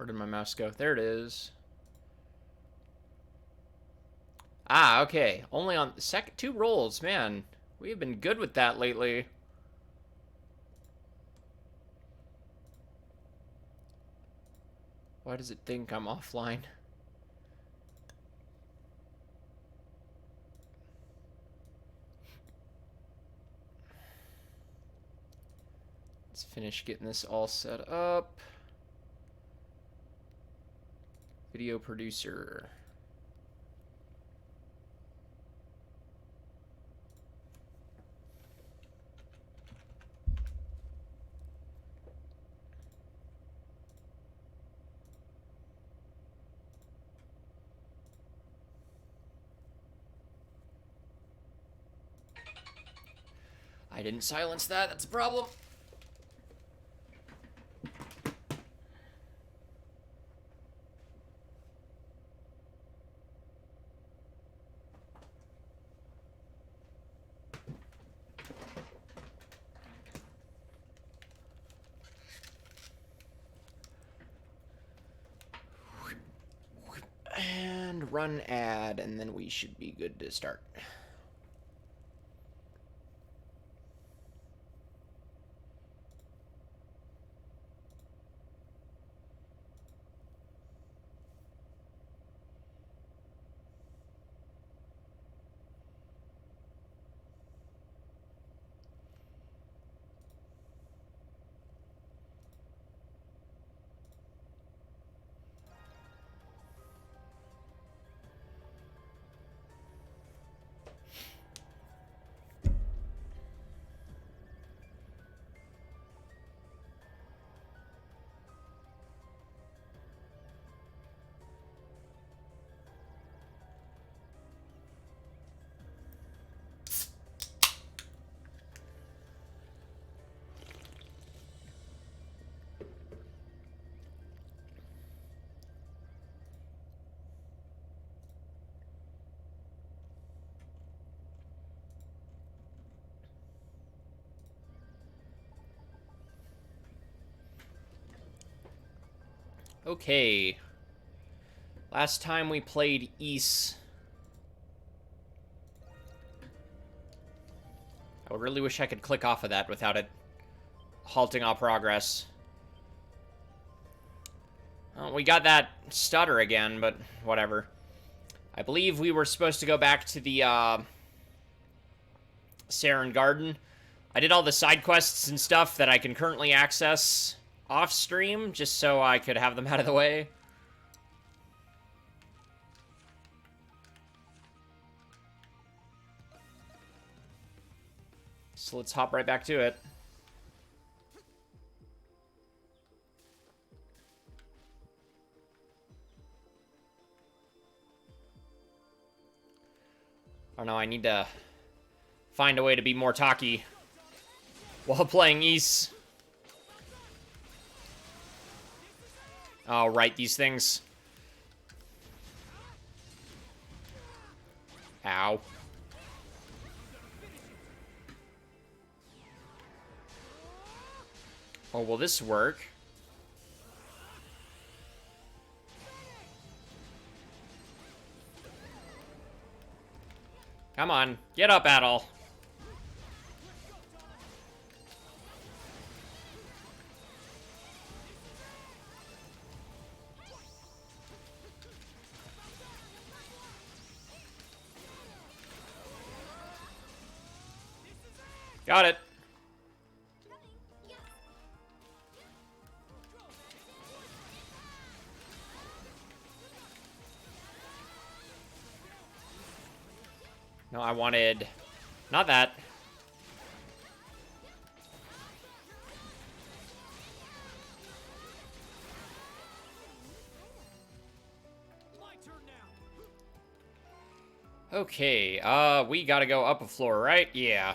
Where did my mouse go? There it is. Ah, okay. Only on the second 2 rolls. Man, we have been good with that lately. Why does it think I'm offline? Let's finish getting this all set up. Video producer. I didn't silence that. That's a problem. And run ad, and then we should be good to start. Okay. Last time we played Ys. I really wish I could click off of that without it halting our progress. Well, we got that stutter again, but whatever. I believe we were supposed to go back to the Saren Garden. I did all the side quests and stuff that I can currently access off stream, just so I could have them out of the way. So let's hop right back to it. I don't know, I need to find a way to be more talky while playing Ys. Oh, right, these things. Ow. Oh, will this work? Come on, get up, Adol. Got it. No, I wanted... not that. Okay, we gotta go up a floor, right? Yeah.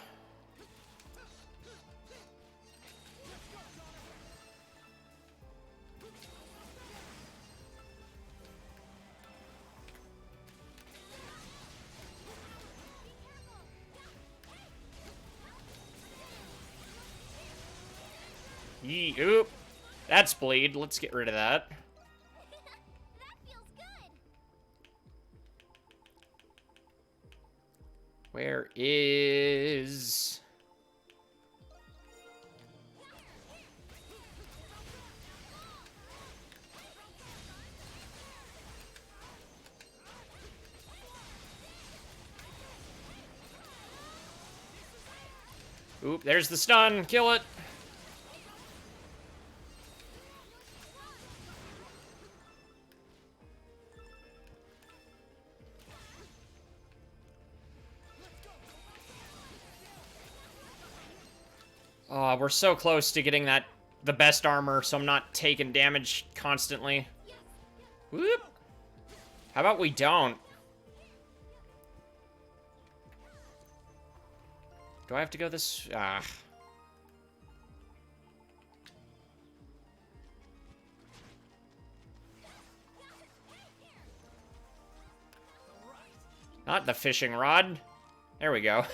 Oop. That's bleed. Let's get rid of that. Where is... Oop, there's the stun. Kill it. Oh, we're so close to getting the best armor, so I'm not taking damage constantly. Whoop. How about we don't? Do I have to go this... Ah. Not the fishing rod. There we go.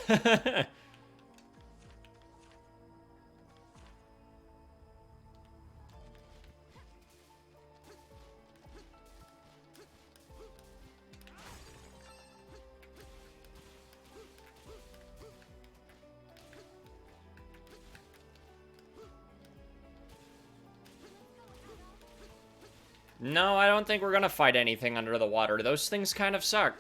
No, I don't think we're gonna fight anything under the water. Those things kind of suck.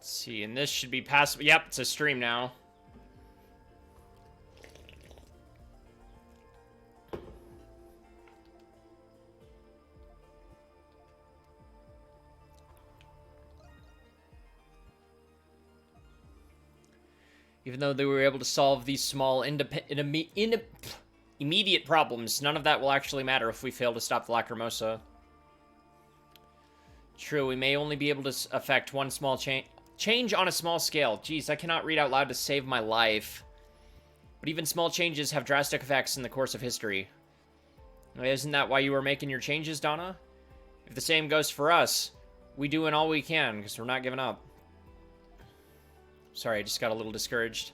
Let's see, and this should be passable. Yep, it's a stream now. Even though they were able to solve these small immediate problems, none of that will actually matter if we fail to stop the Lacrimosa. True, we may only be able to affect one small change on a small scale. Jeez, I cannot read out loud to save my life. But even small changes have drastic effects in the course of history. Isn't that why you were making your changes, Donna? If the same goes for us, we doing all we can, because we're not giving up. Sorry, I just got a little discouraged.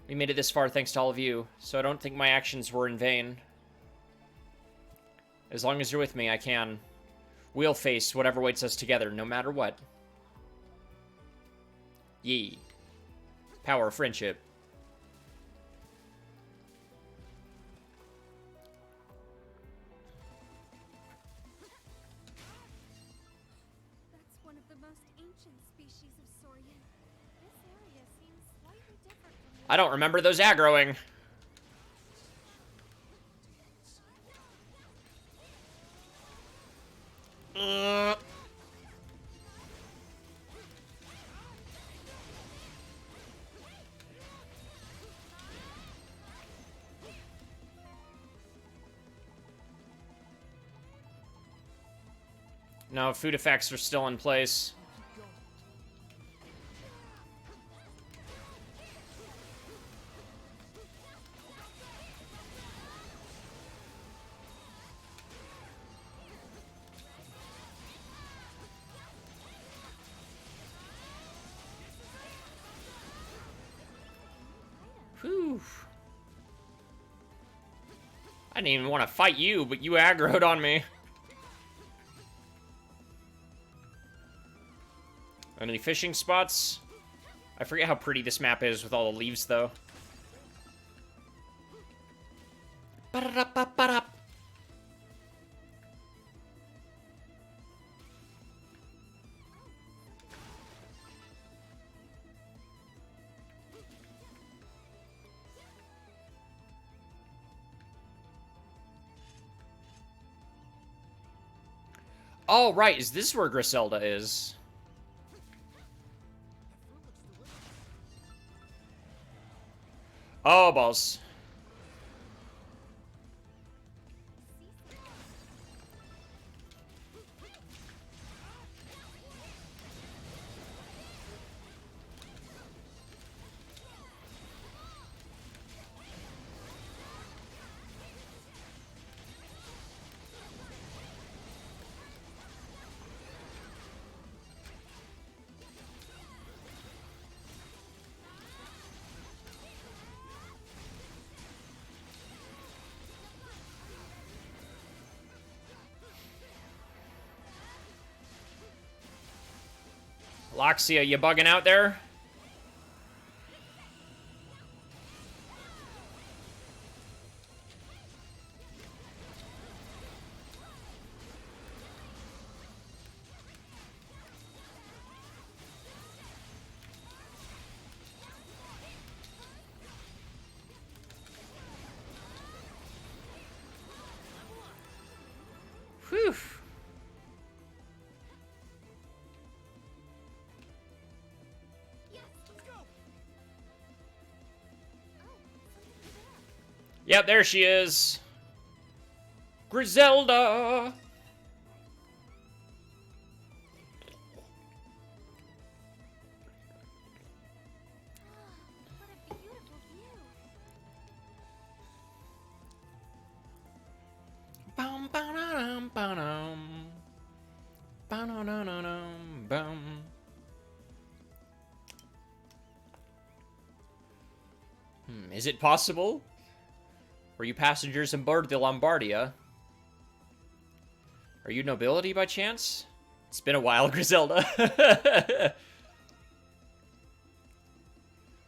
We made it this far thanks to all of you, so I don't think my actions were in vain. As long as you're with me, I can. We'll face whatever waits us together, no matter what. Yee. Power of friendship. That's one of the most ancient species of saurian. This area seems slightly different from the I don't remember those aggroing. No, food effects are still in place. Whew. I didn't even want to fight you, but you aggroed on me. Any fishing spots? I forget how pretty this map is with all the leaves, though. Ba-da-da-ba-ba-da. Oh, right. Is this where Griselda is? Oh, balls. Loxia, you bugging out there? Whew. Yep, there she is. Griselda! What a beautiful view. Bum, ba-da-dum, ba-dum. Ba-da-da-da-dum, bum. Is it possible? Were you passengers aboard the Lombardia? Are you nobility by chance? It's been a while, Griselda.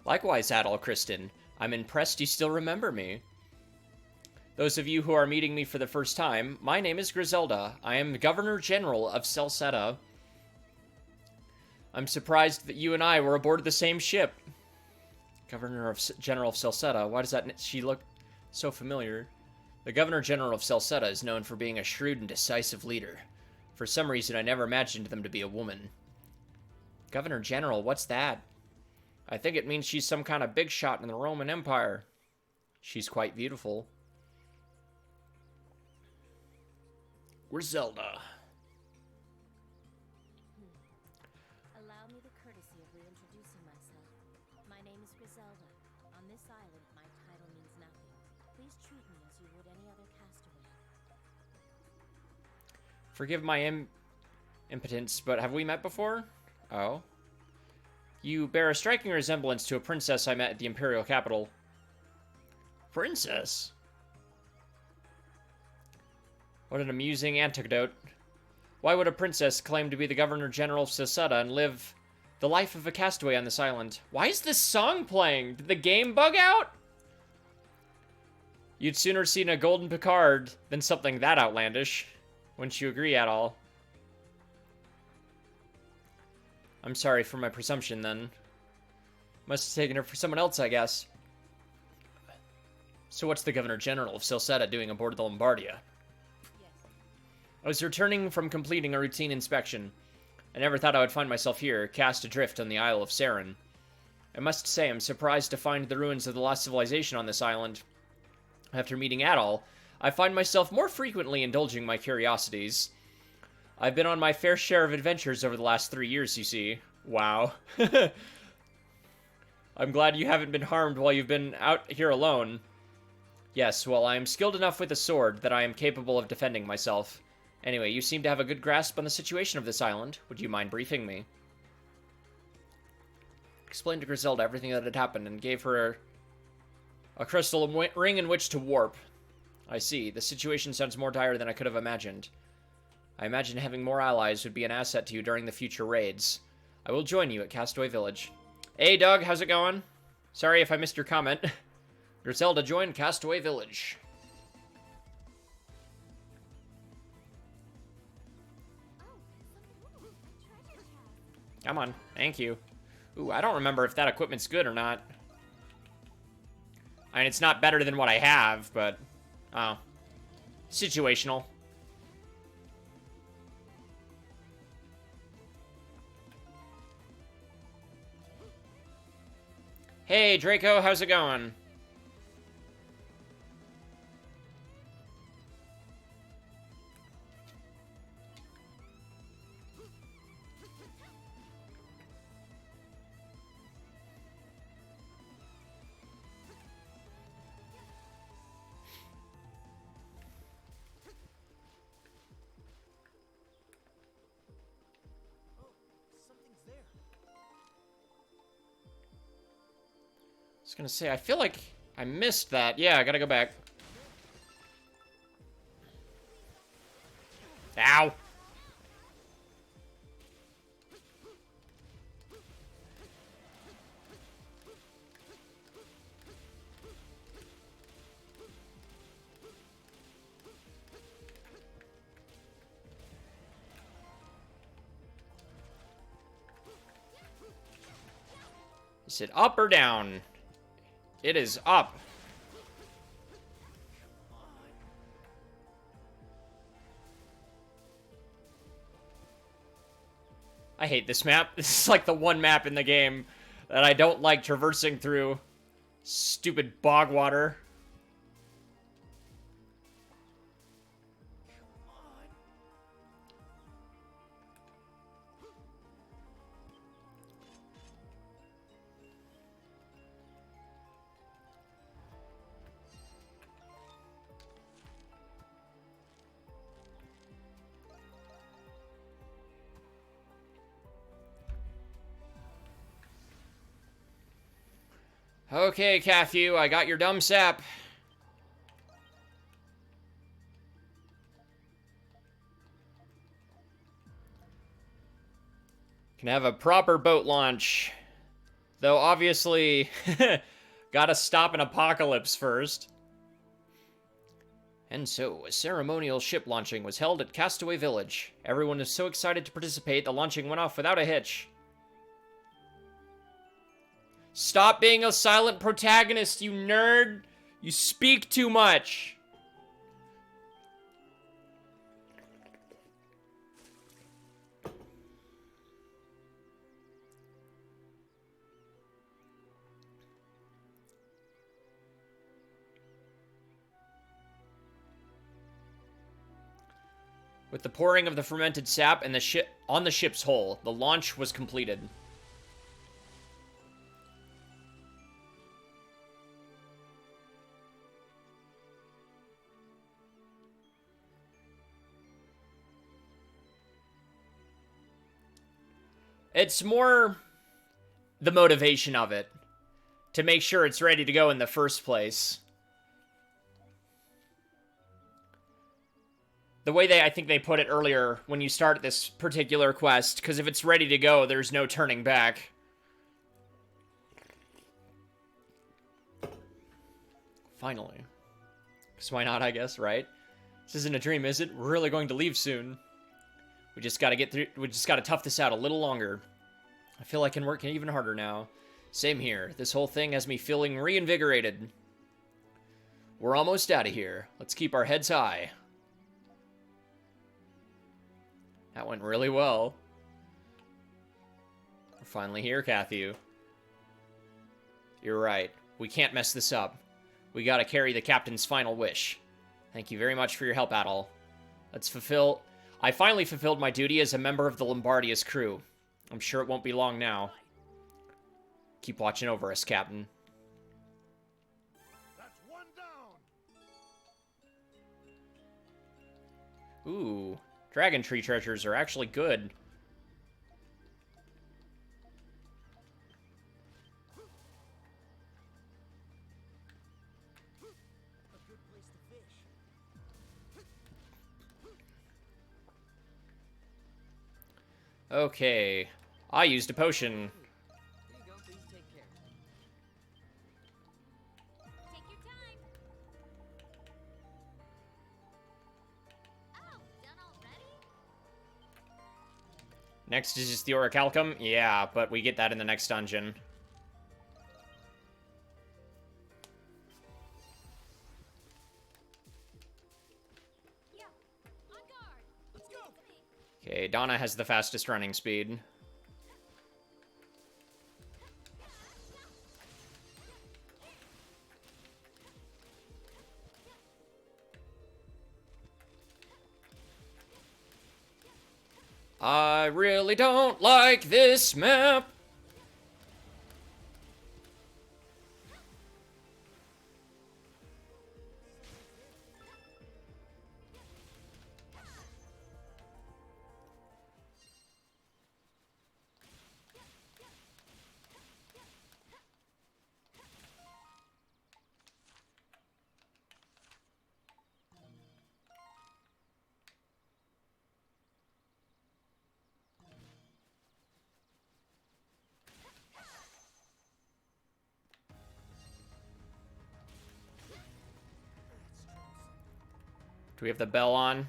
Likewise, Adol Kristen. I'm impressed you still remember me. Those of you who are meeting me for the first time, my name is Griselda. I am the Governor General of Celseta. I'm surprised that you and I were aboard the same ship. General of Celseta. Why does that she look so familiar? The Governor General of Celseta is known for being a shrewd and decisive leader. For some reason, I never imagined them to be a woman. Governor General, what's that? I think it means she's some kind of big shot in the Roman Empire. She's quite beautiful. Griselda. Allow me the courtesy of reintroducing myself. My name is Griselda. On this island, my title means nothing. Please treat me as you would any other castaway. Forgive my impotence, but have we met before? Oh. You bear a striking resemblance to a princess I met at the Imperial capital. Princess? What an amusing anecdote. Why would a princess claim to be the Governor General of Celseta and live the life of a castaway on this island? Why is this song playing? Did the game bug out? You'd sooner seen a golden Picard than something that outlandish. Wouldn't you agree at all? I'm sorry for my presumption, then. Must have taken her for someone else, I guess. So what's the Governor General of Celseta doing aboard the Lombardia? I was returning from completing a routine inspection. I never thought I would find myself here, cast adrift on the Isle of Saren. I must say I'm surprised to find the ruins of the lost civilization on this island. After meeting Adol, I find myself more frequently indulging my curiosities. I've been on my fair share of adventures over the last 3 years, you see. Wow. I'm glad you haven't been harmed while you've been out here alone. Yes, well, I am skilled enough with a sword that I am capable of defending myself. Anyway, you seem to have a good grasp on the situation of this island. Would you mind briefing me? Explained to Griselda everything that had happened and gave her a crystal ring in which to warp. I see. The situation sounds more dire than I could have imagined. I imagine having more allies would be an asset to you during the future raids. I will join you at Castaway Village. Hey, Doug, how's it going? Sorry if I missed your comment. Griselda joined Castaway Village. Come on, thank you. Ooh, I don't remember if that equipment's good or not. I mean, it's not better than what I have, but... Oh. Situational. Hey, Draco, how's it going? I was gonna say, I feel like I missed that. Yeah, I gotta go back. Ow! Is it up or down? It is up. I hate this map. This is like the one map in the game that I don't like traversing through. Stupid bog water. Okay, Cathew, I got your dumb sap. Can have a proper boat launch. Though, obviously, gotta stop an apocalypse first. And so, a ceremonial ship launching was held at Castaway Village. Everyone was so excited to participate, the launching went off without a hitch. Stop being a silent protagonist, you nerd! You speak too much! With the pouring of the fermented sap and the ship on the ship's hull, the launch was completed. It's more the motivation of it, to make sure it's ready to go in the first place. The way I think they put it earlier when you start this particular quest, because if it's ready to go, there's no turning back. Finally. Because why not, I guess, right? This isn't a dream, is it? We're really going to leave soon. We just gotta get through, we just gotta tough this out a little longer. I feel I can work even harder now. Same here. This whole thing has me feeling reinvigorated. We're almost out of here. Let's keep our heads high. That went really well. We're finally here, Cathew. You're right. We can't mess this up. We gotta carry the captain's final wish. Thank you very much for your help, Adol. I finally fulfilled my duty as a member of the Lombardia's crew. I'm sure it won't be long now. Keep watching over us, Captain. That's one down. Ooh, dragon tree treasures are actually good. A good place to fish. Okay, I used a potion. Here you go. Please take care. Take your time. Oh, done already? Next is just the Orichalcum. Yeah, but we get that in the next dungeon. Yeah. On guard. Let's go. Okay, Donna has the fastest running speed. I really don't like this map. Do we have the bell on?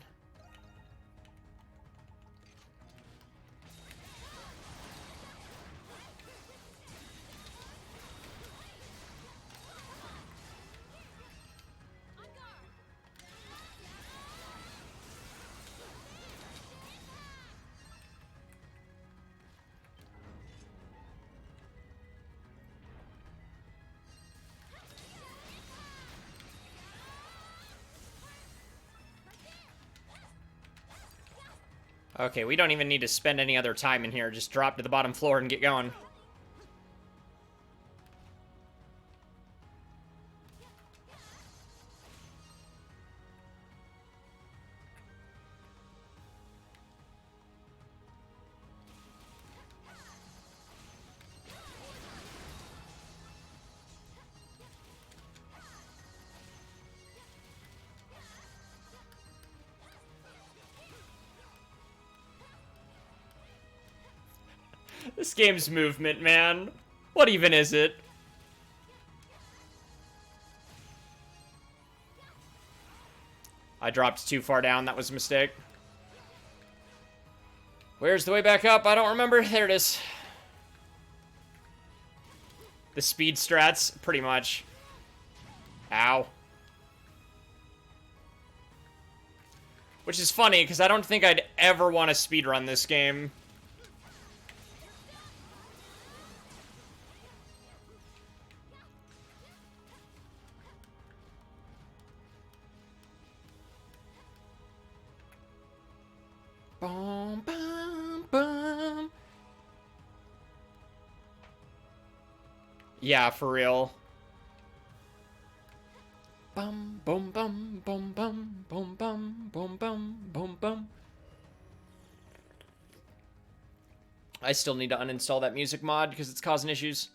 Okay, we don't even need to spend any other time in here. Just drop to the bottom floor and get going. This game's movement, man. What even is it? I dropped too far down. That was a mistake. Where's the way back up? I don't remember. There it is. The speed strats, pretty much. Ow. Which is funny, because I don't think I'd ever want to speedrun this game. Boom, boom, boom. Yeah, for real. Bum, boom, bum, boom, bum, boom, bum, boom, bum, boom, bum. I still need to uninstall that music mod because it's causing issues.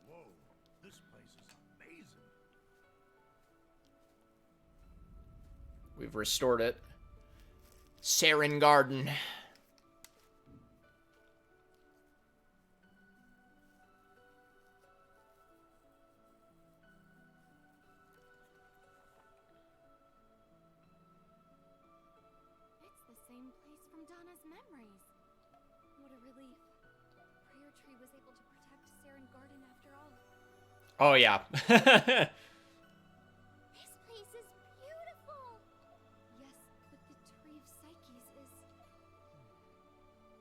Whoa, this place is amazing. We've restored it. Saren Garden. It's the same place from Donna's memories. What a relief. Prayer Tree was able to protect Saren Garden after all. Oh, yeah. This place is beautiful! Yes, but the Tree of Psyches is...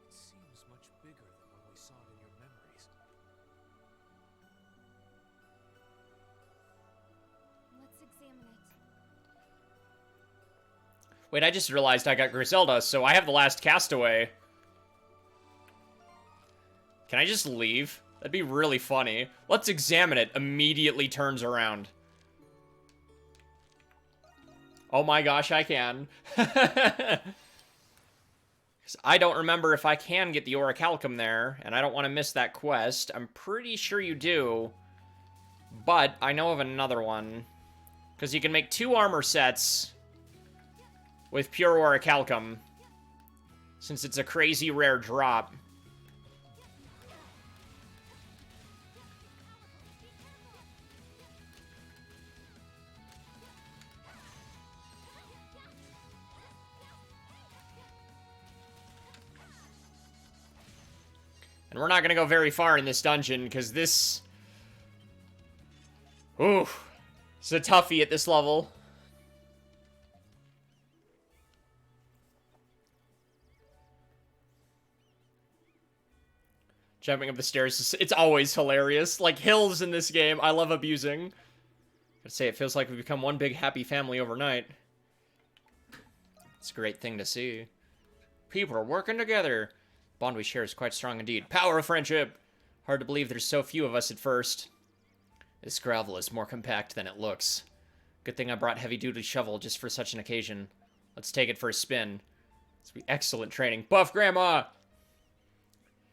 It seems much bigger than when we saw it in your memories. Let's examine it. Wait, I just realized I got Griselda, so I have the last castaway. Can I just leave? That'd be really funny. Let's examine it. Immediately turns around. Oh my gosh, I can. 'Cause I don't remember if I can get the Orichalcum there, and I don't want to miss that quest. I'm pretty sure you do. But I know of another one. Because you can make 2 armor sets with pure Orichalcum, since it's a crazy rare drop. And we're not going to go very far in this dungeon, because this... Ooh. It's a toughie at this level. Jumping up the stairs, it's always hilarious. Like, hills in this game, I love abusing. I'd say it feels like we've become one big happy family overnight. It's a great thing to see. People are working together. Bond we share is quite strong indeed. Power of friendship. Hard to believe there's so few of us at first. This gravel is more compact than it looks. Good thing I brought heavy-duty shovel just for such an occasion. Let's take it for a spin. This will be excellent training. Buff Grandma!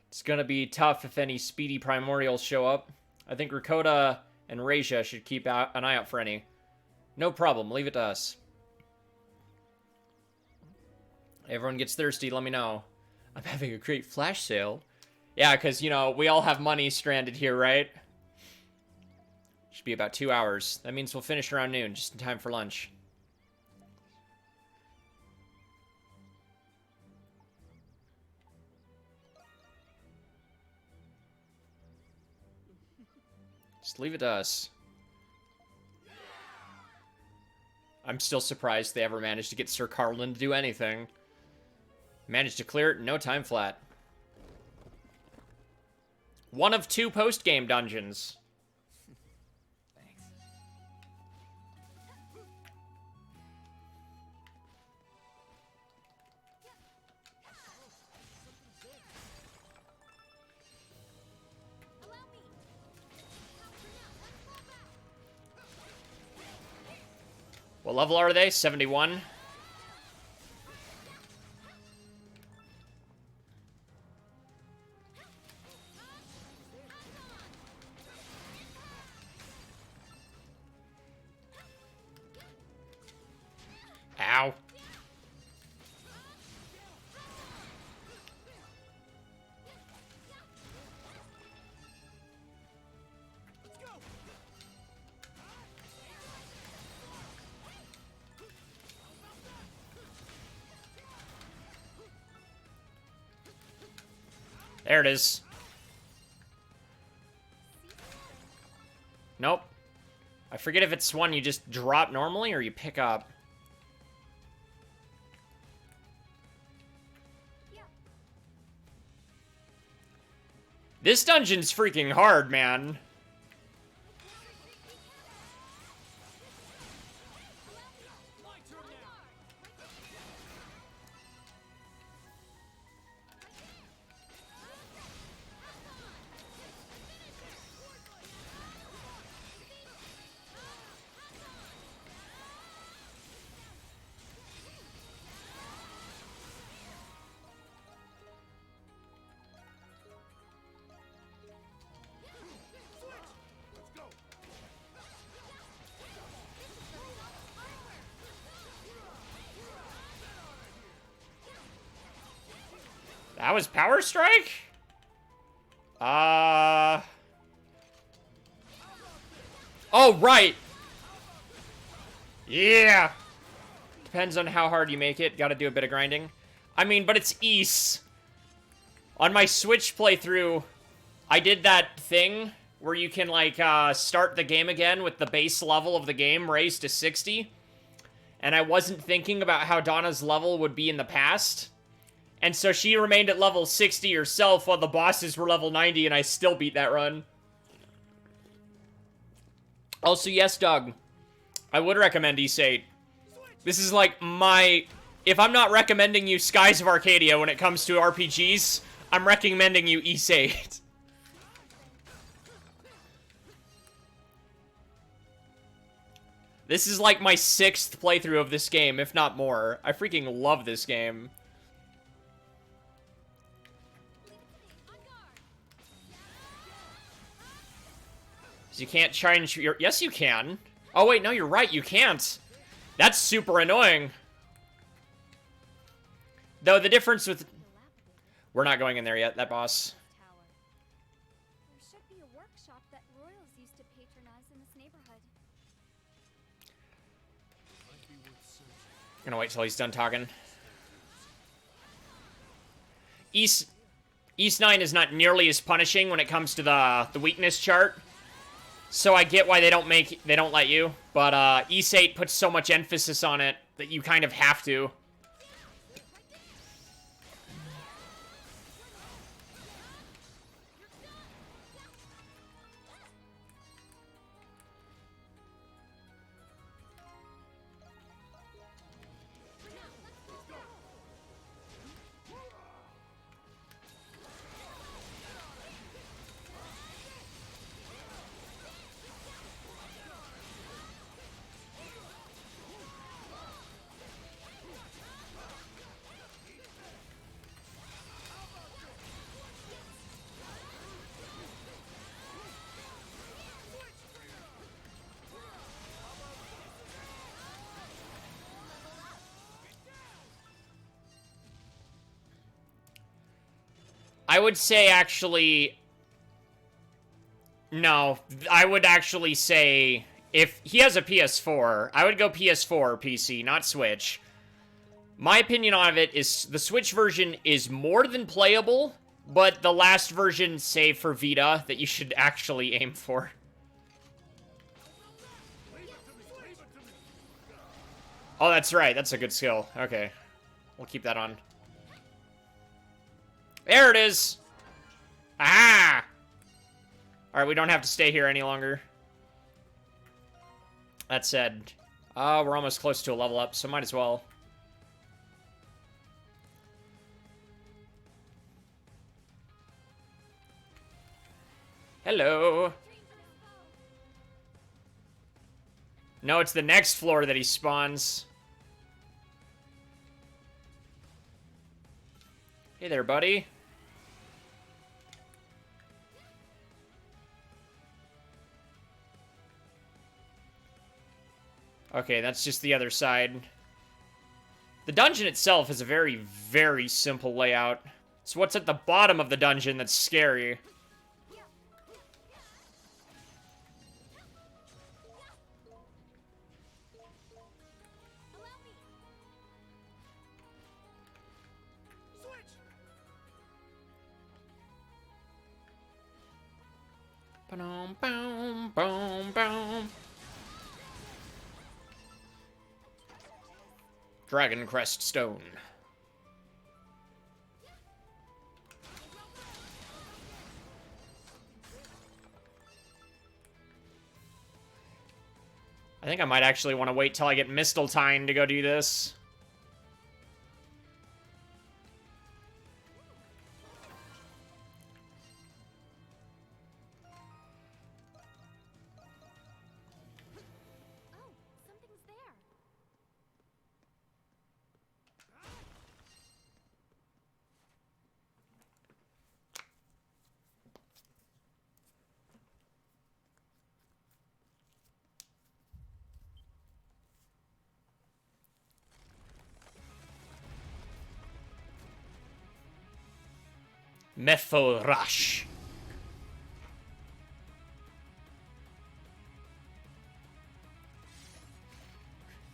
It's gonna be tough if any speedy primordials show up. I think Rakota and Reisha should keep an eye out for any. No problem, leave it to us. Everyone gets thirsty, let me know. I'm having a great flash sale. Yeah, because, you know, we all have money stranded here, right? Should be about 2 hours. That means we'll finish around noon, just in time for lunch. Just leave it to us. I'm still surprised they ever managed to get Sir Carlin to do anything. Managed to clear it in no time flat. One of 2 post-game dungeons. Thanks. Allow me. What level are they? 71? Ow. There it is. Nope. I forget if it's one you just drop normally or you pick up. This dungeon's freaking hard, man. That was Power Strike? Oh, right! Yeah! Depends on how hard you make it. Gotta do a bit of grinding. I mean, but it's Ys. On my Switch playthrough, I did that thing where you can, like, start the game again with the base level of the game raised to 60. And I wasn't thinking about how Donna's level would be in the past. And so she remained at level 60 herself while the bosses were level 90, and I still beat that run. Also, yes, Doug. I would recommend Ys VIII. This is like my... If I'm not recommending you Skies of Arcadia when it comes to RPGs, I'm recommending you Ys VIII. This is like my 6th playthrough of this game, if not more. I freaking love this game. You can't change your... Yes, you can. Oh, wait, no, you're right. You can't. That's super annoying. Though the difference with... We're not going in there yet, that boss. There should be a workshop that royals used to patronize in this neighborhood. Might be worth searching. Gonna wait till he's done talking. Ys IX is not nearly as punishing when it comes to the weakness chart. So I get why they don't let you, but Ys VIII puts so much emphasis on it that you kind of have to. I would say, actually... No, I would actually say... If he has a PS4, I would go PS4 or PC, not Switch. My opinion on it is the Switch version is more than playable, but the last version, save for Vita, that you should actually aim for. Oh, that's right. That's a good skill. Okay. We'll keep that on. There it is! Ah! Alright, we don't have to stay here any longer. That said, we're almost close to a level up, so might as well. Hello. No, it's the next floor that he spawns. Hey there, buddy. Okay, that's just the other side. The dungeon itself is a very, very simple layout. It's what's at the bottom of the dungeon that's scary. Ba-dum, boom, boom, boom. Dragon Crest Stone. I think I might actually want to wait till I get Mistletoe to go do this. Oh, something's there. Mephorash.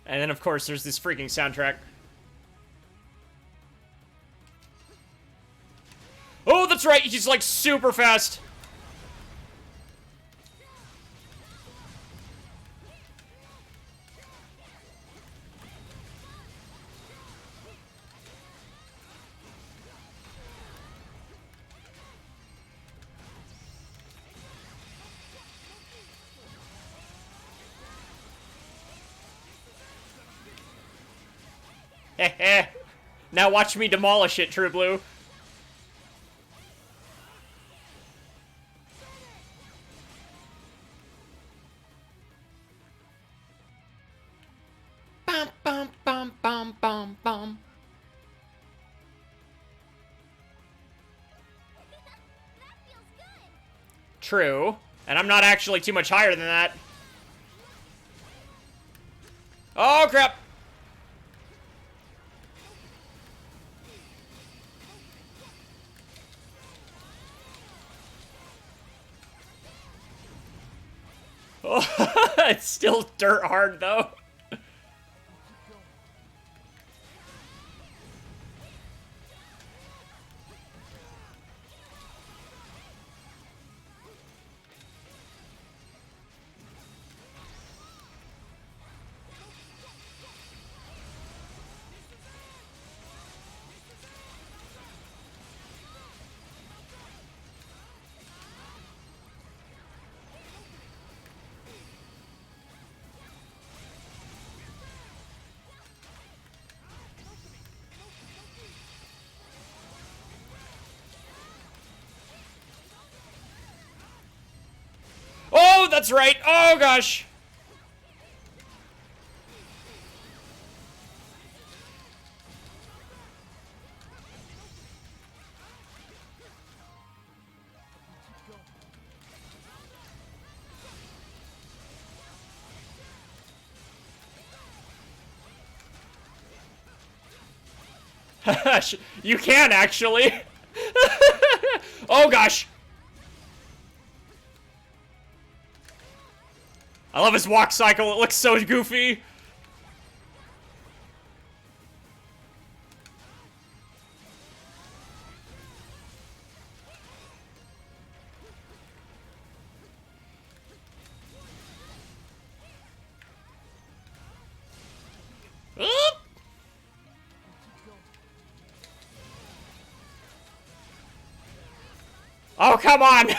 And then, of course, there's this freaking soundtrack. Oh, that's right! He's, like, super fast! Heh. Now watch me demolish it, True Blue. Bum, bum, bum, bum, bum, bum. That feels good. True. And I'm not actually too much higher than that. Oh, crap! Oh, it's still dirt hard, though. Oh, that's right. Oh, gosh. You can, actually. Oh, gosh! I love his walk cycle. It looks so goofy. Oop! Oh, come on!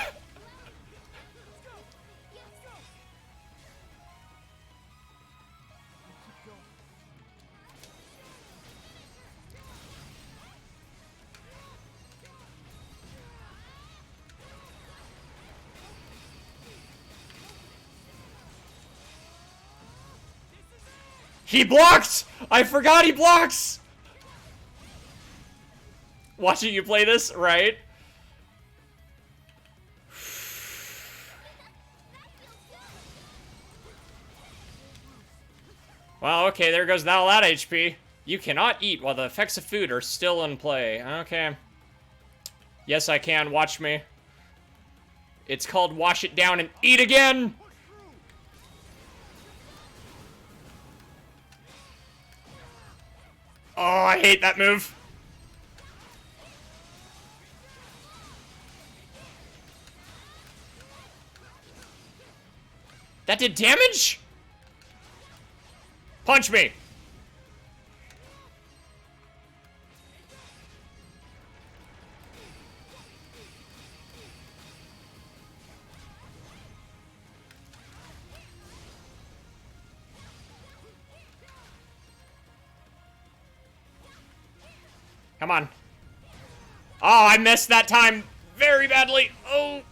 He blocked! I forgot he blocks! Watching you play this, right? Well, okay, there goes all that HP. You cannot eat while the effects of food are still in play. Okay. Yes, I can. Watch me. It's called wash it down and eat again! Oh, I hate that move. That did damage? Punch me! Come on. Oh, I missed that time very badly. Oh.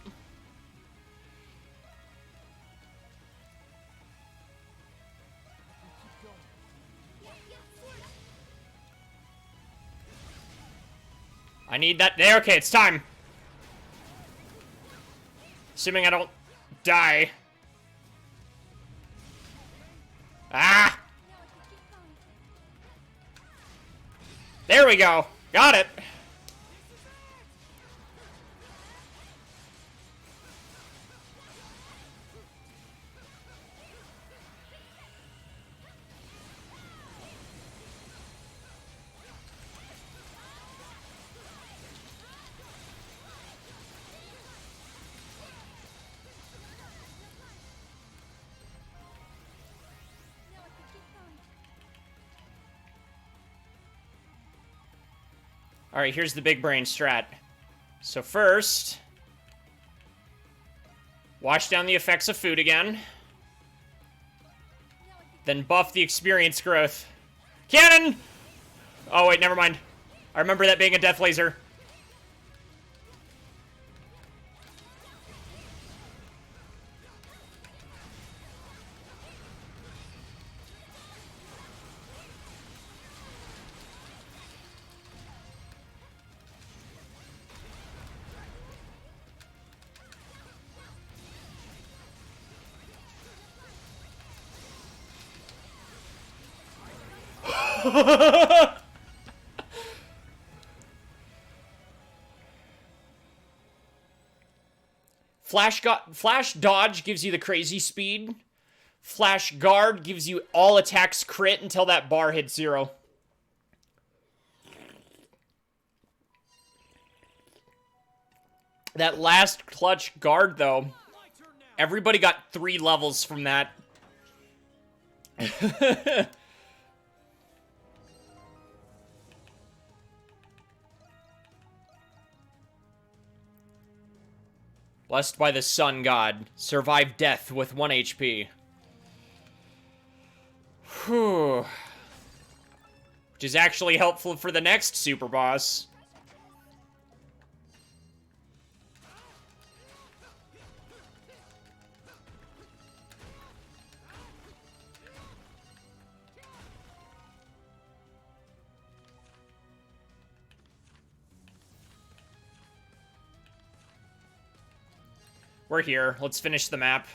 I need that. There, okay, it's time. Assuming I don't die. Ah! There we go. Got it. Alright, here's the big brain strat. So first, wash down the effects of food again. Then buff the experience growth. Cannon! Oh wait, never mind. I remember that being a death laser. Flash dodge gives you the crazy speed. Flash guard gives you all attacks crit until that bar hits 0. That last clutch guard, though, everybody got 3 levels from that. Blessed by the sun god. Survive death with 1 HP. Whew. Which is actually helpful for the next super boss. We're here. Let's finish the map.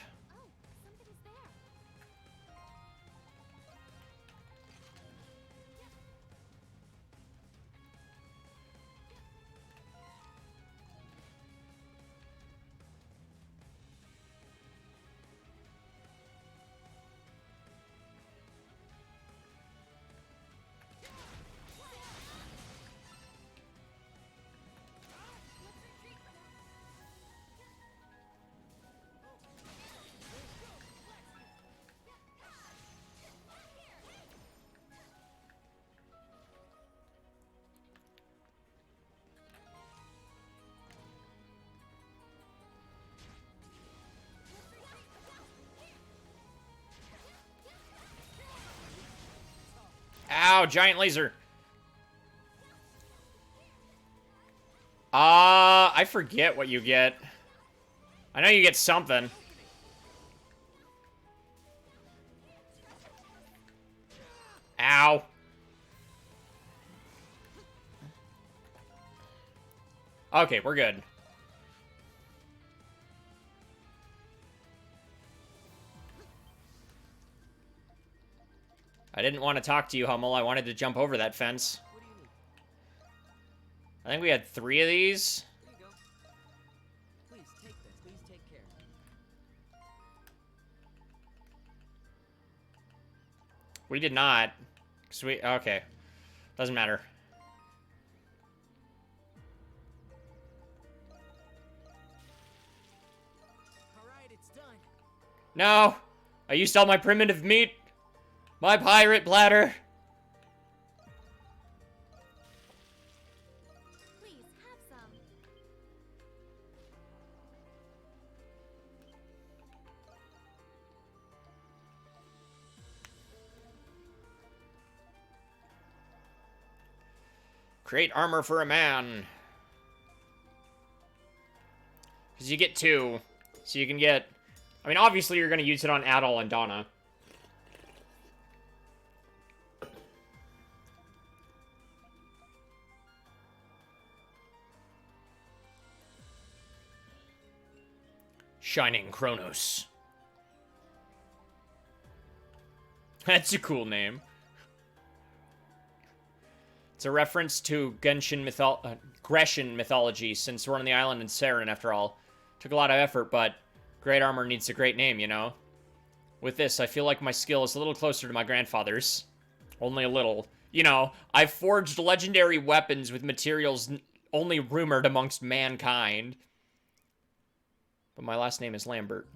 Ow, giant laser. I forget what you get. I know you get something. Ow. Okay, we're good. I didn't want to talk to you, Hummel. I wanted to jump over that fence. What do you need? I think we had 3 of these. Here you go. Please take this. Please take care. We did not. Sweet. Okay. Doesn't matter. Alright, it's done. No! I used all my primitive meat! My pirate bladder! Please, have some. Create armor for a man. Because you get 2. So you can get... I mean, obviously you're going to use it on Adol and Donna. Shining Kronos. That's a cool name. It's a reference to Grecian mythology, since we're on the island in Saren, after all. Took a lot of effort, but great armor needs a great name, you know? With this, I feel like my skill is a little closer to my grandfather's. Only a little. You know, I've forged legendary weapons with materials only rumored amongst mankind. But my last name is Lambert.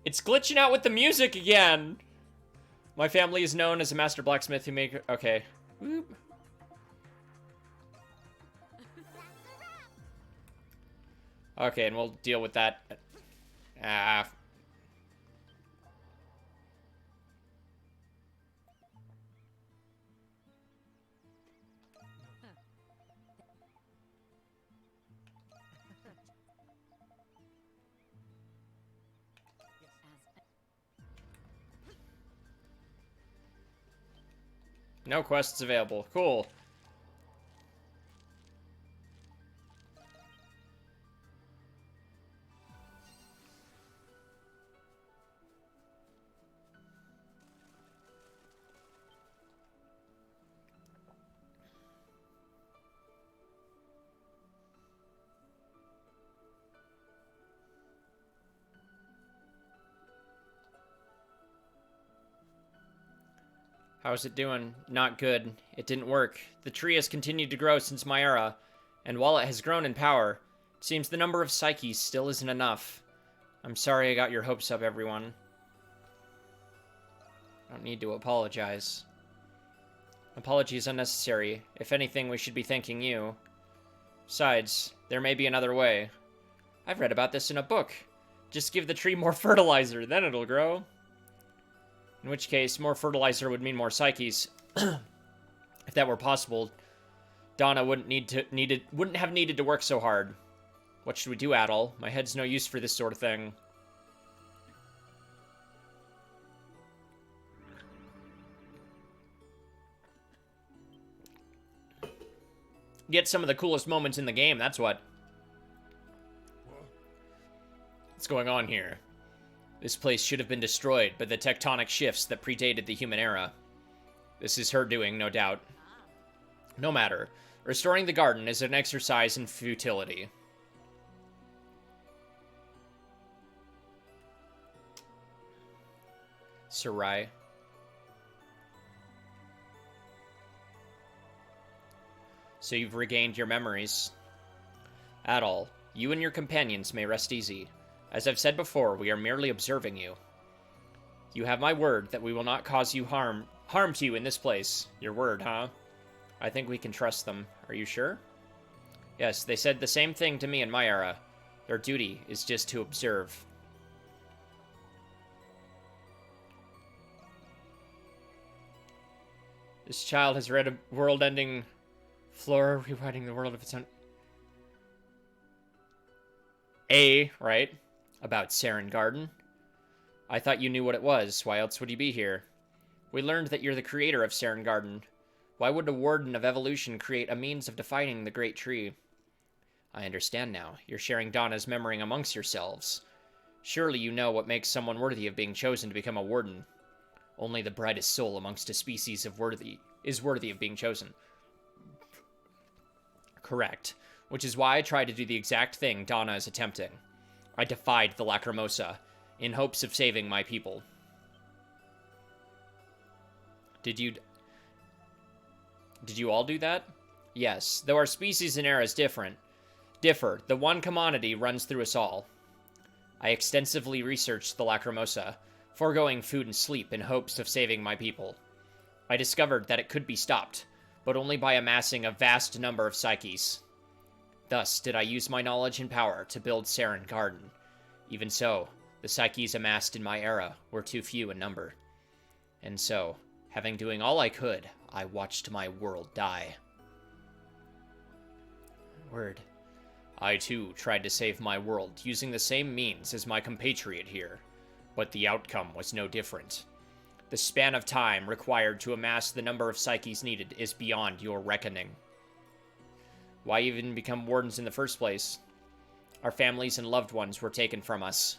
It's glitching out with the music again! My family is known as a master blacksmith who make... Okay. Whoop. Okay, and we'll deal with that. Ah. No quests available. Cool. How's it doing? Not good. It didn't work. The tree has continued to grow since my era, and while it has grown in power, it seems the number of psyches still isn't enough. I'm sorry I got your hopes up, everyone. I don't need to apologize. Apology is unnecessary. If anything, we should be thanking you. Besides, there may be another way. I've read about this in a book. Just give the tree more fertilizer, then it'll grow. In which case, more fertilizer would mean more psyches. If that were possible, Donna wouldn't have needed to work so hard. What should we do, Adol? My head's no use for this sort of thing. Get some of the coolest moments in the game, that's what. What's going on here? This place should have been destroyed by the tectonic shifts that predated the human era. This is her doing, no doubt. No matter. Restoring the garden is an exercise in futility. Sarai. So you've regained your memories. Adol, you and your companions may rest easy. As I've said before, we are merely observing you. You have my word that we will not cause you harm to you in this place. Your word, huh? I think we can trust them. Are you sure? Yes, they said the same thing to me in my era. Their duty is just to observe. This child has read a world-ending Flora rewriting the world of its own. Right? About Saren Garden. I thought you knew what it was. Why else would you be here? We learned that you're the creator of Saren Garden. Why would a Warden of Evolution create a means of defining the Great Tree? I understand now. You're sharing Donna's memory amongst yourselves. Surely you know what makes someone worthy of being chosen to become a Warden. Only the brightest soul amongst a species is worthy of being chosen. Correct. Which is why I tried to do the exact thing Donna is attempting. I defied the Lacrimosa, in hopes of saving my people. Did you all do that? Yes, though our species and eras differ, the one commodity runs through us all. I extensively researched the Lacrimosa, foregoing food and sleep in hopes of saving my people. I discovered that it could be stopped, but only by amassing a vast number of psyches. Thus did I use my knowledge and power to build Saren Garden. Even so, the psyches amassed in my era were too few in number. And so, having doing all I could, I watched my world die. Word. I too tried to save my world using the same means as my compatriot here, but the outcome was no different. The span of time required to amass the number of psyches needed is beyond your reckoning. Why even become wardens in the first place? Our families and loved ones were taken from us.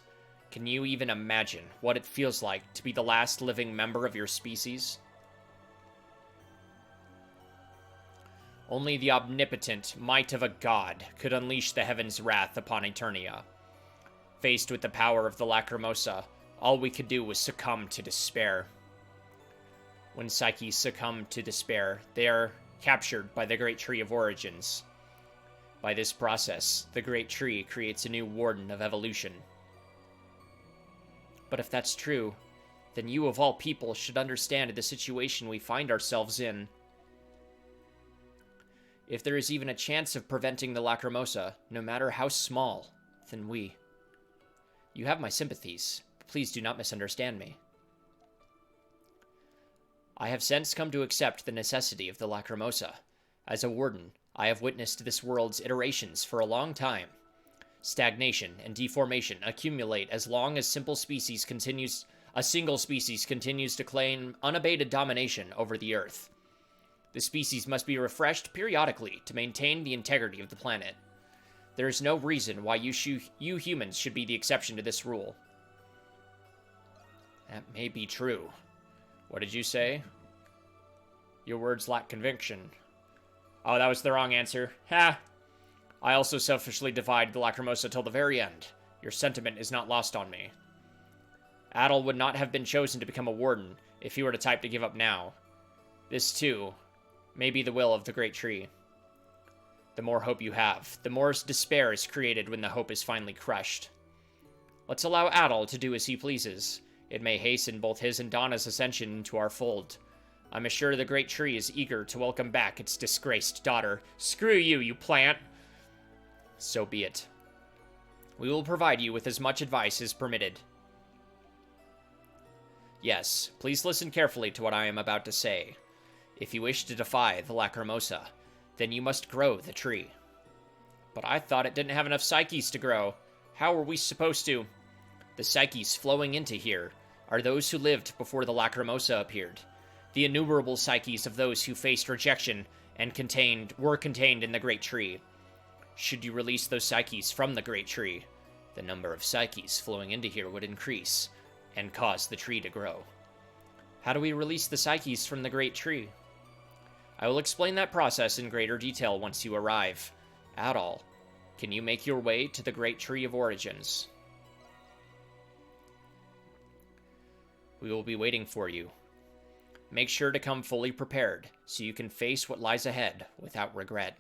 Can you even imagine what it feels like to be the last living member of your species? Only the omnipotent might of a god could unleash the heaven's wrath upon Eternia. Faced with the power of the Lacrimosa, all we could do was succumb to despair. When psyches succumb to despair, they are captured by the Great Tree of Origins. By this process, the Great Tree creates a new Warden of Evolution. But if that's true, then you of all people should understand the situation we find ourselves in. If there is even a chance of preventing the Lacrimosa, no matter how small, then we. You have my sympathies, but please do not misunderstand me. I have since come to accept the necessity of the Lacrimosa. As a warden, I have witnessed this world's iterations for a long time. Stagnation and deformation accumulate as long as a single species continues to claim unabated domination over the Earth. The species must be refreshed periodically to maintain the integrity of the planet. There is no reason why you humans should be the exception to this rule. That may be true. What did you say? Your words lack conviction. Oh, that was the wrong answer. Ha! I also selfishly defied the Lacrimosa till the very end. Your sentiment is not lost on me. Adel would not have been chosen to become a warden if he were the type to give up now. This, too, may be the will of the Great Tree. The more hope you have, the more despair is created when the hope is finally crushed. Let's allow Adel to do as he pleases. It may hasten both his and Donna's ascension into our fold. I'm assured the Great Tree is eager to welcome back its disgraced daughter. Screw you, you plant! So be it. We will provide you with as much advice as permitted. Yes, please listen carefully to what I am about to say. If you wish to defy the Lacrimosa, then you must grow the tree. But I thought it didn't have enough psyches to grow. How are we supposed to? The psyches flowing into here are those who lived before the Lacrimosa appeared. The innumerable psyches of those who faced rejection and were contained in the Great Tree. Should you release those psyches from the Great Tree, the number of psyches flowing into here would increase and cause the tree to grow. How do we release the psyches from the Great Tree? I will explain that process in greater detail once you arrive. Adal, can you make your way to the Great Tree of Origins? We will be waiting for you. Make sure to come fully prepared so you can face what lies ahead without regret.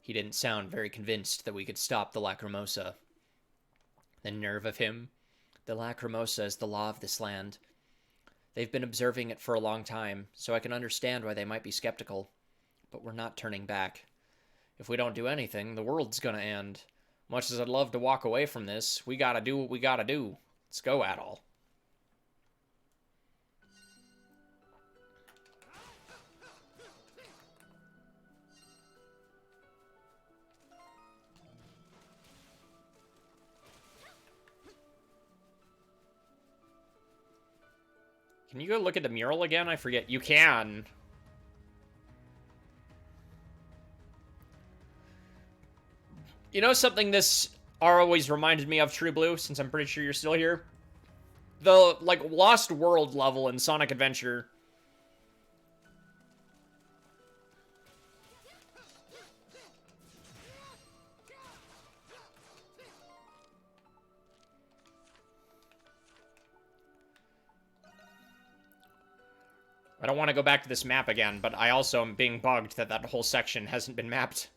He didn't sound very convinced that we could stop the Lacrimosa. The nerve of him. The Lacrimosa is the law of this land. They've been observing it for a long time, so I can understand why they might be skeptical. But we're not turning back. If we don't do anything, the world's gonna end. Much as I'd love to walk away from this, we gotta do what we gotta do. Let's go, Adol. Can you go look at the mural again? I forget. You can. You know something this always reminded me of, True Blue, since I'm pretty sure you're still here? The, like, Lost World level in Sonic Adventure. I don't want to go back to this map again, but I also am being bugged that that whole section hasn't been mapped.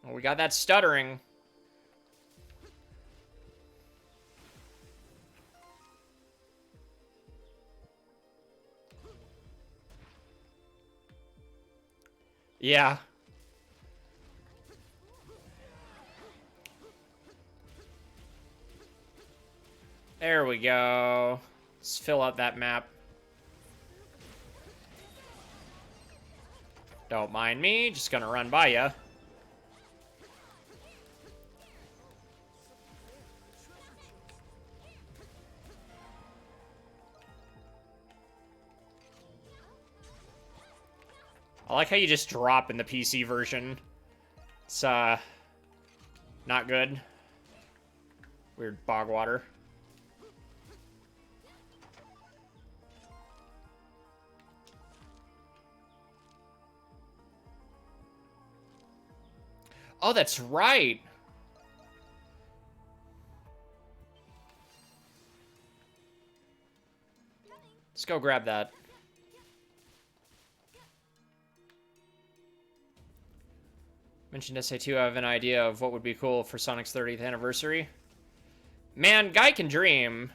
Oh, we got that stuttering. Yeah. There we go. Let's fill out that map. Don't mind me, just gonna run by ya. I like how you just drop in the PC version. It's, not good. Weird bog water. Oh, that's right. Let's go grab that. Mentioned SA2, I have an idea of what would be cool for Sonic's 30th anniversary. Man, guy can dream.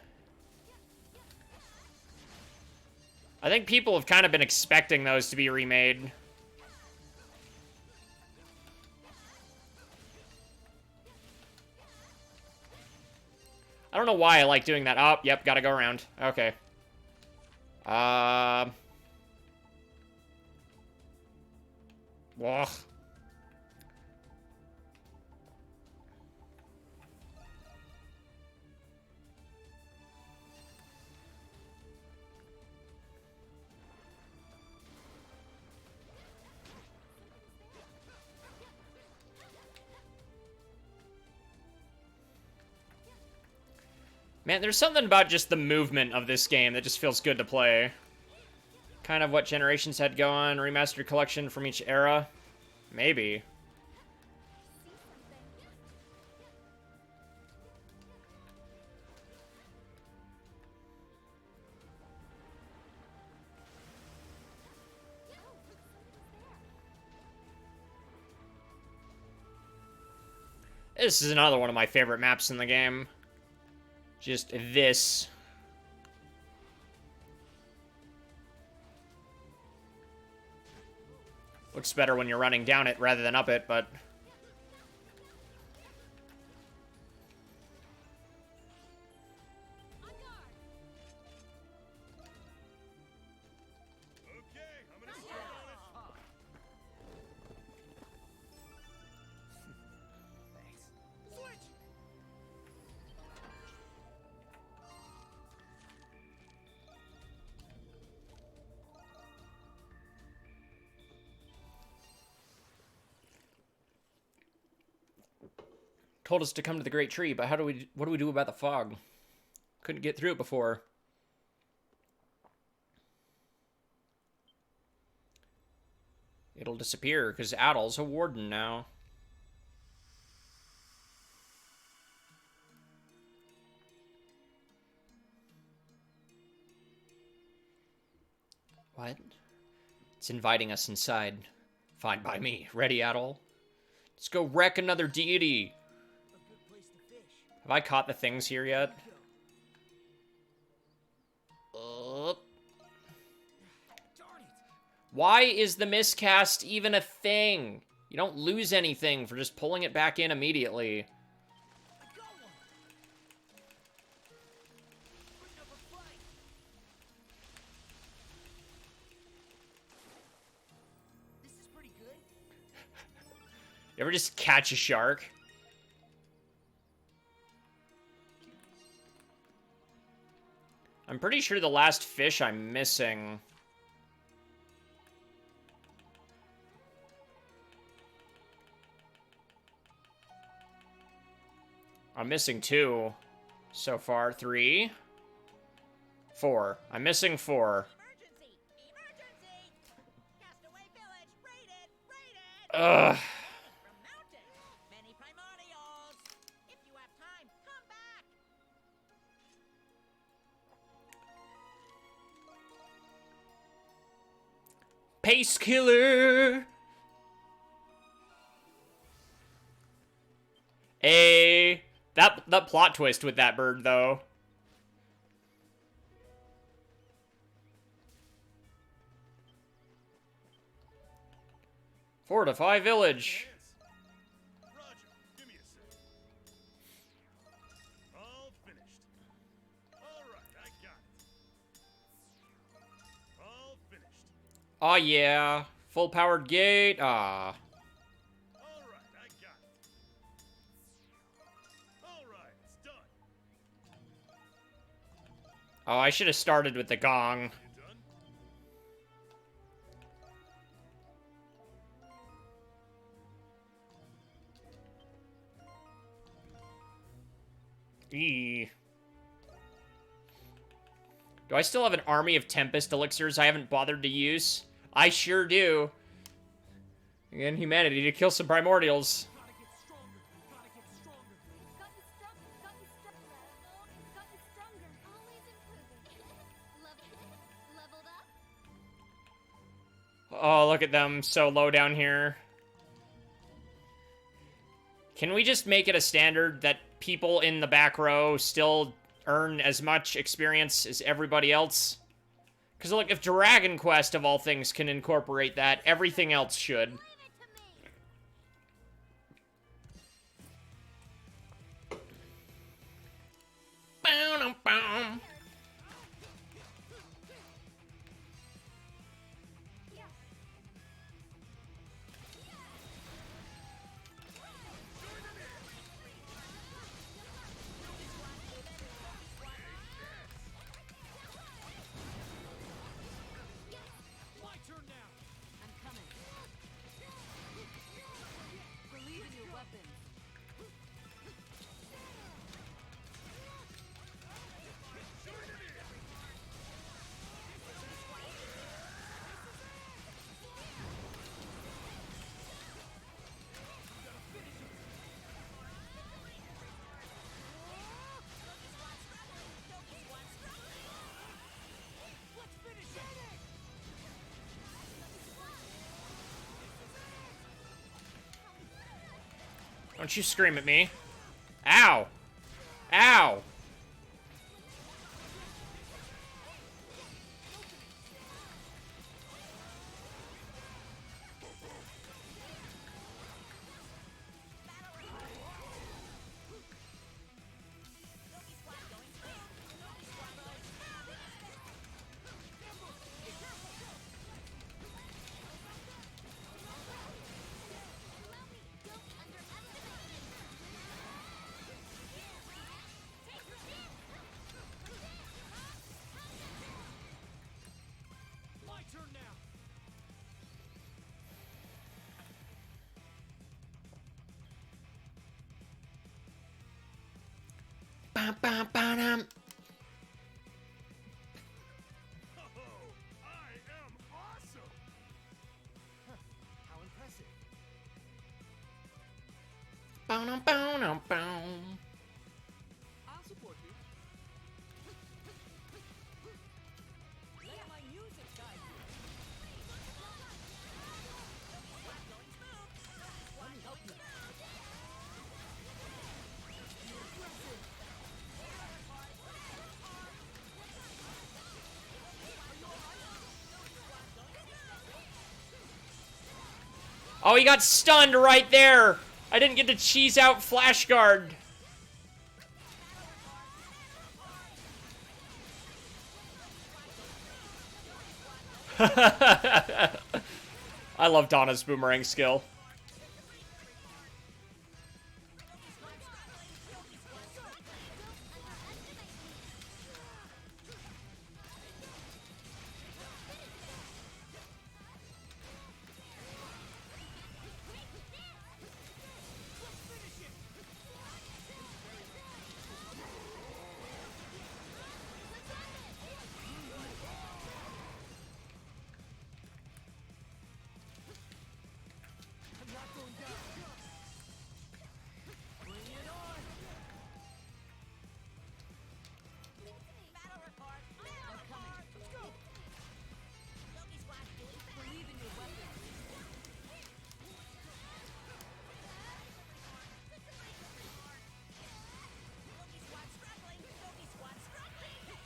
I think people have kind of been expecting those to be remade. I don't know why I like doing that. Oh, yep, gotta go around. Okay. Ugh. Man, there's something about just the movement of this game that just feels good to play. Kind of what Generations had going, remastered collection from each era. Maybe. This is another one of my favorite maps in the game. Just this. Looks better when you're running down it rather than up it, but... Told us to come to the Great Tree, but what do we do about the fog? Couldn't get through it before. It'll disappear, because Adol's a warden now. What? It's inviting us inside. Fine by me. Ready, Adol? Let's go wreck another deity. Have I caught the things here yet? Why is the miscast even a thing? You don't lose anything for just pulling it back in immediately. You ever just catch a shark? I'm pretty sure the last fish I'm missing... I'm missing 2 so far. 3, 4. I'm missing 4. Emergency! Emergency! Castaway village raided! Raided! Ugh. From mountain! Many primordials! If you have time, come back! Pace killer! That plot twist with that bird, though. Fortify village. Roger, give me a sec. All finished. All right, I got it. All finished. Aw, yeah. Full powered gate. Ah. All right, I got it. All right, it's done. Oh, I should have started with the gong. You done? Eee. Do I still have an army of Tempest elixirs I haven't bothered to use? I sure do. Again, humanity to kill some primordials. Gotta get stronger. Gotta get stronger. Gotten stronger. Always improving. Leveled up. Oh, look at them. So low down here. Can we just make it a standard that people in the back row still earn as much experience as everybody else? Because, look, if Dragon Quest, of all things, can incorporate that, everything else should. Leave it to me. Bow-dum-bum. My turn now. I'm coming. Believe in your weapons. Let's finish it. Don't you scream at me. Ow! Ow! My turn now. Ba-ba-ba-dum. Oh, I am awesome. How impressive. Bow-dum-bow-dum-bow. I'll support you. Let my music guide you. Let me help you. Oh, he got stunned right there. I didn't get to cheese out Flash Guard. I love Donna's boomerang skill. Battle report. I'm coming. Let's go. Yogi Squad doing fast. Believe in your weapon. Yogi Squad struggling. Yogi Squad struggling.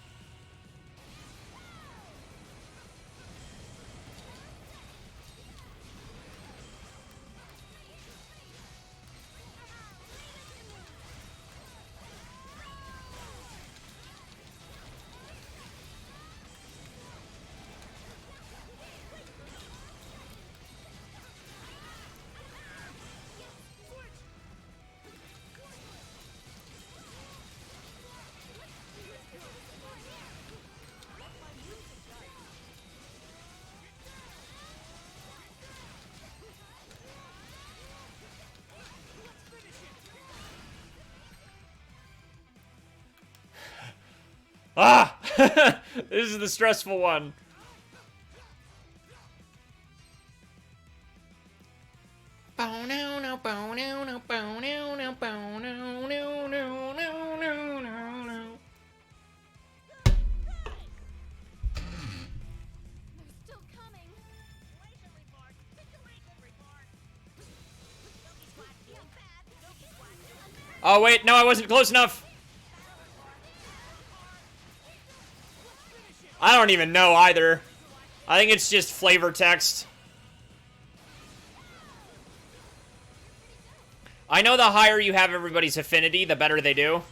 Ah! This is the stressful one. They're still coming. Situation report. Situation report. Yogi Squad doing bad. Yogi Squad doing bad. Oh, wait, no, I wasn't close enough. I don't even know either. I think it's just flavor text. I know the higher you have everybody's affinity, the better they do.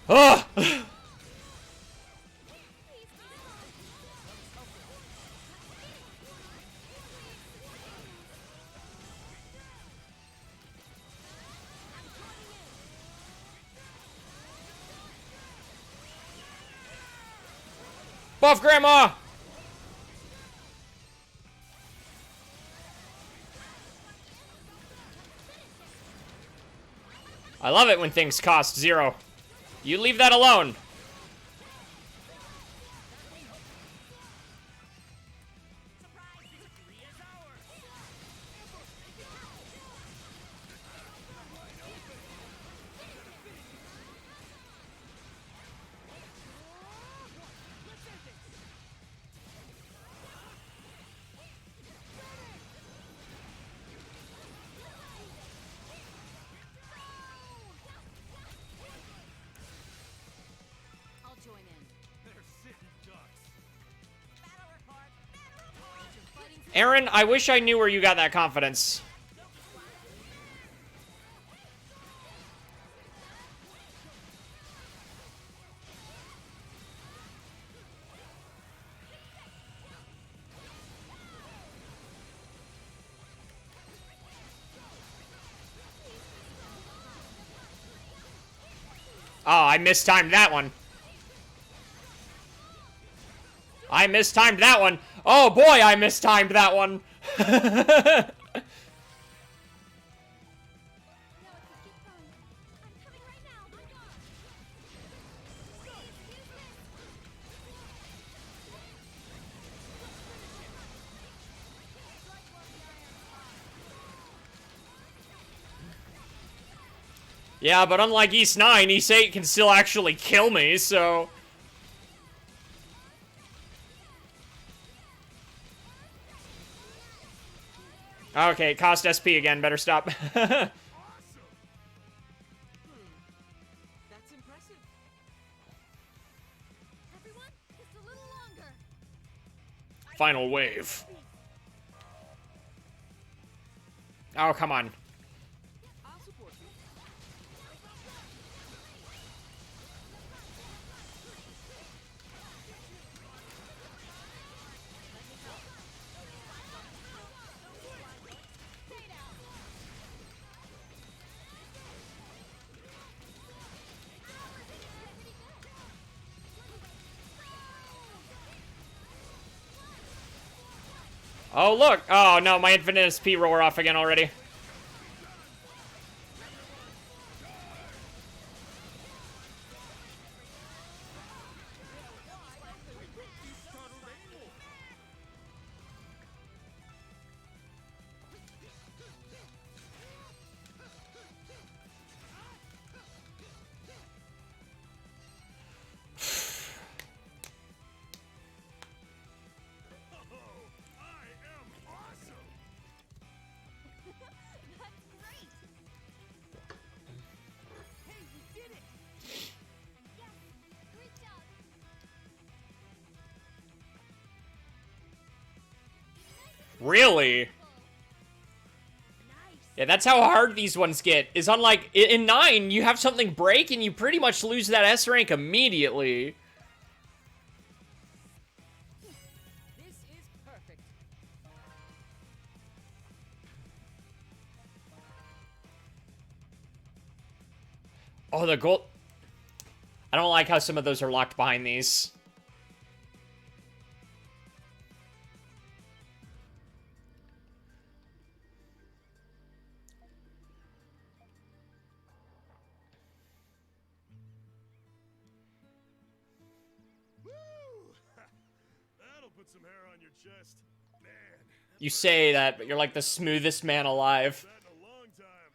Ugh! Buff Grandma! I love it when things cost 0. You leave that alone. Surprise! Victory is ours! I'll join in. They're sitting ducks. Battle report. Battle report. Fighting for Aaron, I wish I knew where you got that confidence. Oh, I mistimed that one. I mistimed that one. Oh boy, I mistimed that one. now. Keep going. I'm coming right now. Yeah, but unlike Ys IX, Ys VIII can still actually kill me, so... Okay, cost SP again. Better stop. That's impressive. Everyone, just a little longer. Final wave. Oh, come on. I'll support you. Oh, look. Oh, no, my infinite SP wore off again already. Great job. Really? Yeah, that's how hard these ones get. Is unlike in 9, you have something break and you pretty much lose that S rank immediately. This is perfect. Oh, the gold. I don't like how some of those are locked behind these. Woo! That'll put some hair on your chest. Man, You say that, but you're like the smoothest man alive. that in a long time.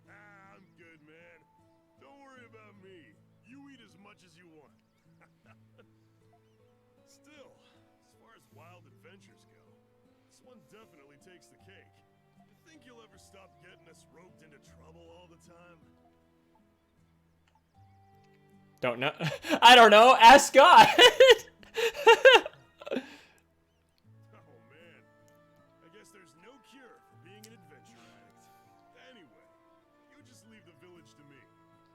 I'm good, man. Don't worry about me. You eat as much as you want. Still, as far as wild adventures go, this one definitely takes the cake. You think you'll ever stop getting us roped into trouble all the time? Don't know. I don't know. Ask God. Oh man, I guess there's no cure for being an adventure addict. Anyway, you just leave the village to me.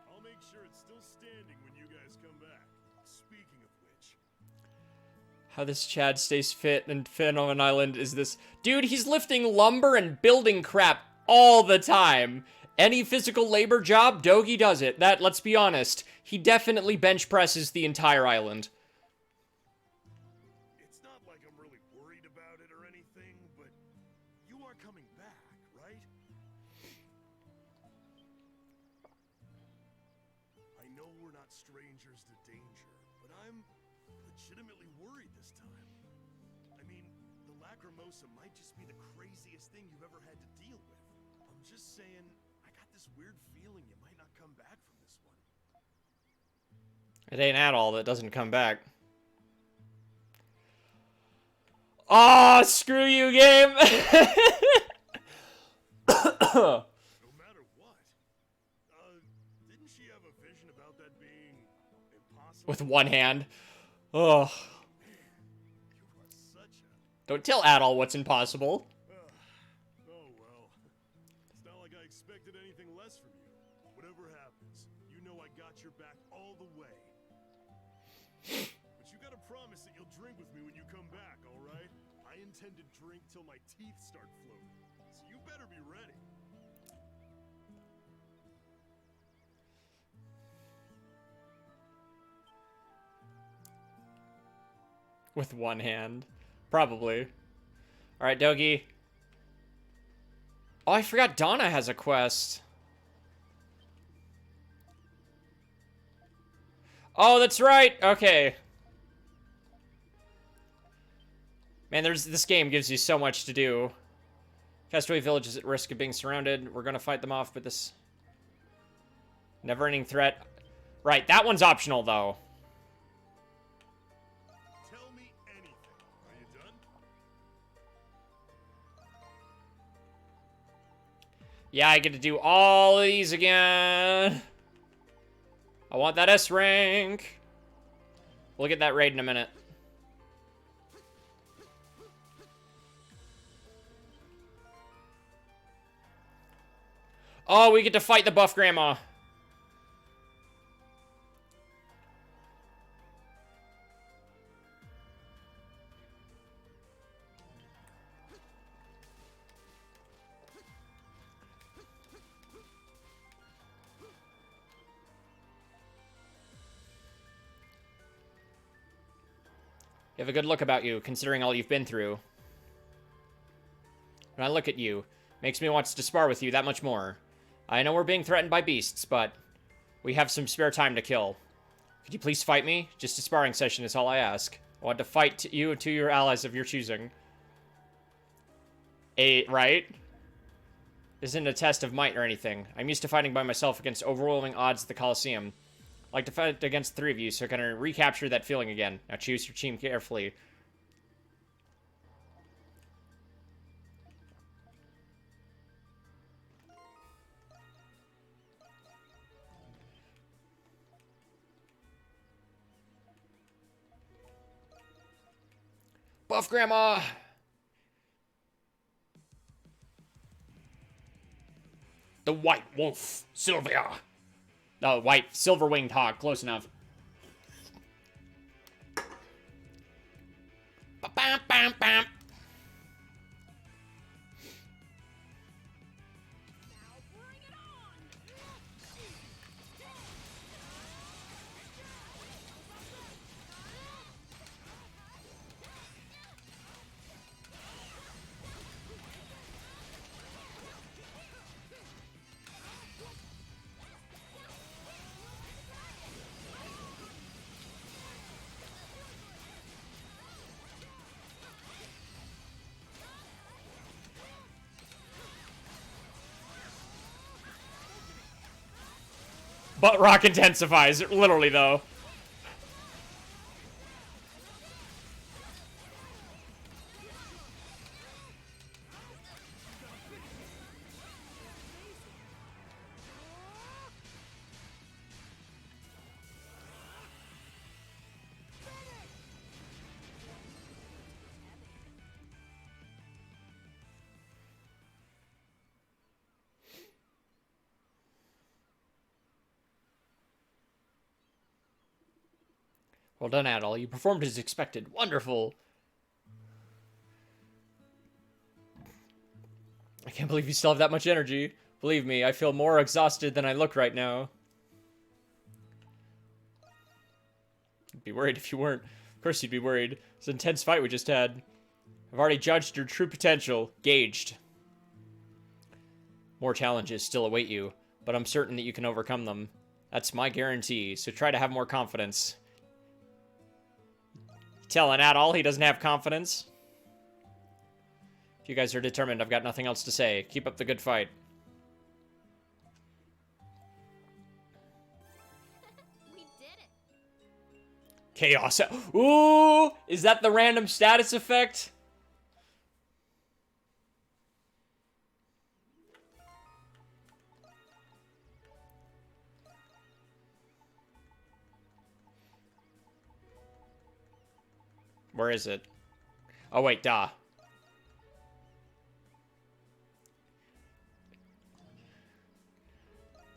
I'll make sure it's still standing when you guys come back. Speaking of which, How this Chad stays fit and fit on an island is this. Dude, he's lifting lumber and building crap all the time. Any physical labor job, Dogi does it. That, let's be honest, he definitely bench presses the entire island. it's not like I'm really worried about it or anything, but you are coming back, right? I know we're not strangers to danger, but I'm legitimately worried this time. I mean, the Lacrimosa might just be the craziest thing you've ever had to deal with. I'm just saying, I got this weird feeling you might not come back from this one. It ain't at all that doesn't come back. Oh, screw you, game! No matter what. Didn't she have a vision about that being impossible? With one hand. Oh, You are such a... don't tell Adol what's impossible. Oh well. It's not like I expected anything less from you. Whatever happens, you know I got your back all the way. But you gotta promise that you'll drink with me when you come back, alright? I intend to drink till my teeth start floating. So you better be ready. With one hand. Probably. Alright, Dogi. Oh, I forgot Donna has a quest. Oh, that's right. Okay. Man, this game gives you so much to do. Castaway Village is at risk of being surrounded. We're gonna fight them off, but this never-ending threat. Right, that one's optional, though. Yeah, I get to do all of these again. I want that S rank. We'll get that raid in a minute. Oh, we get to fight the buff grandma. You have a good look about you, considering all you've been through. When I look at you, makes me want to spar with you that much more. I know we're being threatened by beasts, but we have some spare time to kill. Could you please fight me? Just a sparring session is all I ask. I want to fight you to your allies of your choosing. Right? This isn't a test of might or anything. I'm used to fighting by myself against overwhelming odds at the Colosseum. I'd like to fight against the three of you, so I can recapture that feeling again. Now choose your team carefully. Buff Grandma! The White Wolf, Sylvia. No, White, Silver-Winged Hawk, close enough. Ba-bam-bam-bam. But rock intensifies, literally, though. Well done, Adol. You performed as expected. Wonderful. I can't believe you still have that much energy. Believe me, I feel more exhausted than I look right now. I'd be worried if you weren't. Of course you'd be worried. It's an intense fight we just had. I've already judged your true potential. Gauged. More challenges still await you, but I'm certain that you can overcome them. That's my guarantee, so try to have more confidence. Telling Adol he doesn't have confidence. If you guys are determined, I've got nothing else to say. Keep up the good fight. We did it. Chaos. Ooh! Is that the random status effect? Where is it? Oh, wait, duh.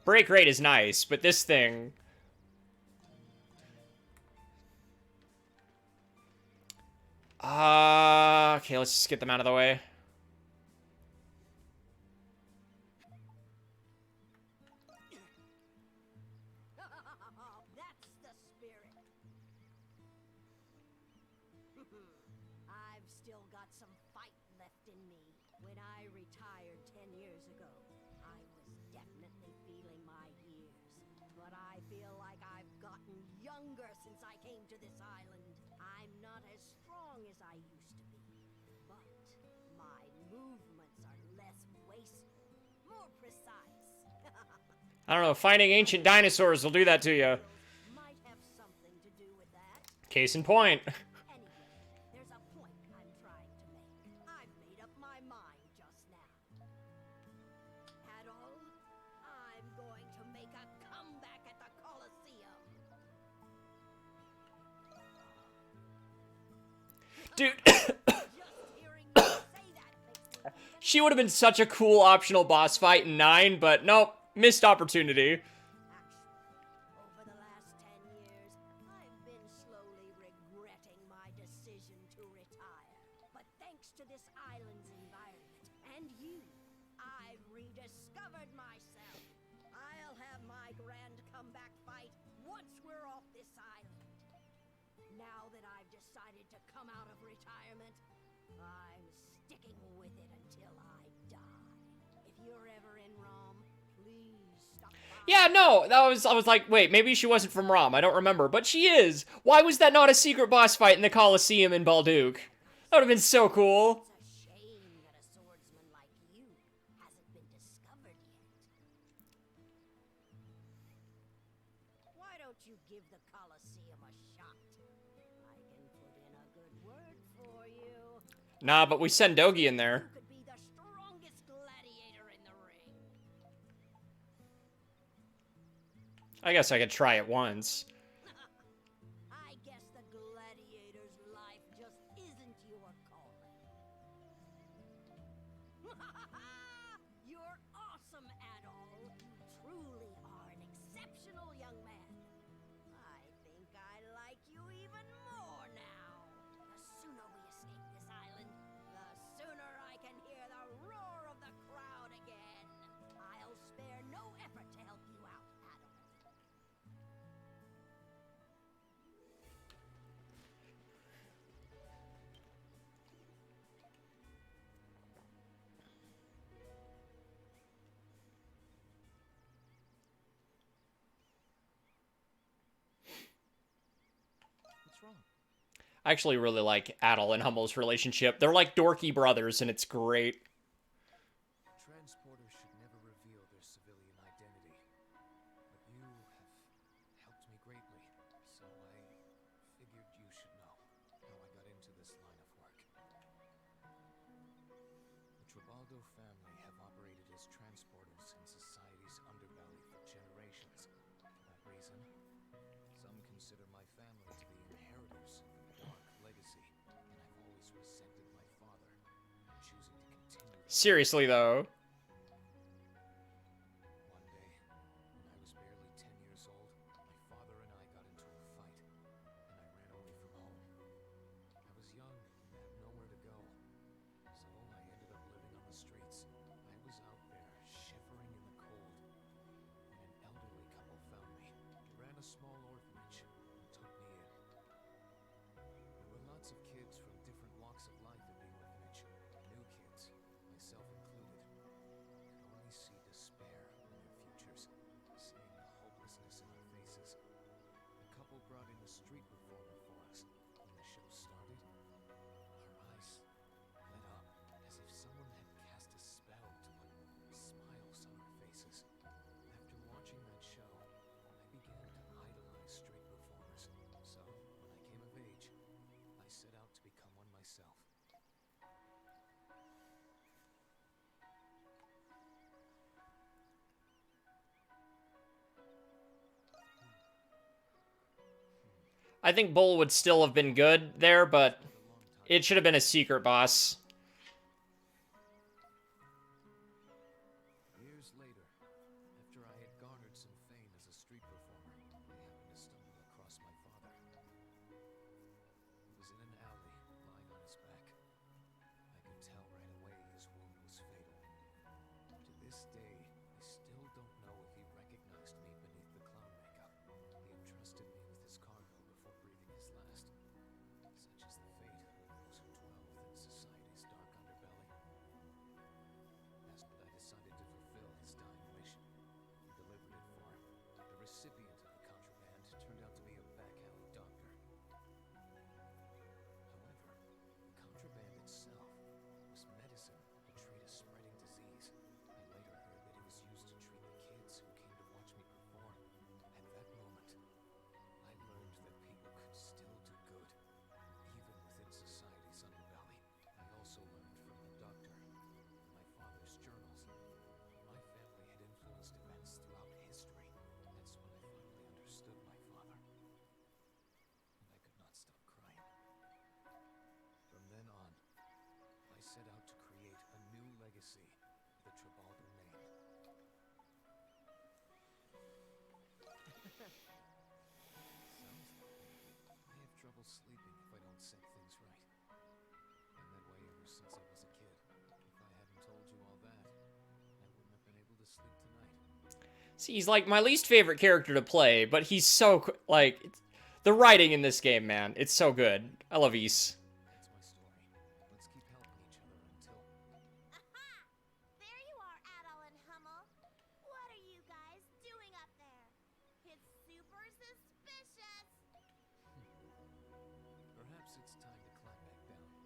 Break rate is nice, but this thing... okay, let's just get them out of the way. That's the spirit. I've still got some fight left in me. When I retired 10 years ago, I was definitely feeling my years. But I feel like I've gotten younger since I came to this island. I'm not as strong as I used to be, but my movements are less wasteful, more precise. I don't know, finding ancient dinosaurs will do that to you. Might have something to do with that. Case in point. Anyway, there's a point I'm trying to make. I've made up my mind just now. Had Dude, Just hearing you say that makes me she would have been such a cool optional boss fight in 9, but nope, missed opportunity. Actually, over the last 10 years, I've been slowly regretting my decision to retire. But thanks to this island's environment and you, I've rediscovered myself. I'll have my grand comeback fight once we're off this island. Now that I've decided to come out of retirement, I'm sticking with it until I die. If you're ever in Rome, please stop by. Yeah, no, I was like, wait, maybe she wasn't from Rom, I don't remember, but she is! Why was that not a secret boss fight in the Colosseum in Balduke? That would have been so cool. It's a shame that a swordsman like you hasn't been discovered yet. Why don't you give the Colosseum a shot? I can put in a good word for you. Nah, but we send Dogi in there. You could be the strongest gladiator in the ring. I guess I could try it once. I guess the gladiator's life just isn't your calling. You're awesome, Adol. You truly are an exceptional young man. I think I like you even more now. The sooner we escape this island, the sooner I can hear the roar of the crowd again. I'll spare no effort to help you out, Adol. What's wrong? I actually really like Adel and Hummel's relationship. They're like dorky brothers, and it's great. Transporters should never reveal their civilian identity. But you have helped me greatly, so I figured you should know how I got into this line of work. The Tribaldo family have operated as transporters in society's underbelly for generations. For that reason, some consider my family to be inheritors of a dark legacy, and I've always resented my father for choosing to continue that. Seriously, though. One day, when I was barely 10 years old, my father and I got into a fight, and I ran away from home. I was young and had nowhere to go, so I ended up living on the streets. I was out there, shivering in the cold, when an elderly couple found me. They ran a small orphanage and took me in. There were lots of kids from different walks of life at the orphanage, new kids, myself included. I could only see despair in their futures, seeing the hopelessness in our faces. The couple brought in a street performer for us. When the show started, our eyes lit up as if someone had cast a spell to put smiles on our faces. After watching that show, I began to idolize street performers. So, when I came of age, I set out to become one myself. I think Bull would still have been good there, but It took a long time. it should have been a secret boss. Years later, after I had garnered some fame as a street performer, I happened to stumble across my father. He was in an alley, lying on his back. I could tell right away his wound was fatal. To this day, I still don't know if he recognized me beneath the clown makeup. He entrusted me with his cargo before breathing his last. Such is the fate of those who dwell within society's trouble sleeping if I don't set things right. And that way ever since I was a kid. If I hadn't told you all that, I wouldn't have been able to sleep tonight. See, he's like my least favorite character to play, but he's so, like, the writing in this game, man, it's so good. I love Ys. That's my story. Let's keep helping each other until... Aha! There you are, Adol and Hummel. What are you guys doing up there? It's super suspicious. Perhaps it's time to climb back down.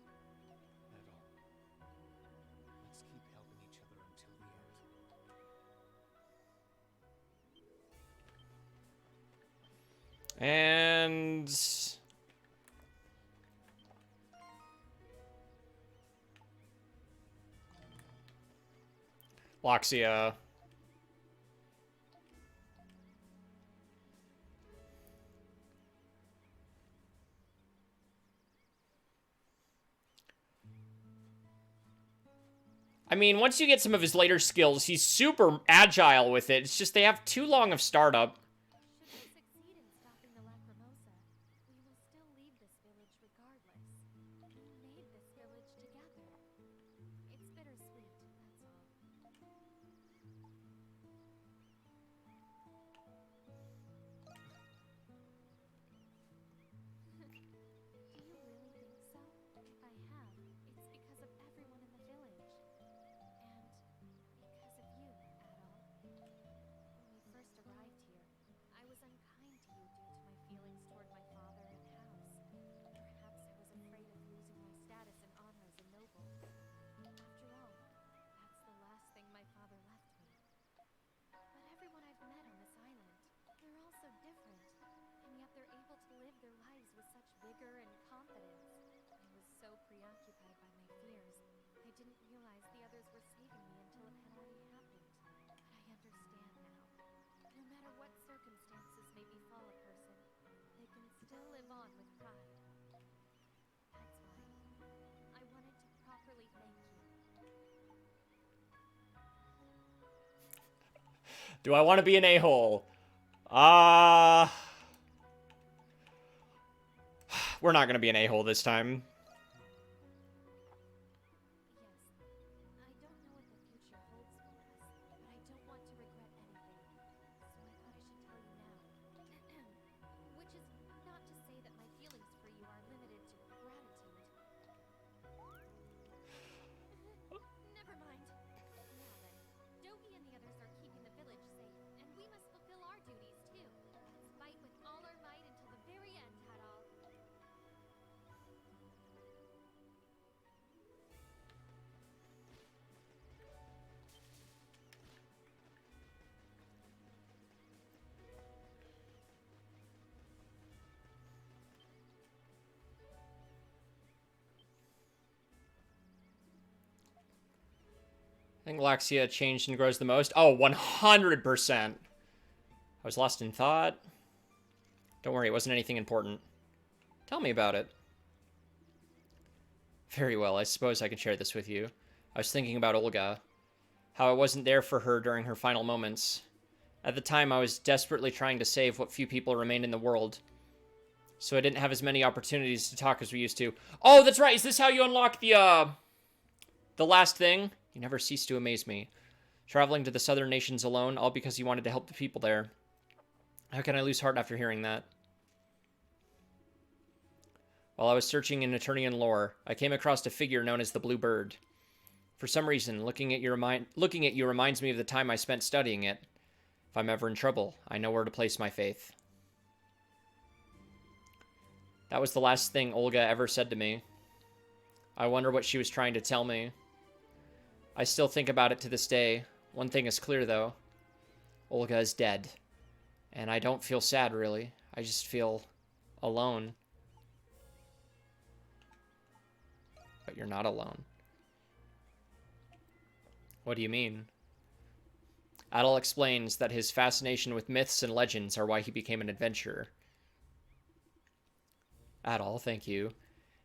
At all. Let's keep helping each other until the end. And... Loxia. I mean, once you get some of his later skills, he's super agile with it. It's just they have too long of startup. Should we succeed in stopping the Lacrimosa, we will still leave this village regardless. We made this village together. It's bittersweet, that's all. Do you really think so? If I have, it's because of everyone in the village. And because of you, Adol. When we first arrived here, I was unkind to you due to my feelings toward my father and house. Perhaps I was afraid of losing my status and honor as a noble. After all, that's the last thing my father left me. But everyone I've met on this island, they're all so different. And yet they're able to live their lives with such vigor and confidence. I was so preoccupied by my fears, I didn't realize the others were saving me until it had already happened. But I understand now. No matter what circumstances may befall a person, they can still live on with pride. That's why I wanted to properly thank you. Do I want to be an a-hole? We're not going to be an a-hole this time. Yes, I don't know what the future holds for us, but I don't want to regret anything. So I thought I should tell you now. Which is not to say that my feelings for you are limited to gratitude. Never mind. Now then, Dogi and the others are keeping the village safe, and we must fulfill our duties too. Let's fight with all our might until the very end, Hadal. I think Loxia changed and grows the most. Oh, 100%. I was lost in thought. Don't worry, it wasn't anything important. Tell me about it. Very well, I suppose I can share this with you. I was thinking about Olga. How I wasn't there for her during her final moments. At the time, I was desperately trying to save what few people remained in the world. So I didn't have as many opportunities to talk as we used to. Oh, that's right! Is this how you unlock the last thing? You never cease to amaze me. Traveling to the southern nations alone, all because you wanted to help the people there. How can I lose heart after hearing that? While I was searching in Eternian lore, I came across a figure known as the Blue Bird. For some reason, looking at you reminds me of the time I spent studying it. If I'm ever in trouble, I know where to place my faith. That was the last thing Olga ever said to me. I wonder what she was trying to tell me. I still think about it to this day. One thing is clear, though. Olga is dead. And I don't feel sad, really. I just feel alone. But you're not alone. What do you mean? Adol explains that his fascination with myths and legends are why he became an adventurer. Adol, thank you.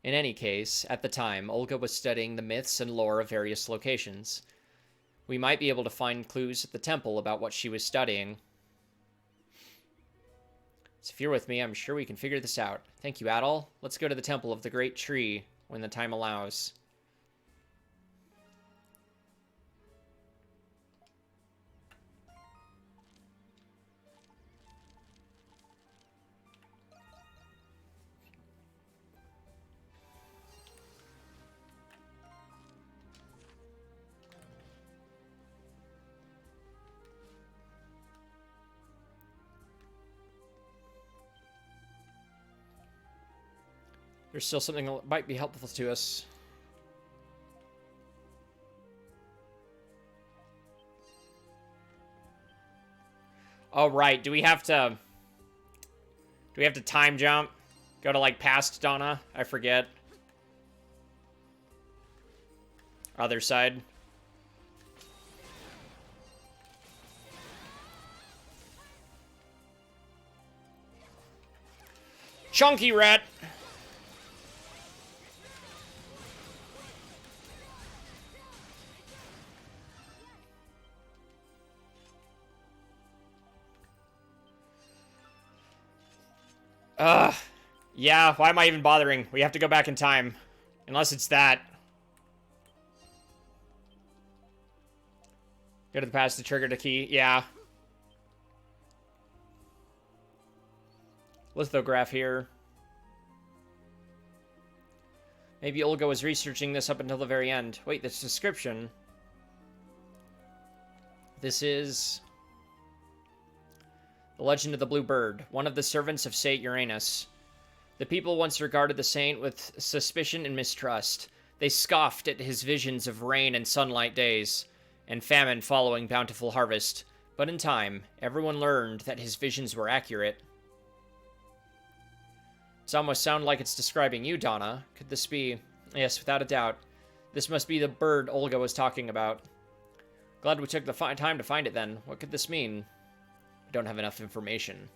In any case, at the time, Olga was studying the myths and lore of various locations. We might be able to find clues at the temple about what she was studying. So if you're with me, I'm sure we can figure this out. Thank you, Adol. Let's go to the Temple of the Great Tree when the time allows. There's still something that might be helpful to us. Oh, right. Do we have to time jump? Go to, like, past Donna? I forget. Other side. Chunky rat! Yeah, why am I even bothering? We have to go back in time. Unless it's that. Go to the past to trigger the key. Yeah. Lithograph here. Maybe Olga was researching this up until the very end. Wait, this description. This is... The Legend of the Blue Bird, one of the servants of Saint Uranus. The people once regarded the saint with suspicion and mistrust. They scoffed at his visions of rain and sunlight days, and famine following bountiful harvest. But in time, everyone learned that his visions were accurate. It almost sounds like it's describing you, Donna. Could this be... Yes, without a doubt. This must be the bird Olga was talking about. Glad we took the time to find it then. What could this mean? We don't have enough information.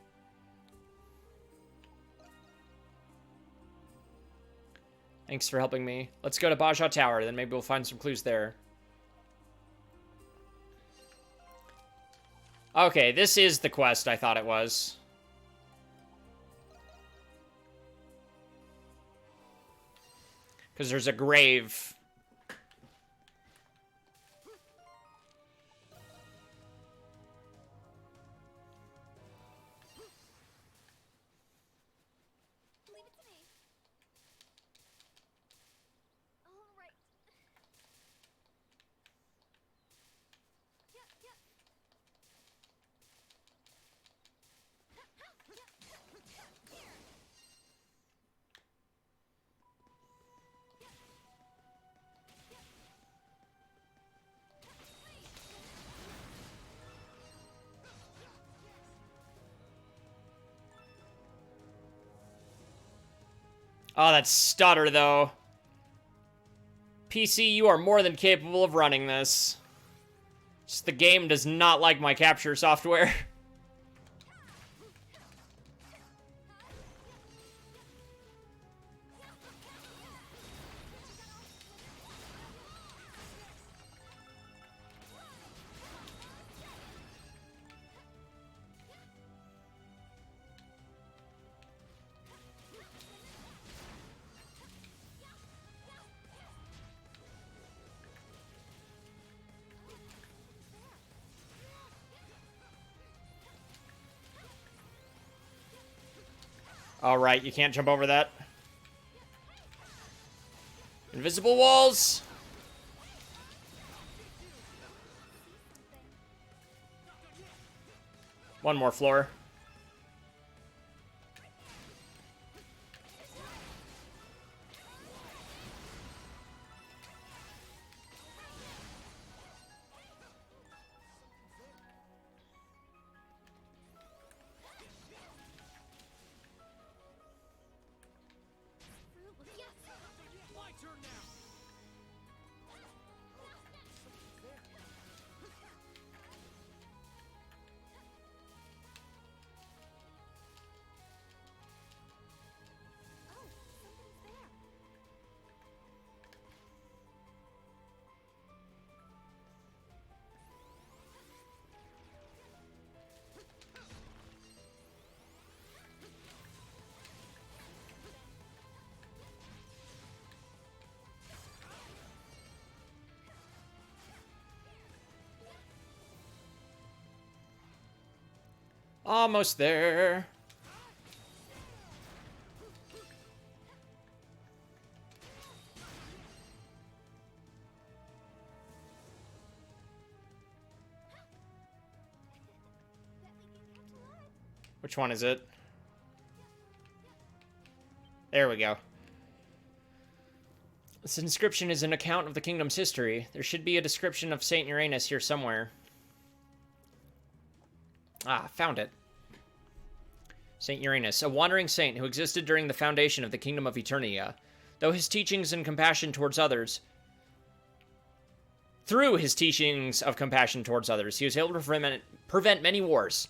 Thanks for helping me. Let's go to Baja Tower, then maybe we'll find some clues there. Okay, this is the quest I thought it was. Because there's a grave. Leave it to me. All right. Yep, yep. Oh, that stutter, though. PC, you are more than capable of running this. Just the game does not like my capture software. Alright, you can't jump over that. Invisible walls! One more floor. My turn now. Almost there. Which one is it? There we go. This inscription is an account of the kingdom's history. There should be a description of Saint Uranus here somewhere. Ah, found it. Saint Uranus, a wandering saint who existed during the foundation of the kingdom of Eternia. Though his teachings and compassion towards others... Through his teachings of compassion towards others, he was able to prevent many wars.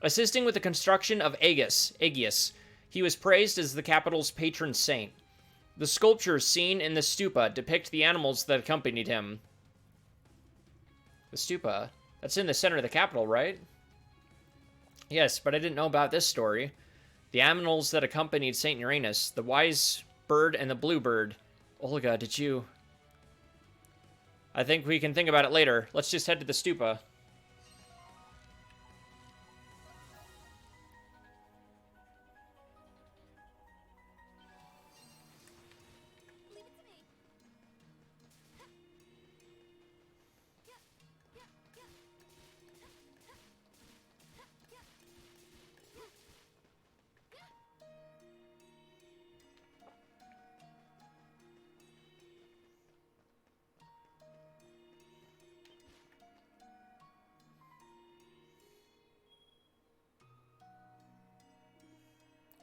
Assisting with the construction of Aegius, he was praised as the capital's patron saint. The sculptures seen in the stupa depict the animals that accompanied him. The stupa? That's in the center of the capital, right? Yes, but I didn't know about this story. The animals that accompanied Saint Uranus, the wise bird and the bluebird. Olga, did you... I think we can think about it later. Let's just head to the stupa.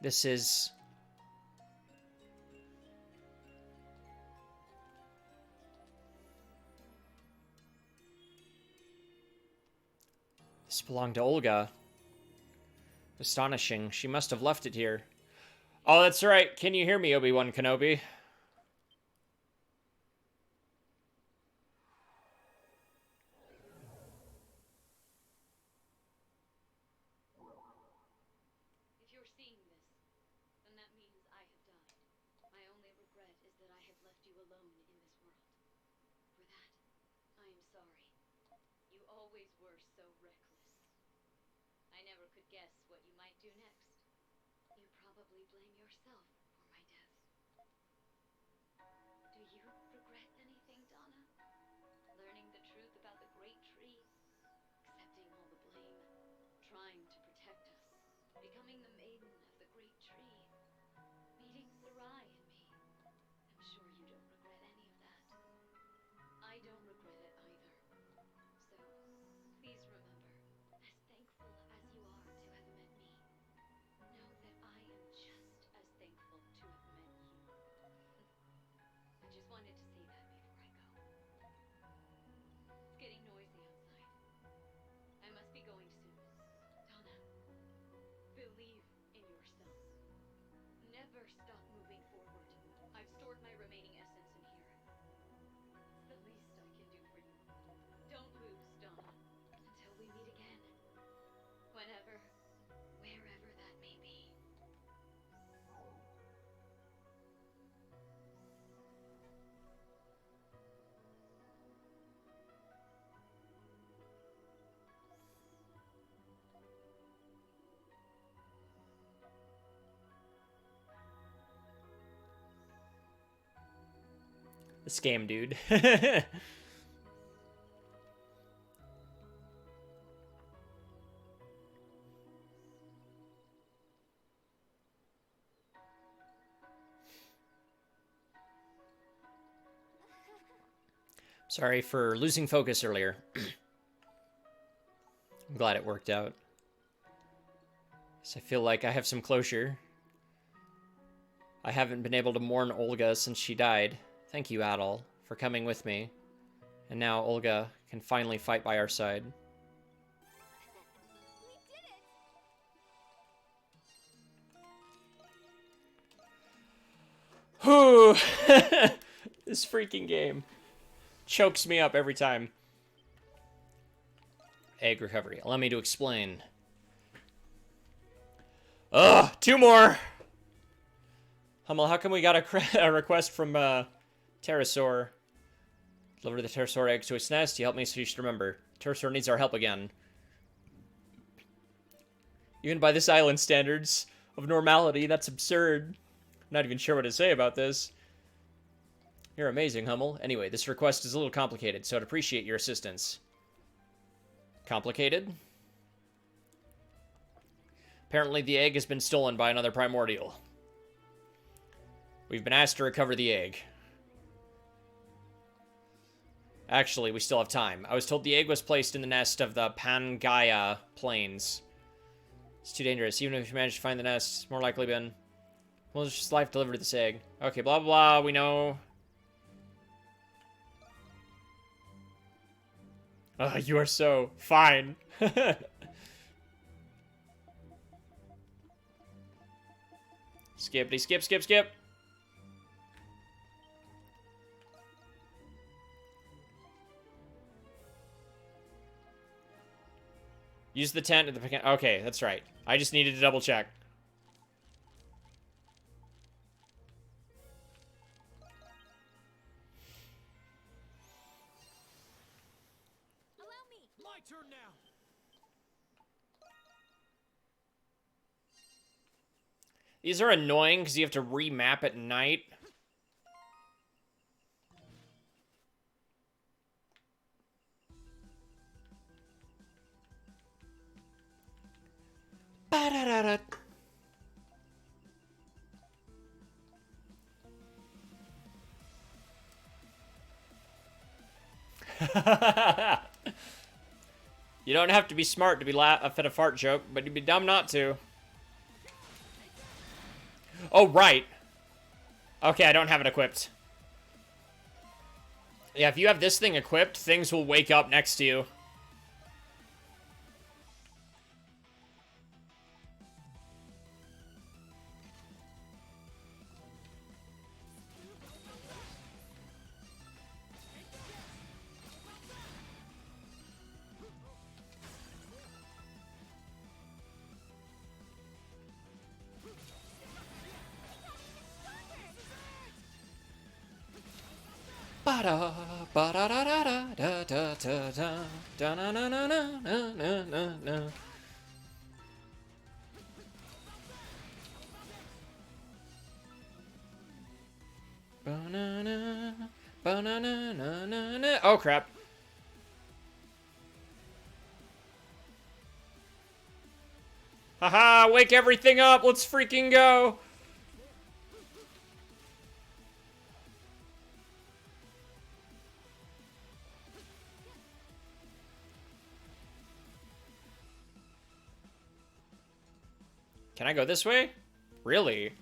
This is... This belonged to Olga. Astonishing. She must have left it here. Oh, that's right. Can you hear me, Obi-Wan Kenobi? If you're seeing this, then that means I have died. My only regret is that I have left you alone in this world. For that, I am sorry. You always were so reckless. I never could guess what you might do next. You probably blame yourself for my death. Do you regret anything, Donna? Learning the truth about the Great Tree? Accepting all the blame? Trying to protect us? Becoming the maiden of the Great Tree? Meeting Sarai and me? I'm sure you don't regret any of that. I don't regret it either. So, please remember, as thankful as you are to have met me, know that I am just as thankful to have met you. I just wanted to say that before I go. It's getting noisy outside. I must be going soon. Donna, believe in yourself. Never stop moving forward. I've stored my remaining essence in here. It's the least I can do for you. Don't lose, Donna, until we meet again. Whenever, wherever that may be. This game, dude. Sorry for losing focus earlier. I'm glad it worked out. So I feel like I have some closure. I haven't been able to mourn Olga since she died. Thank you, Adol, for coming with me. And now Olga can finally fight by our side. Whew! This freaking game chokes me up every time. Egg recovery. Allow me to explain. Ugh! 2 more! Hummel, how come we got a request from Pterosaur? Deliver the pterosaur eggs to its nest. You help me so you should remember. Pterosaur needs our help again. Even by this island standards of normality, that's absurd. I'm not even sure what to say about this. You're amazing, Hummel. Anyway, this request is a little complicated, so I'd appreciate your assistance. Complicated? Apparently the egg has been stolen by another primordial. We've been asked to recover the egg. Actually, we still have time. I was told the egg was placed in the nest of the Pangaea Plains. It's too dangerous. Even if you manage to find the nest, it's more likely been... Well, it's just life delivered this egg. Okay, blah, blah, blah. We know... You are so fine. Skippity, skip, skip, skip. Use the tent at the... Okay, that's right. I just needed to double check. Allow me. My turn now. These are annoying because you have to remap at night. Ba-da-da-da. You don't have to be smart to be laugh at a fart joke, but you'd be dumb not to. Oh, right. Okay, I don't have it equipped. Yeah, if you have this thing equipped, things will wake up next to you. Ba-da, ba-da-da-da-da-da-da-da, da-na-na-na-na-na-na-na. Ba-na-na, ba-na-na-na-na-na. Oh, crap. Haha, wake everything up. Let's freaking go. Can I go this way? Really?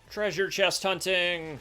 Treasure chest hunting.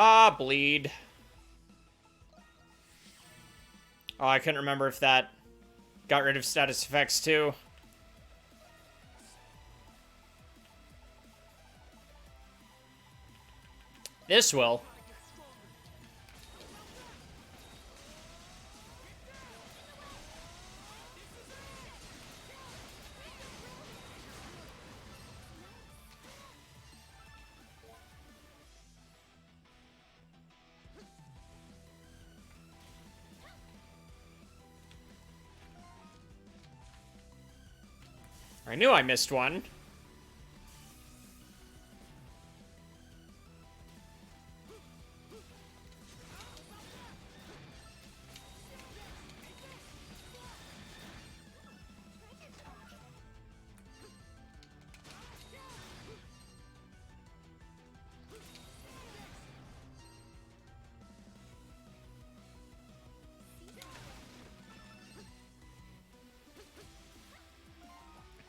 Ah, bleed. Oh, I couldn't remember if that got rid of status effects too. This will. I knew I missed one.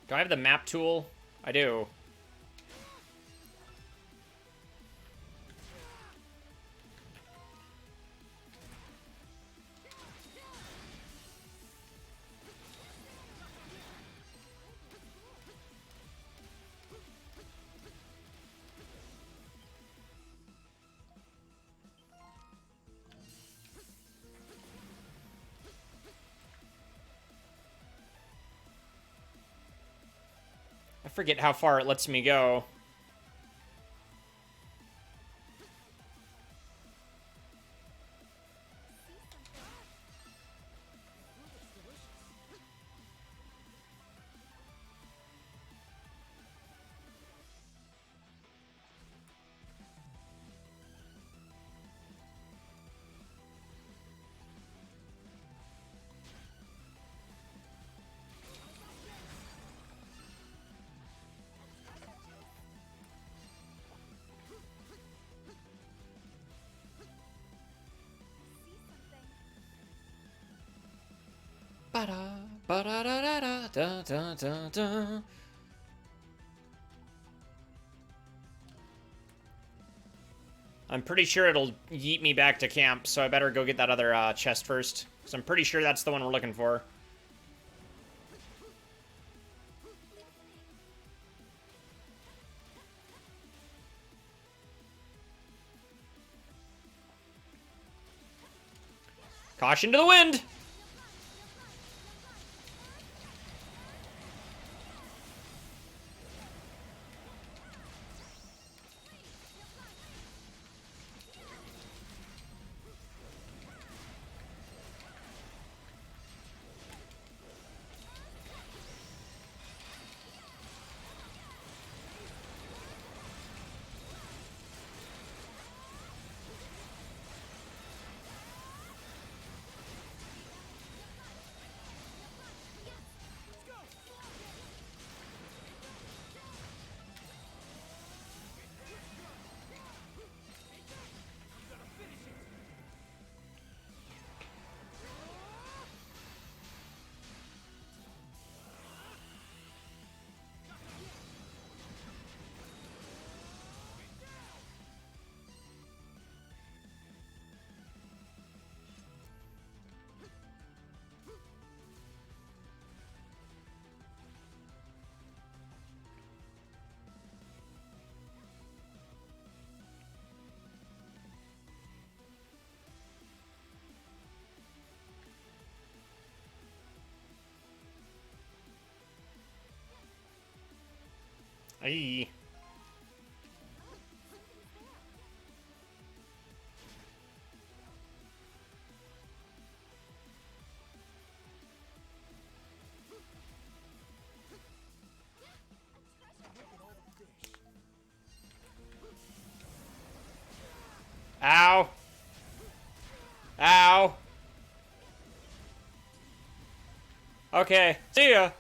Do I have the map tool? I do. I forget how far it lets me go. Ba-da, ba-da-da-da-da, da-da-da-da. I'm pretty sure it'll yeet me back to camp, so I better go get that other chest first. Because I'm pretty sure that's the one we're looking for. Caution to the wind! Aye. Ow. Ow. Okay, see ya.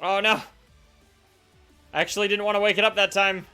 Oh no. I actually didn't want to wake it up that time.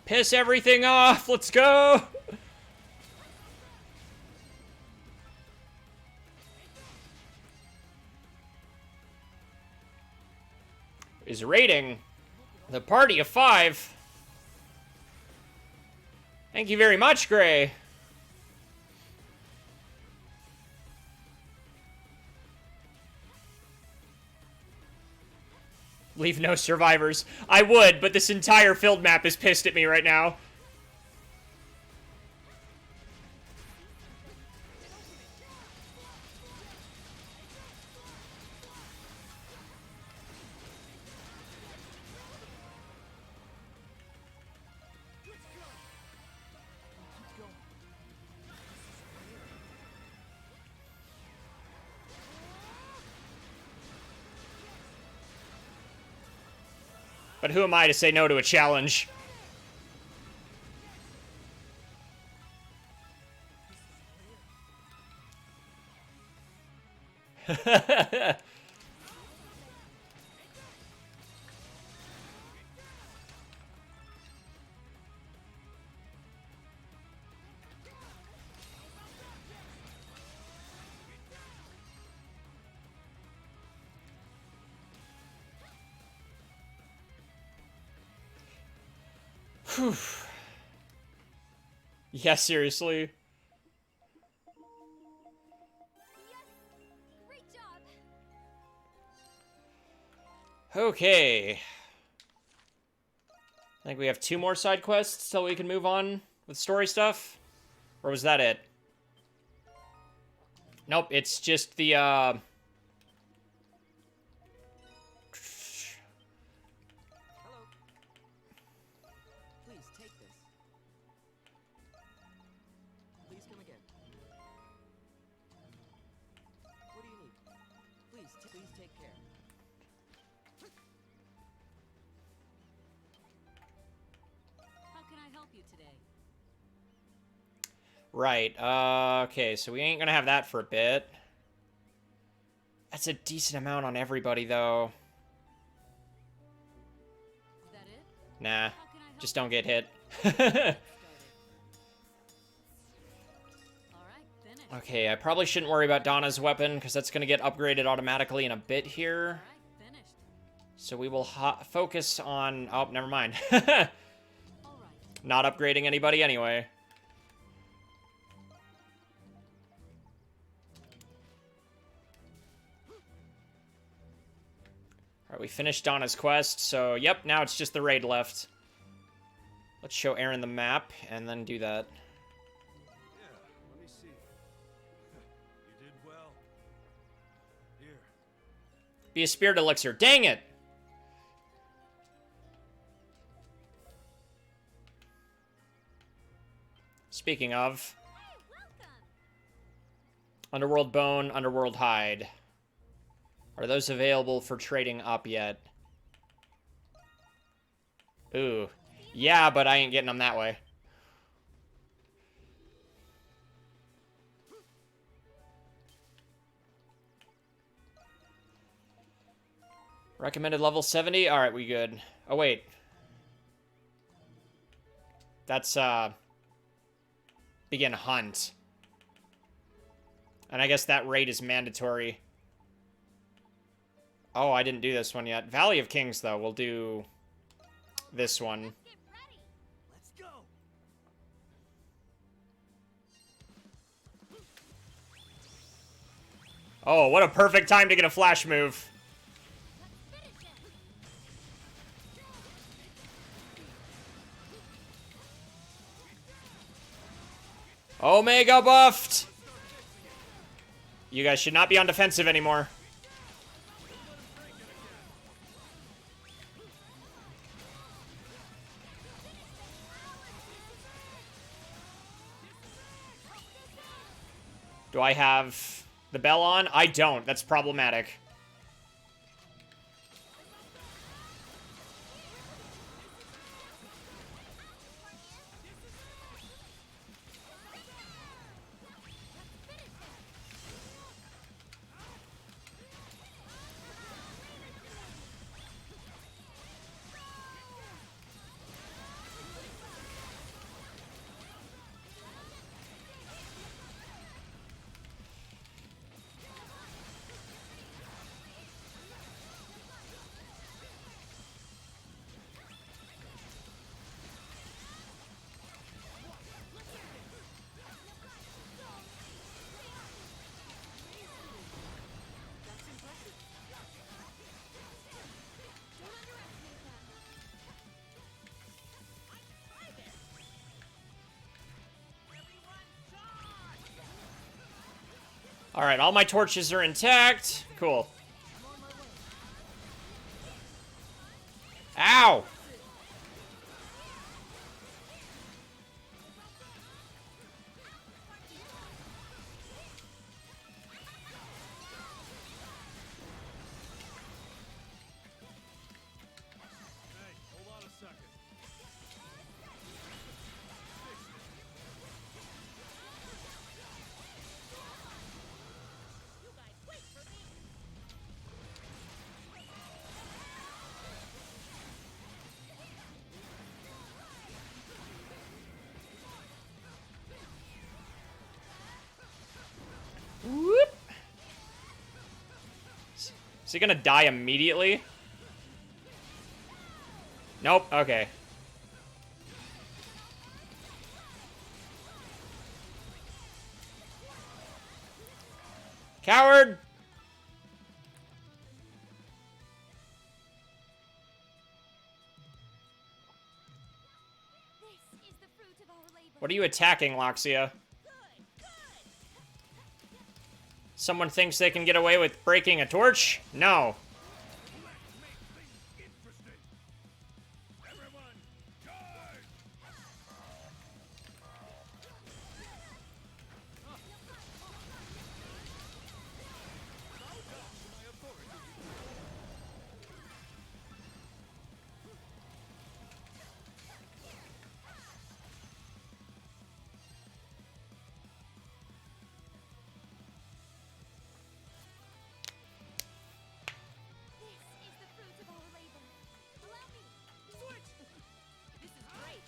Piss everything off. Let's go. Is rating the party of 5. Thank you very much, Gray. Leave no survivors. I would, but this entire field map is pissed at me right now. But who am I to say no to a challenge? Whew. Yeah, seriously. Great job. Okay. I think we have 2 more side quests till we can move on with story stuff. Or was that it? Nope, it's just the, Hello. Please take this. Please come again. What do you need? Please take care. How can I help you today? Right, okay, so we ain't gonna have that for a bit. That's a decent amount on everybody, though. Is that it? Nah, How can I help just don't get hit. All right, finish. Okay, I probably shouldn't worry about Donna's weapon, because that's gonna get upgraded automatically in a bit All here. right, finished. So we will focus on... Oh, never mind. All right. Not upgrading anybody anyway. Alright, we finished Donna's quest, so yep, now it's just the raid left. Let's show Aaron the map, and then do that. Yeah, let me see. You did well. Here. Be a spirit elixir. Dang it! Speaking of... Underworld Bone, Underworld Hide. Are those available for trading up yet? Ooh. Yeah, but I ain't getting them that way. Recommended level 70? Alright, we good. Oh, wait. That's, begin hunt. And I guess that raid is mandatory. Oh, I didn't do this one yet. Valley of Kings, though. We'll do this one. Let's go. Oh, what a perfect time to get a flash move. Omega buffed! You guys should not be on defensive anymore. Do I have the bell on? I don't. That's problematic. Alright, all my torches are intact. Cool. Ow! Hey, hold on a second. Whoop. Is he gonna die immediately? Nope, okay. Coward! This is the fruit of our labor. What are you attacking, Loxia? Someone thinks they can get away with breaking a torch? No. Let's make things interesting. Everyone, charge! This is the fruit of our labor. Allow me. Switch. This is great.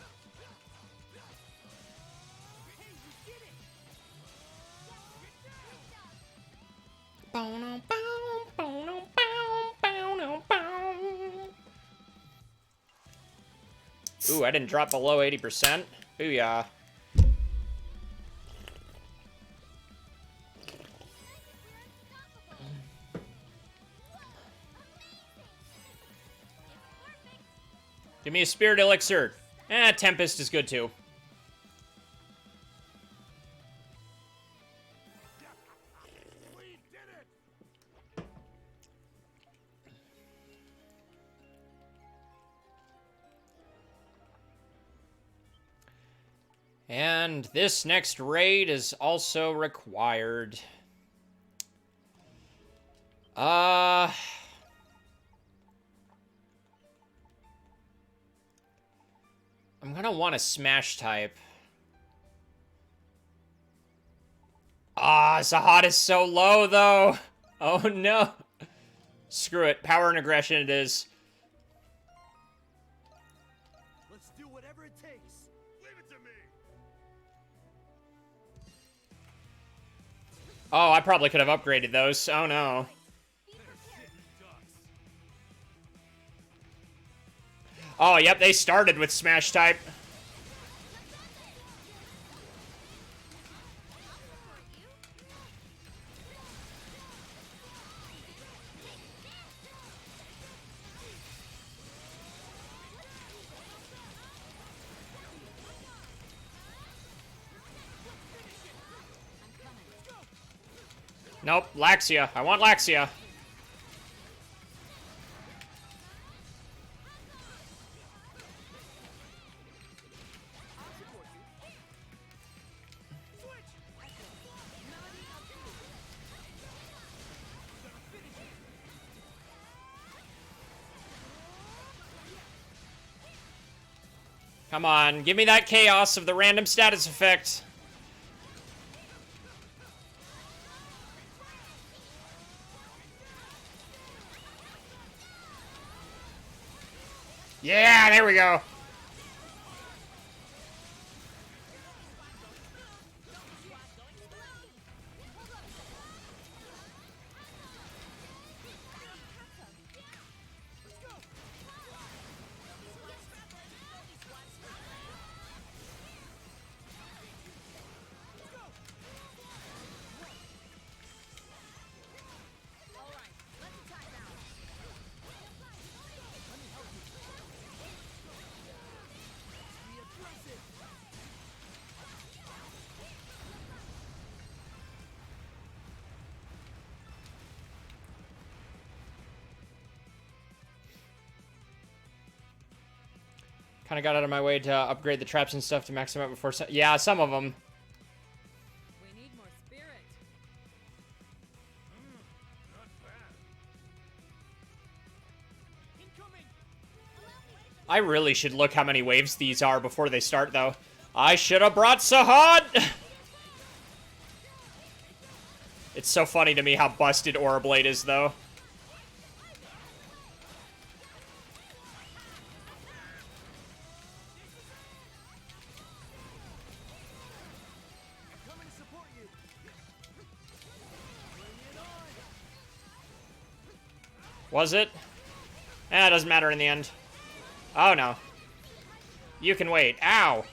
Hey, we did it. Ooh, I didn't drop below 80%. Booyah. Give me a spirit elixir. Tempest is good too. We did it! And this next raid is also required. I'm gonna want a smash type. Sahad is so low, though. Oh, no. Screw it. Power and aggression it is. Let's do whatever it takes. Leave it to me! Oh, I probably could have upgraded those. Oh, no. Oh, yep, they started with smash type. Nope, Laxia. I want Laxia. Come on, give me that chaos of the random status effect. Yeah, there we go. Kind of got out of my way to upgrade the traps and stuff to max them out before... Yeah, some of them. We need more spirit. Not bad. Incoming. I really should look how many waves these are before they start, though. I should have brought Sahad! It's so funny to me how busted Aura Blade is, though. Coming to support you. Was it? Eh, it doesn't matter in the end. Oh, no. You can wait. Ow!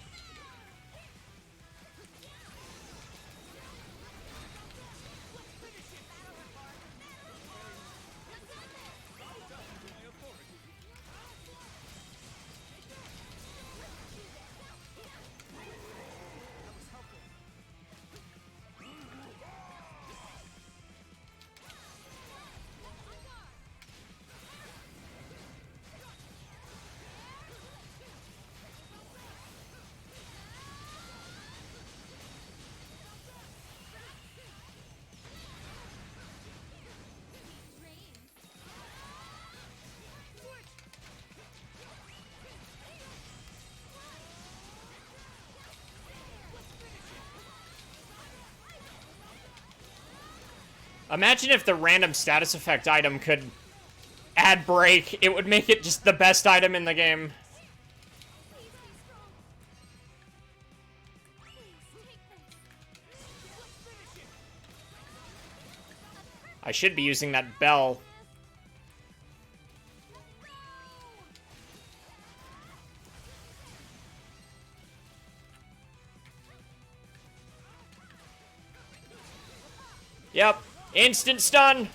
Imagine if the random status effect item could add break. It would make it just the best item in the game. I should be using that bell. Yep. Instant stun!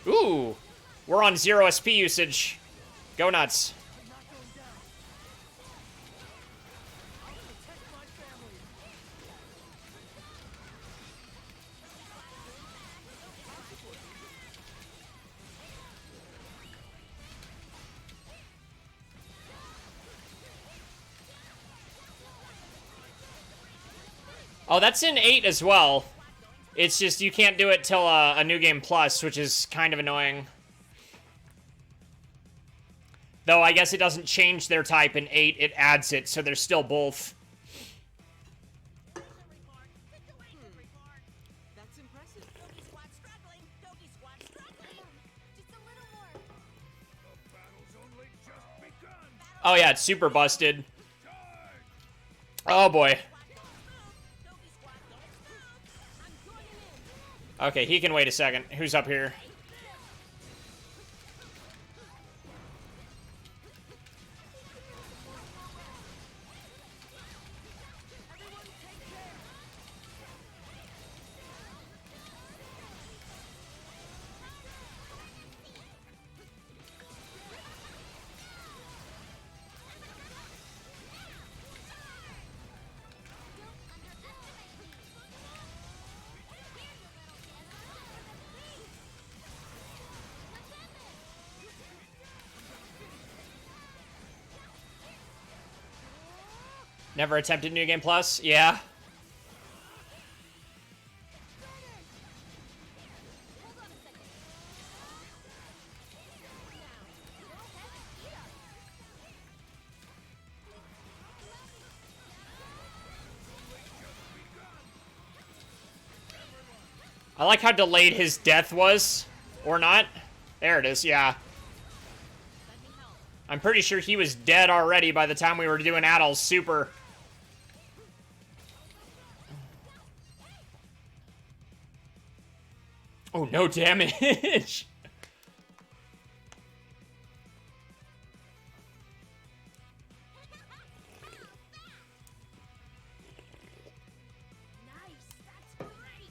Ooh! We're on 0 SP usage. Go nuts. Oh, that's in 8 as well. It's just you can't do it till a New Game Plus, which is kind of annoying. Though I guess it doesn't change their type in 8, it adds it, so they're still both. That's impressive. Dogi squad struggling. Dogi squad struggling. Just a little more. The battle's only just begun. Oh yeah, it's super busted. Oh boy. Okay, he can wait a second. Who's up here? Never attempted New Game Plus? Yeah. I like how delayed his death was. Or not. There it is, yeah. I'm pretty sure he was dead already by the time we were doing Adol's super. Oh, no damage. Nice, that's great.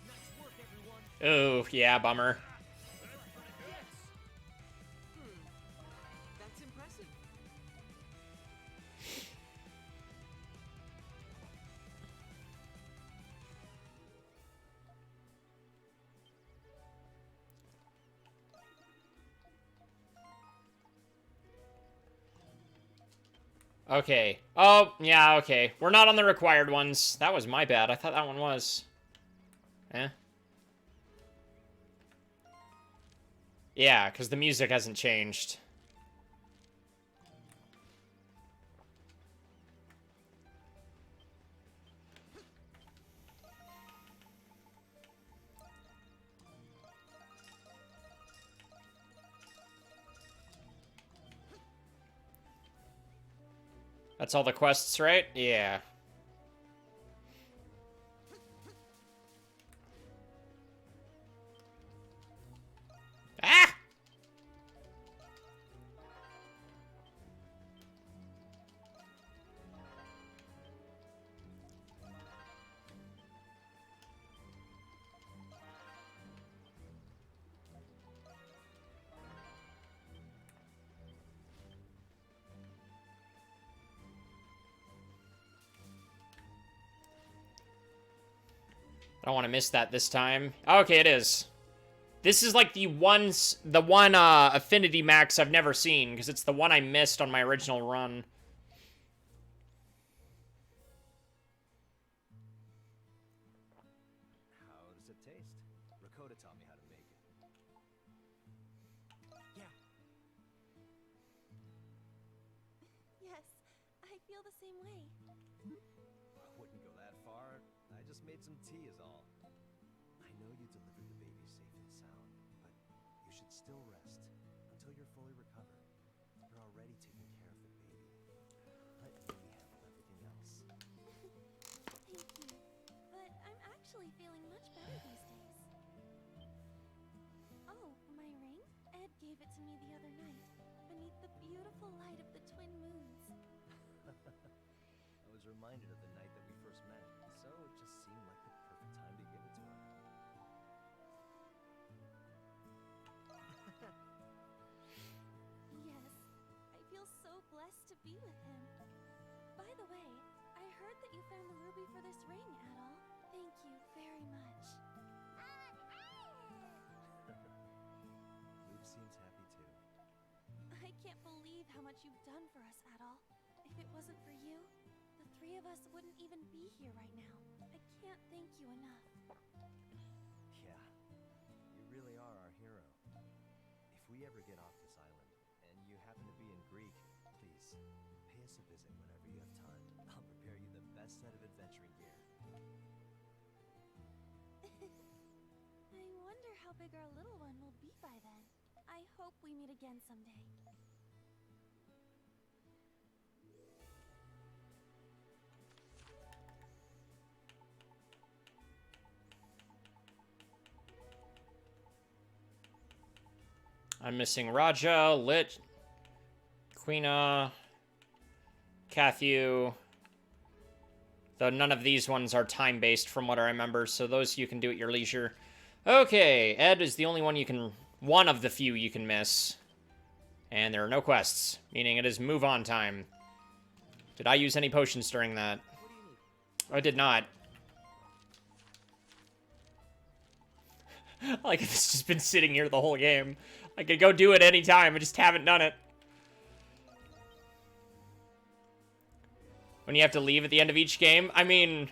Nice work, everyone. Oh, yeah, bummer. That's impressive. Okay. Oh, yeah, okay. We're not on the required ones. That was my bad. I thought that one was. Eh. Yeah, because the music hasn't changed. That's all the quests, right? Yeah. Ah! I don't want to miss that this time. Okay, it is. This is like the one affinity max I've never seen, because it's the one I missed on my original run. How does it taste? Rakota taught me how to make it. Yeah. Yes, I feel the same way. I wouldn't go that far. I just made some tea is all. I know you delivered the baby safe and sound, but you should still rest until you're fully recovered. You're already taking care of the baby. Let me handle everything else. Thank you. But I'm actually feeling much better these days. Oh, my ring? Ed gave it to me the other night, beneath the beautiful light of the twin moons. I was reminded of the night that we first met, so it just seemed like the perfect time to give it to her. Yes, I feel so blessed to be with him. By the way, I heard that you found the ruby for this ring, Adol. Thank you very much. Luke seems happy too. I can't believe how much you've done for us, Adol. If it wasn't for you, the three of us wouldn't even be here right now. I can't thank you enough. Yeah, you really are our hero. If we ever get off this island, and you happen to be in Greek, please, pay us a visit whenever you have time. I'll prepare you the best set of adventuring gear. I wonder how big our little one will be by then. I hope we meet again someday. I'm missing Raja, Lit, Queena, Cathu. Though none of these ones are time-based from what I remember, so those you can do at your leisure. Okay, Ed is the only one you can... one of the few you can miss. And there are no quests, meaning it is move-on time. Did I use any potions during that? I did not. Like, it's just been sitting here the whole game. I could go do it anytime, I just haven't done it. When you have to leave at the end of each game? I mean,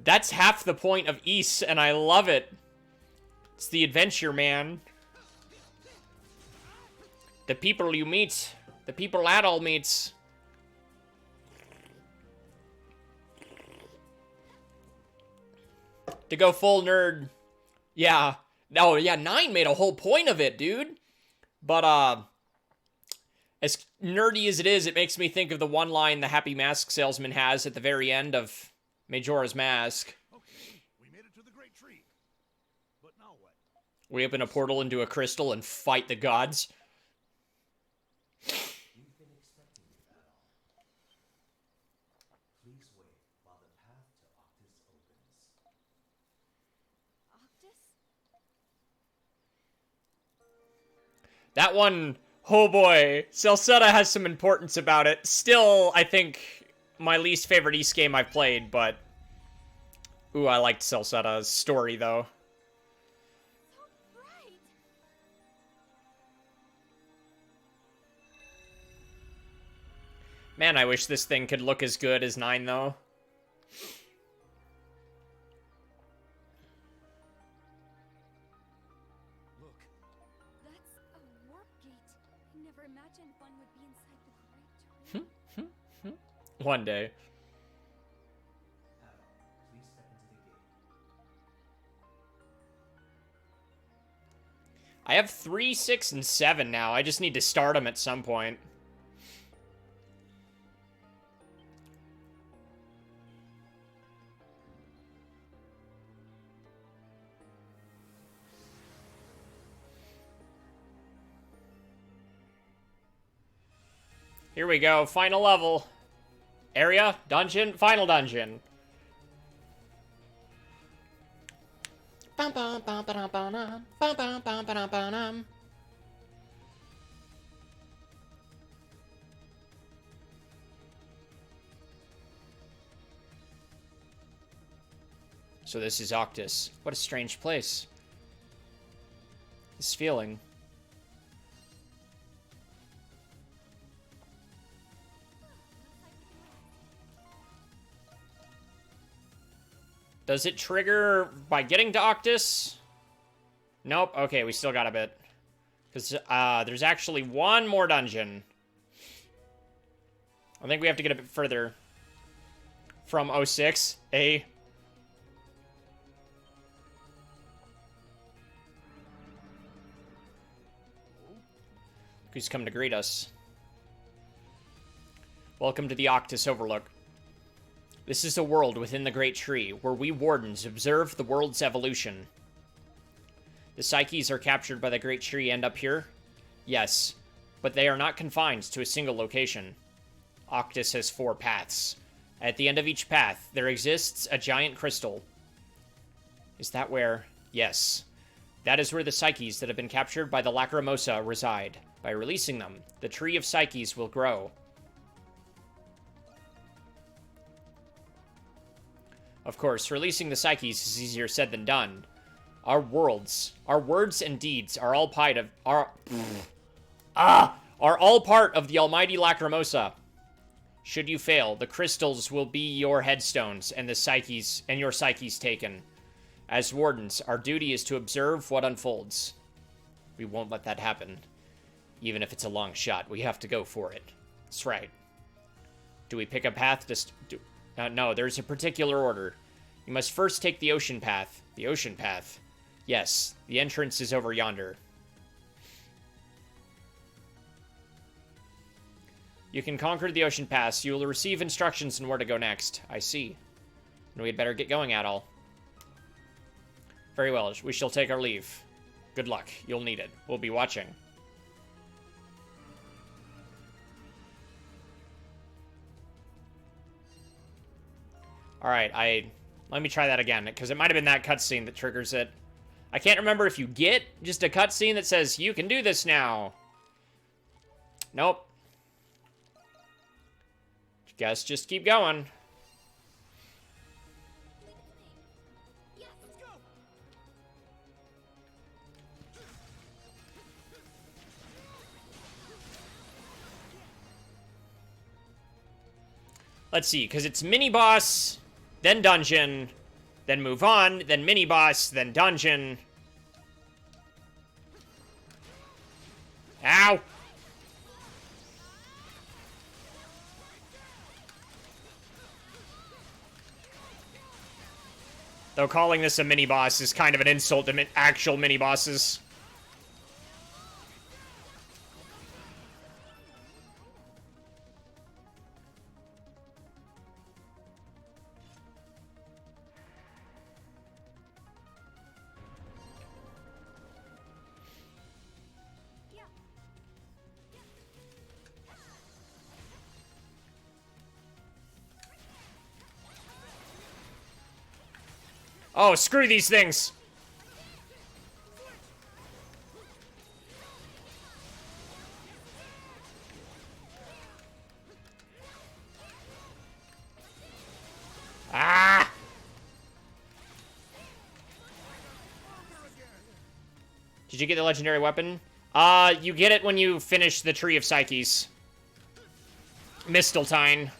that's half the point of Ys, and I love it. It's the adventure, man. The people you meet. The people Adol meets. To go full nerd. Yeah. Oh, yeah, 9 made a whole point of it, dude. But, as nerdy as it is, it makes me think of the one line the Happy Mask Salesman has at the very end of Majora's Mask. Okay, we made it to the great tree. But now what? We open a portal into a crystal and fight the gods. You've been expecting me, Adol. Please wait while the path to Octus opens. Octus? That one, oh boy, Celceta has some importance about it. Still, I think, my least favorite Ys game I've played, but... Ooh, I liked Celceta's story, though. So bright! Man, I wish this thing could look as good as 9, though. Look, That's a warp gate. I never imagined one would be inside the great tree. One day. Please step into the gate. I have 3, 6, and 7 now. I just need to start them at some point. Here we go. Final level. Area, dungeon, final dungeon. Bum, bum, bum, ba-dum, ba-dum. Bum, bum, bum, ba-dum, ba-dum. So this is Octus. What a strange place. This feeling. Does it trigger by getting to Octus? Nope. Okay, we still got a bit. Because there's actually one more dungeon. I think we have to get a bit further. From 06. Who's come to greet us? Welcome to the Octus Overlook. This is a world within the Great Tree, where we Wardens observe the world's evolution. The Psyches are captured by the Great Tree and up here? Yes, but they are not confined to a single location. Octus has 4 paths. At the end of each path, there exists a giant crystal. Is that where? Yes. That is where the Psyches that have been captured by the Lacrimosa reside. By releasing them, the Tree of Psyches will grow. Of course, releasing the Psyches is easier said than done. Our words and deeds are all part of are all part of the almighty Lacrimosa. Should you fail, the crystals will be your headstones and your Psyches taken. As Wardens, our duty is to observe what unfolds. We won't let that happen. Even if it's a long shot, we have to go for it. That's right. Do we pick a path to no, there's a particular order. You must first take the ocean path. The ocean path. Yes, the entrance is over yonder. You can conquer the ocean pass. You will receive instructions on where to go next. I see. And we had better get going, Adol. Very well, we shall take our leave. Good luck. You'll need it. We'll be watching. Alright, let me try that again, because it might have been that cutscene that triggers it. I can't remember if you get just a cutscene that says, you can do this now. Nope. Guess just keep going. Let's see, because it's mini-boss, then dungeon, then move on, then mini-boss, then dungeon. Ow! Though calling this a mini-boss is kind of an insult to actual mini-bosses. Oh, screw these things! Ah! Did you get the legendary weapon? You get it when you finish the Tree of Psyches. Misteltine.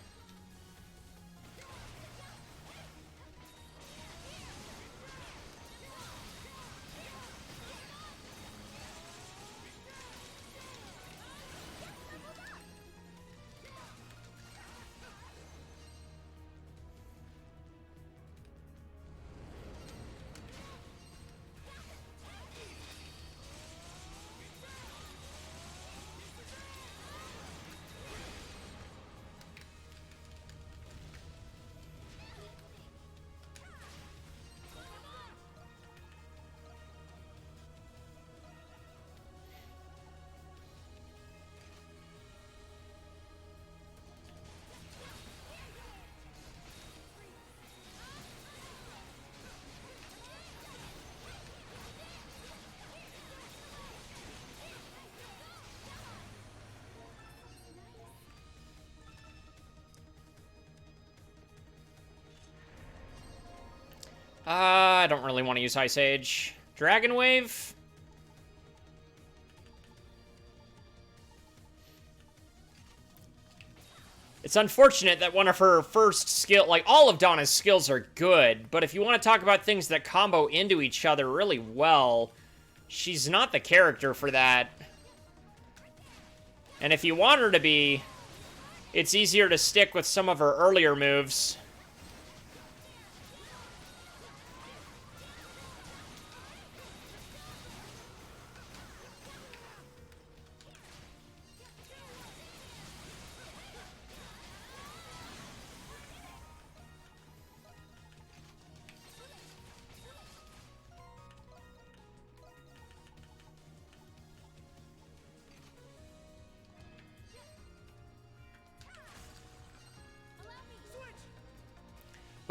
I don't really want to use Ice Age. Dragon Wave? It's unfortunate that one of her first skill, like all of Donna's skills are good, but if you want to talk about things that combo into each other really well, she's not the character for that. And if you want her to be, it's easier to stick with some of her earlier moves.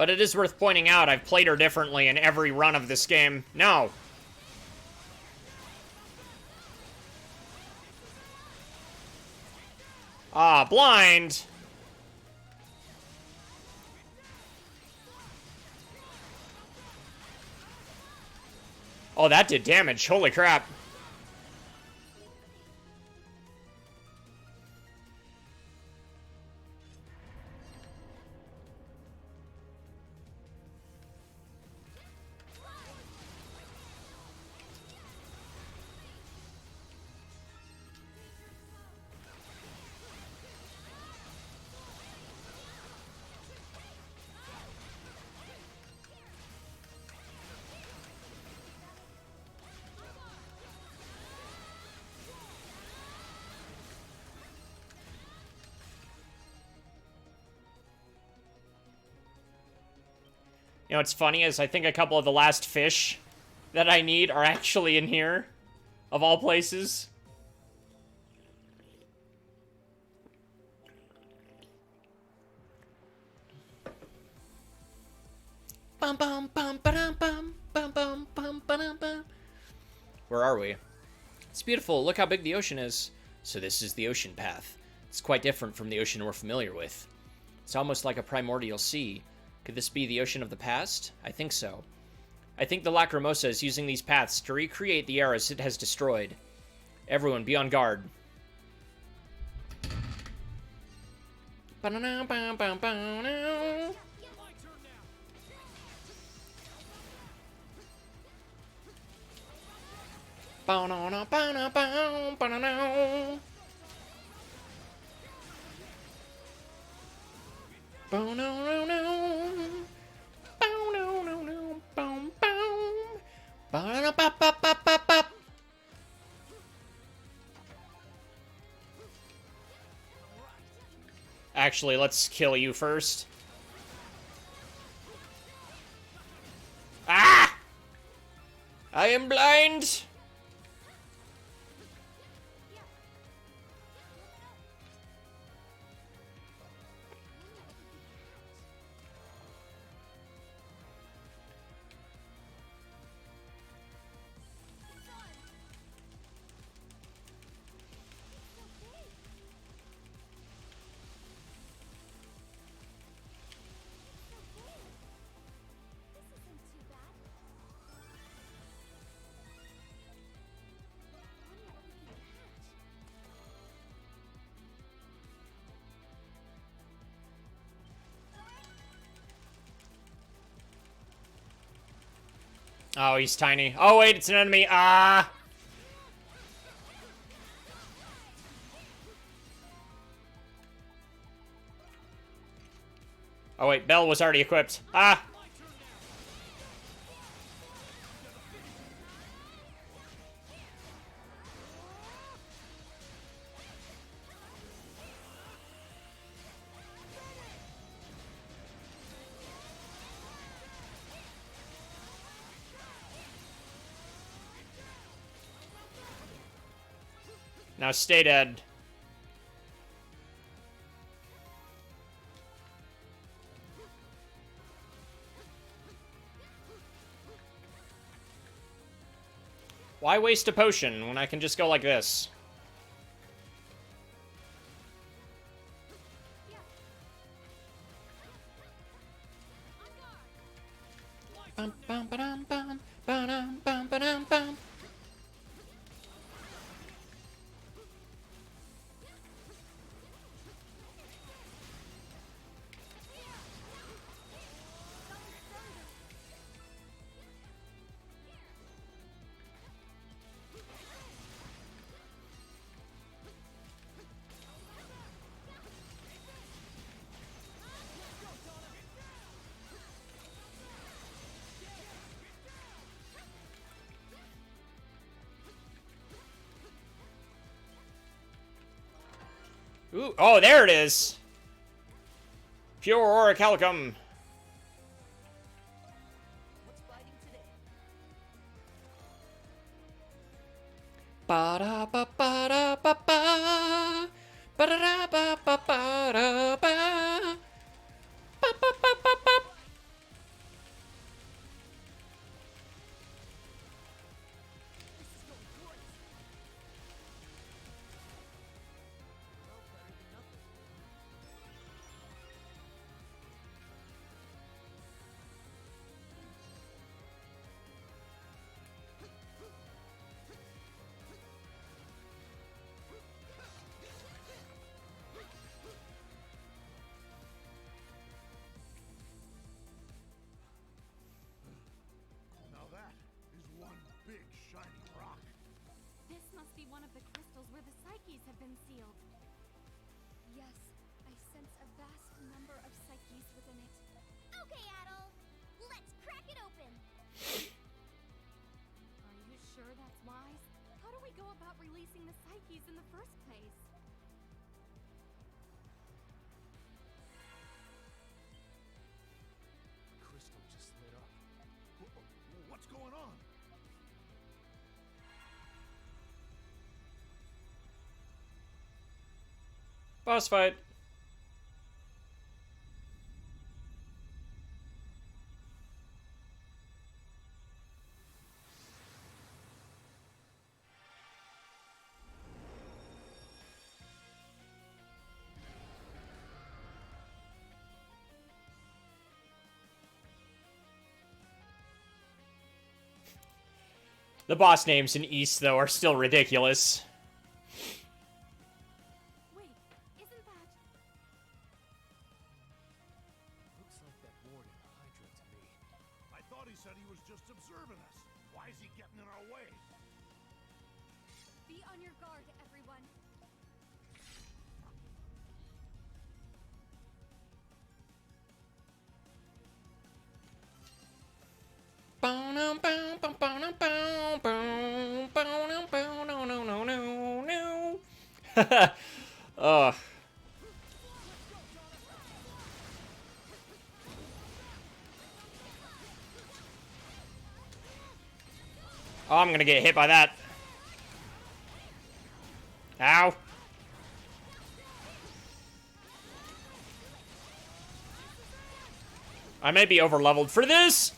But it is worth pointing out, I've played her differently in every run of this game. No. Ah, blind. Oh, that did damage. Holy crap. You know what's funny is I think a couple of the last fish that I need are actually in here, of all places. Bum bum bum ba bum bum bum bum ba bum. Where are we? It's beautiful. Look how big the ocean is. So this is the ocean path. It's quite different from the ocean we're familiar with. It's almost like a primordial sea. Could this be the ocean of the past? I think so. I think the Lacrimosa is using these paths to recreate the eras it has destroyed. Everyone, be on guard. Actually, let's kill you first. Ah! I am blind! Oh, he's tiny. Oh, wait, it's an enemy. Ah! Oh, wait, Bell was already equipped. Ah! Now stay dead. Why waste a potion when I can just go like this? Bum, bum, ba-dum, bum, ba-dum, bum, ba-dum, bum. Ooh, oh, there it is! Pure Aurora Calicum. What's fighting today? Ba-da-ba-ba-da-ba-ba. Ba-da-da-ba-ba-ba-da-ba. Ba-ba-ba-ba-ba. Well, better than nothing. Now that is one big shiny rock. This must be one of the crystals where the psyches have been sealed. Yes, I sense a vast number of psyches within it. Okay, Adol. Let's crack it open. Are you sure that's wise? How do we go about releasing the psyches in the first place? The crystal just lit up. What's going on? Boss fight. The boss names in East, though, are still ridiculous. Wait, isn't that... Looks like that warden Hydra to me. I thought he said he was just observing us. Why is he getting in our way? Be on your guard, everyone. Ugh. Oh, I'm gonna get hit by that. Ow. I may be over-leveled for this.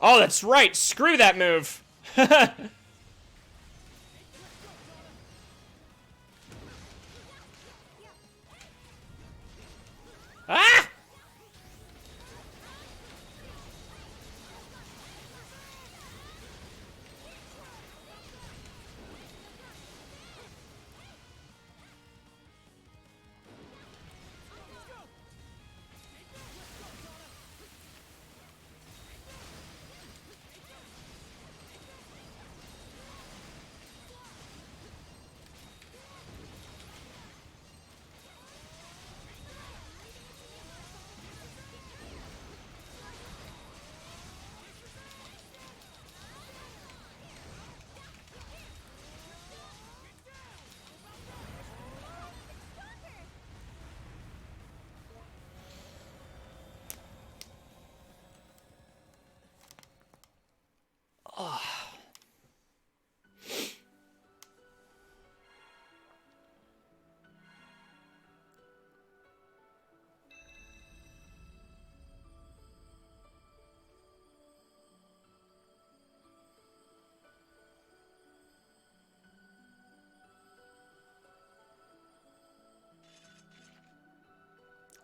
Oh, that's right. Screw that move. Ah!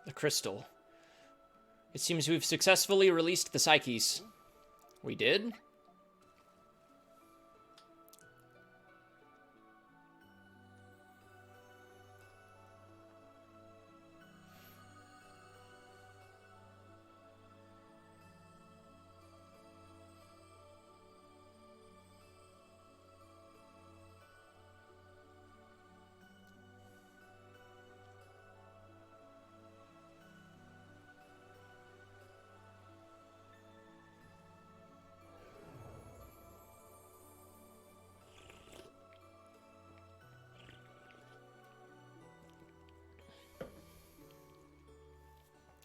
The crystal. It seems we've successfully released the Psyches. We did?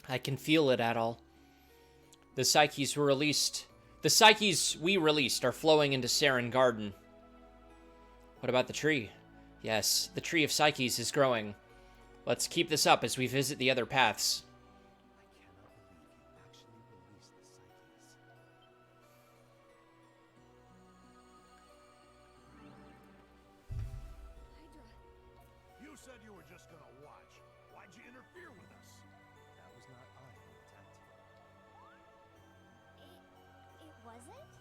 I can feel it, Adol. The Psyches were released. The Psyches we released are flowing into Saren Garden. What about the tree? Yes, the tree of Psyches is growing. Let's keep this up as we visit the other paths. You said you were just gonna watch. Why'd you interfere with us? That was not I who attacked you. It wasn't?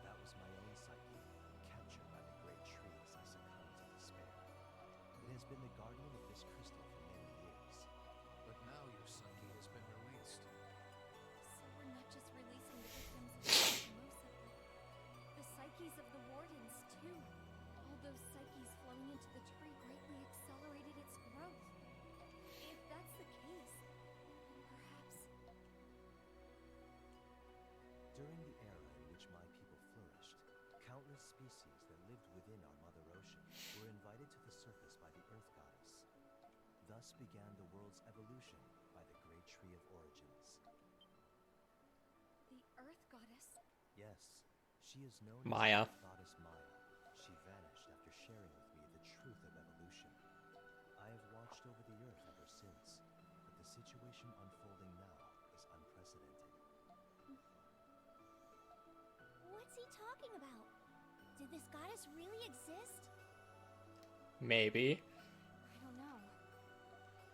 That was my own psyche, captured by the great tree as I succumbed to despair. It has been the guardian of this crystal for many years. But now your psyche has been released. So we're not just releasing the victims of Lacrimosa, but the psyches of the wardens, too. All those psyches flowing into the tree greatly accelerated its growth. If that's the case, then perhaps... During the era in which my people flourished, countless species that lived within our Mother Ocean were invited to the surface by the Earth Goddess. Thus began the world's evolution by the Great Tree of Origins. The Earth Goddess? Yes, she is known Maya. as the Goddess Maya. She vanished after sharing with me the truth of evolution. I have watched over the Earth ever since, but the situation unfolding now is unprecedented. What's he talking about? Did this goddess really exist? Maybe. I don't know.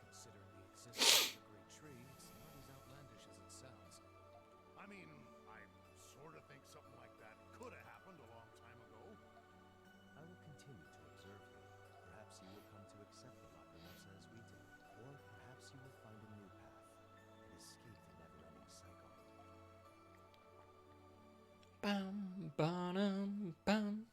Considering the existence of the great tree, it's not as outlandish as it sounds. I mean, I sort of think something like that could have happened a long time ago. I will continue to observe you. Perhaps you will come to accept the Lacrimosa as we did. Or perhaps you will find a new path and escape the never-ending cycle. Bum, ba-dum, bum.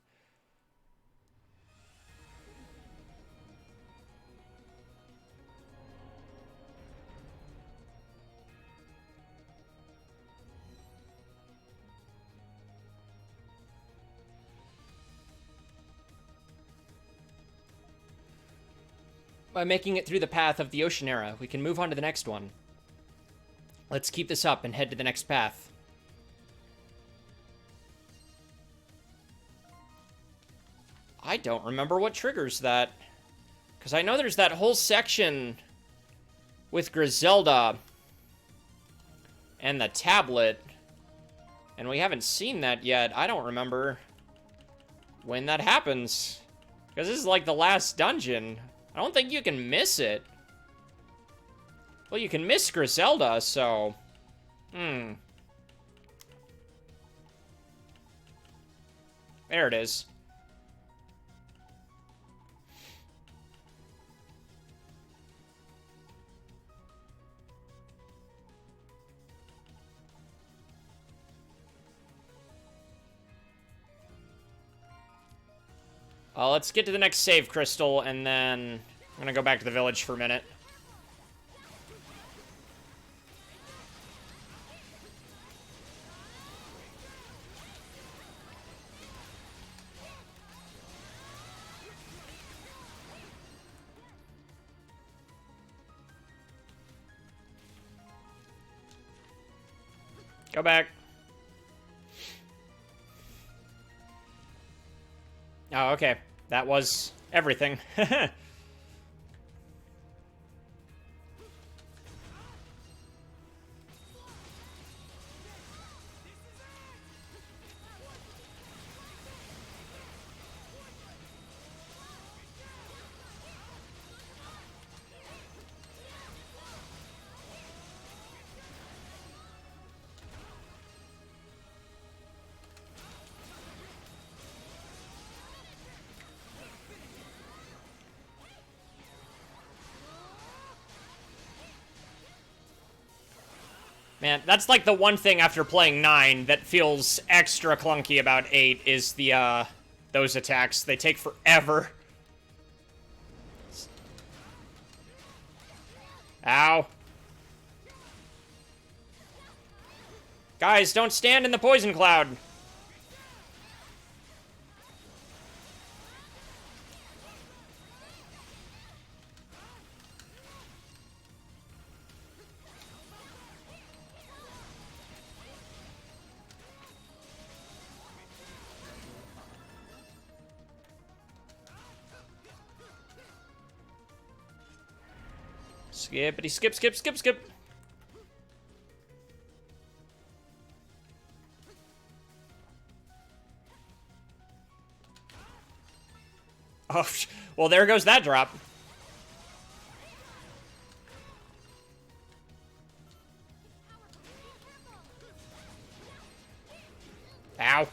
By making it through the path of the Ocean Era, we can move on to the next one. Let's keep this up and head to the next path. I don't remember what triggers that. Because I know there's that whole section with Griselda and the tablet. And we haven't seen that yet. I don't remember when that happens. Because this is like the last dungeon. I don't think you can miss it. Well, you can miss Griselda, so... There it is. Let's get to the next save crystal, and then I'm gonna go back to the village for a minute. Go back. Oh, okay. That was everything. Man, that's like the one thing after playing 9 that feels extra clunky about 8 is the, those attacks. They take forever. Ow. Guys, don't stand in the poison cloud. Skippity skip, skip, skip, skip. Oh, well, there goes that drop. Ow.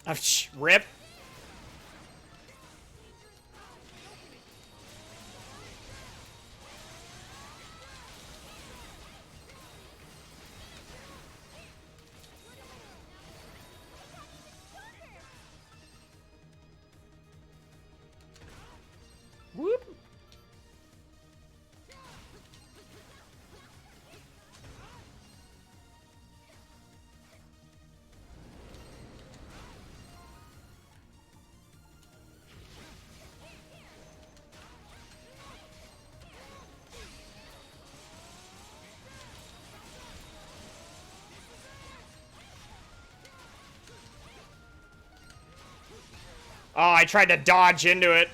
Oh, rip. Whoop. Oh, I tried to dodge into it.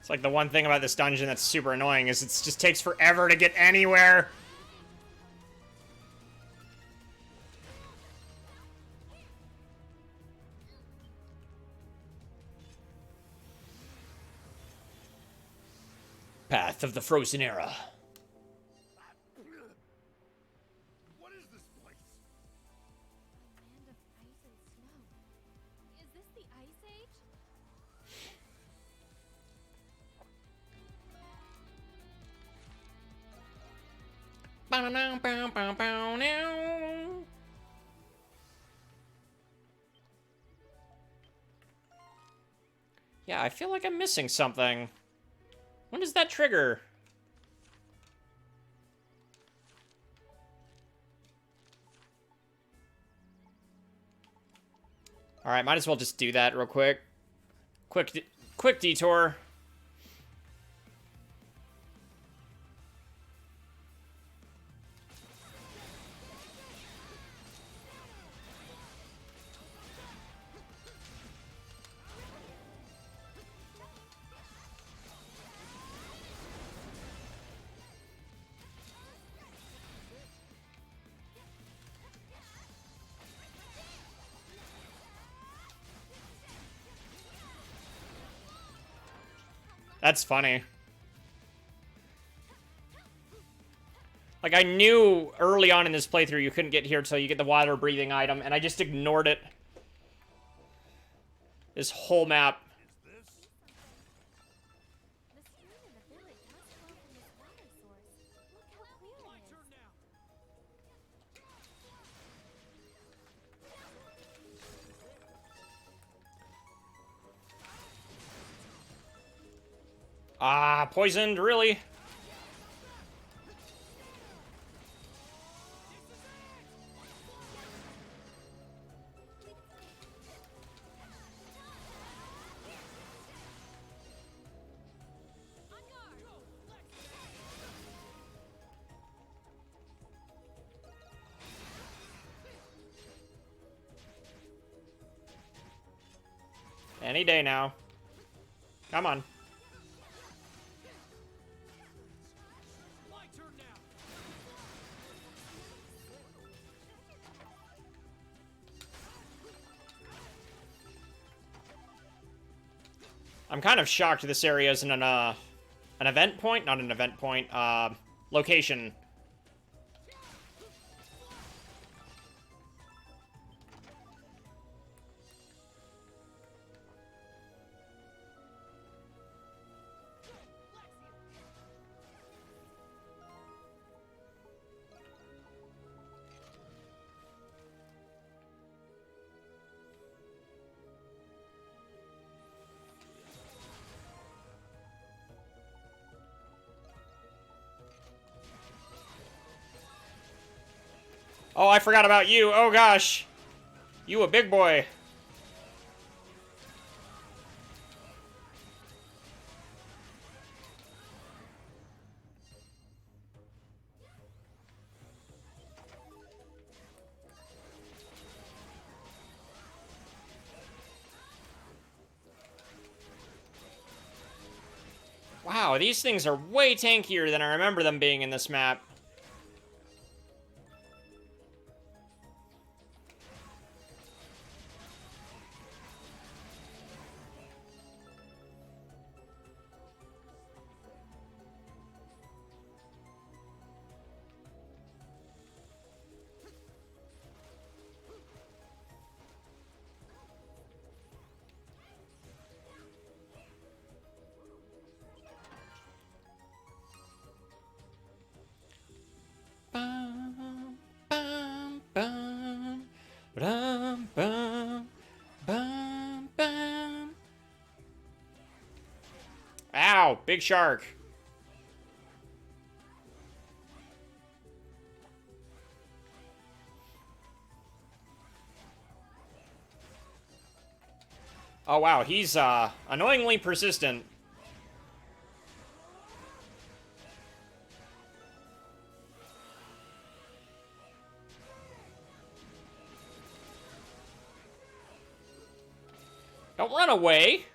It's like the one thing about this dungeon that's super annoying is it just takes forever to get anywhere. Path of the Frozen Era. What is this place? Land of ice and snow. Is this the Ice Age? Yeah, I feel like I'm missing something. When does that trigger? Alright, might as well just do that real quick. Quick detour. That's funny. Like, I knew early on in this playthrough you couldn't get here until you get the water breathing item, and I just ignored it. This whole map. The stream in the village must flow from this water source. Look how clear it is. Ah, poisoned, really? Any day now. Come on. I'm kind of shocked this area isn't an event point? Not an event point, location. Oh, I forgot about you. Oh, gosh. You a big boy. Wow, these things are way tankier than I remember them being in this map. Bum, bum, bum, bum, bum, bum, bum. Ow, big shark. Oh wow, he's annoyingly persistent. Don't run away.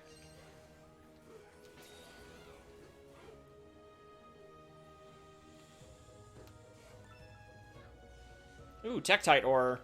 Ooh, Tektite ore.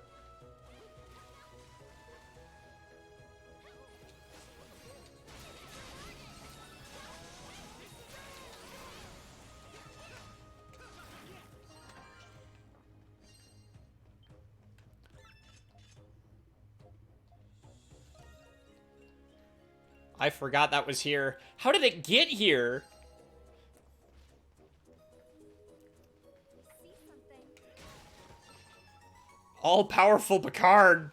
I forgot that was here. How did it get here? See something. All-powerful Picard.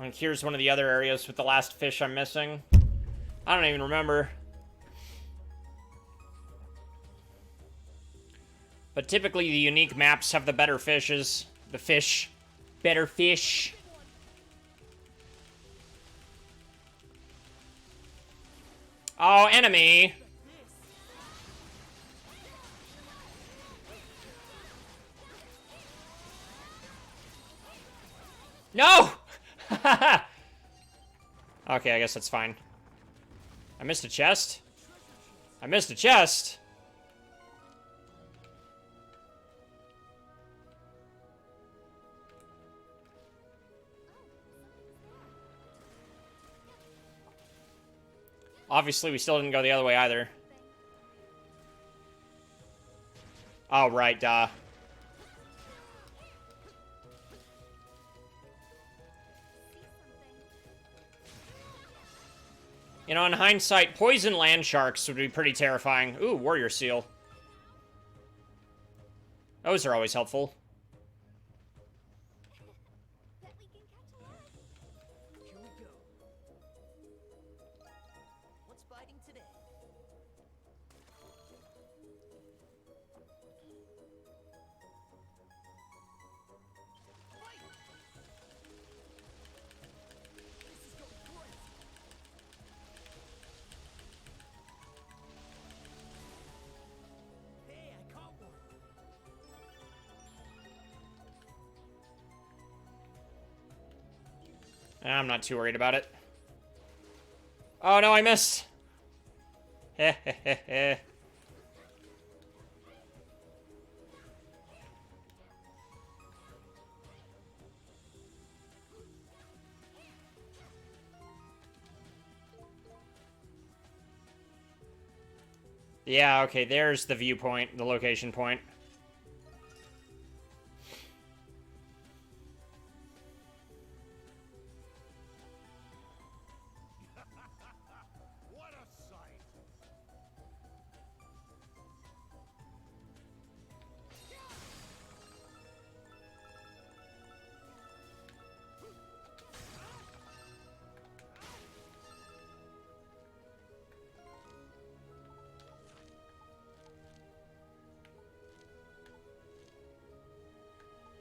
And here's one of the other areas with the last fish I'm missing. I don't even remember. But typically the unique maps have the better fishes. The fish. Better fish. Oh, enemy. No! Okay, I guess that's fine. I missed a chest? I missed a chest! Obviously, we still didn't go the other way either. Oh, right, duh. You know, in hindsight, poison land sharks would be pretty terrifying. Ooh, warrior seal. Those are always helpful. Bet we can catch a lot. Here we go. What's biting today? Hey, I caught one. I'm not too worried about it. Oh no, I missed! Heh heh heh heh. Yeah, okay, there's the viewpoint, the location point. What a sight!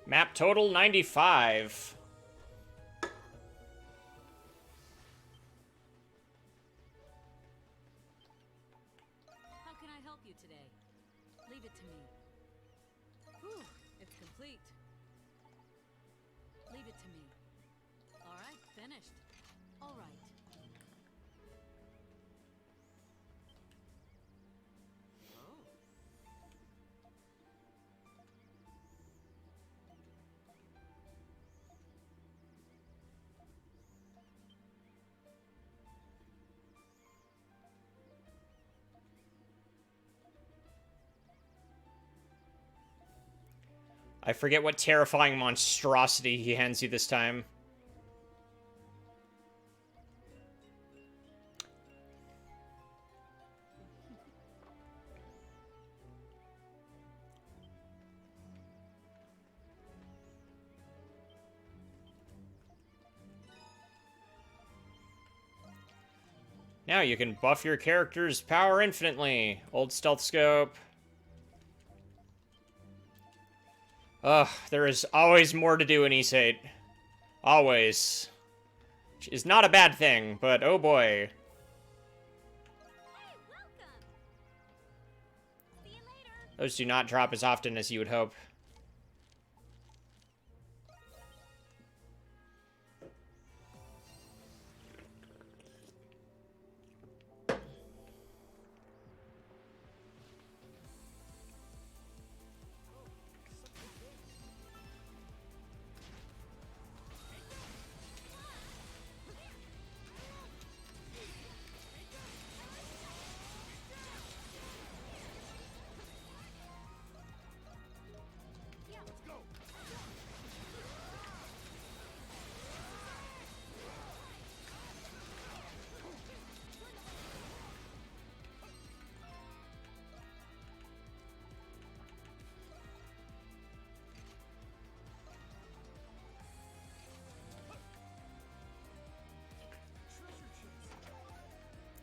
Map total 95. How can I help you today? Leave it to me. Whew, it's complete. Leave it to me. All right, finished. All right. Oh. I forget what terrifying monstrosity he hands you this time. Now you can buff your character's power infinitely. Old stealth scope. Ugh, there is always more to do in Ys VIII. Always. Which is not a bad thing, but oh boy. Hey, welcome. See you later. Those do not drop as often as you would hope.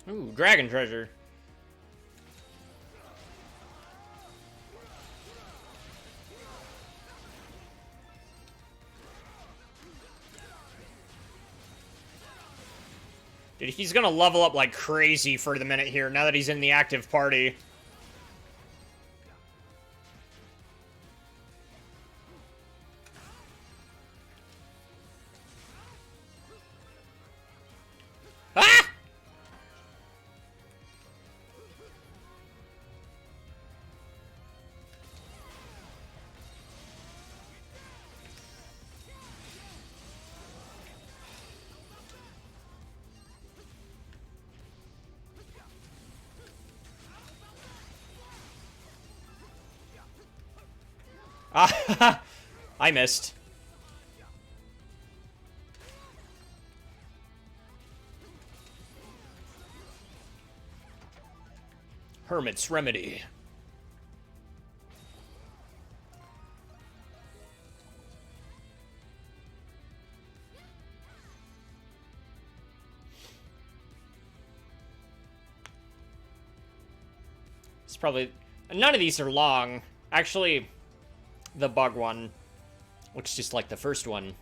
Ooh, dragon treasure. Dude, he's gonna level up like crazy for the minute here, now that he's in the active party. Ah, I missed. Hermit's Remedy. It's probably... None of these are long. Actually, the bug one looks just like the first one.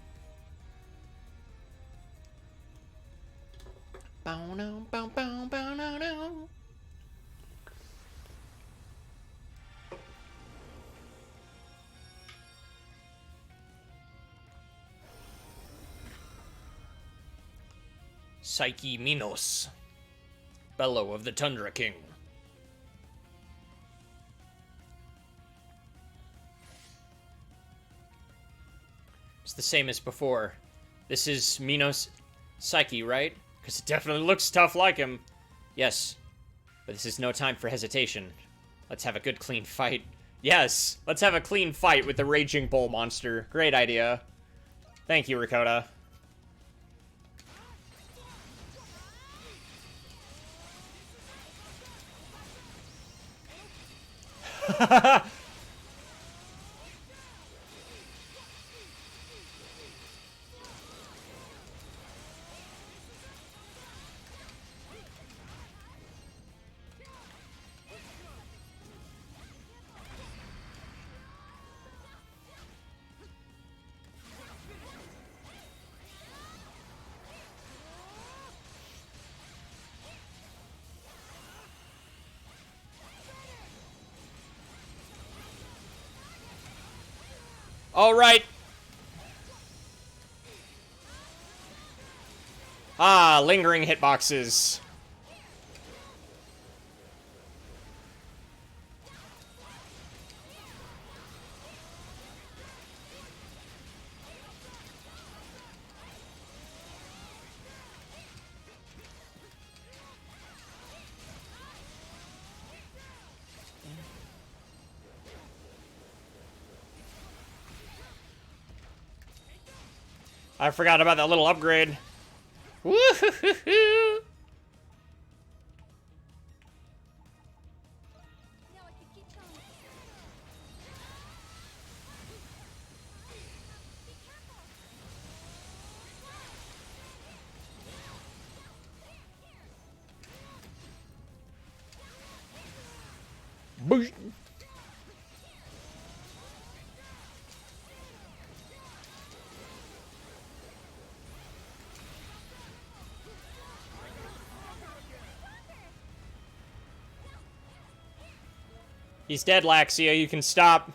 Psyche Minos, Bellow of the Tundra King. It's the same as before. This is Minos Psyche, right? Because it definitely looks tough like him. Yes, but this is no time for hesitation. Let's have a good clean fight. Yes, let's have a clean fight with the Raging Bull monster. Great idea. Thank you, Rakota. All right. Ah, lingering hitboxes. I forgot about that little upgrade. Woo-hoo-hoo-hoo. Boosh. He's dead, Laxia. You can stop.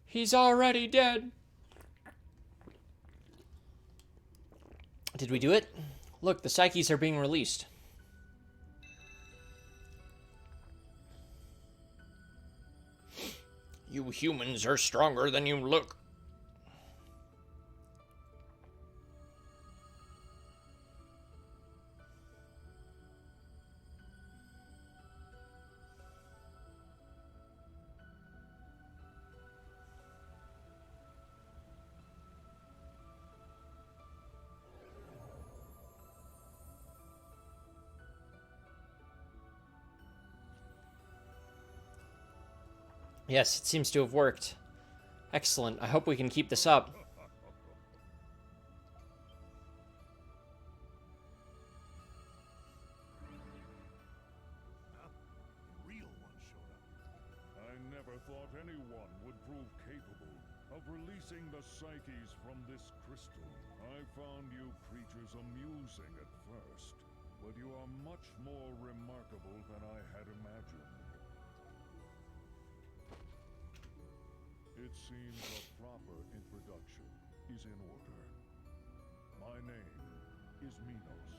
He's already dead. Did we do it? Look, the Psyches are being released. You humans are stronger than you look. Yes, it seems to have worked. Excellent. I hope we can keep this up. The real one showed up. I never thought anyone would prove capable of releasing the psyches from this crystal. I found you creatures amusing at first, but you are much more remarkable than I had imagined. It seems a proper introduction is in order. My name is Minos.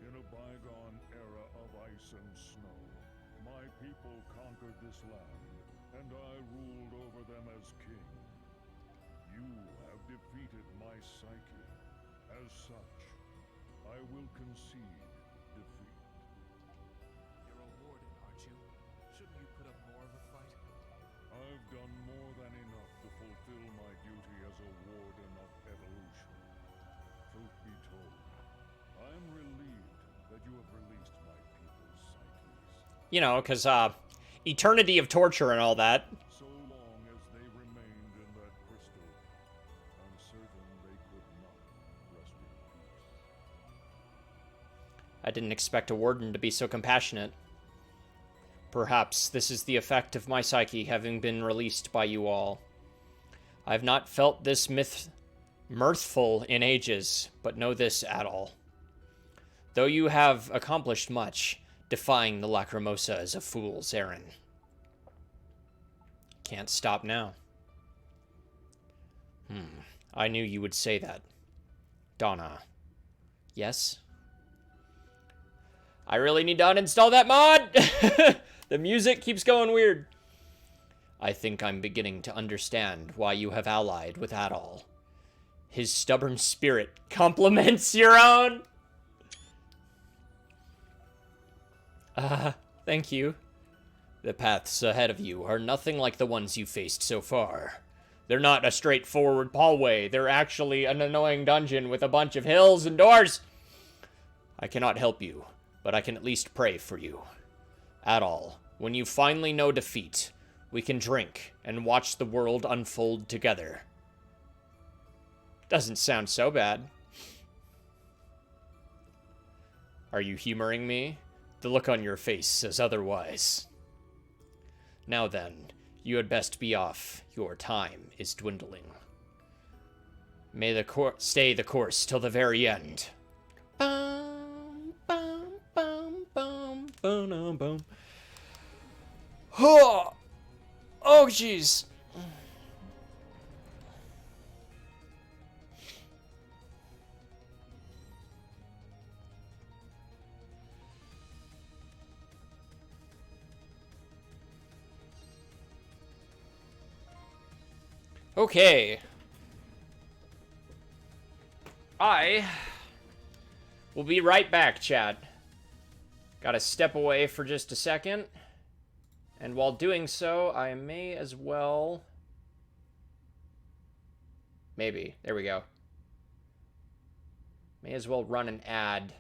In a bygone era of ice and snow, my people conquered this land, and I ruled over them as king. You have defeated my psyche. As such, I will concede defeat. You're a warden, aren't you? Shouldn't you done more than enough to fulfill my duty as a warden of evolution. Truth be told, I am relieved that you have released my people's psyches. You know, because, eternity of torture and all that. So long as they remained in that crystal, I'm certain they could not rest in peace. I didn't expect a warden to be so compassionate. Perhaps this is the effect of my psyche having been released by you all. I have not felt this mirthful in ages, but know this at all. Though you have accomplished much, defying the Lacrimosa is a fool's errand. Can't stop now. I knew you would say that. Donna. Yes? I really need to uninstall that mod! The music keeps going weird. I think I'm beginning to understand why you have allied with Adol. His stubborn spirit complements your own. Thank you. The paths ahead of you are nothing like the ones you faced so far. They're not a straightforward hallway. They're actually an annoying dungeon with a bunch of hills and doors. I cannot help you, but I can at least pray for you. Adol, when you finally know defeat, we can drink and watch the world unfold together. Doesn't sound so bad. Are you humoring me? The look on your face says otherwise. Now then, you had best be off. Your time is dwindling. May the stay the course till the very end. Bum, bum, bum, bum, bum, bum. Oh, jeez. Okay. I will be right back, chat. Gotta step away for just a second. And while doing so, I may as well... Maybe. There we go. May as well run an ad.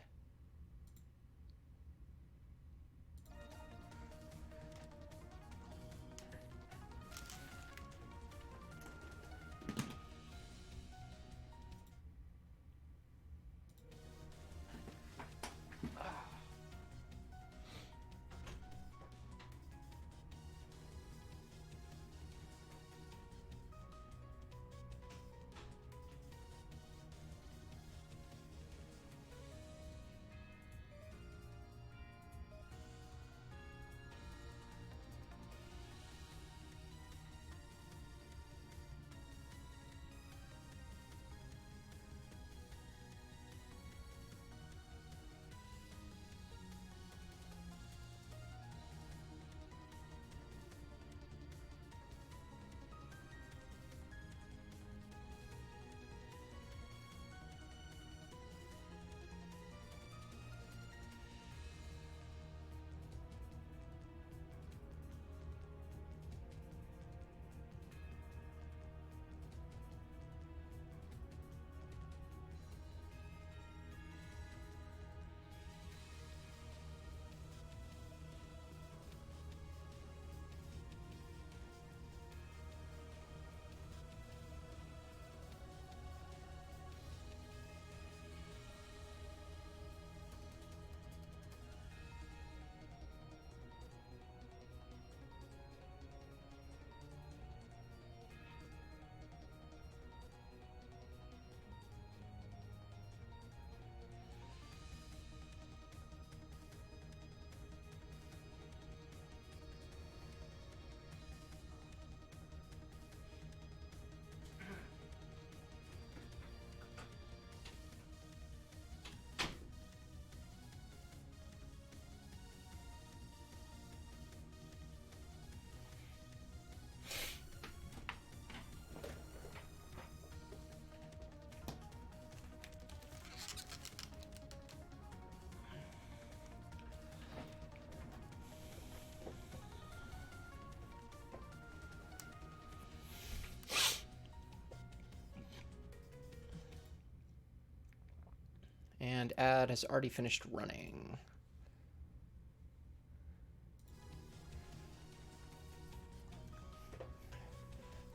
And ad has already finished running.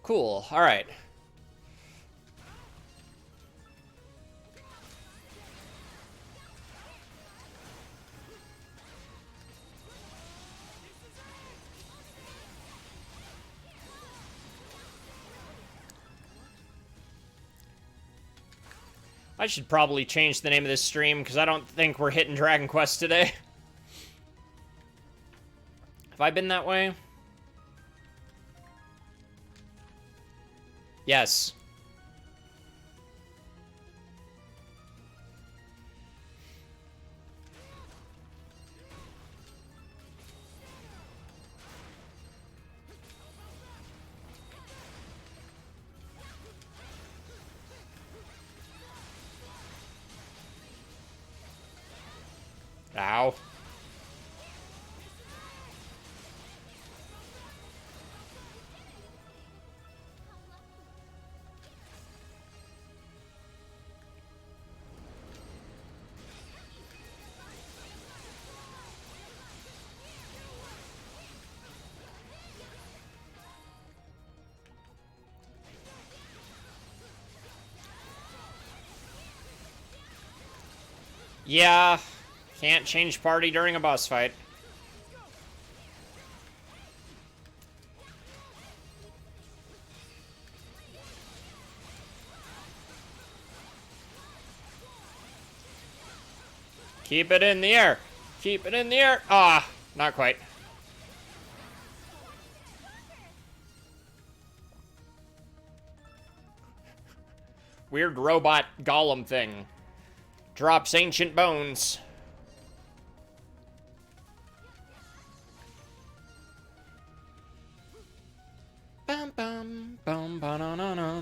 Cool. All right. I should probably change the name of this stream because I don't think we're hitting Dragon Quest today. Have I been that way? Yes. Ow. Yeah. Can't change party during a boss fight. Keep it in the air. Keep it in the air. Ah, not quite. Weird robot golem thing. Drops ancient bones. Bum bum bum ba-na-na-na.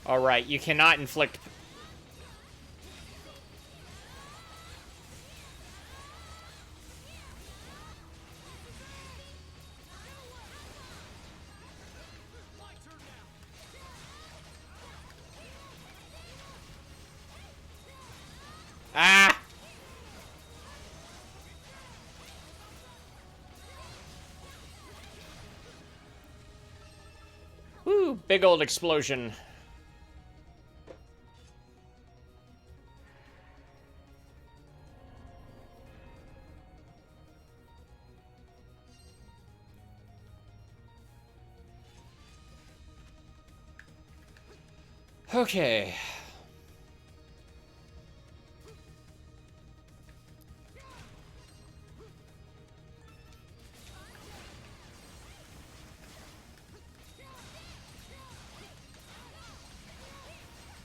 Alright, you cannot inflict... Ah! Woo, big old explosion. Okay.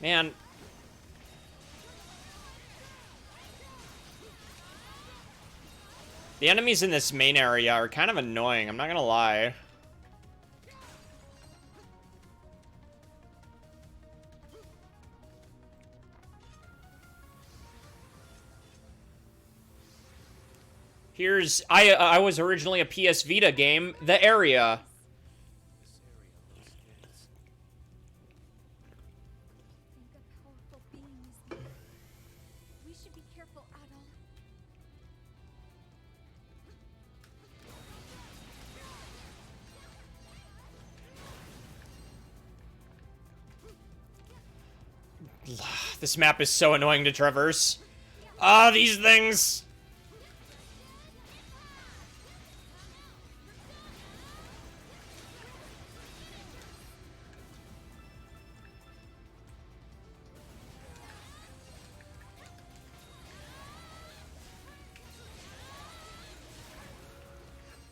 Man. The enemies in this main area are kind of annoying, I'm not gonna lie. Here's... I was originally a PS Vita game, The Area. Think a powerful being is there. We should be careful, Adol. This map is so annoying to traverse. Ah, these things!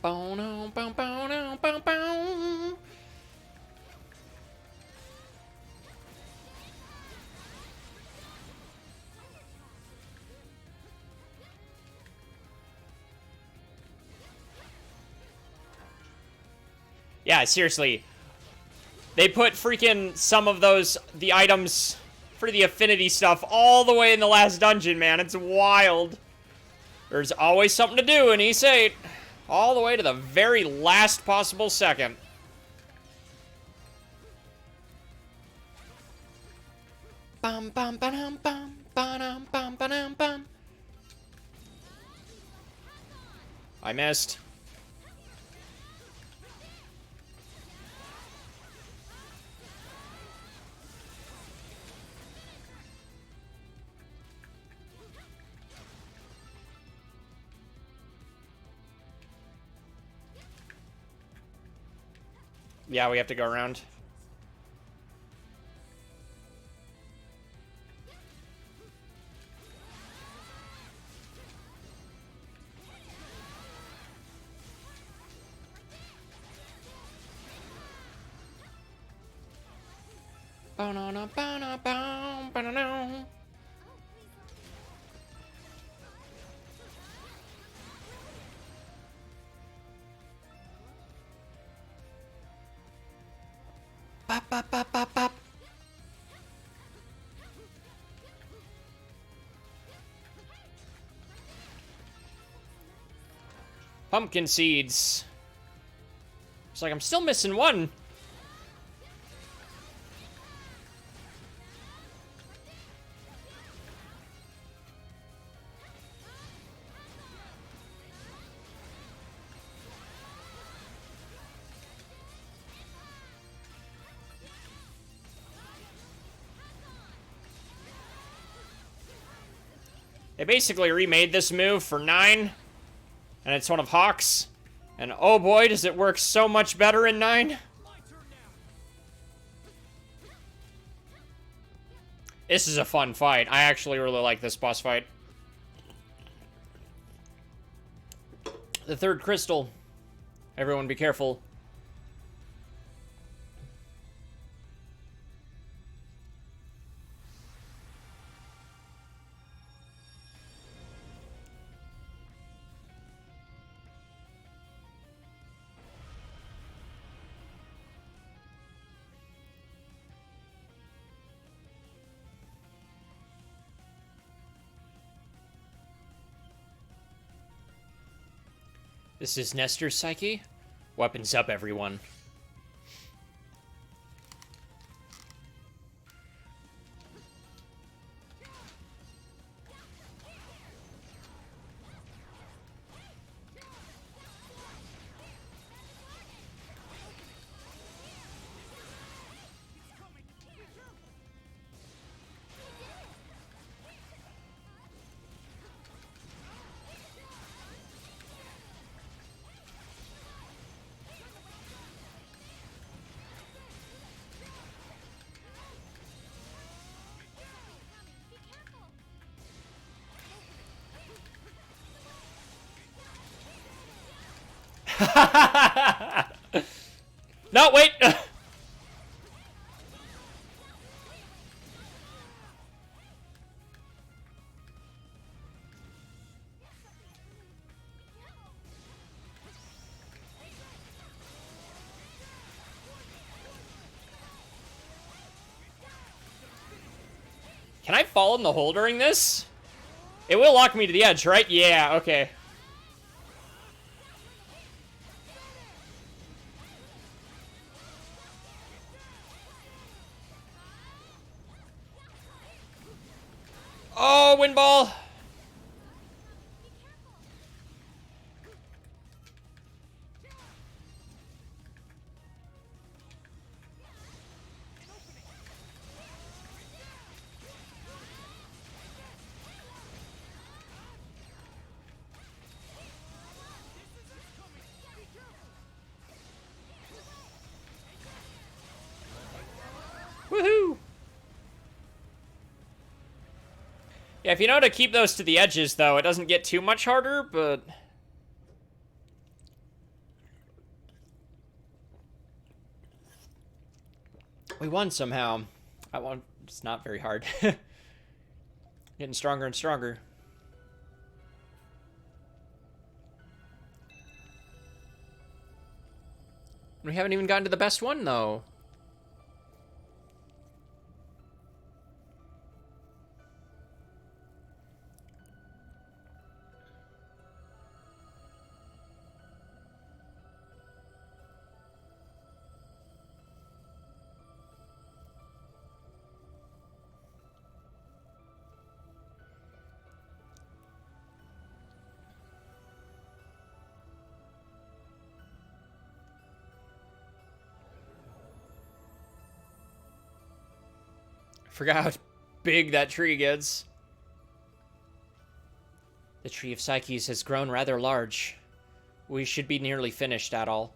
Bow, bow, bow, bow, bow. Yeah, seriously. They put freaking some of the items for the affinity stuff all the way in the last dungeon, man. It's wild. There's always something to do in Ys VIII. All the way to the very last possible second. Bum bum ba-dum bum ba-dum bum ba-dum bum. I missed. Yeah, we have to go around. Ba-na-na, ba-na, bow, ba-na-na. Bop, bop, bop, bop, bop. Pumpkin seeds. It's like I'm still missing one. They basically remade this move for 9, and it's one of Hawk's. And oh boy, does it work so much better in 9. This is a fun fight. I actually really like this boss fight. The third crystal. Everyone be careful. This is Nestor's Psyche. Weapons up, everyone. No, wait! Can I fall in the hole during this? It will lock me to the edge, right? Yeah, okay. Oh, wind ball! Woohoo! Yeah, if you know how to keep those to the edges, though, it doesn't get too much harder, but... We won somehow. I won. It's not very hard. Getting stronger and stronger. We haven't even gotten to the best one, though. Forgot how big that tree gets. The tree of Psyches has grown rather large. We should be nearly finished, at all.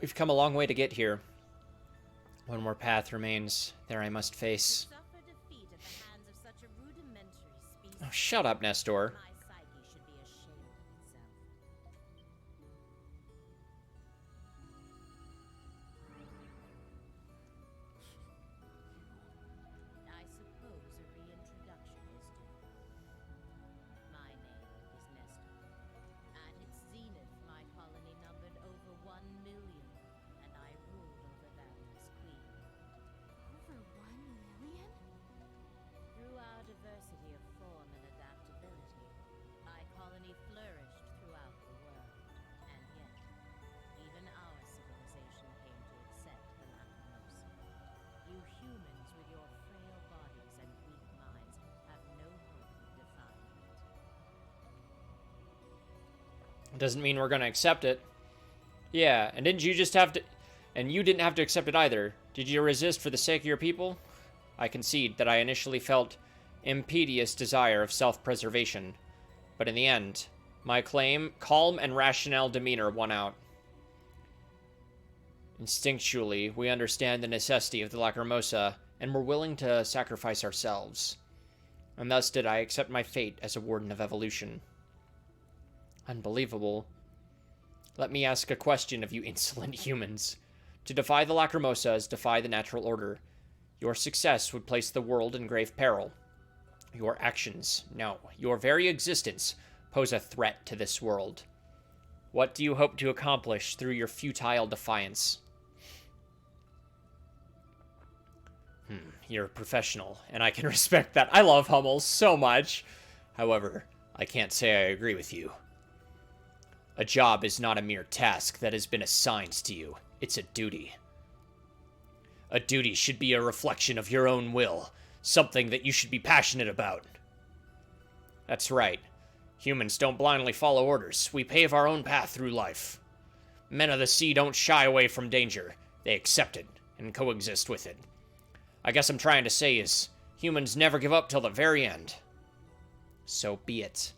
We've come a long way to get here. One more path remains. There I must face. Suffer defeat at the hands of such a rudimentary species. Oh, shut up, Nestor. My psyche should be ashamed of itself. I suppose a reintroduction is due. My name is Nestor. At its zenith, my colony numbered over 1 million, and I ruled over them as queen. Over 1 million? Through our diversity of form and adaptability, my colony flourished throughout the world. And yet, even our civilization came to accept the Lacrimosa. You humans with your frail bodies and weak minds have no hope of defying it. Doesn't mean we're gonna accept it. Yeah, and didn't you just have to... And you didn't have to accept it either. Did you resist for the sake of your people? I concede that I initially felt impetuous desire of self-preservation. But in the end, my calm and rational demeanor won out. Instinctually, we understand the necessity of the Lacrimosa, and we're willing to sacrifice ourselves. And thus did I accept my fate as a warden of evolution. Unbelievable. Let me ask a question of you insolent humans. To defy the Lacrimosa is defy the natural order. Your success would place the world in grave peril. Your actions, no, your very existence, pose a threat to this world. What do you hope to accomplish through your futile defiance? You're a professional, and I can respect that. I love Hummel so much. However, I can't say I agree with you. A job is not a mere task that has been assigned to you. It's a duty. A duty should be a reflection of your own will, something that you should be passionate about. That's right. Humans don't blindly follow orders. We pave our own path through life. Men of the sea don't shy away from danger. They accept it and coexist with it. I guess I'm trying to say is, humans never give up till the very end. So be it.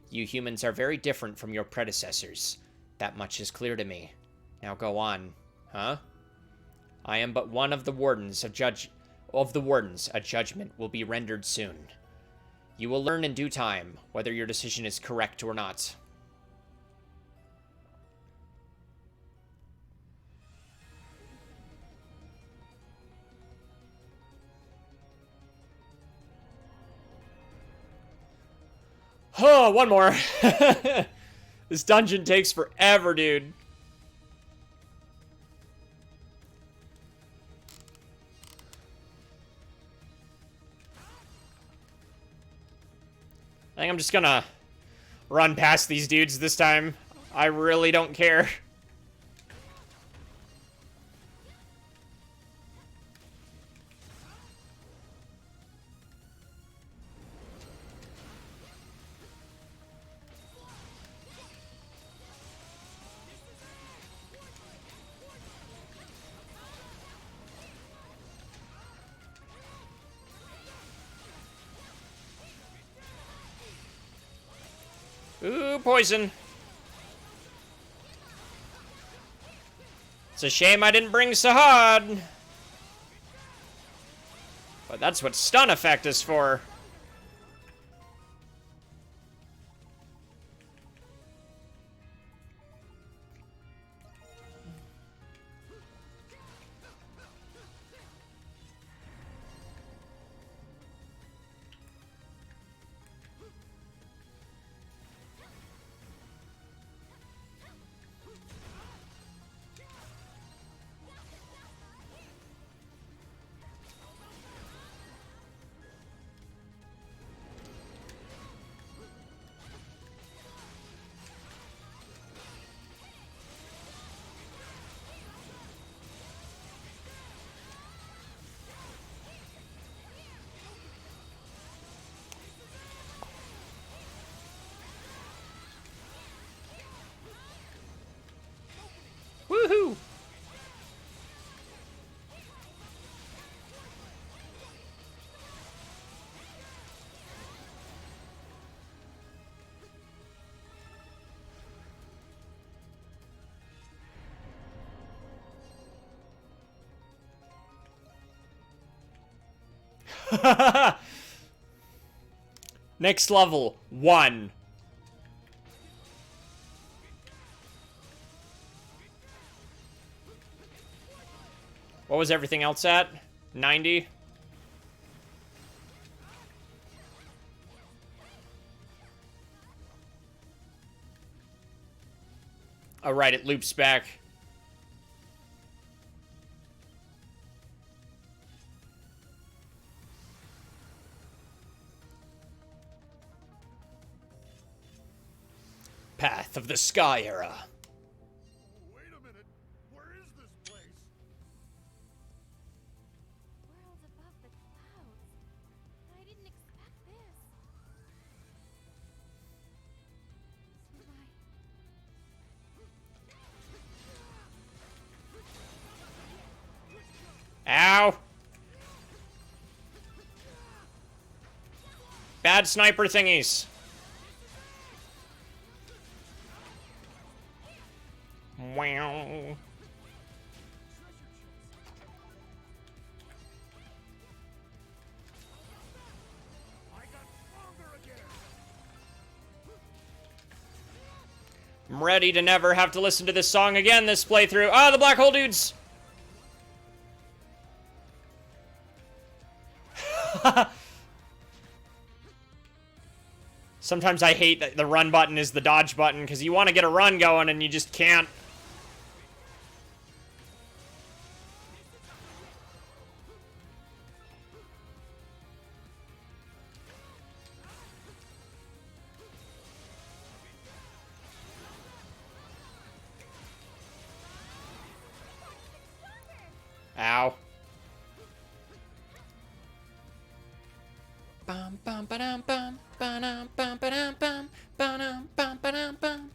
You humans are very different from your predecessors. That much is clear to me. Now go on. Huh? I am but one of the wardens. A judgment will be rendered soon. You will learn in due time whether your decision is correct or not. Oh, one more. This dungeon takes forever, dude. I think I'm just gonna run past these dudes this time. I really don't care. Ooh, poison. It's a shame I didn't bring Sahad. But that's what stun effect is for. Next level, 1. What was everything else at? 90? Oh, right, it loops back. Path of the Sky Era. Wait a minute. Where is this place? Worlds above the clouds. But I didn't expect this. So Ow! Bad sniper thingies. Wow. I'm ready to never have to listen to this song again this playthrough. Ah, the black hole dudes! Sometimes I hate that the run button is the dodge button, because you want to get a run going and you just can't. Ow. Bum bum ba-dum bum ba-dum bum ba-dum bum ba-dum bum ba-dum bum.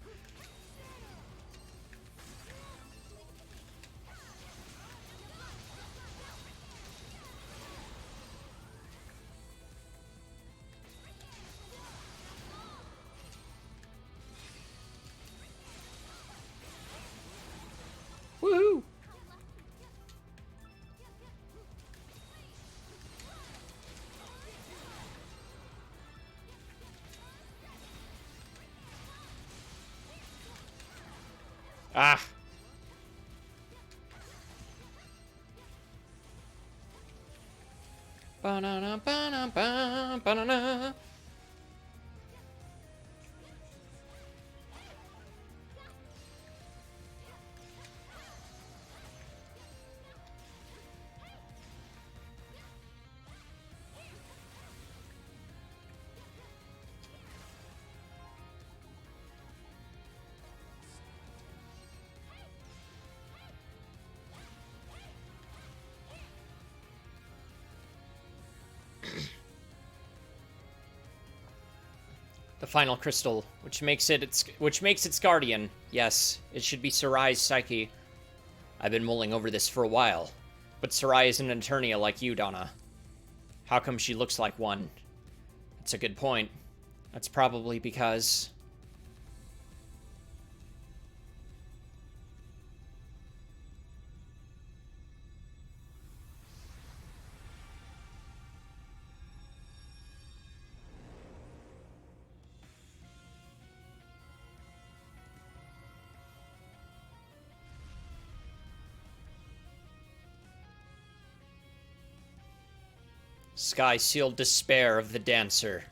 Woohoo! Ah. Ba-na-na, ba-na-ba, ba-na-na. The final crystal, which makes its guardian. Yes, it should be Sarai's psyche. I've been mulling over this for a while, but Sarai isn't an Eternia like you, Donna. How come she looks like one? That's a good point. That's probably because... Sky sealed despair of the dancer.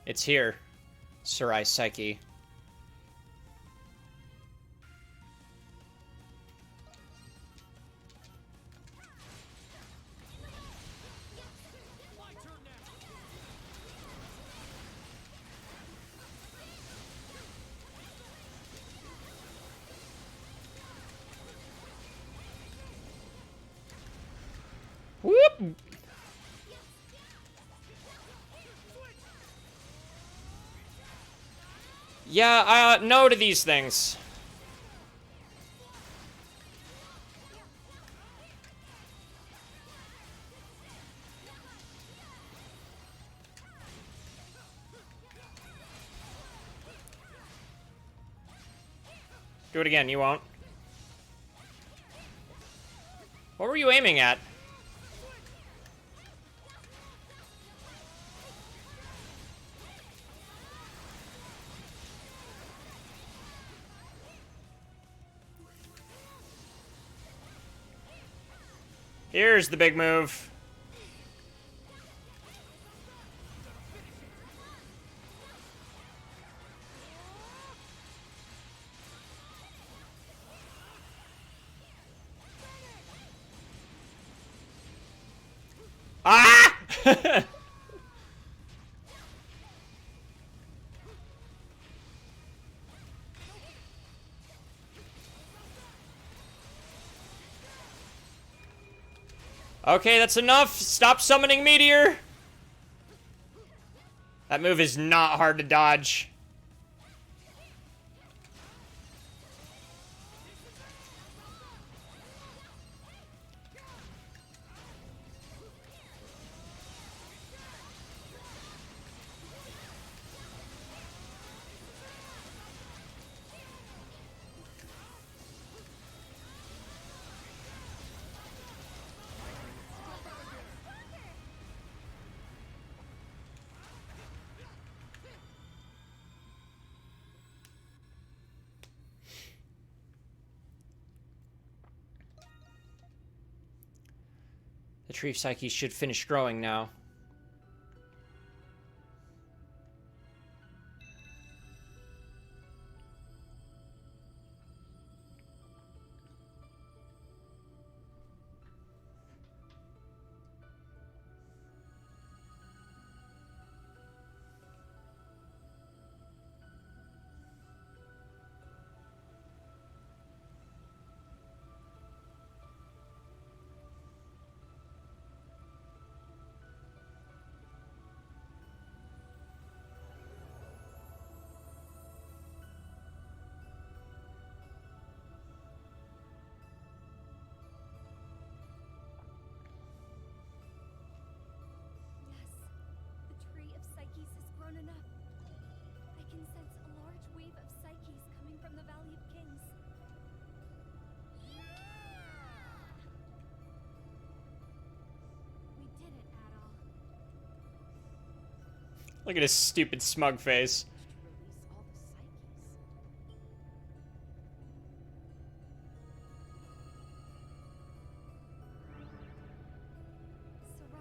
It's here, Sarai's psyche. Whoop! Yeah, no to these things. Do it again, you won't. What were you aiming at? Here's the big move. Ah! Okay, that's enough. Stop summoning Meteor. That move is not hard to dodge. The tree of Psyche should finish growing now. Yes, the tree of Psyches has grown enough. I can sense a large wave of Psyches coming from the Valley of Kings. We did it, Adol. Look at his stupid smug face. To release all the psyches. Sarai. Please stop.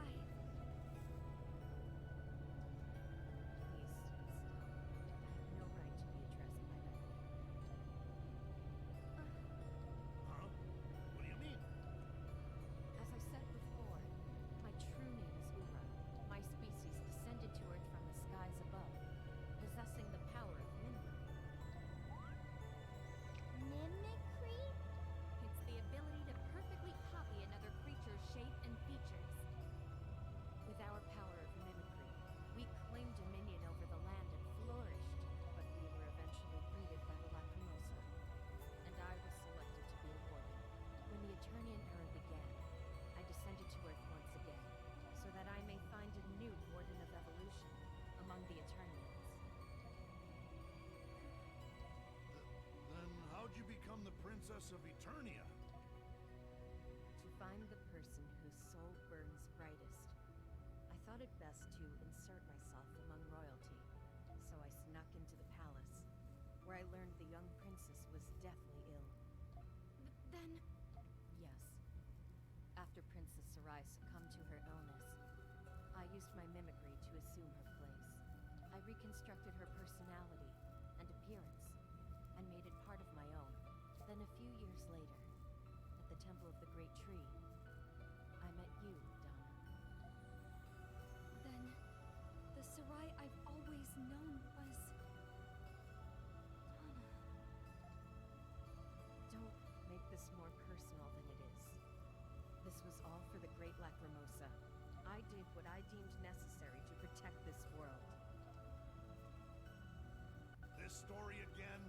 I have no right to be addressed by that name. Huh? What do you mean? As I said before, my true name is Ura. My species descended to Earth from the skies above, possessing the power of mimicry. Mimicry? It's the ability to perfectly copy another creature's shape and features. With our power of mimicry, we claimed dominion over the land and flourished, but we were eventually greeted by the Lacrimosa, and I was selected to be a warden. When the Eternian era began, I descended to Earth once again, so that I may find a new Warden of Evolution among the Eternians. Then how'd you become the Princess of Eternia? To find the person whose soul burns brightest, I thought it best to insert myself among royalty, so I snuck into the palace, where I learned the young princess was deathly ill. Then, Yes. After Princess Sarai succumbed to her illness, I used my mimicry to assume her place. I reconstructed her personality and appearance, and made it part of my own. Then a few years later, at the Temple of the Great Tree, I met you, Donna. then, the Sarai I've always known was... Donna. Don't make this more personal than it is. This was all for the Great Lacrimosa. I did what I deemed necessary to protect this world. This story again?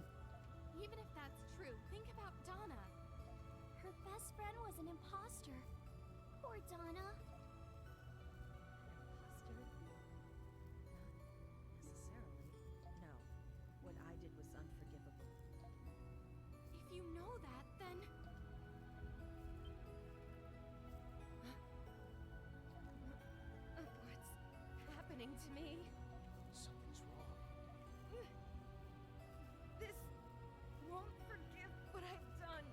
Even if that's true, think about Donna. Her best friend was an imposter. Poor Donna. Imposter? Not necessarily. No. What I did was unforgivable. If to me. Something's wrong. This won't forgive what I've done,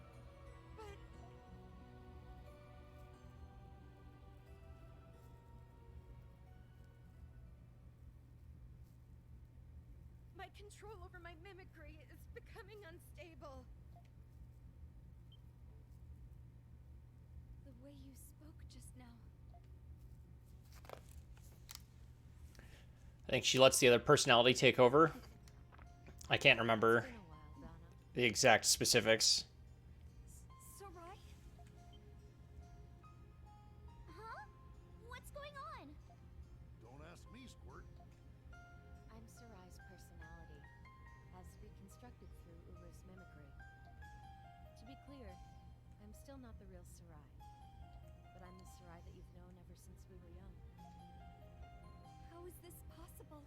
but my control over my mimicry is becoming unstable. The way you spoke just now. I think she lets the other personality take over. I can't remember It's been a while, Donna. the exact specifics. Sarai? Huh? What's going on? Don't ask me, Squirt. I'm Sarai's personality, as reconstructed through Ura's mimicry. To be clear, I'm still not the real Sarai, but I'm the Sarai that you've known ever since we were young. How is this possible?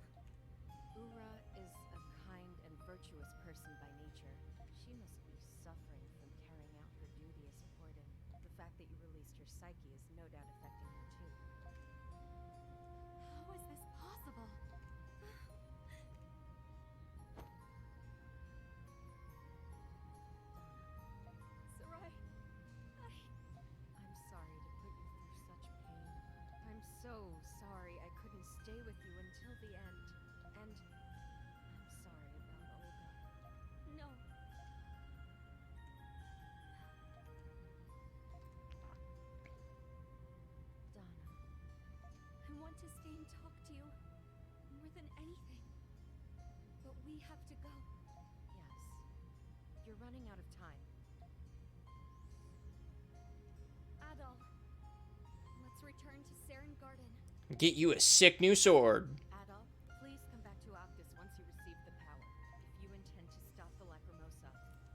Ura is a kind and virtuous person by nature. She must be suffering from carrying out her duty as a warden. The fact that you released her psyche is no doubt affecting her too. How is this possible? Sarai, I'm sorry to put you through such pain. I'm so sorry I couldn't stay with you until the end. And I'm sorry about Olga. no. Donna, I want to stay and talk to you more than anything. But we have to go. yes. You're running out of time. Adol, let's return to Saren Garden. Get you a sick new sword. Adol, please come back to Octus once you receive the power. If you intend to stop the Lacrimosa,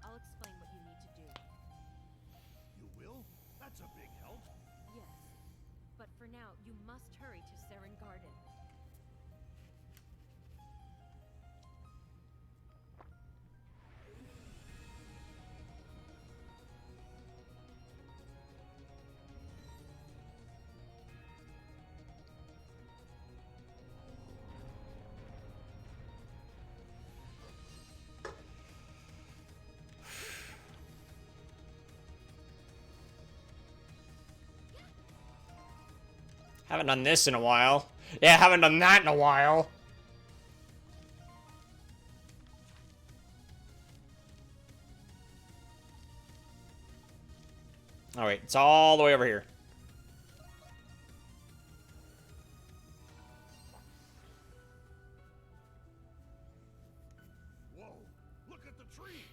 I'll explain what you need to do. You will? That's a big help. Yes. But for now, you must hurry to Saren Garden. Haven't done this in a while. Yeah, haven't done that in a while. Oh wait, it's all the way over here. Whoa, look at the tree.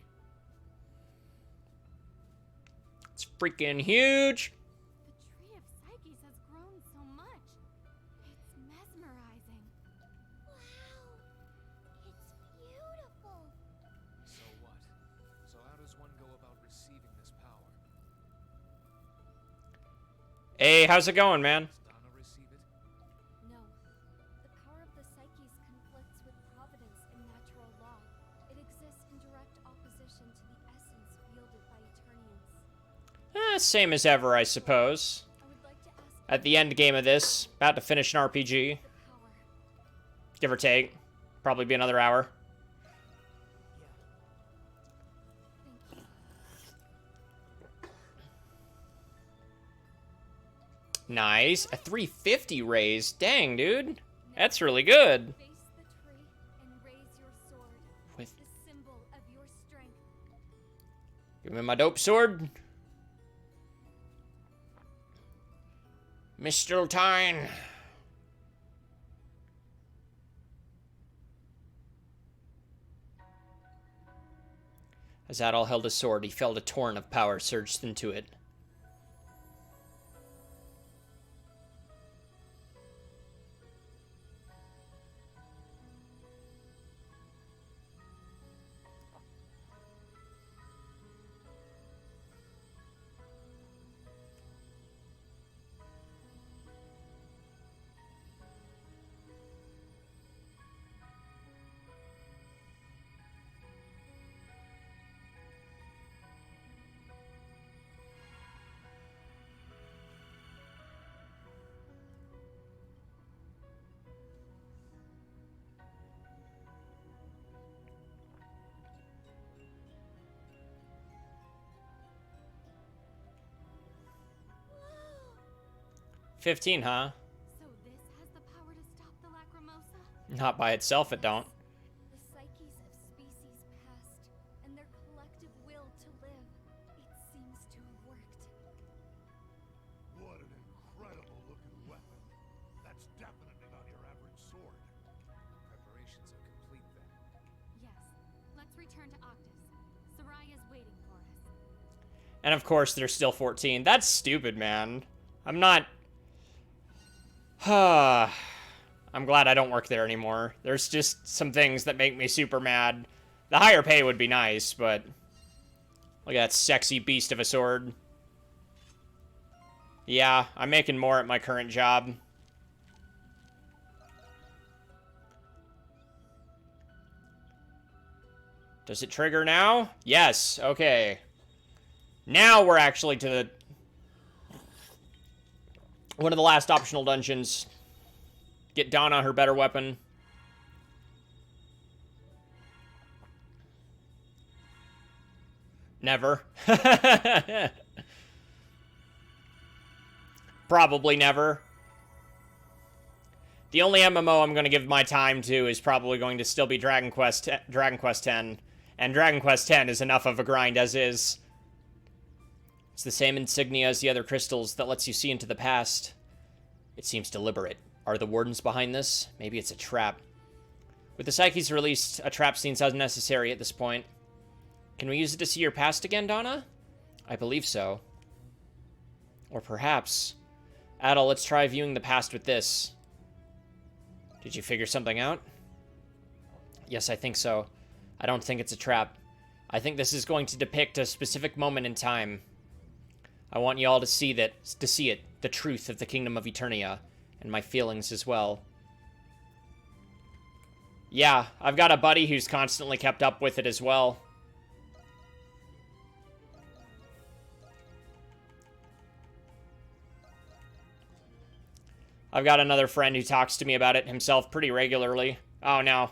It's freaking huge. The tree of Psyches has grown so much. It's mesmerizing. Wow! It's beautiful. So what? So how does one go about receiving this power? Hey, how's it going, man? Does Donna receive it? No. The power of the Psyches conflicts with providence and natural law. It exists in direct opposition to the essence wielded by Eternians. Same as ever, I suppose. I would like to ask At the end game of this, about to finish an RPG, the power. give or take. Probably be another hour. Thank you. Nice. A 350 raise. Dang, dude. That's really good. Face the tree and raise your sword. With The symbol of your strength. give me my dope sword. Mr. Tyne. As Adol held his sword, he felt a torrent of power surged into it. 15, huh? So this has the power to stop the Lacrimosa? Not by itself, it don't. The psyches of species past and their collective will to live. It seems to have worked. What an incredible looking weapon. That's definitely not your average sword. Preparations are complete then. Yes. Let's return to Octus. Soraya's waiting for us. And of course, they're still 14. That's stupid, man. I'm not... I'm glad I don't work there anymore. There's just some things that make me super mad. The higher pay would be nice, but... Look at that sexy beast of a sword. Yeah, I'm making more at my current job. Does it trigger now? Yes, okay. Now we're actually to the... one of the last optional dungeons. Get Donna her better weapon. Never. Probably never. The only MMO I'm going to give my time to is probably going to still be Dragon Quest X. And Dragon Quest X is enough of a grind as is. It's the same insignia as the other crystals that lets you see into the past. It seems deliberate. Are the wardens behind this? Maybe it's a trap. With the psyches released, a trap seems unnecessary at this point. Can we use it to see your past again, Donna? I believe so. Or perhaps... Adel, let's try viewing the past with this. Did you figure something out? Yes, I think so. I don't think it's a trap. I think this is going to depict a specific moment in time. I want you all to see it, the truth of the Kingdom of Eternia, and my feelings as well. Yeah, I've got a buddy who's constantly kept up with it as well. I've got another friend who talks to me about it himself pretty regularly. Oh, no.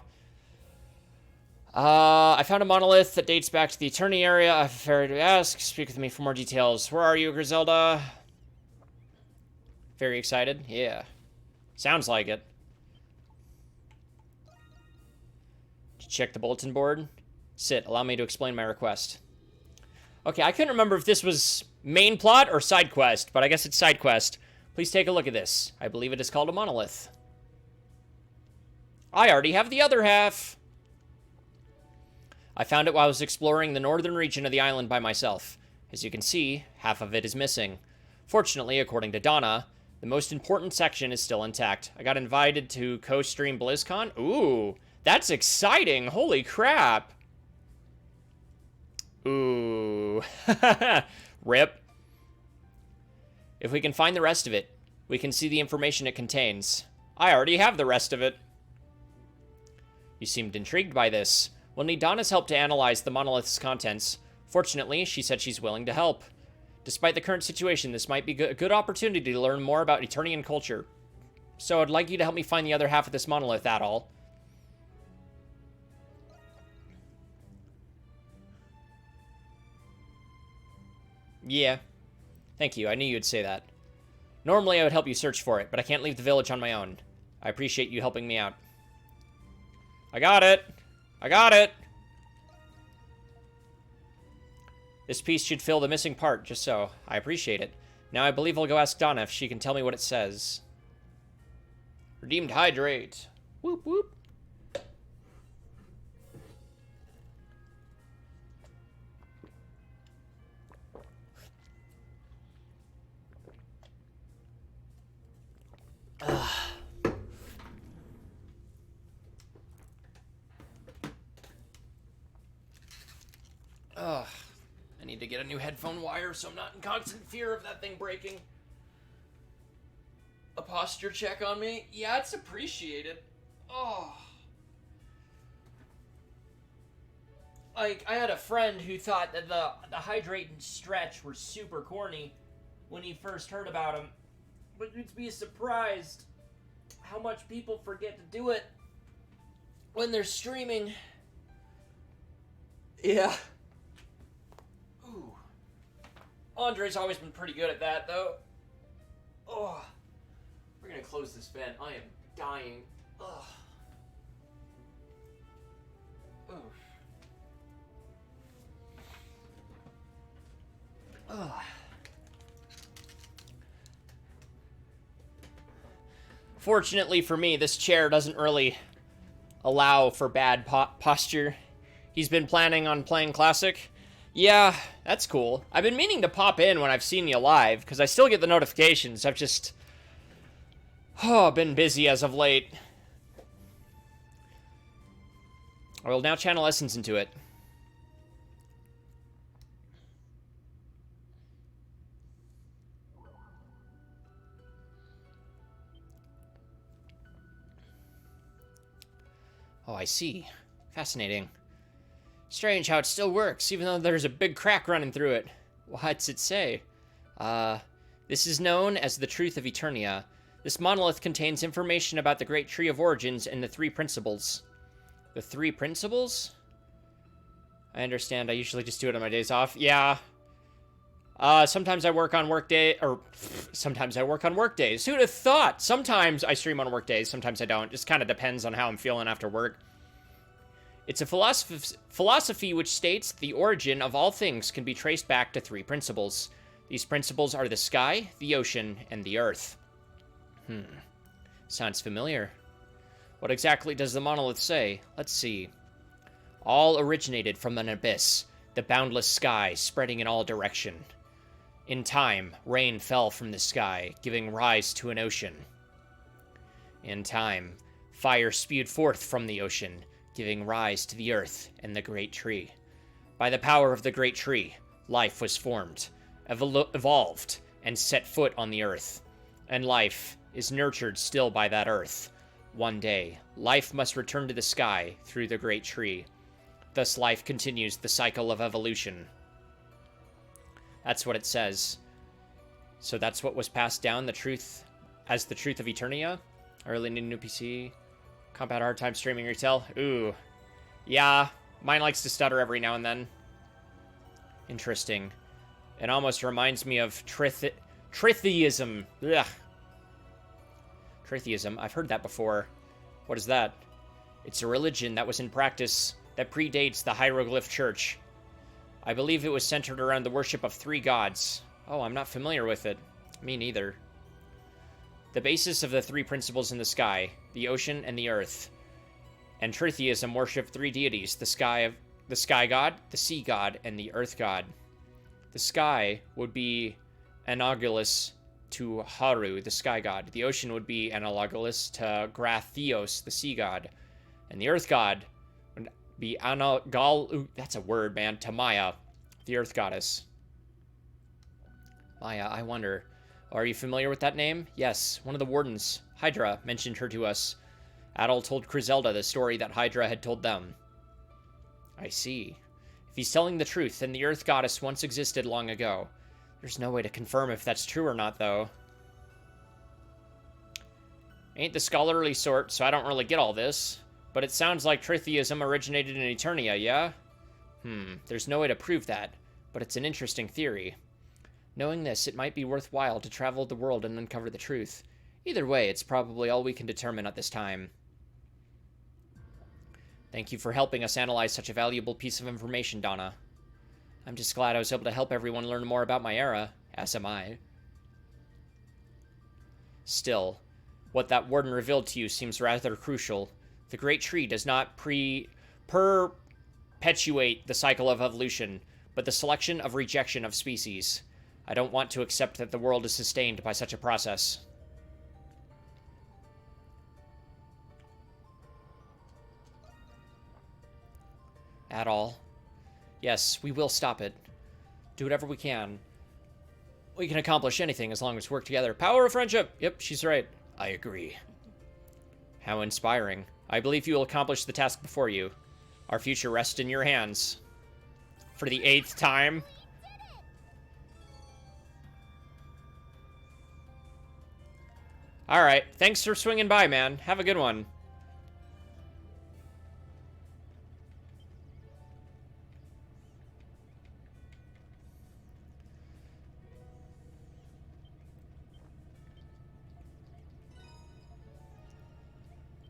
I found a monolith that dates back to the Eternia area. I have a favor to ask. Speak with me for more details. Where are you, Griselda? Very excited? Yeah. Sounds like it. Did you check the bulletin board? Sit. Allow me to explain my request. Okay, I couldn't remember if this was main plot or side quest, but I guess it's side quest. Please take a look at this. I believe it is called a monolith. I already have the other half. I found it while I was exploring the northern region of the island by myself. As you can see, half of it is missing. Fortunately, according to Donna, the most important section is still intact. I got invited to co-stream BlizzCon. Ooh, that's exciting. Holy crap. Ooh. Rip. If we can find the rest of it, we can see the information it contains. I already have the rest of it. You seemed intrigued by this. We'll need Donna's help to analyze the monolith's contents. Fortunately, she said she's willing to help. Despite the current situation, this might be a good opportunity to learn more about Eternian culture. So I'd like you to help me find the other half of this monolith, Adol. Yeah. Thank you, I knew you'd say that. Normally I would help you search for it, but I can't leave the village on my own. I appreciate you helping me out. I got it! I got it! This piece should fill the missing part, just so. I appreciate it. Now I believe I'll go ask Donna if she can tell me what it says. Redeemed hydrate. Whoop whoop. Ugh. I need to get a new headphone wire so I'm not in constant fear of that thing breaking. A posture check on me? Yeah, it's appreciated. Oh. Like, I had a friend who thought that the hydrate and stretch were super corny when he first heard about them. But you'd be surprised how much people forget to do it when they're streaming. Yeah. Ooh. Andre's always been pretty good at that, though. Oh. We're gonna close this vent. I am dying. Ugh. Ugh. Ugh. Fortunately for me, this chair doesn't really allow for bad posture. He's been planning on playing Classic. Yeah, that's cool. I've been meaning to pop in when I've seen you live, because I still get the notifications. I've just... been busy as of late. I will now channel Essence into it. Oh, I see. Fascinating. Strange how it still works, even though there's a big crack running through it. What's it say? This is known as the Truth of Eternia. This monolith contains information about the Great Tree of Origins and the Three Principles. The Three Principles? I understand. I usually just do it on my days off. Yeah. Sometimes I work on work day, or sometimes I work on work days. Who'd have thought? Sometimes I stream on work days, sometimes I don't. Just kind of depends on how I'm feeling after work. It's a philosophy which states the origin of all things can be traced back to three principles. These principles are the sky, the ocean, and the earth. Sounds familiar. What exactly does the monolith say? Let's see. All originated from an abyss, the boundless sky spreading in all direction. In time, rain fell from the sky, giving rise to an ocean. In time, fire spewed forth from the ocean, giving rise to the earth and the great tree. By the power of the great tree, life was formed, evolved, and set foot on the earth. And life is nurtured still by that earth. One day, life must return to the sky through the great tree. Thus life continues the cycle of evolution. That's what it says. So that's what was passed down, the truth, as the truth of Eternia? I really need a new PC. Combat hard time streaming retail. Ooh. Yeah, mine likes to stutter every now and then. Interesting. It almost reminds me of tritheism. Ugh. Tritheism, I've heard that before. What is that? It's a religion that was in practice that predates the Hieroglyph Church. I believe it was centered around the worship of three gods. Oh, I'm not familiar with it. Me neither. The basis of the three principles in the sky, the ocean, and the earth. And tritheism worshipped three deities, the sky god, the sea god, and the earth god. The sky would be analogous to Haru, the sky god. The ocean would be analogous to Gratheos, the sea god. And the earth god would be that's a word, man, to Maya, the earth goddess. Maya, I wonder, are you familiar with that name? Yes, one of the wardens, Hydra, mentioned her to us. Adol told Griselda the story that Hydra had told them. I see. If he's telling the truth, then the earth goddess once existed long ago. There's no way to confirm if that's true or not, though. Ain't the scholarly sort, so I don't really get all this. But it sounds like tritheism originated in Eternia, yeah? There's no way to prove that, but it's an interesting theory. Knowing this, it might be worthwhile to travel the world and uncover the truth. Either way, it's probably all we can determine at this time. Thank you for helping us analyze such a valuable piece of information, Donna. I'm just glad I was able to help everyone learn more about my era, as am I. Still, what that warden revealed to you seems rather crucial. The Great Tree does not perpetuate the cycle of evolution, but the selection of rejection of species. I don't want to accept that the world is sustained by such a process. At all. Yes, we will stop it. Do whatever we can. We can accomplish anything as long as we work together. Power of friendship! Yep, she's right. I agree. How inspiring. I believe you will accomplish the task before you. Our future rests in your hands. For the 8th time. Alright, thanks for swinging by, man. Have a good one.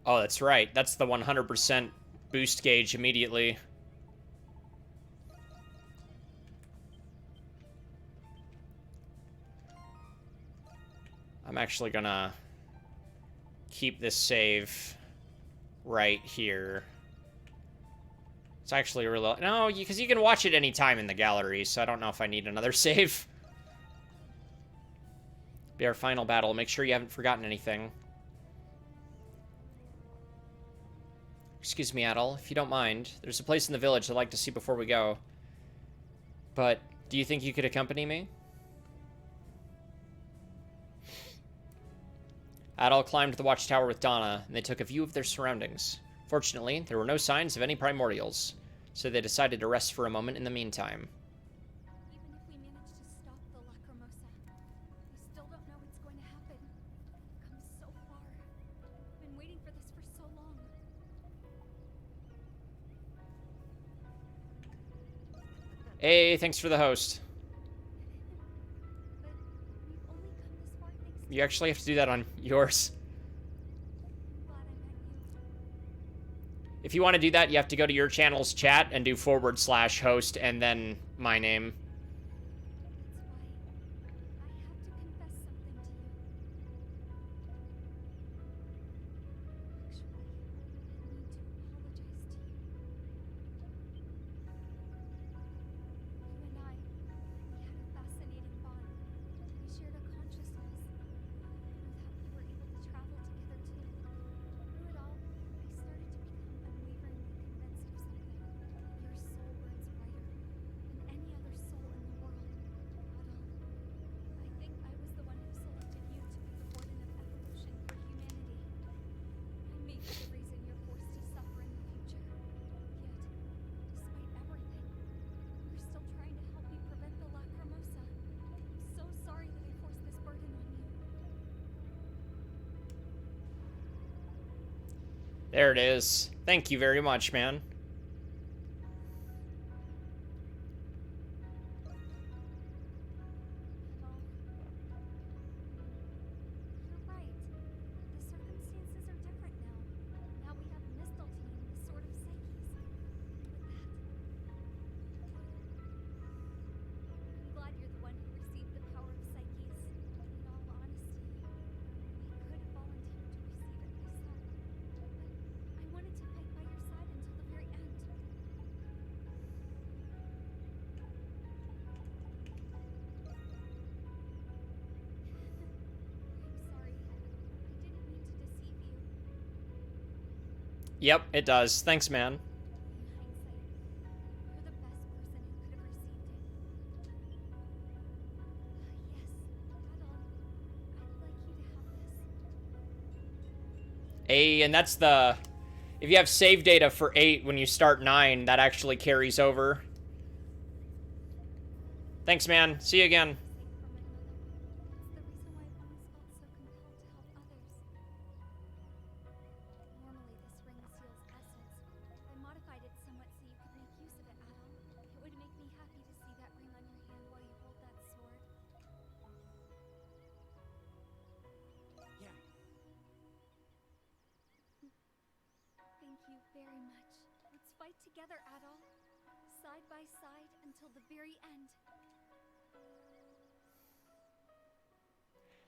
Oh, that's right. That's the 100% boost gauge immediately. I'm actually gonna keep this save right here. It's actually a real... No, because you can watch it anytime in the gallery, so I don't know if I need another save. Be our final battle. Make sure you haven't forgotten anything. Excuse me, Adel, if you don't mind. There's a place in the village I'd like to see before we go. But, do you think you could accompany me? Adel climbed the watchtower with Donna, and they took a view of their surroundings. Fortunately, there were no signs of any primordials, so they decided to rest for a moment in the meantime. Even if we manage to stop the Lacrimosa, we still don't know what's going to happen. We've come so far. I've been waiting for this for so long. Hey, thanks for the host. But we've only come this far thanks to You actually have to do that on yours. I'm glad I met you. If you want to do that, you have to go to your channel's chat and do /host and then my name. That's why I have to confess something to you. Actually, I need to apologize to you. You and I, we had a fascinating bond. We shared a consciousness. Through that, we were able to travel together too. Through it all, I started to become unwaveringly convinced of something. Your soul burns brighter than any other soul in the world. Adol, I think I was the one who selected you to be the warden of evolution for humanity. I may be the reason you're forced to suffer in the future. Yet, despite everything, you're still trying to help me prevent the Lacrimosa. I'm so sorry that I forced this burden on you. There it is. Thank you very much, man. Adol, you're right. The circumstances are different now. Now we have Mistletoe, the Sword of Psyches. With that, I'm glad you're the one who received the power of Psyches. In all honesty, I could have volunteered to receive it myself, but I wanted to fight by your side until the very end. I'm sorry. I didn't mean to deceive you. Yep, it does. Thanks, man. In hindsight, you're the best person who could have received it. Yes, Adol, I'd like you to have this. Hey, and that's the... If you have save data for 8 when you start 9, that actually carries over. Thanks, man. See you again. Sake for my mother. It's the reason why I've always felt so compelled to help others. Normally, this ring seals essence. I modified it somewhat so you could make use of it, Adol. It would make me happy to see that ring on your hand while you hold that sword. Yeah. Thank you very much. Let's fight together, Adol. Side by side until the very end.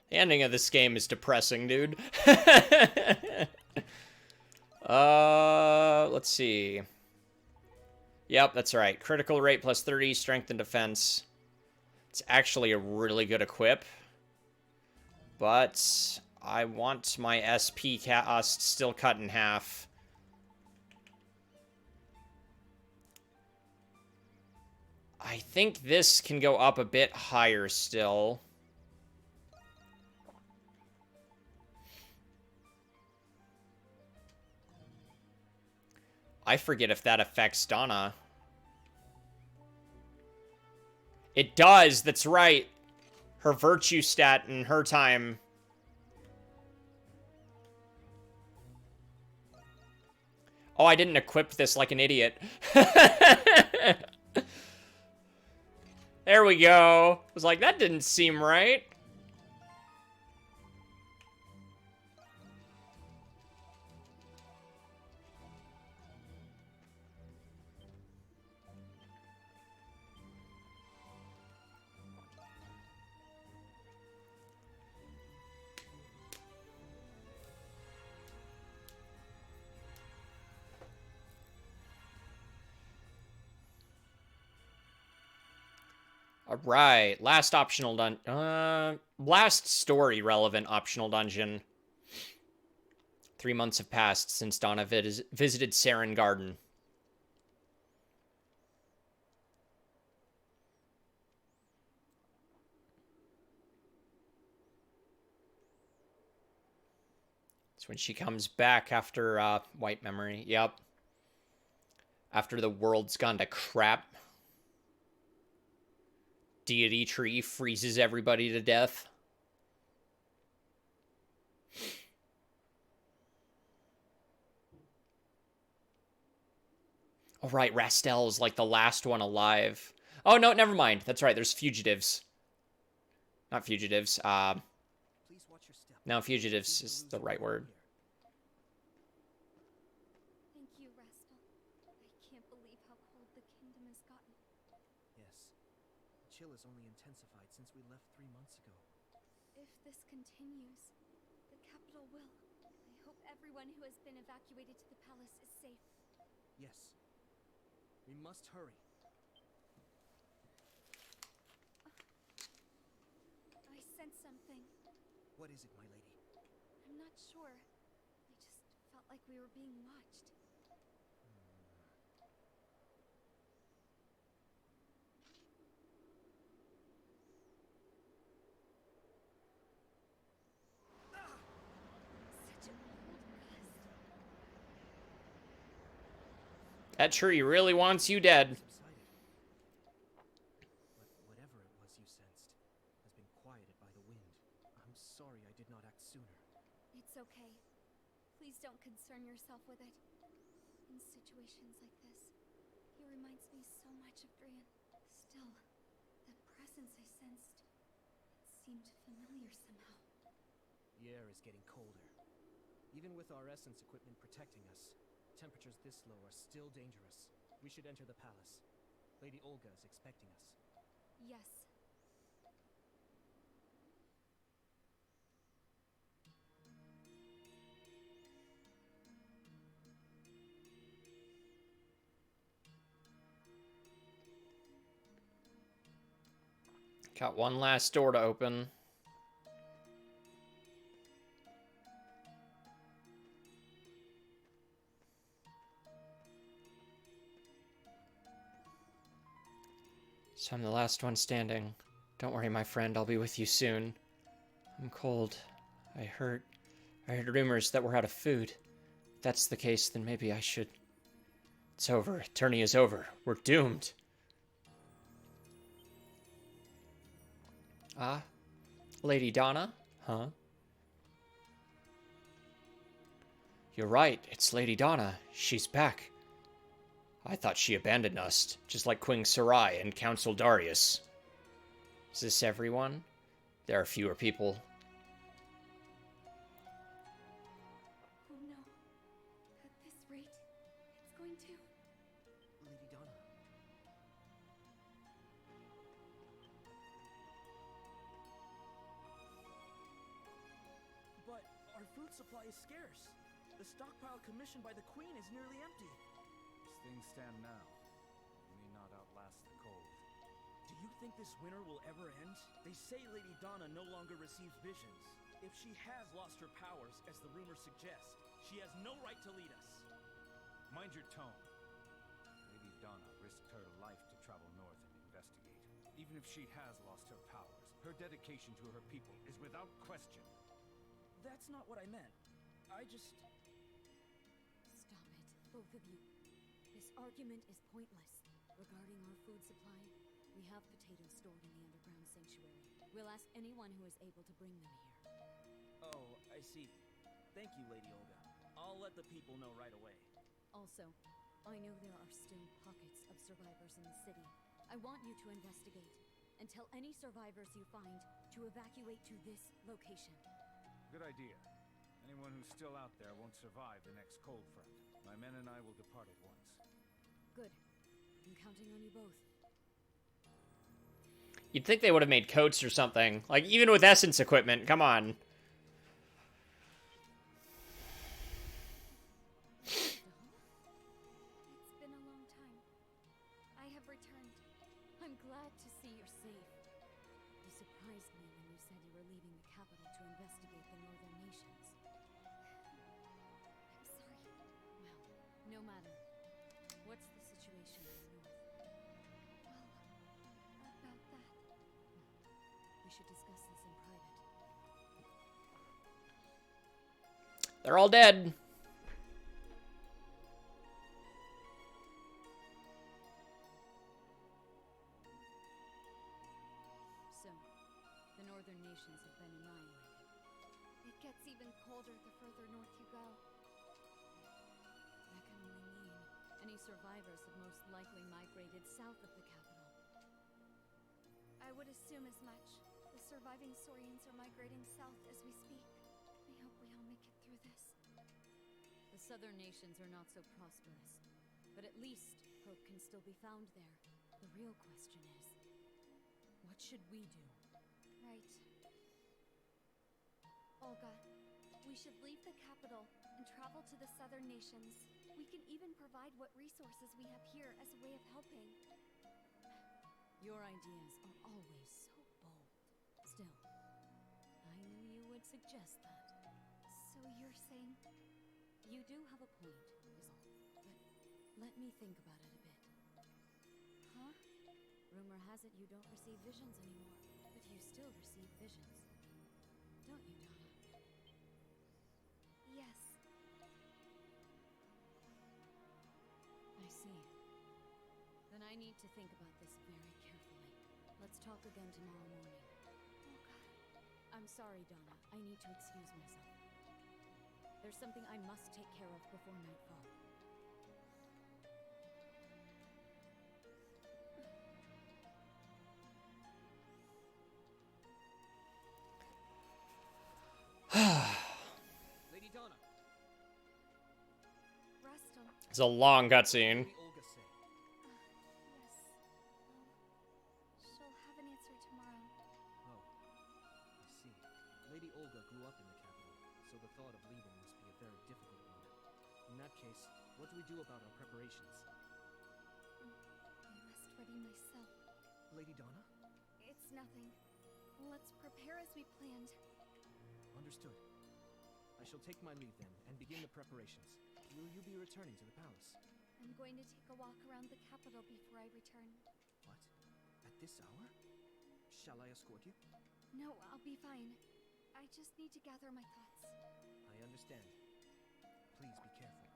The ending of this game is depressing, dude. Let's see. Yep, that's right. Critical rate plus 30, strength and defense. It's actually a really good equip. But I want my SP cast still cut in half. I think this can go up a bit higher still. I forget if that affects Donna. It does, that's right. Her virtue stat in her time. Oh, I didn't equip this like an idiot. There we go. I was like, that didn't seem right. Alright, last optional last story relevant optional dungeon. 3 months have passed since Donna visited Saren Garden. It's when she comes back after White Memory. Yep. After the world's gone to crap. Deity tree freezes everybody to death. Oh, right. Rastel's like the last one alive. Oh, no, never mind. That's right. There's fugitives. Not fugitives. Please watch your step. No, fugitives is the right word. Thank you, Rastel. I can't believe how cold the kingdom has gotten. Yes. The chill has only intensified since we left 3 months ago. If this continues, the capital will. I hope everyone who has been evacuated to the palace is safe. Yes. We must hurry. I sense something. What is it, my lady? I'm not sure. I just felt like we were being watched. Such a cold gust. That tree really wants you dead. Subsided. But whatever it was you sensed has been quieted by the wind. I'm sorry I did not act sooner. It's okay. Please don't concern yourself with it. In situations like this, he reminds me so much of Drian. Still, that presence I sensed, it seemed familiar somehow. The air is getting colder. Even with our essence equipment protecting us, temperatures this low are still dangerous. We should enter the palace. Lady Olga is expecting us. Yes. Got one last door to open. So I'm the last one standing. Don't worry, my friend, I'll be with you soon. I'm cold. I heard rumors that we're out of food. If that's the case, then maybe I should... It's over. Eternity is over. We're doomed. Ah? Lady Donna? Huh? You're right, it's Lady Donna. She's back. I thought she abandoned us, just like Queen Sarai and Council Darius. Is this everyone? There are fewer people. Oh no. At this rate, it's going to... Lady Donna. But our food supply is scarce. The stockpile commissioned by the Queen is nearly empty. As things stand now, we may not outlast the cold. Do you think this winter will ever end? They say Lady Donna no longer receives visions. If she has lost her powers, as the rumors suggest, she has no right to lead us. Mind your tone. Lady Donna risked her life to travel north and investigate. Even if she has lost her powers, her dedication to her people is without question. That's not what I meant. I just... Stop it, both of you. This argument is pointless. Regarding our food supply, we have potatoes stored in the underground sanctuary. We'll ask anyone who is able to bring them here. Oh, I see. Thank you, Lady Olga. I'll let the people know right away. Also, I know there are still pockets of survivors in the city. I want you to investigate, and tell any survivors you find to evacuate to this location. Good idea. Anyone who's still out there won't survive the next cold front. My men and I will depart at once. Good. I'm counting on you both. You'd think they would have made coats or something. Like, even with essence equipment, come on. It's been a long time. I have returned. I'm glad to see you're safe. You surprised me when you said you were leaving the capital to investigate the northern nations. I'm sorry. Well, no matter. What's the situation in the north? Well, about that. We should discuss this in private. They're all dead. So, the northern nations have been annihilated. It gets even colder the further north you go. That can only mean any survivors have most likely migrated south of the capital. I would assume as much. The surviving Saurians are migrating south as we speak. I hope we all make it through this. The southern nations are not so prosperous, but at least hope can still be found there. The real question is, what should we do? Right. Olga, we should leave the capital and travel to the southern nations. We can even provide what resources we have here as a way of helping. Your ideas are always so bold. Still, I knew you would suggest that. So you're saying... You do have a point, is all. But let me think about it a bit. Huh? Rumor has it you don't receive visions anymore, but you still receive visions. Don't you, Donna? Yes. I see. Then I need to think about this very carefully. Let's talk again tomorrow morning. Olga. I'm sorry, Donna. I need to excuse myself. There's something I must take care of before nightfall. Lady Donna, Rustle. It's a long cutscene. what did Olga say? Yes. She'll have an answer tomorrow. Oh, I see. Lady Olga grew up in the capital, so the thought of leaving must be a very difficult one. In that case, what do we do about our preparations? I must ready myself. Lady Donna? It's nothing. Let's prepare as we planned. Understood. I shall take my leave then, and begin the preparations. Will you be returning to the palace? I'm going to take a walk around the capital before I return. What? At this hour? Shall I escort you? No, I'll be fine. I just need to gather my thoughts. I understand. Please be careful.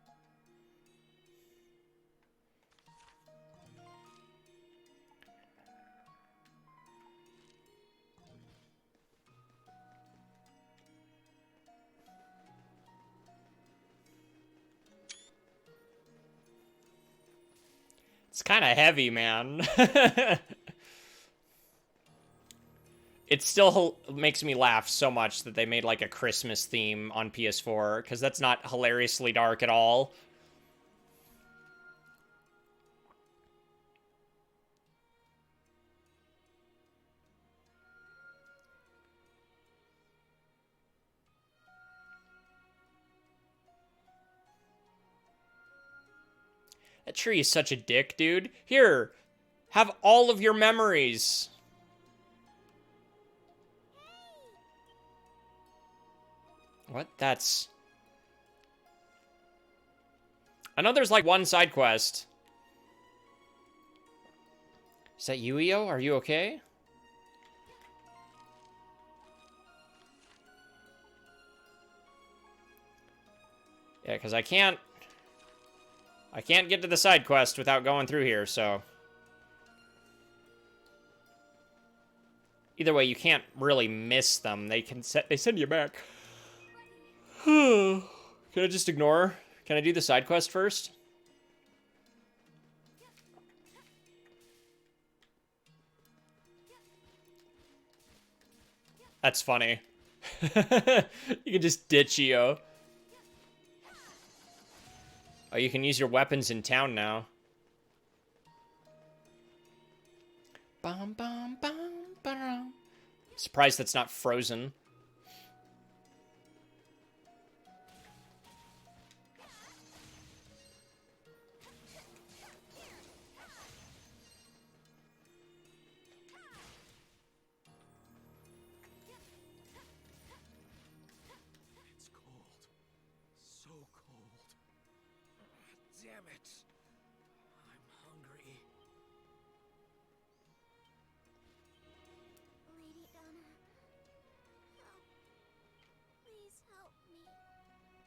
It's kind of heavy, man. It still makes me laugh so much that they made like a Christmas theme on PS4, because that's not hilariously dark at all. That tree is such a dick, dude. Here, have all of your memories. What? That's... I know there's like one side quest. Is that Yuio? Are you okay? Yeah, because I can't get to the side quest without going through here, so... Either way, you can't really miss them. They send you back. Can I just ignore? Can I do the side quest first? That's funny. You can just ditch Io. Oh, you can use your weapons in town now. Bum, bum, bum, bum. Surprised that's not frozen.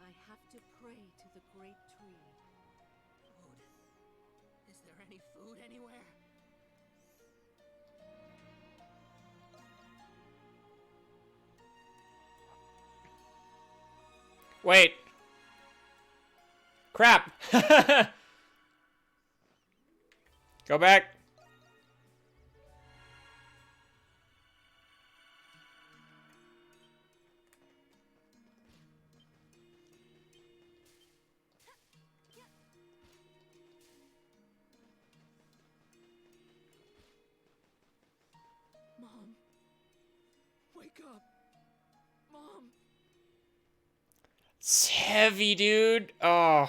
I have to pray to the great tree. Food. Is there any food anywhere? Wait. Crap. Go back. Mom. Wake up. Mom. It's heavy, dude. Oh.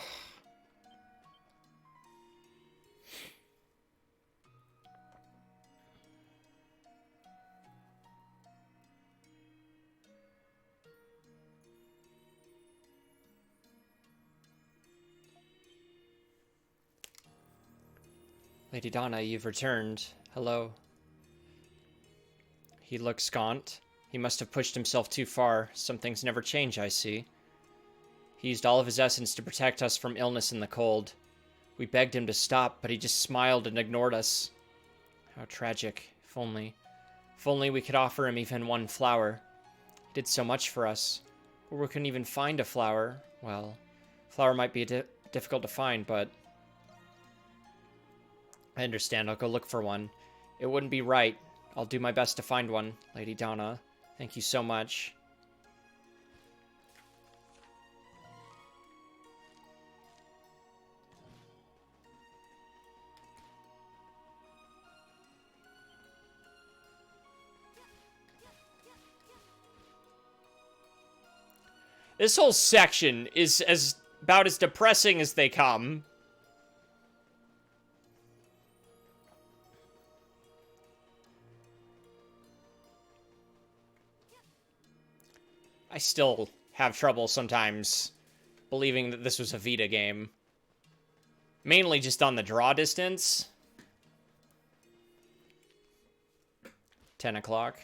Lady Donna, you've returned. Hello. He looks gaunt. He must have pushed himself too far. Some things never change, I see. He used all of his essence to protect us from illness and the cold. We begged him to stop, but he just smiled and ignored us. How tragic. If only we could offer him even one flower. He did so much for us. But we couldn't even find a flower. Well, flower might be difficult to find, but I understand. I'll go look for one. It wouldn't be right. I'll do my best to find one, Lady Donna. Thank you so much. This whole section is about as depressing as they come. I still have trouble sometimes believing that this was a Vita game. Mainly just on the draw distance. 10 o'clock.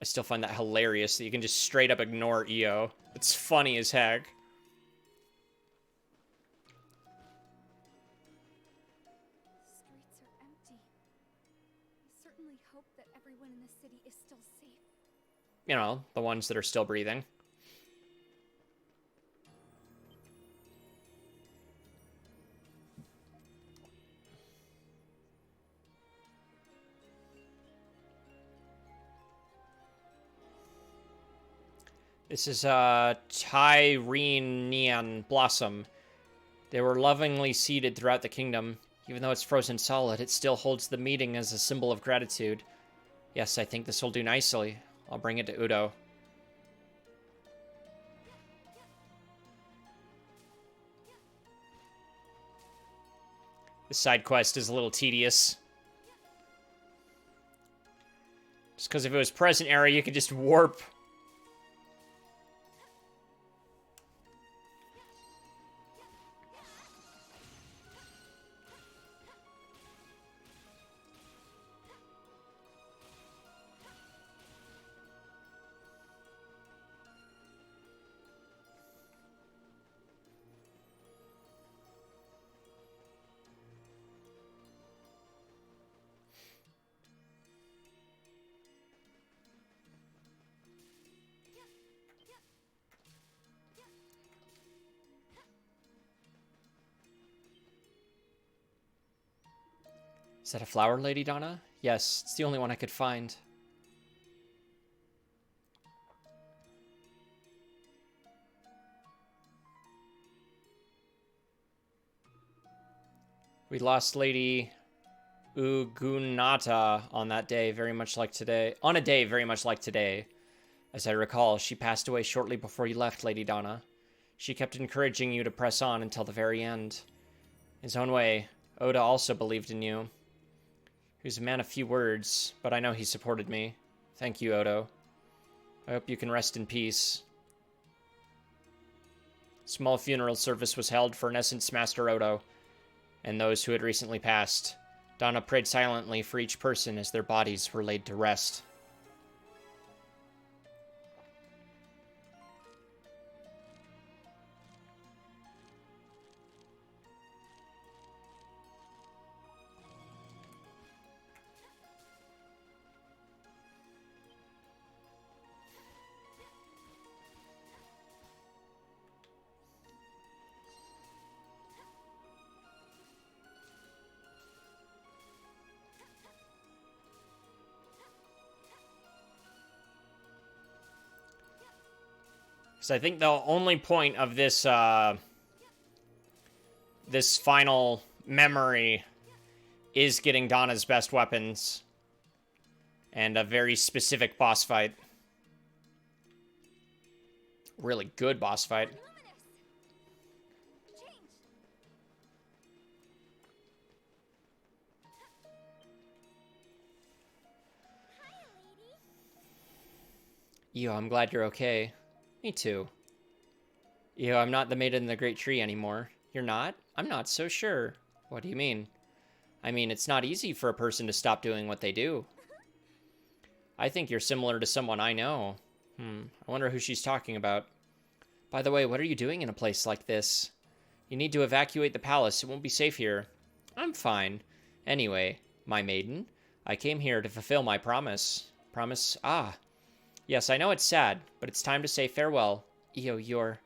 I still find that hilarious that you can just straight up ignore EO. It's funny as heck. Streets are empty. I certainly hope that everyone in the city is still safe. You know, the ones that are still breathing. This is Tyrenian Blossom. They were lovingly seeded throughout the kingdom. Even though it's frozen solid, it still holds the meeting as a symbol of gratitude. Yes, I think this will do nicely. I'll bring it to Udo. The side quest is a little tedious. Just because if it was present era, you could just warp. Is that a flower, Lady Donna? Yes, it's the only one I could find. We lost Lady Ugunata on that day, very much like today. On a day very much like today. As I recall, she passed away shortly before you left, Lady Donna. She kept encouraging you to press on until the very end. In his own way, Oda also believed in you. He was a man of few words, but I know he supported me. Thank you, Odo. I hope you can rest in peace. A small funeral service was held for Essence Master Odo and those who had recently passed. Donna prayed silently for each person as their bodies were laid to rest. So I think the only point of this, this final memory is getting Donna's best weapons. And a very specific boss fight. Really good boss fight. Yo, I'm glad you're okay. Me too. Yo, I'm not the maiden in the great tree anymore. You're not? I'm not so sure. What do you mean? I mean, it's not easy for a person to stop doing what they do. I think you're similar to someone I know. I wonder who she's talking about. By the way, what are you doing in a place like this? You need to evacuate the palace. It won't be safe here. I'm fine. Anyway, my maiden, I came here to fulfill my promise. Promise? Ah. Yes, I know it's sad, but it's time to say farewell. Io, you're...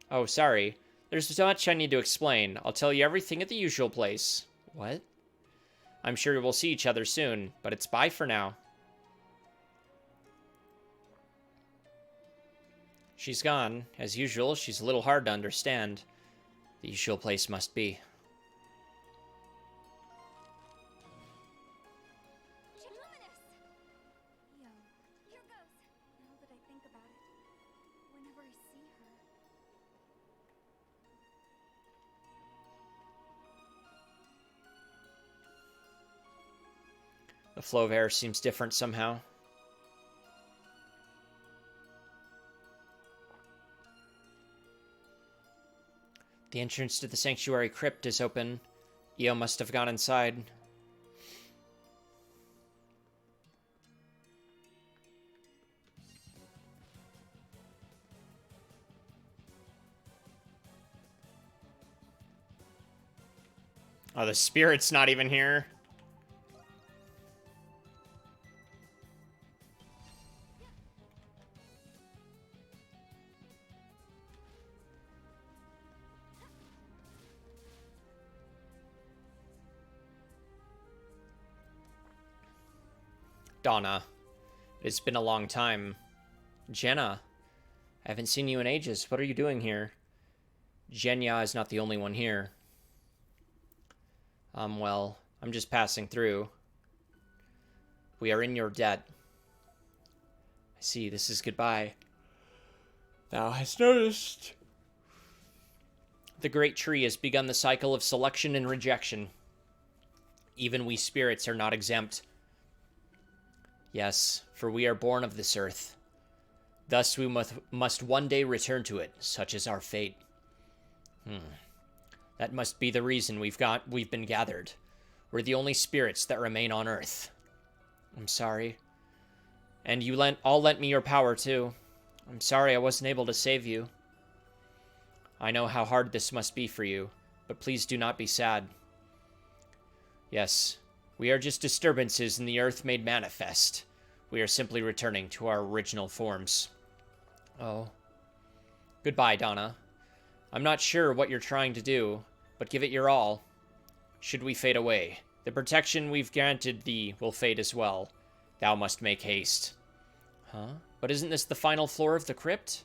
Oh, sorry. There's so much I need to explain. I'll tell you everything at the usual place. What? I'm sure we'll see each other soon, but it's bye for now. She's gone. As usual, she's a little hard to understand. The usual place must be. Yo, here goes. Now that I think about it, whenever I see her, The flow of air seems different somehow. The entrance to the sanctuary crypt is open. Io must have gone inside. Oh, the spirit's not even here. Donna, it's been a long time. Jenna, I haven't seen you in ages. What are you doing here? Jenya is not the only one here. Well, I'm just passing through. We are in your debt. I see, this is goodbye. Thou hast noticed. The great tree has begun the cycle of selection and rejection. Even we spirits are not exempt. Yes, for we are born of this earth. Thus we must one day return to it, such is our fate. That must be the reason we've been gathered. We're the only spirits that remain on earth. I'm sorry. And you all lent me your power too. I'm sorry I wasn't able to save you. I know how hard this must be for you, but please do not be sad. Yes, we are just disturbances in the earth made manifest. We are simply returning to our original forms. Oh. Goodbye, Donna. I'm not sure what you're trying to do, but give it your all. Should we fade away, the protection we've granted thee will fade as well. Thou must make haste. Huh? But isn't this the final floor of the crypt?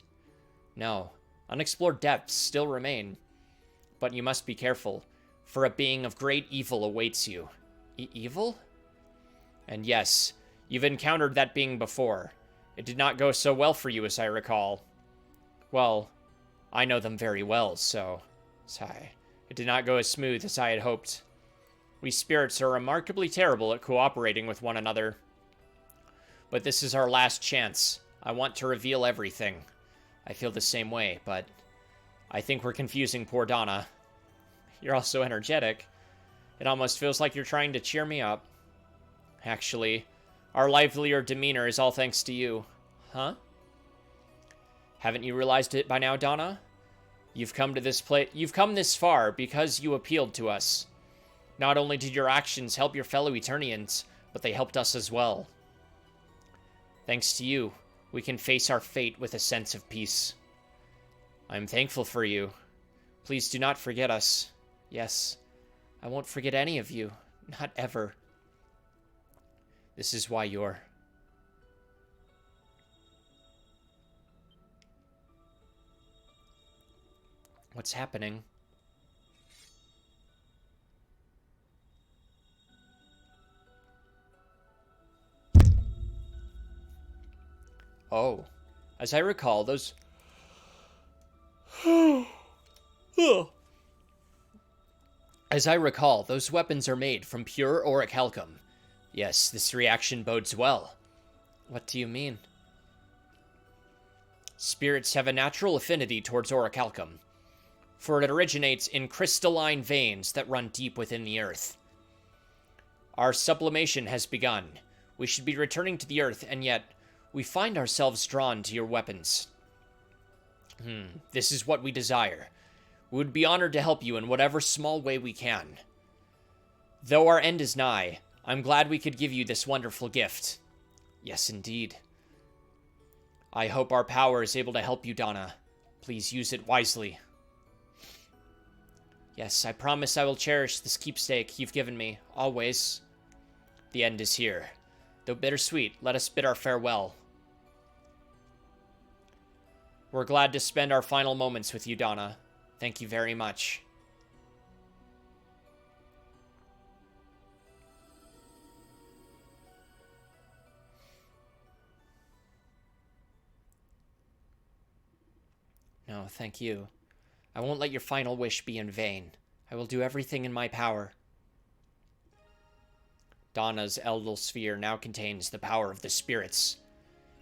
No. Unexplored depths still remain. But you must be careful, for a being of great evil awaits you. Evil? And yes, you've encountered that being before. It did not go so well for you as I recall. Well, I know them very well, so... Sigh. It did not go as smooth as I had hoped. We spirits are remarkably terrible at cooperating with one another. But this is our last chance. I want to reveal everything. I feel the same way, but... I think we're confusing poor Donna. You're also energetic. It almost feels like you're trying to cheer me up. Actually, our livelier demeanor is all thanks to you. Huh? Haven't you realized it by now, Donna? You've come this far because you appealed to us. Not only did your actions help your fellow Eternians, but they helped us as well. Thanks to you, we can face our fate with a sense of peace. I'm thankful for you. Please do not forget us. Yes, I won't forget any of you. Not ever. This is why you're... What's happening? Oh. As I recall, those... As I recall, those weapons are made from pure orichalcum. Yes, this reaction bodes well. What do you mean? Spirits have a natural affinity towards orichalcum, for it originates in crystalline veins that run deep within the earth. Our sublimation has begun. We should be returning to the earth, and yet we find ourselves drawn to your weapons. This is what we desire. We would be honored to help you in whatever small way we can. Though our end is nigh, I'm glad we could give you this wonderful gift. Yes, indeed. I hope our power is able to help you, Donna. Please use it wisely. Yes, I promise I will cherish this keepsake you've given me, always. The end is here. Though bittersweet, let us bid our farewell. We're glad to spend our final moments with you, Donna. Thank you very much. No, thank you. I won't let your final wish be in vain. I will do everything in my power. Donna's Eldal Sphere now contains the power of the spirits.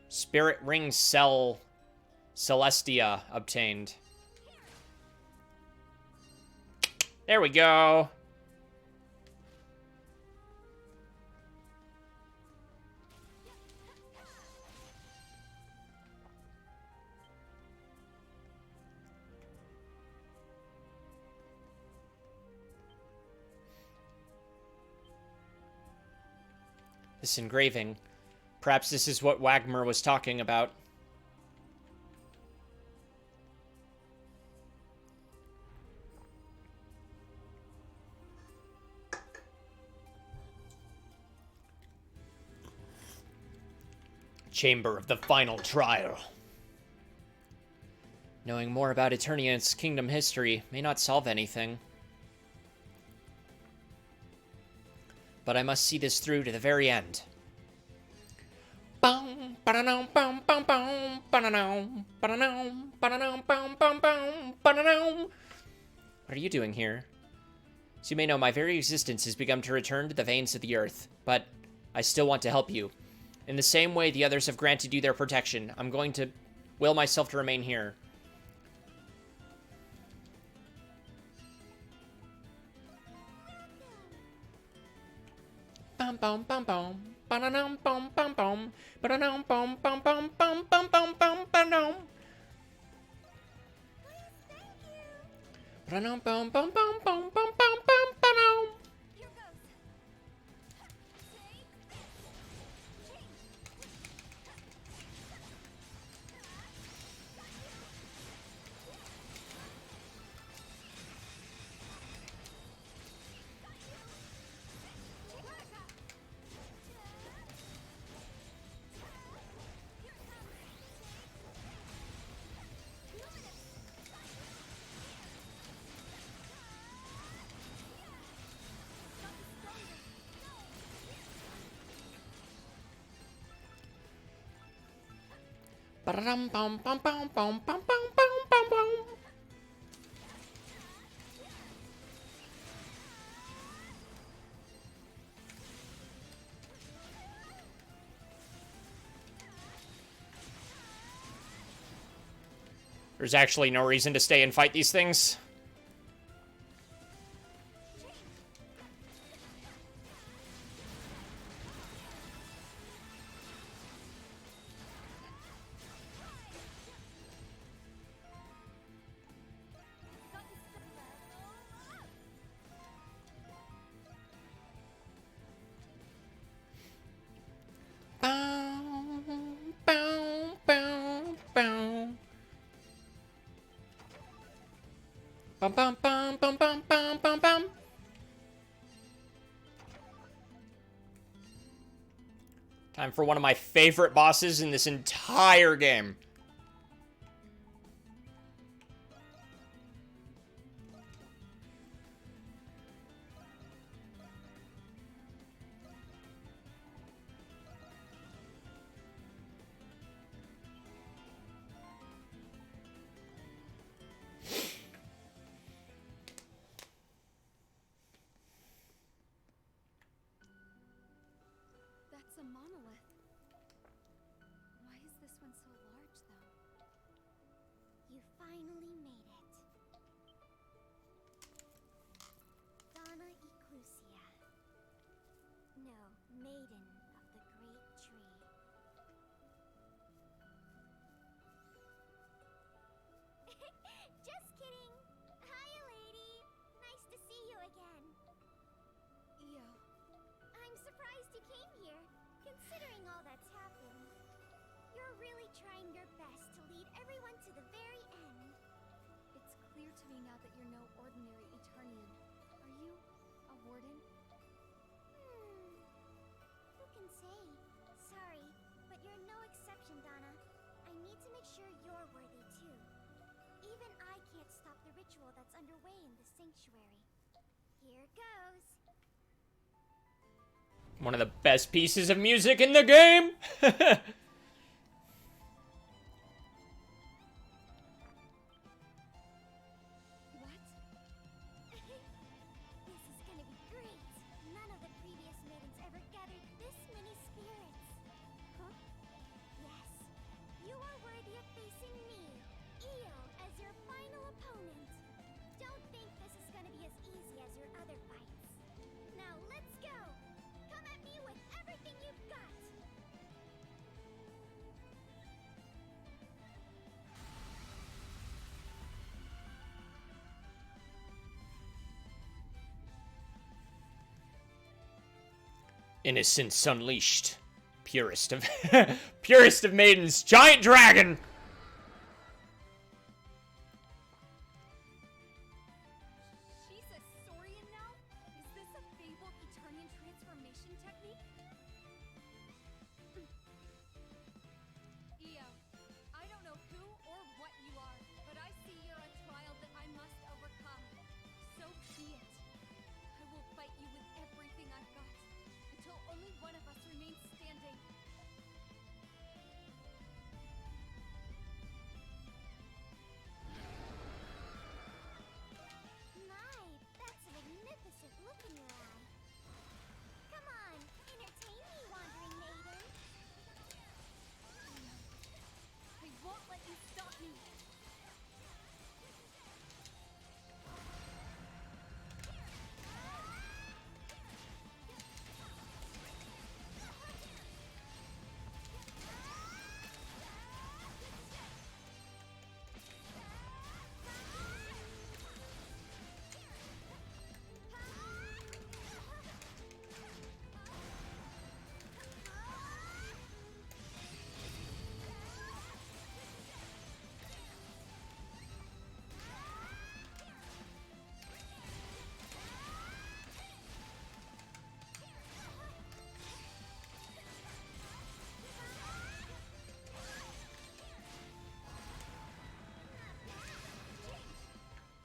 Spirit Ring Cell Celestia obtained. There we go. This engraving. Perhaps this is what Wagmer was talking about. Chamber of the Final Trial. Knowing more about Eternia's kingdom history may not solve anything. But I must see this through to the very end. What are you doing here? As you may know, my very existence has begun to return to the veins of the earth, but I still want to help you. In the same way the others have granted you their protection, I'm going to will myself to remain here. Bum bum bum bum. Ba-da-dum bum bum bum. Ba-da-dum bum bum bum bum bum bum bum ba-dum. Ba-da-dum bum bum bum bum bum bum bum ba-dum. Ba-da-dum bum bum bum bum bum bum bum bum bum. There's actually no reason to stay and fight these things. Bum bum bum bum bum bum bum bum. Time for one of my favorite bosses in this entire game. It's a monolith. Why is this one so large, though? You finally made it. Donna Ecclusia. No, Maiden of the Great Tree. Just kidding. Hiya, lady. Nice to see you again. Io. I'm surprised you came here, considering all that's happened. You're really trying your best to lead everyone to the very end. It's clear to me now that you're no ordinary Eternian. Are you a warden? Who can say? Sorry, but you're no exception, Donna. I need to make sure you're worthy, too. Even I can't stop the ritual that's underway in the sanctuary. Here goes. One of the best pieces of music in the game! What? This is gonna be great. None of the previous maidens ever gathered this many spirits. Huh? Yes, you are worthy of facing me, Io, as your final opponent. Don't think this is gonna be as easy as your other fights. Now let's go. Come at me with everything you've got. Innocence unleashed. Purest of purest of maidens. Giant dragon! She's a Saurian now? Is this a fabled Eternian transformation technique? Io, I don't know who or what you are, but I see you're a trial that I must overcome. So be it. I will fight you with everything I've got, until only one of us remains standing. My, that's a magnificent look in your eye. Come on, entertain me, wandering maiden. I won't let you stop me.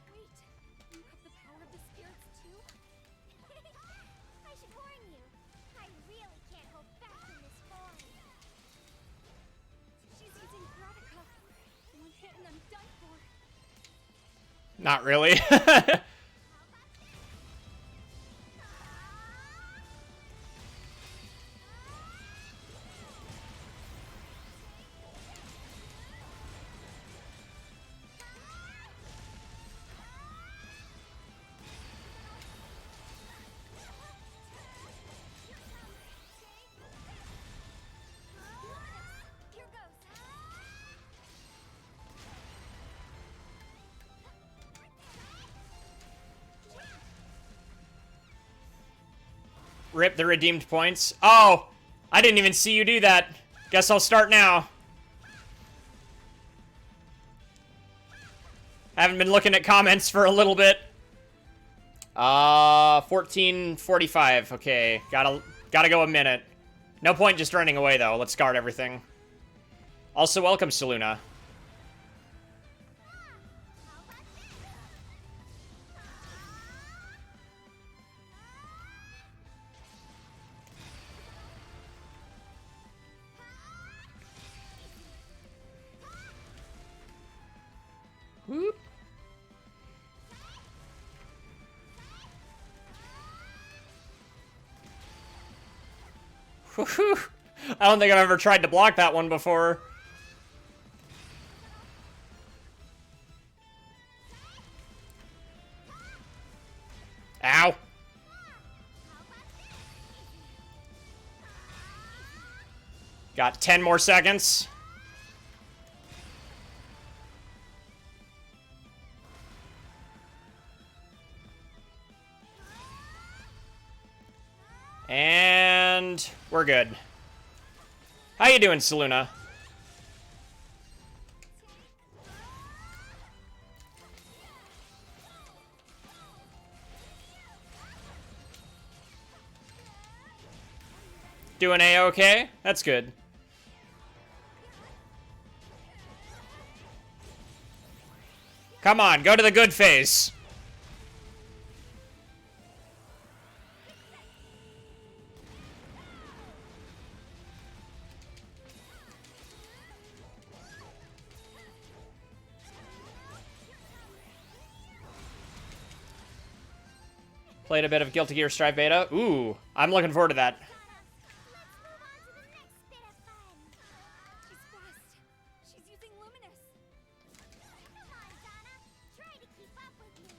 Wait, you have the power of the spirits too? I should warn you, I really can't hold back in this form. She's using Gratica. One hit and I'm done for. Not really. Here goes. Rip the redeemed points. Oh! I didn't even see you do that. Guess I'll start now. Haven't been looking at comments for a little bit. 14:45. Okay, gotta go a minute. No point just running away though. Let's guard everything. Also, welcome, Saluna. Whoop. Whew. I don't think I've ever tried to block that one before. Ow. Got 10 more seconds. And we're good. How you doing, Saluna? Doing A-okay? That's good. Come on, go to the good phase. Played a bit of Guilty Gear Strive Beta. Ooh, I'm looking forward to that. She's using Luminous. Come on, Donna. Try to keep up with me.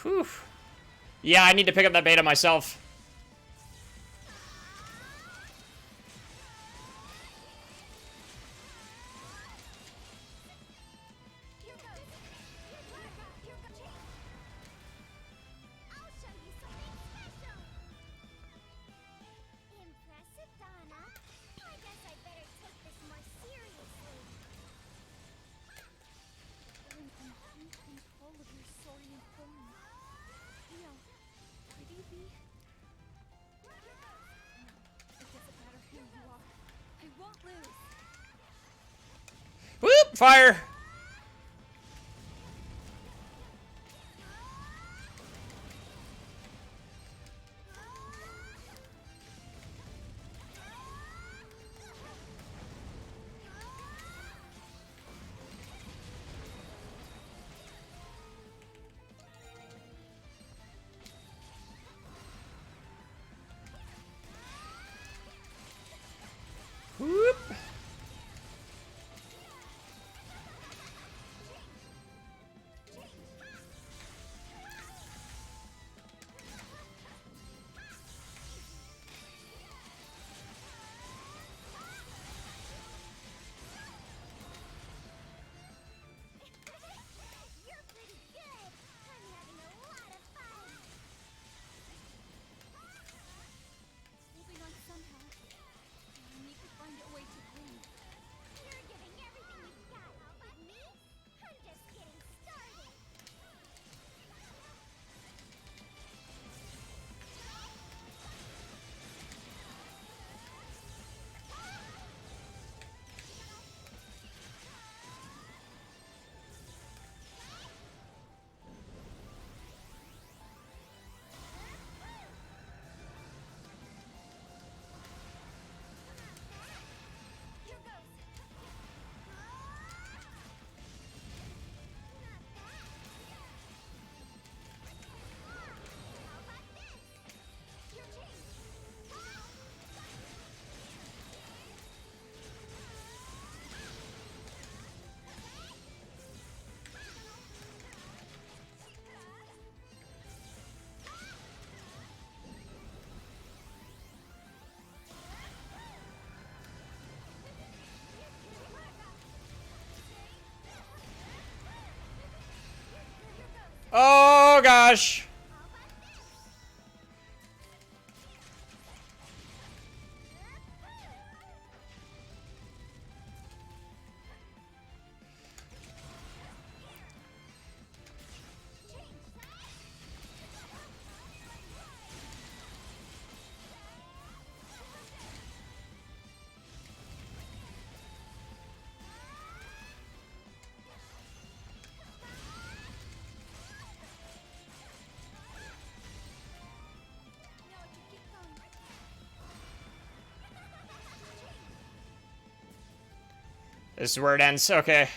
Whew. Yeah, I need to pick up that beta myself. Here goes. Here goes. I'll show you something special. Impressive, Donna. I guess I better take this more seriously. You're in complete control of your Saurian form. Now, where do you be? It doesn't matter who you are. I won't lose. Whoop! Fire! Whoop! You're pretty good. I'm having a lot of fun. Holding on somehow. I need to find a way to win. You're giving everything you've got. But me? I'm just getting started. Here goes. How about this? Your team. Oh gosh! This is where it ends. Okay.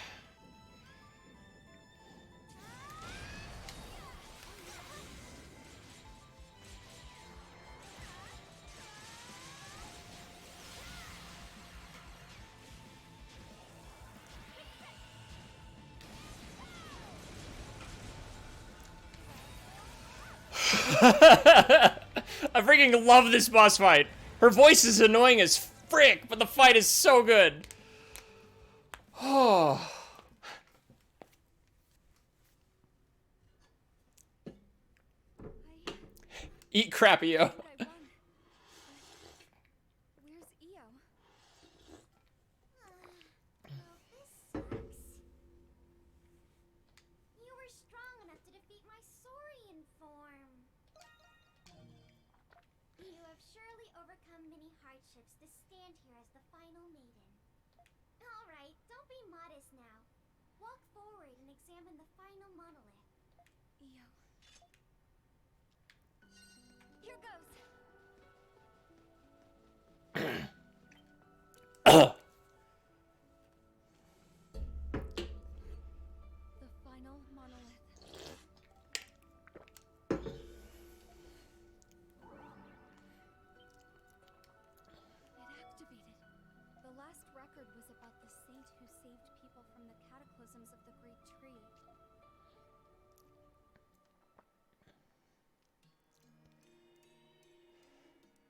I freaking love this boss fight. Her voice is annoying as frick, but the fight is so good. Oh. Eat crap, Io. I won. Where's Io? Well, this sucks. You were strong enough to defeat my Saurian form. You have surely overcome many hardships to stand here as the final maiden. Alright, don't be modest now. Walk forward and examine the final monolith. Io. Here goes. The final monolith. It activated. The last record was about the saint who saved people from the cataclysms of the Great Tree.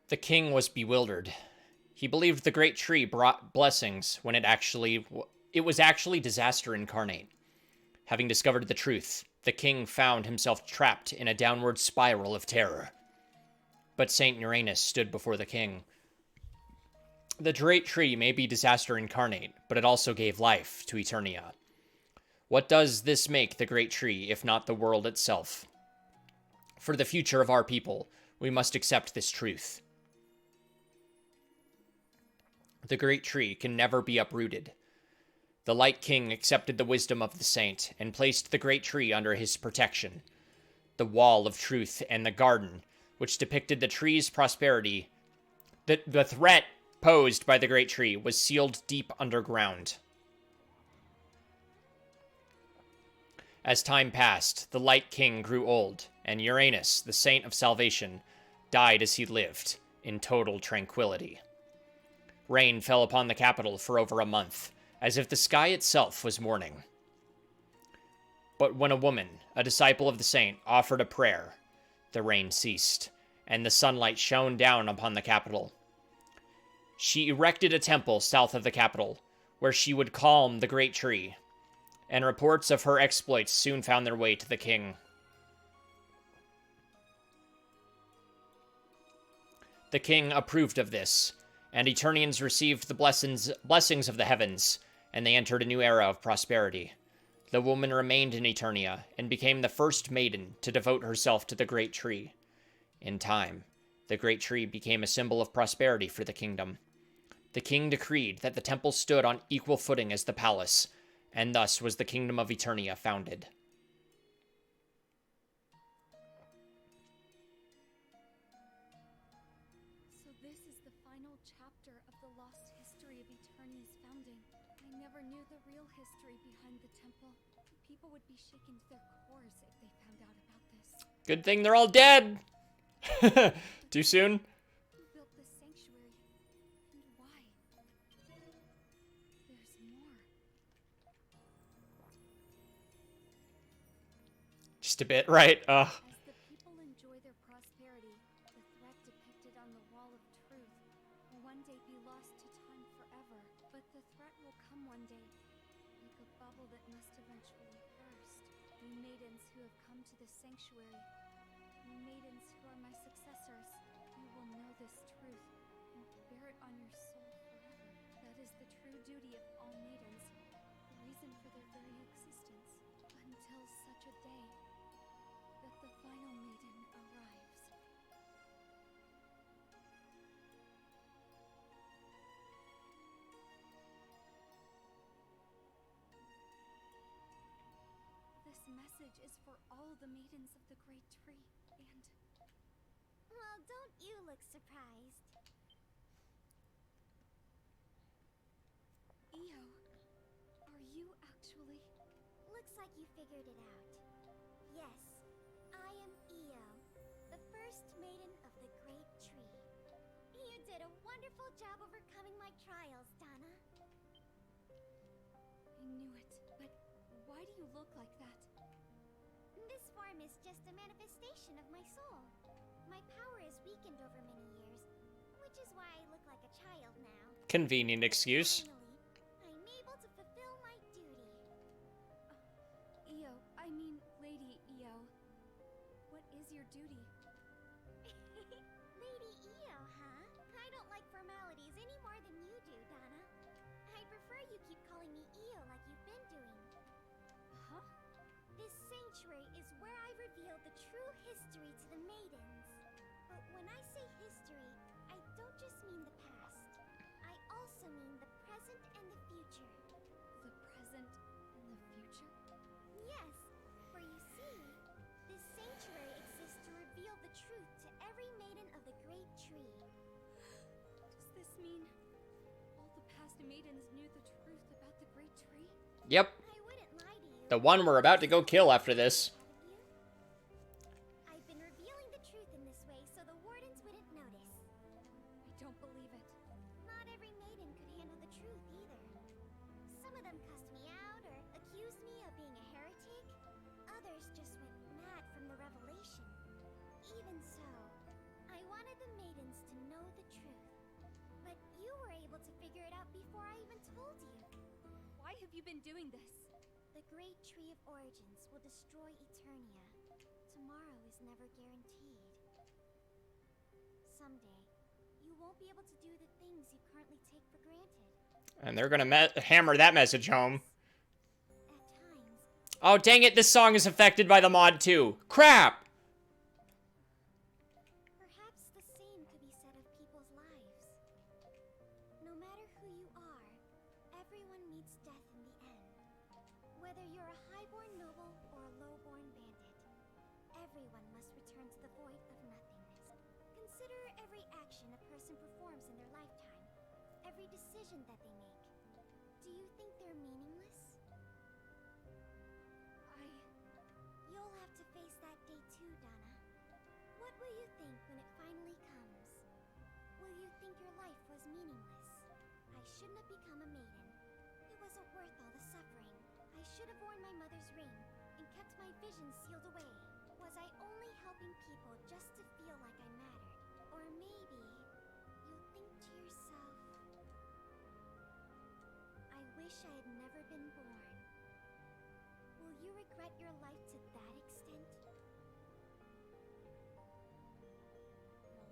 The king was bewildered. He believed the great tree brought blessings when it was actually disaster incarnate. Having discovered the truth, the king found himself trapped in a downward spiral of terror. But Saint Uranus stood before the king. The great tree may be disaster incarnate, but it also gave life to Eternia. What does this make the great tree, if not the world itself? For the future of our people, we must accept this truth. The great tree can never be uprooted. The Light King accepted the wisdom of the saint and placed the great tree under his protection. The wall of truth and the garden, which depicted the tree's prosperity, the threat posed by the great tree was sealed deep underground. As time passed, the Light King grew old, and Uranus, the saint of salvation, died as he lived, in total tranquility. Rain fell upon the capital for over a month, as if the sky itself was mourning. But when a woman, a disciple of the saint, offered a prayer, the rain ceased, and the sunlight shone down upon the capital. She erected a temple south of the capital, where she would calm the great tree, and reports of her exploits soon found their way to the king. The king approved of this, and Eternians received the blessings of the heavens, and they entered a new era of prosperity. The woman remained in Eternia, and became the first maiden to devote herself to the great tree. In time, the great tree became a symbol of prosperity for the kingdom. The king decreed that the temple stood on equal footing as the palace, and thus was the kingdom of Eternia founded. So this is the final chapter of the lost history of Eternia's founding. I never knew the real history behind the temple. People would be shaken to their cores if they found out about this. Good thing they're all dead! Too soon? Who built this sanctuary? And why? There's more. Just a bit, right? As the people enjoy their prosperity, the threat depicted on the wall of truth will one day be lost to time forever. But the threat will come one day, like a bubble that must eventually burst. You maidens who have come to the sanctuary, you maidens who are my successors, you will know this truth and bear it on your soul forever. That is the true duty of all maidens, the reason for their very existence, until such a day that the final maiden arrives. This message is for all the maidens of the Great Tree, and... Well, don't you look surprised. Io, like you figured it out. Yes, I am Io, the first maiden of the Great Tree. You did a wonderful job overcoming my trials, Donna. I knew it, but why do you look like that? This form is just a manifestation of my soul. My power is weakened over many years, which is why I look like a child now. Convenient excuse. Finally, I'm able to fulfill my duty. Io, I mean, Lady Io. What is your duty? Lady Io, huh? I don't like formalities any more than you do, Donna. I prefer you keep calling me Io like you've been doing. Huh? This sanctuary is where I reveal the true history to the maidens. But when I say history, I don't just mean the past. I also mean the present and the future. The present and the future? Yes, for you see, this sanctuary exists to reveal the truth to every maiden of the Great Tree. Does this mean all the past maidens knew the truth about the Great Tree? Yep. I wouldn't lie to you. The one we're about to go kill after this. I've been revealing the truth in this way so the wardens wouldn't notice. I don't believe it. Not every maiden could handle the truth either. Some of them cussed me out or accused me of being a heretic. Others just went mad from the revelation. Even so, I wanted the maidens to know the truth. But you were able to figure it out before I even told you. Why have you been doing this? The Great Tree of Origins will destroy Eternia. Tomorrow is never guaranteed. Someday, you won't be able to do the things you currently take for granted. And they're gonna hammer that message home. At times, Oh, dang it, this song is affected by the mod too. Crap! perhaps the same could be said of people's lives. No matter who you are, everyone meets death in the end. Whether you're a highborn noble or a lowborn bandit, everyone must return to the void of nothingness. Consider every action a person performs in their lifetime, every decision that they make. Do you think they're meaningless? You'll have to face that day too, Donna. What will you think when it finally comes? Will you think your life was meaningless? I shouldn't have become a maiden. It wasn't worth all the suffering. I should have worn my mother's ring and kept my vision sealed away. Was I only helping people just to feel like I mattered? Or maybe you'll think to yourself, I wish I had never been born. Will you regret your life to that extent? No.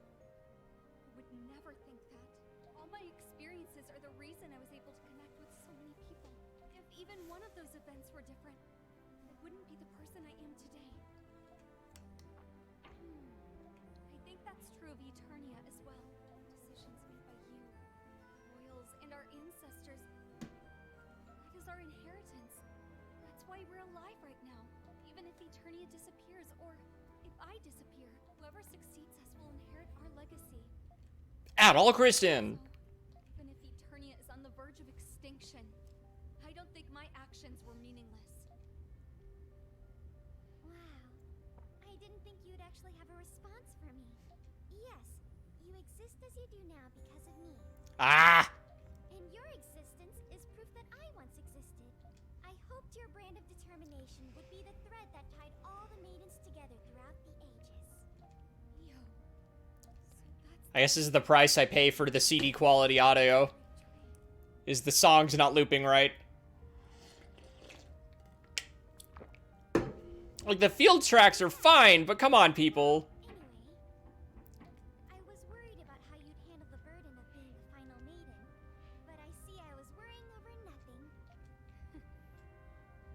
I would never think that. All my experiences are the reason I was able to connect with so many people. If even one of those events were different, I wouldn't be the person I am today. I think that's true of Eternia as well. Decisions made by you, royals, and our ancestors. That is our inheritance. That's why we're alive right now. Even if Eternia disappears, or if I disappear, whoever succeeds us will inherit our legacy. At all, Kristen. So, even if Eternia is on the verge of extinction, I don't think my actions were meaningless. Wow. I didn't think you'd actually have a response for me. Yes, you exist as you do now because of me. Ah! And your existence is proof that I once existed. I hoped your brand of determination would be the thread that tied all the maidens together throughout the ages. Yo. So that's I guess this is the price I pay for the CD quality audio. Is the song's not looping right. Like, the field tracks are fine, but come on, people. Anyway, I was worried about how you'd handle the burden of being the final maiden, but I see I was worrying over nothing.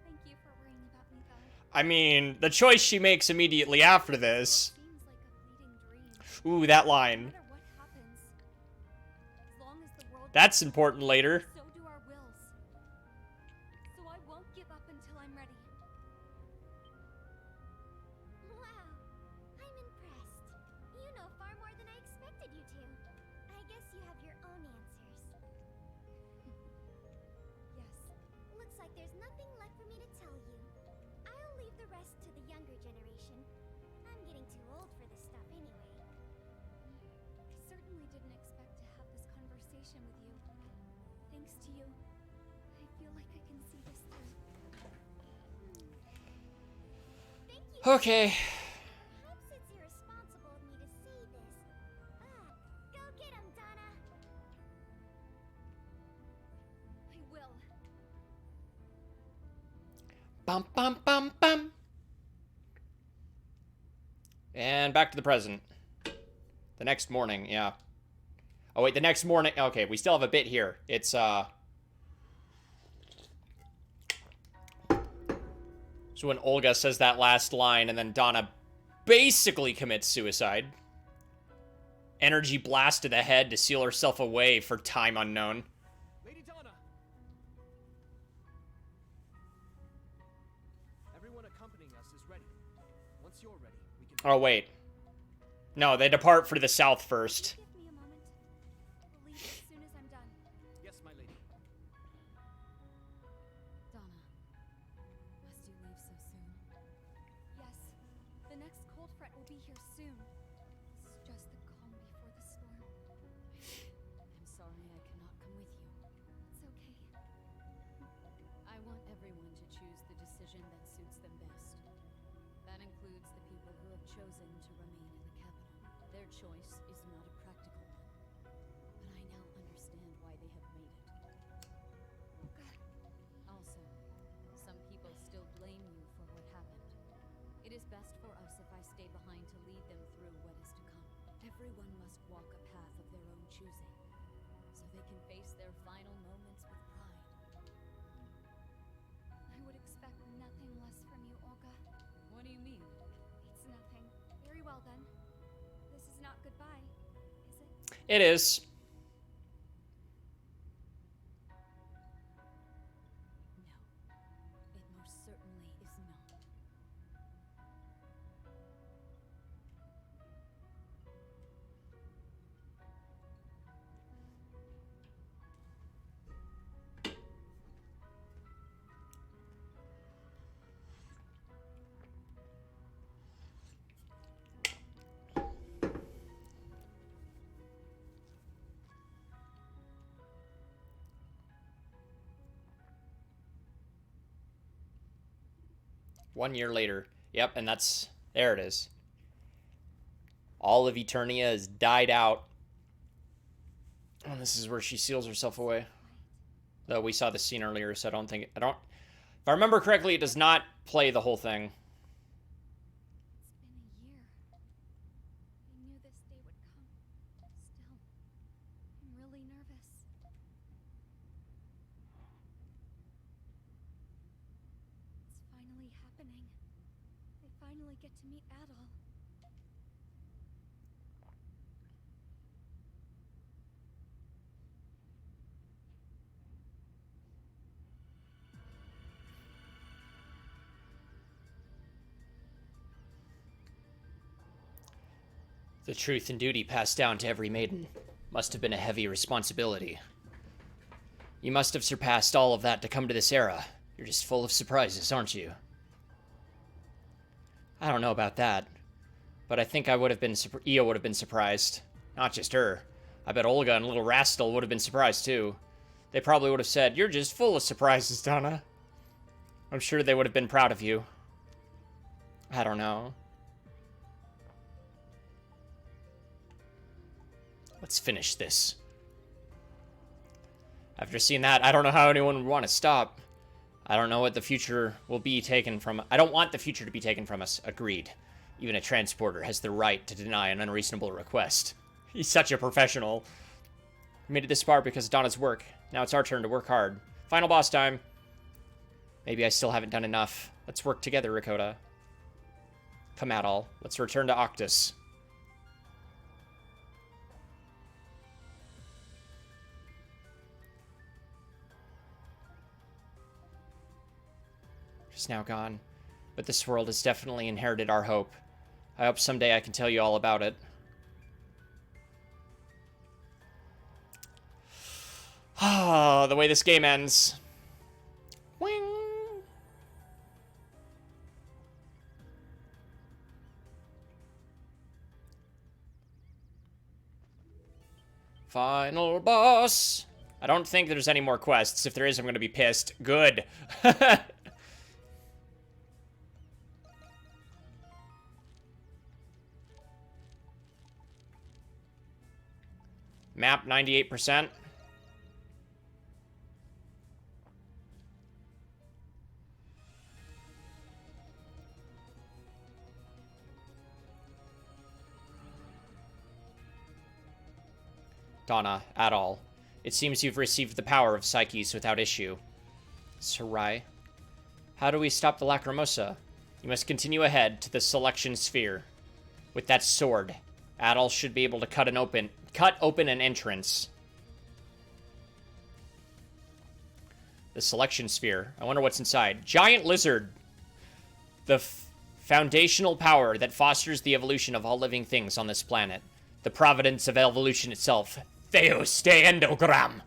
Thank you for worrying about me, God. I mean, the choice she makes immediately after this. Seems like a fleeting dream. Ooh, that No line. matter what happens, as long as the world That's goes on, important later. so do our wills. So I won't give up until I'm ready. Wow, I'm impressed. You know far more than I expected you to. I guess you have your own answers. Yes. Looks like there's nothing left for me to tell you. expressed to the younger generation. I'm getting too old for this stuff anyway. I certainly didn't expect to have this conversation with you. Thanks to you, I feel like I can see this through. Thank you. Okay. Perhaps it's irresponsible of me to say this, but go get him, Donna. I will. Bum, bum, bum, bum. And back to the present. The next morning, yeah. Oh, wait, the next morning. Okay, we still have a bit here. It's, So when Olga says that last line, and then Donna basically commits suicide. Energy blast to the head to seal herself away for time unknown. Lady Donna! Everyone accompanying us is ready. Once you're ready, we can... Oh, wait. No, they depart for the south first. Give me a moment. We'll leave as soon as I'm done. Yes, my lady. Donna, must you leave so soon? Yes. The next cold fret will be here soon. It's just the calm before the storm. I'm sorry I cannot come with you. It's okay. I want everyone to choose the decision that suits them best. That includes the people who have chosen to remain in the capital. Their choice is not a practical one, but I now understand why they have made it. Olga. Also, some people still blame you for what happened. It is best for us if I stay behind to lead them through what is to come. Everyone must walk a path of their own choosing, so they can face their final moments with pride. I would expect nothing less from you, Olga. What do you mean? It's nothing. Very well then. This is not goodbye, is it? It is. No. It most certainly is not. One year later. Yep, and that's... There it is. All of Eternia has died out. And this is where she seals herself away. Though we saw the scene earlier, so I don't think... If I remember correctly, it does not play the whole thing. It's been a year. I knew this day would come. Still, I'm really nervous. It's finally happening. I finally get to meet Adol. The truth and duty passed down to every maiden must have been a heavy responsibility. You must have surpassed all of that to come to this era. You're just full of surprises, aren't you? I don't know about that, but I think I would have been... Io would have been surprised. Not just her. I bet Olga and little Rastal would have been surprised too. They probably would have said, "You're just full of surprises, Donna." I'm sure they would have been proud of you. I don't know. Let's finish this. After seeing that, I don't know how anyone would want to stop. I don't know what the future will be taken from... I don't want the future to be taken from us. Agreed. Even a transporter has the right to deny an unreasonable request. He's such a professional. We made it this far because of Donna's work. Now it's our turn to work hard. Final boss time. Maybe I still haven't done enough. Let's work together, Ricotta. Come at all. Let's return to Octus. She's now gone, but this world has definitely inherited our hope. I hope someday I can tell you all about it. Ah, the way this game ends. Wing. Final boss. I don't think there's any more quests. If there is, I'm going to be pissed. Good. Map 98%. Donna, at all. It seems you've received the power of Psyches without issue. Sarai. How do we stop the Lacrimosa? You must continue ahead to the selection sphere. With that sword, Adol should be able to cut open an entrance. The selection sphere. I wonder what's inside. Giant lizard. The foundational power that fosters the evolution of all living things on this planet. The providence of evolution itself. Theos de endogram.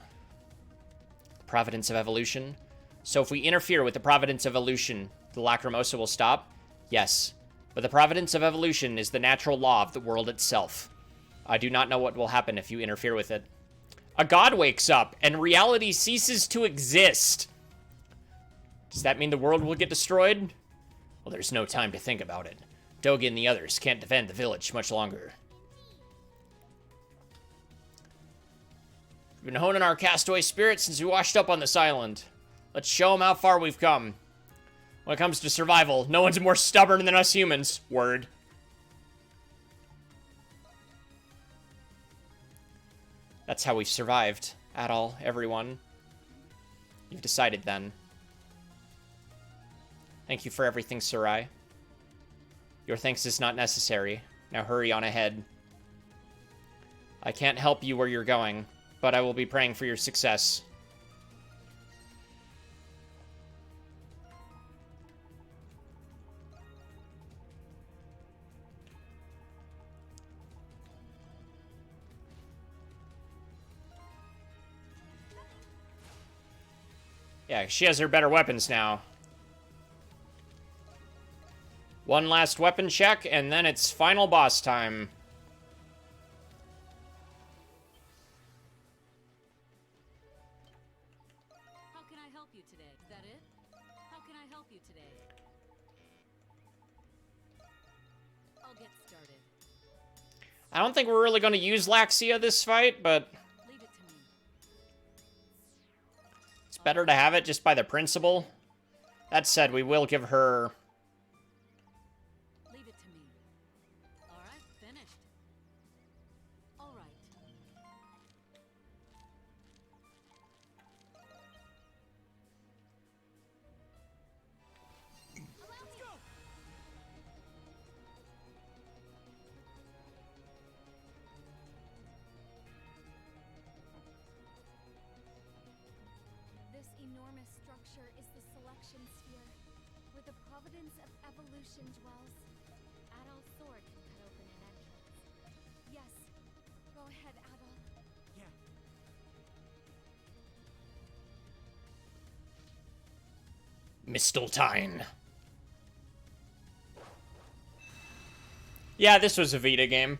Providence of evolution? So if we interfere with the providence of evolution, the Lacrimosa will stop? Yes. But the providence of evolution is the natural law of the world itself. I do not know what will happen if you interfere with it. A god wakes up, and reality ceases to exist. Does that mean the world will get destroyed? Well, there's no time to think about it. Dogi and the others can't defend the village much longer. We've been honing our castaway spirit since we washed up on this island. Let's show them how far we've come. When it comes to survival, no one's more stubborn than us humans. Word. That's how we've survived. At all, everyone. You've decided then. Thank you for everything, Sarai. Your thanks is not necessary. Now hurry on ahead. I can't help you where you're going, but I will be praying for your success. Yeah, she has her better weapons now. One last weapon check, and then it's final boss time. How can I help you today? Is that it? How can I help you today? I'll get started. I don't think we're really going to use Laxia this fight, but Leave it to me. it's better to have it just by the principle. That said, we will give her... Leave it to me. All right, finished. All right. This enormous structure is the selection sphere, where the providence of evolution dwells. Adol's sword can cut open an entrance. Yes. Go ahead, Adol. Yeah. Mistletoe. Yeah, this was a Vita game.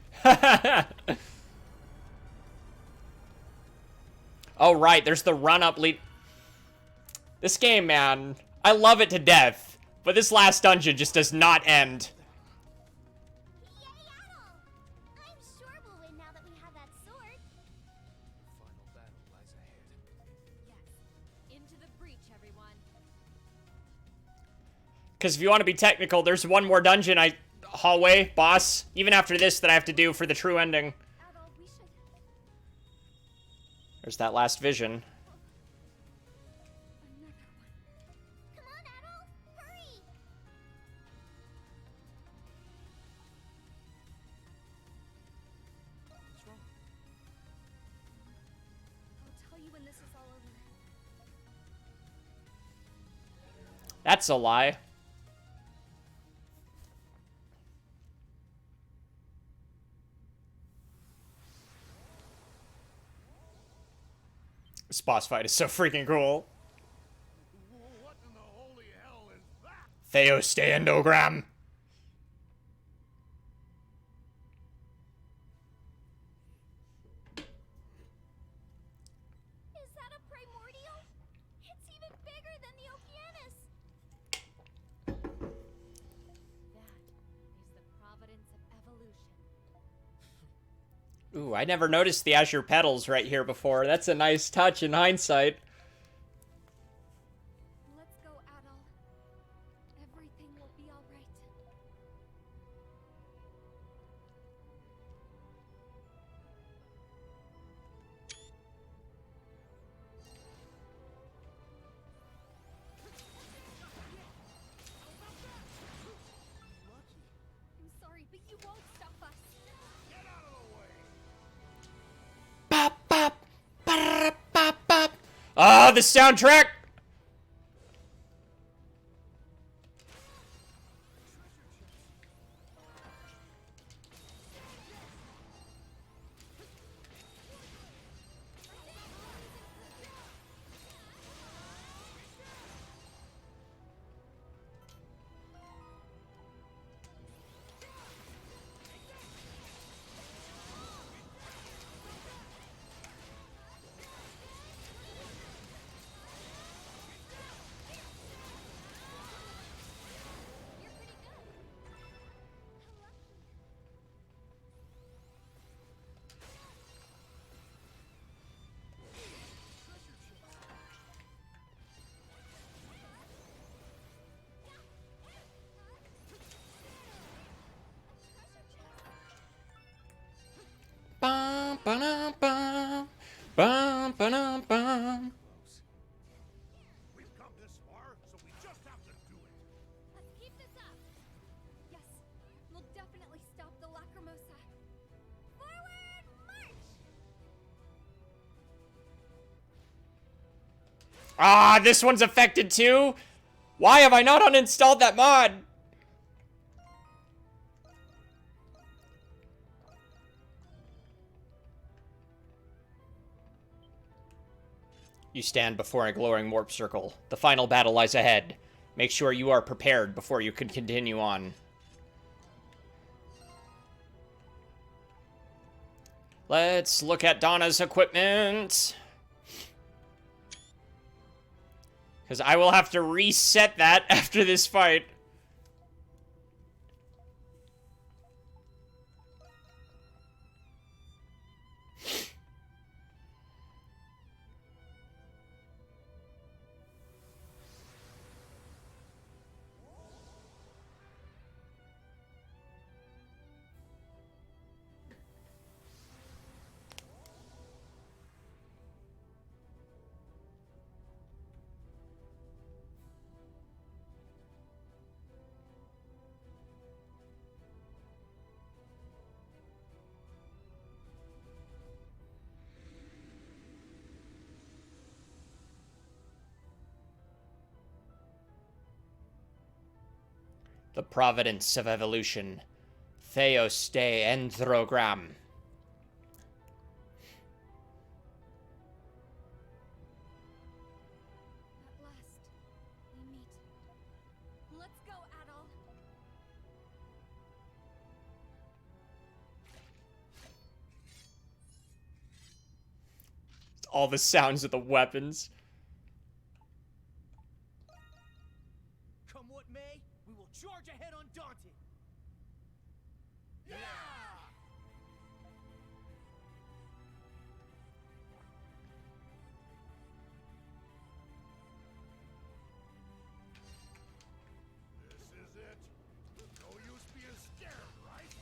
Oh, right, there's the run-up lead. This game, man, I love it to death, but this last dungeon just does not end. Yay, Adol! I'm sure we'll win now that we have that sword. The final battle lies ahead. Yes. Into the breach, everyone. Because if you want to be technical, there's one more dungeon hallway, boss, even after this that I have to do for the true ending. Adol, we should... There's that last vision. Another one. Come on, Adol! Hurry! What's wrong? I'll tell you when this is all over. That's a lie. This boss fight is so freaking cool. What in the holy hell is that? Theos de endogram. Ooh, I never noticed the azure petals right here before. That's a nice touch in hindsight. Let's go, Adol. Everything will be all right. I'm sorry, but you won't stop us. Bop, bop, bop, bop, bop. Ah, the soundtrack! Bum, ba-dum, bum. Bum, ba-dum, bum. We've come this far, so we just have to do it. Let's keep this up. Yes, we'll definitely stop the Lacrimosa. Forward march! Ah, this one's affected too? Why have I not uninstalled that mod? You stand before a glowing warp circle. The final battle lies ahead. Make sure you are prepared before you can continue on. Let's look at Donna's equipment. Because I will have to reset that after this fight. The providence of evolution. Theos de Androgram. At last, we meet. Let's go, Adol. All the sounds of the weapons. Come what may, we will charge ahead undaunted. Yeah! This is it. No use being scared, right?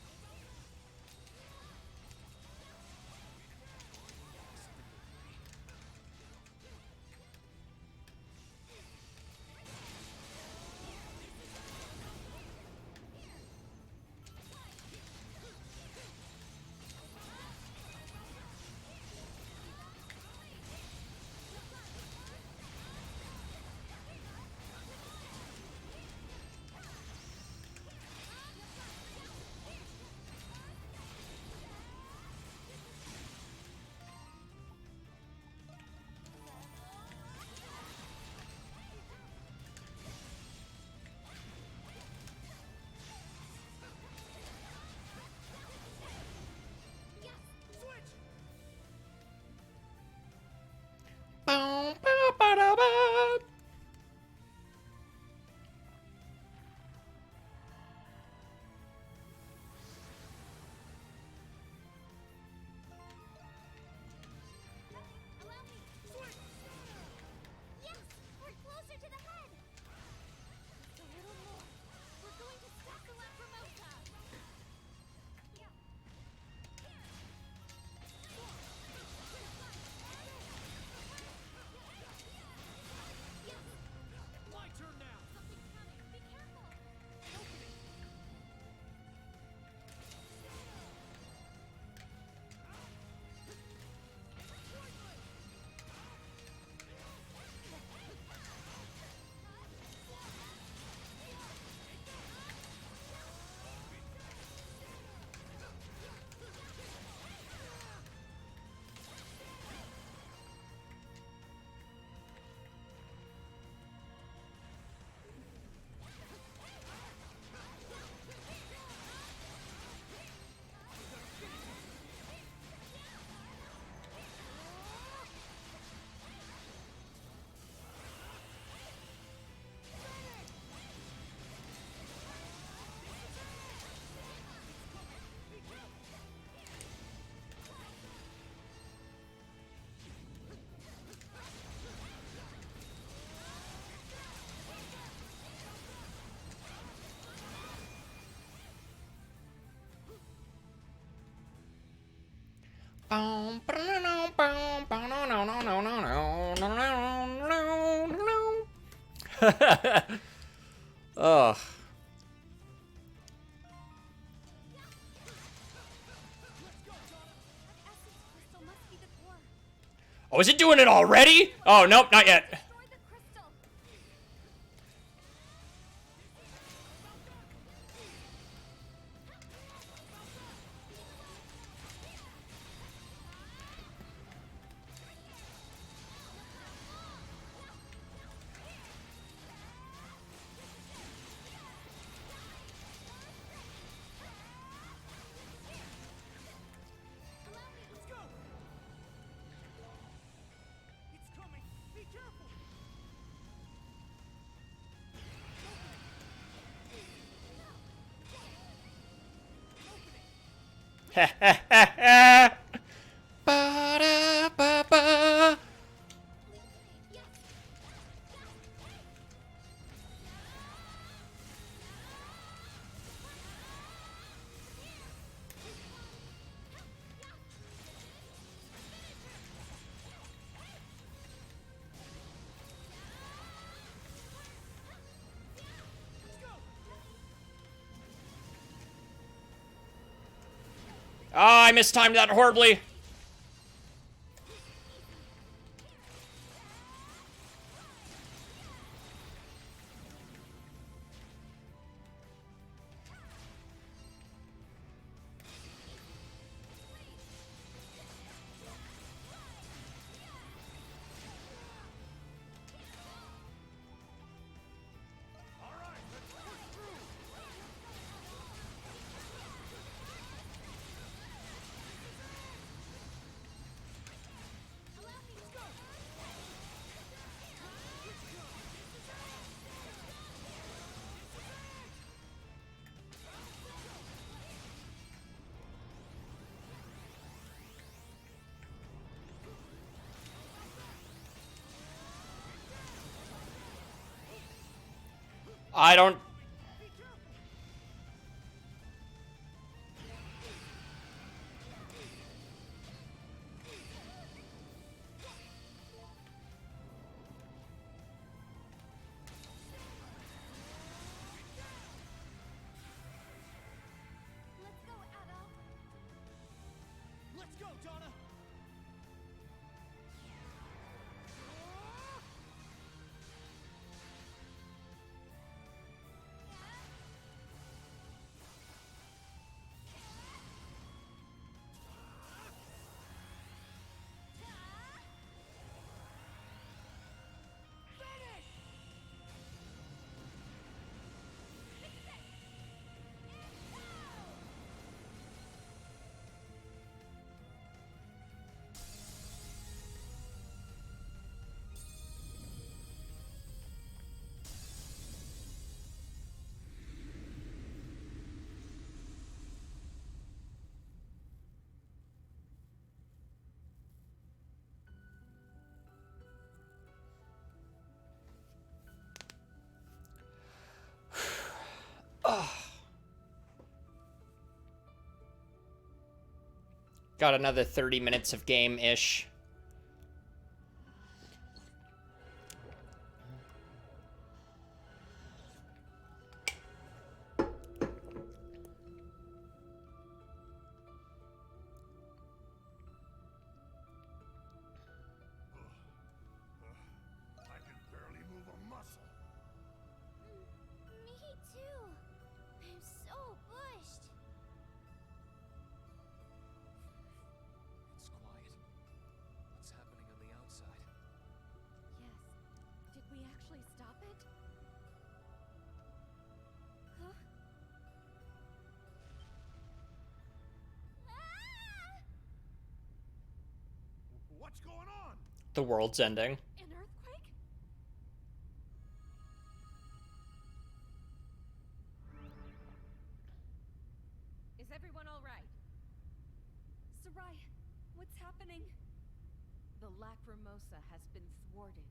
Ugh. Essence crystal must be the core. Oh, is it doing it already? Oh, nope, not yet. Destroy the crystal. Let's go! It's coming! Be careful! Ha ha ha ha. Ba-da-ba-ba. Oh, I mistimed that horribly. I don't... Let's go, Adol. Let's go, Donna! Got another 30 minutes of game-ish. I can barely move a muscle. Me too. I'm so bushed. It's quiet. What's happening on the outside? Yes. Did we actually stop it? Huh? What's going on? The world's ending. An earthquake? Is everyone all right? Sarai, what's happening? The Lacrimosa has been thwarted.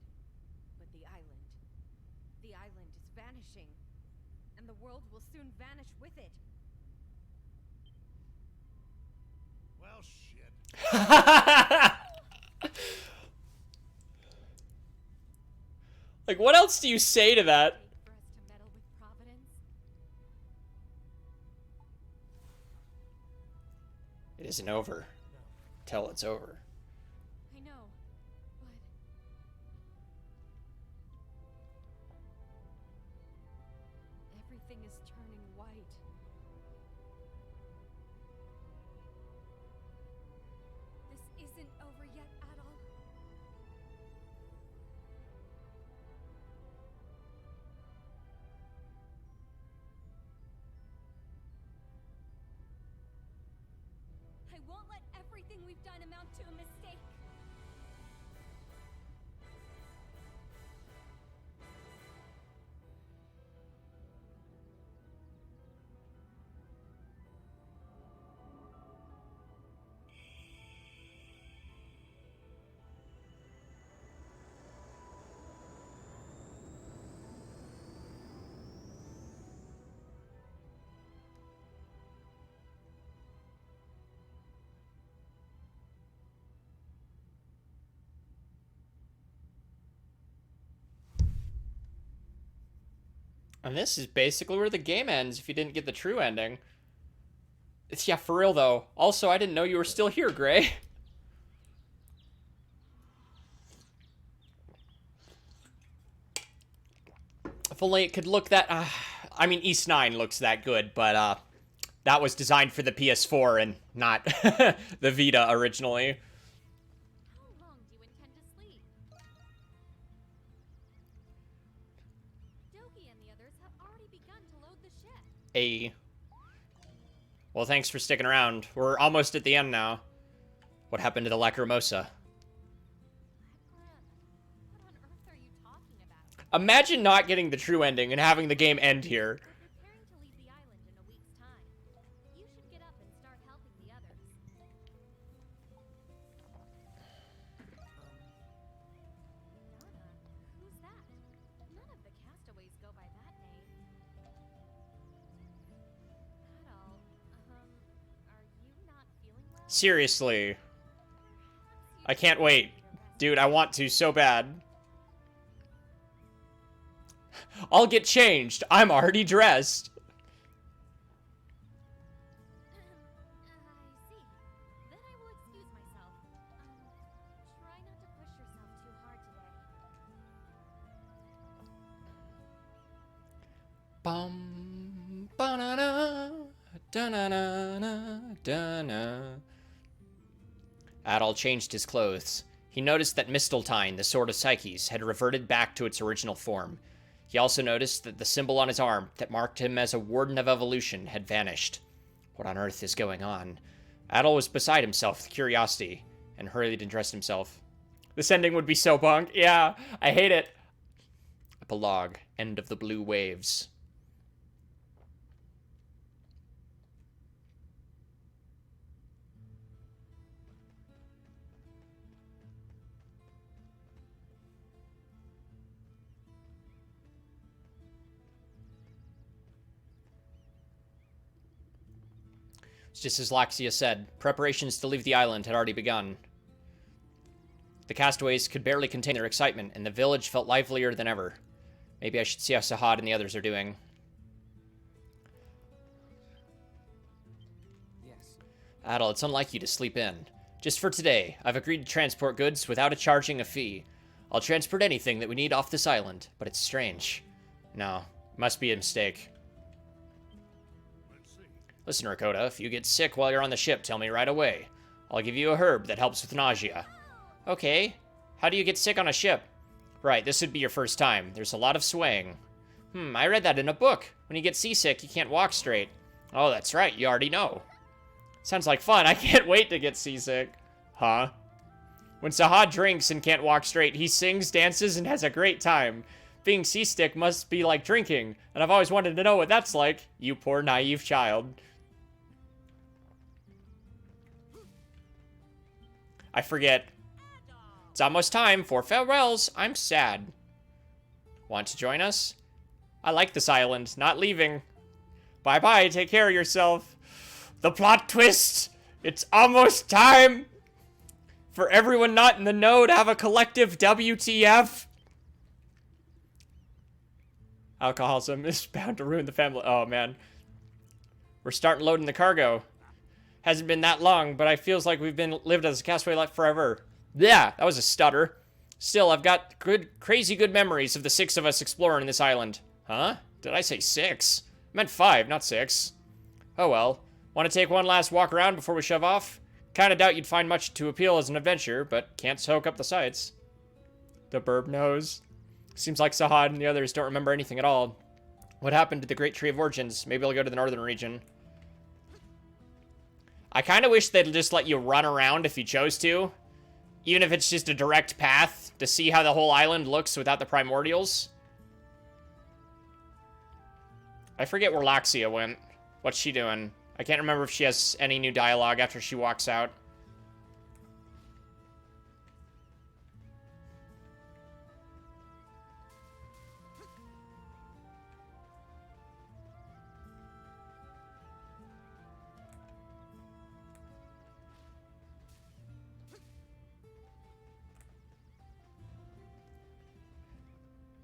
But the island is vanishing. And the world will soon vanish with it. Well, shit. Like, what else do you say to that? For us to meddle with Providence? It isn't over. Till it's over. I know, but... everything is turning white. This isn't over yet, Adol. I won't let everything we've done amount to a mistake. And this is basically where the game ends if you didn't get the true ending. Yeah, for real though. Also, I didn't know you were still here, Gray. If only it could look that... I mean, Ys IX looks that good, but that was designed for the PS4 and not the Vita originally. How long do you intend to sleep? Doki and the others have already begun to load the ship. Well, thanks for sticking around. We're almost at the end now. What happened to the Lacrimosa? What on earth are you talking about? Imagine not getting the true ending and having the game end here. We're preparing to leave the island in a week's time. You should get up and start helping the others. Donna, who's that? None of the castaways go by that name. Adol, are you not feeling well? Seriously. I can't wait. Dude, I want to so bad. I'll get changed. I'm already dressed. I see. Then I will excuse myself. Try not to push yourself too hard today. Bum, ba-na-na, da-na-na-na, da-na. Adol changed his clothes. He noticed that Misteltein, the Sword of Psyches, had reverted back to its original form. He also noticed that the symbol on his arm that marked him as a Warden of Evolution had vanished. What on earth is going on? Adol was beside himself with curiosity, and hurried and dressed himself. This ending would be so bunk. Yeah, I hate it. Epilogue. End of the Blue Waves. Just as Laxia said, preparations to leave the island had already begun. The castaways could barely contain their excitement, and the village felt livelier than ever. Maybe I should see how Sahad and the others are doing. Yes. Adol, it's unlike you to sleep in. Just for today, I've agreed to transport goods without charging a fee. I'll transport anything that we need off this island, but it's strange. No, it must be a mistake. Listen, Rakota, if you get sick while you're on the ship, tell me right away. I'll give you a herb that helps with nausea. Okay. How do you get sick on a ship? Right, this would be your first time. There's a lot of swaying. I read that in a book. When you get seasick, you can't walk straight. Oh, that's right, you already know. Sounds like fun. I can't wait to get seasick. Huh? When Sahad drinks and can't walk straight, he sings, dances, and has a great time. Being seasick must be like drinking, and I've always wanted to know what that's like. You poor naive child. I forget. It's almost time for farewells. I'm sad. Want to join us? I like this island. Not leaving. Bye-bye. Take care of yourself. The plot twist. It's almost time. For everyone not in the know to have a collective WTF. Alcoholism is bound to ruin the family. Oh, man. We're starting loading the cargo. Hasn't been that long, but it feels like we've been lived as a castaway life forever. Yeah, that was a stutter. Still, I've got crazy good memories of the 6 of us exploring this island. Huh? Did I say 6? I meant 5, not 6. Oh well. Want to take one last walk around before we shove off? Kinda doubt you'd find much to appeal as an adventure, but can't soak up the sights. The burb knows. Seems like Sahad and the others don't remember anything at all. What happened to the Great Tree of Origins? Maybe I'll go to the northern region. I kind of wish they'd just let you run around if you chose to. Even if it's just a direct path to see how the whole island looks without the primordials. I forget where Laxia went. What's she doing? I can't remember if she has any new dialogue after she walks out.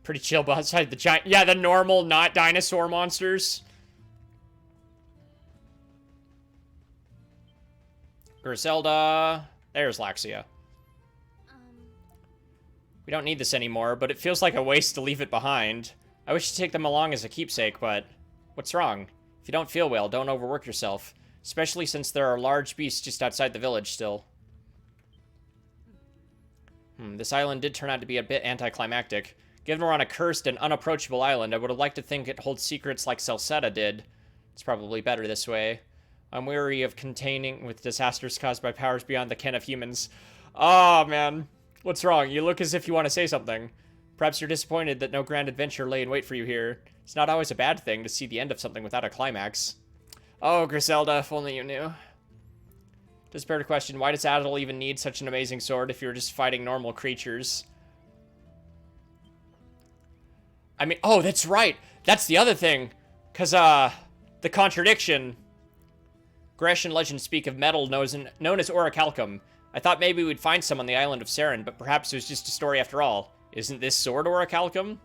Pretty chill outside the giant... Yeah, the normal, not dinosaur monsters. Griselda. There's Laxia. We don't need this anymore, but it feels like a waste to leave it behind. I wish to take them along as a keepsake, but... What's wrong? If you don't feel well, don't overwork yourself. Especially since there are large beasts just outside the village still. This island did turn out to be a bit anticlimactic. Given we're on a cursed and unapproachable island, I would have liked to think it holds secrets like Celceta did. It's probably better this way. I'm weary of containing with disasters caused by powers beyond the ken of humans. Oh, man. What's wrong? You look as if you want to say something. Perhaps you're disappointed that no grand adventure lay in wait for you here. It's not always a bad thing to see the end of something without a climax. Oh, Griselda, if only you knew. To spare the question, why does Adel even need such an amazing sword if you're just fighting normal creatures? I mean, oh, that's right. That's the other thing. Because, the contradiction. Grecian legends speak of metal known as orichalcum. I thought maybe we'd find some on the island of Saren, but perhaps it was just a story after all. Isn't this sword orichalcum?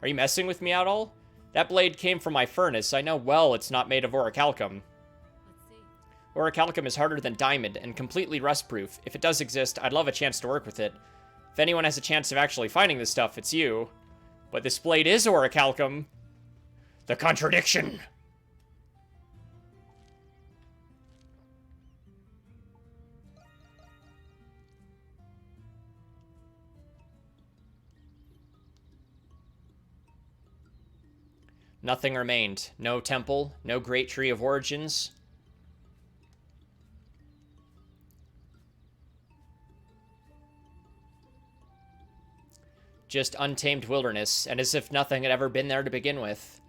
Are you messing with me at all? That blade came from my furnace. I know well it's not made of orichalcum. Let's see. Orichalcum is harder than diamond and completely rust-proof. If it does exist, I'd love a chance to work with it. If anyone has a chance of actually finding this stuff, it's you. But this blade is orichalcum. The contradiction! Nothing remained. No temple, no great tree of origins. Just untamed wilderness, and as if nothing had ever been there to begin with.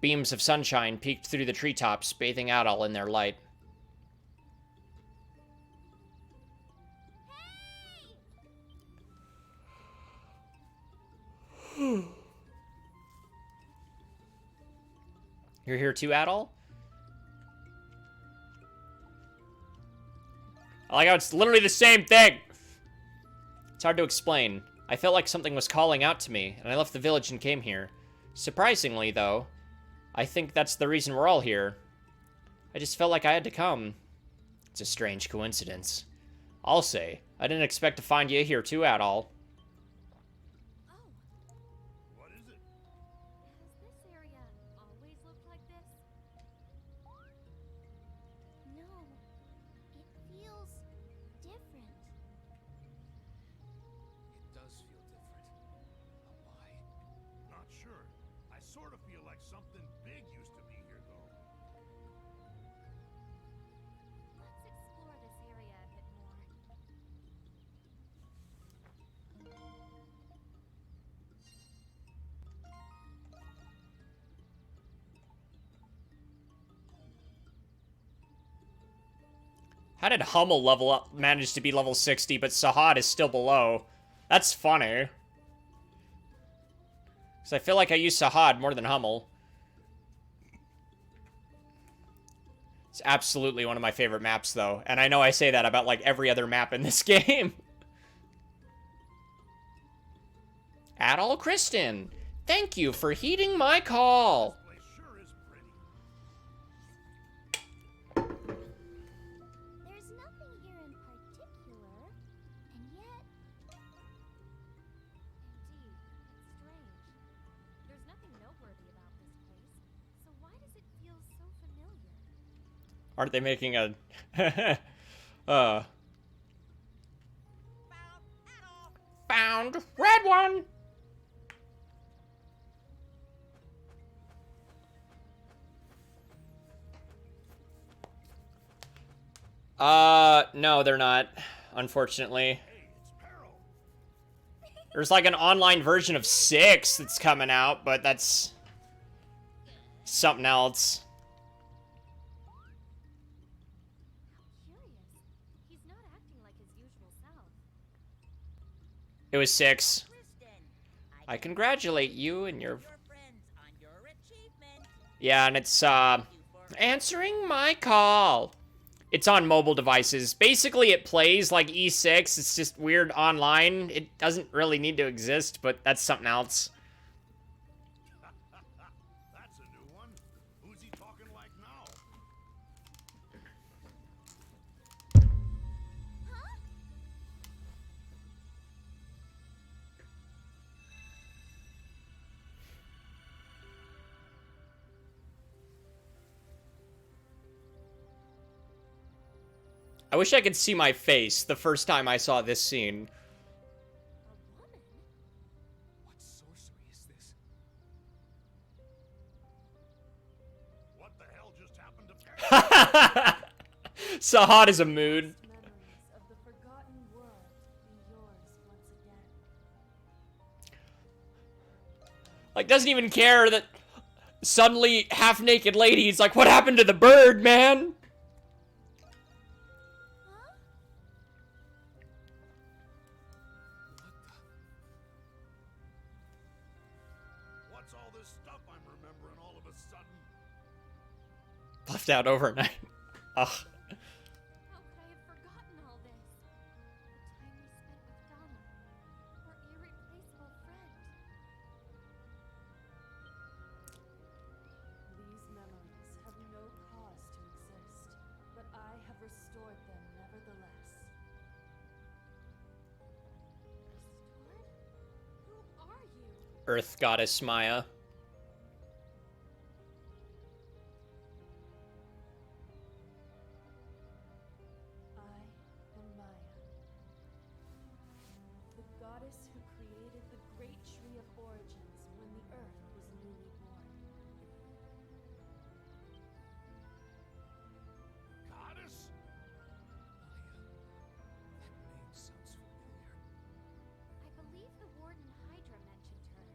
Beams of sunshine peeked through the treetops, bathing out all in their light. You're here too, Adol? I like how it's literally the same thing! It's hard to explain. I felt like something was calling out to me, and I left the village and came here. Surprisingly, though, I think that's the reason we're all here. I just felt like I had to come. It's a strange coincidence. I'll say, I didn't expect to find you here too, Adol. What is it? Has this area always looked like this? No, it feels different. It does feel different. But why? Not sure. I sort of feel like something big used to be here, though. Let's explore this area a bit more. How did Hummel level up, manage to be level 60, but Sahad is still below? That's funny. Because I feel like I use Sahad more than Hummel. It's absolutely one of my favorite maps, though. And I know I say that about, like, every other map in this game. Adol Kristen, thank you for heeding my call. This place sure is pretty. There's nothing here in particular, and yet. Indeed, it's strange. There's nothing noteworthy about this place, so why does it feel so familiar? Aren't they making a... Found red one! No, they're not, unfortunately. Hey, it's Peril. There's like an online version of 6 that's coming out, but that's something else. How curious. He's not acting like his usual self. It was 6. Kristen, I congratulate you and your... your friends on your achievement. Yeah, and it's, answering my call. It's on mobile devices. Basically, it plays like Ys VIII. It's just weird online. It doesn't really need to exist, but that's something else. That's a new one. Who's he talking like now? I wish I could see my face the first time I saw this scene. A woman? What sorcery is this? What the hell just happened to Peril? Sahad is a mood. Memories of the forgotten world be yours once again. Like, doesn't even care that suddenly half-naked lady's like, what happened to the bird, man? What's all this stuff I'm remembering all of a sudden? Left out overnight. Ugh. How could I have forgotten all this? The time we spent with Donna, our irreplaceable friend. These memories have no cause to exist, but I have restored them nevertheless. Restored? Who are you? Earth goddess Maya. I am Maya, the goddess who created the great tree of origins when the earth was newly born. Goddess? That name sounds familiar. I believe the Warden Hydra mentioned her.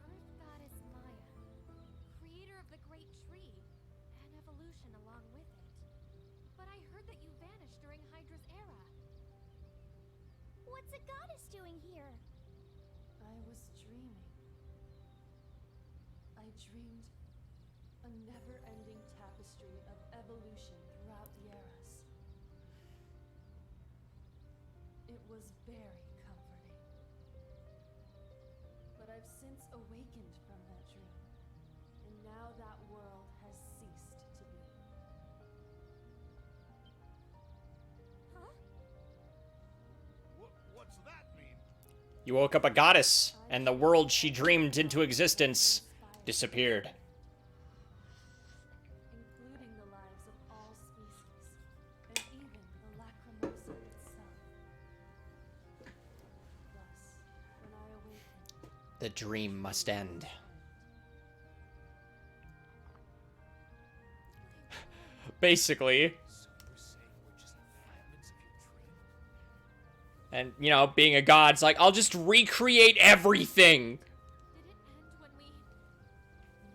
Earth Goddess Maya, creator of the Great Tree, and evolution along with it. But I heard that you vanished during Hydra's era. What's a goddess doing here? I was dreaming. I dreamed a never-ending tapestry of evolution throughout the eras. It was very comforting. But I've since awakened from that dream, and now that world has ceased to be. Huh? What's that mean? You woke up a goddess, and the world she dreamed into existence disappeared. Including the lives of all species, and even the Lacrimosa itself. Thus, when I awakened, The dream must end. Basically. So you're saying we're just fragments of your dream? And, you know, being a god's like, I'll just recreate everything. Did it end when we...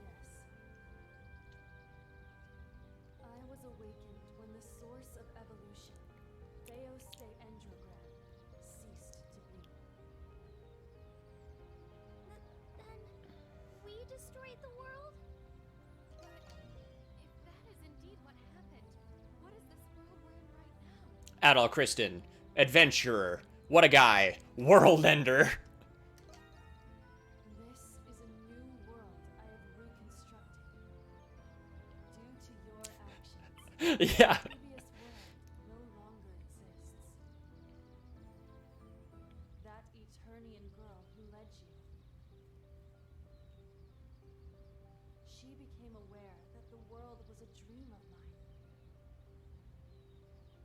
yes. I was awakened when the source of evolution, Theos de Endragram, ceased to be. Then we destroyed the world? But if that is indeed what happened, Adol Kristen, adventurer. What a guy. World ender. This is a new world I have reconstructed. Due to your actions, Yeah. the previous world no longer exists. That Eternian girl who led you. She became aware that the world was a dream of mine.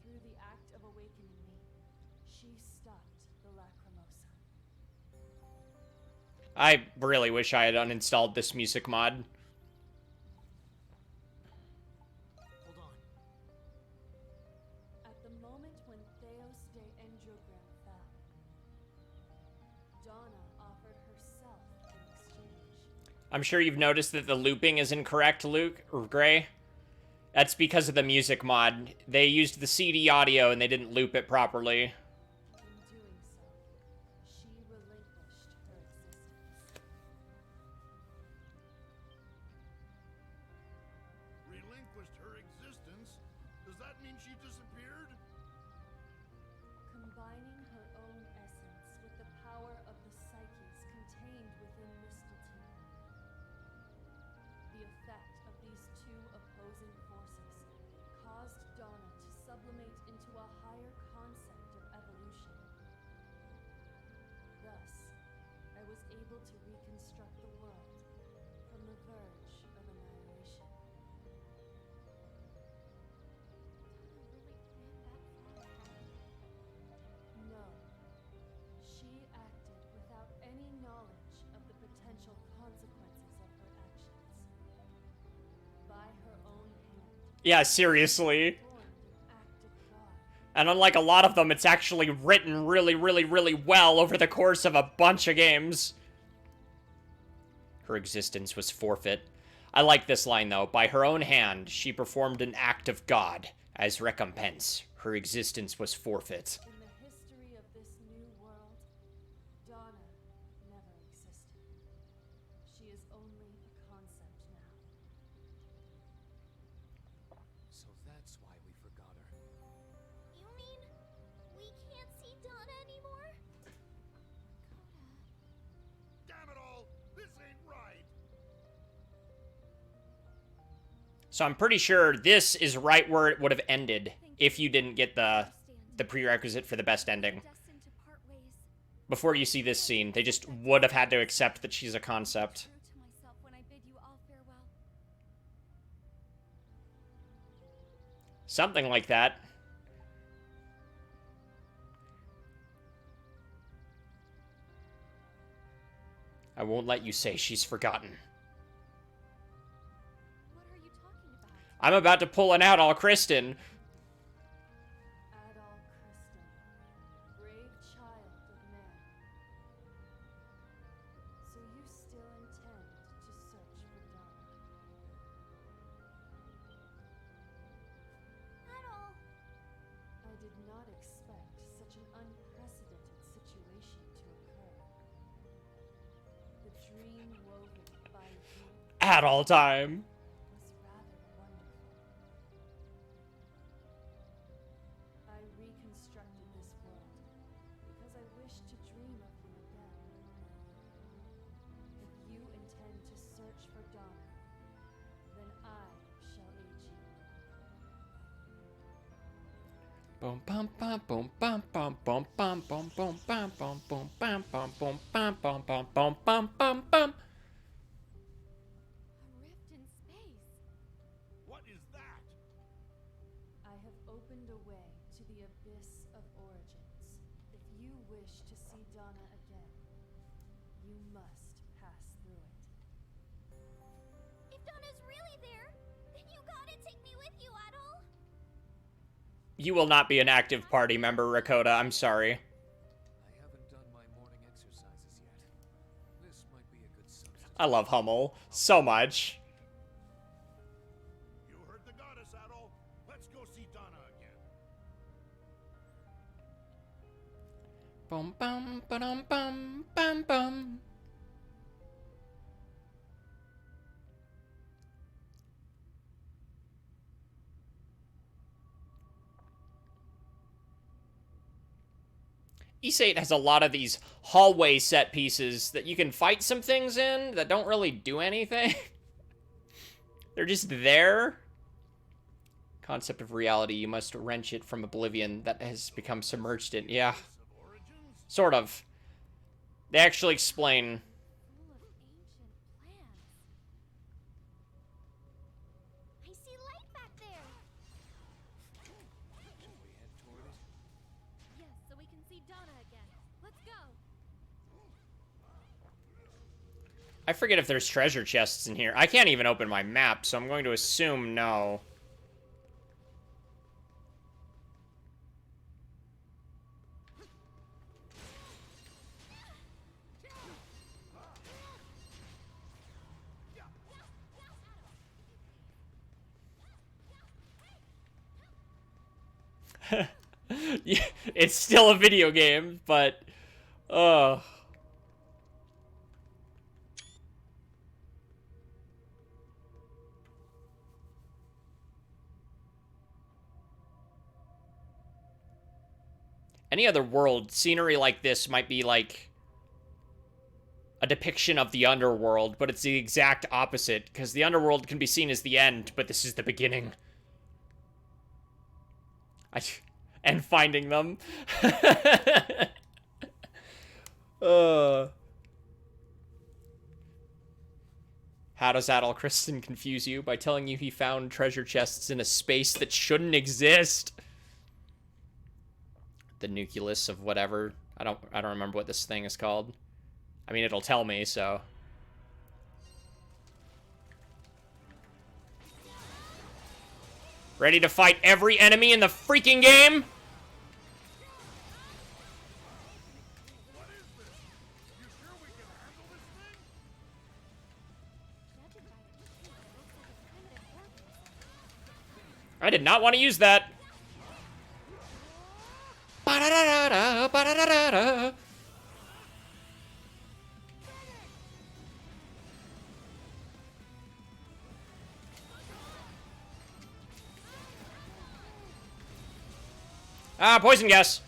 Through the act of awakening me, she stopped the Lacrimosa. I really wish I had uninstalled this music mod. Hold on. At the moment when Theos de Endrogram fell, Donna offered herself in exchange. I'm sure you've noticed that the looping is incorrect, Luke, or Gray. That's because of the music mod. They used the CD audio and they didn't loop it properly. In doing so, she relinquished her existence. Relinquished her existence? Does that mean she disappeared? Combining her own essence with the power of the psyches contained within Mistletoe. The effect of these two opposing forces caused Donna to sublimate into a higher concept of evolution. Thus, I was able to reconstruct the world from the verge of annihilation. Donna really planned that far ahead? No. She acted without any knowledge of the potential consequences of her actions. By her own hand, Yeah, seriously. formed an act of God. And unlike a lot of them, it's actually written really, really, really well over the course of a bunch of games. Her existence was forfeit. I like this line, though. By her own hand, she performed an act of God. As recompense, her existence was forfeit. In the history of this new world, Donna never existed. She is only a concept now. So that's why we forgot her. You mean we can't see Donna anymore? Damn it all! This ain't right! So I'm pretty sure this is right where it would have ended if you didn't get the prerequisite for the best ending. Destined to part ways. Before you see this scene, they just would have had to accept that she's a concept. True to myself when I bid you all farewell. Something like that. I won't let you say she's forgotten. What are you talking about? I'm about to pull an out all Kristen. Adol Kristen, brave child of man. So you still intend to search for Donna? At all. I did not expect such an unprecedented situation to occur. The dream woven by you At all time. was rather wonderful. I reconstructed this world because I wish to dream of you again. If you intend to search for Donna, then I shall aid you. Boom bum bum boom bum bum bum bum bum bum bum bum bum bum bum bum bum bum bum bum bum bum bum. A rift in space. What is that? I have opened a way to the abyss of origins. If you wish to see Donna again, you must pass through it. If Donna's really there, then you gotta take me with you, Adol. You will not be an active party member, Rakota. I'm sorry. I haven't done my morning exercises yet. This might be a good substitute. I love Hummel so much. You heard the goddess, Adol. Let's go see Donna again. Bum bum ba-dum bum bum bum. Ys VIII has a lot of these hallway set pieces that you can fight some things in that don't really do anything. They're just there. Concept of reality, you must wrench it from oblivion that has become submerged in. Yeah. Sort of. They actually explain. Full of ancient plans. I see light back there. Should we head toward it? Yes, so we can see Donna again. Let's go. I forget if there's treasure chests in here. I can't even open my map, so I'm going to assume no. Yeah, it's still a video game, but any other world, scenery like this might be like a depiction of the underworld, but it's the exact opposite, because the underworld can be seen as the end, but this is the beginning. And finding them. How does Adol Kristen confuse you? By telling you he found treasure chests in a space that shouldn't exist. The nucleus of whatever. I don't remember what this thing is called. I mean, it'll tell me, so. Ready to fight every enemy in the freaking game? I did not want to use that. Ba-da-da-da-da, ba-da-da-da-da. Ah, poison gas.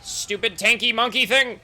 Stupid tanky monkey thing.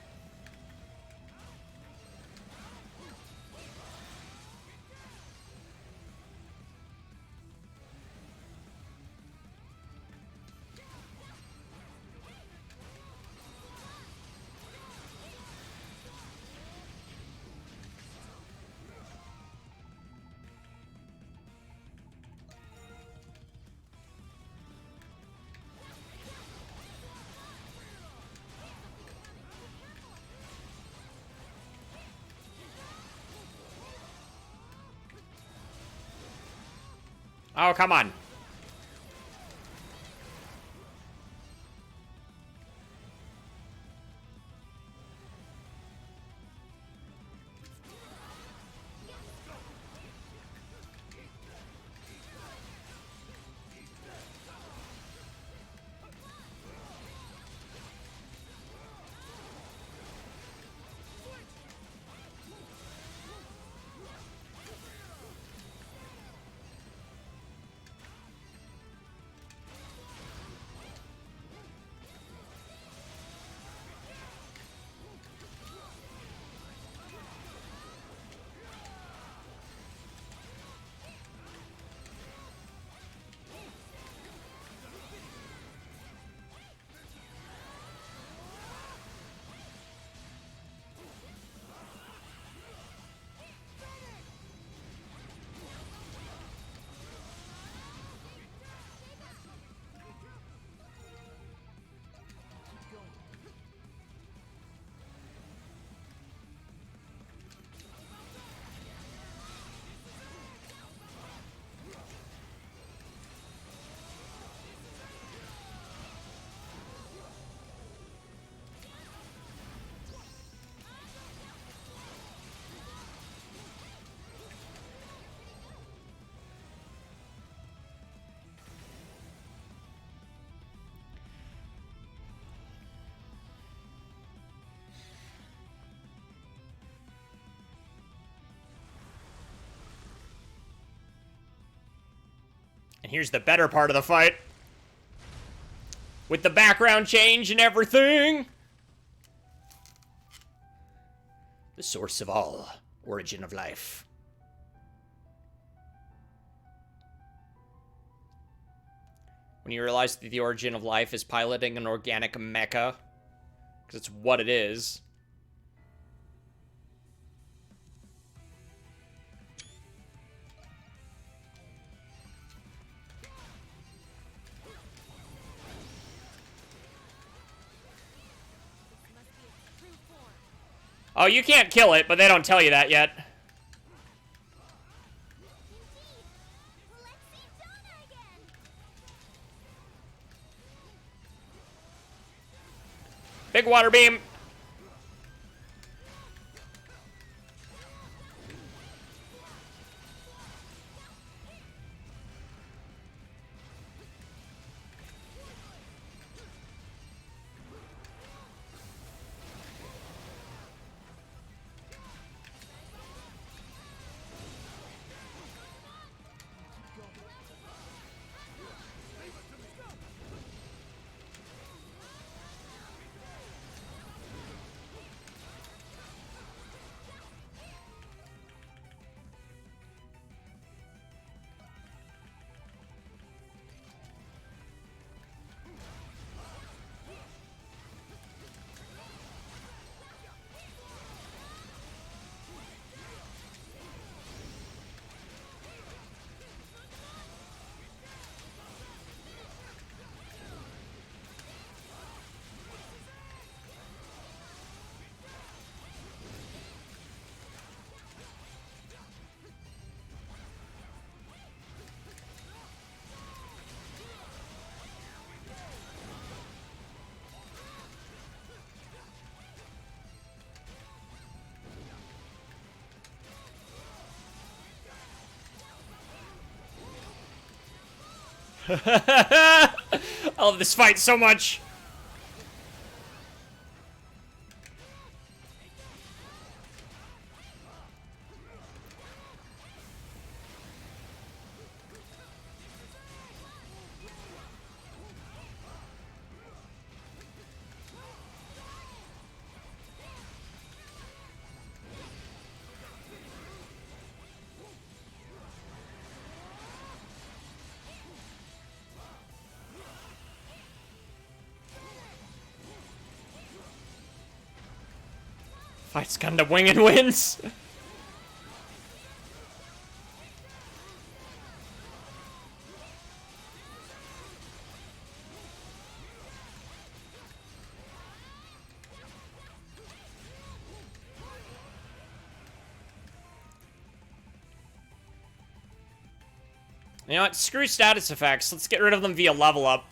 Oh, come on. And here's the better part of the fight. With the background change and everything. The source of all origin of life. When you realize that the origin of life is piloting an organic mecha. Because it's what it is. Oh, you can't kill it, but they don't tell you that yet. Big water beam. I love this fight so much. Fights Gundam Wing and wins. You know what? Screw status effects. Let's get rid of them via level up.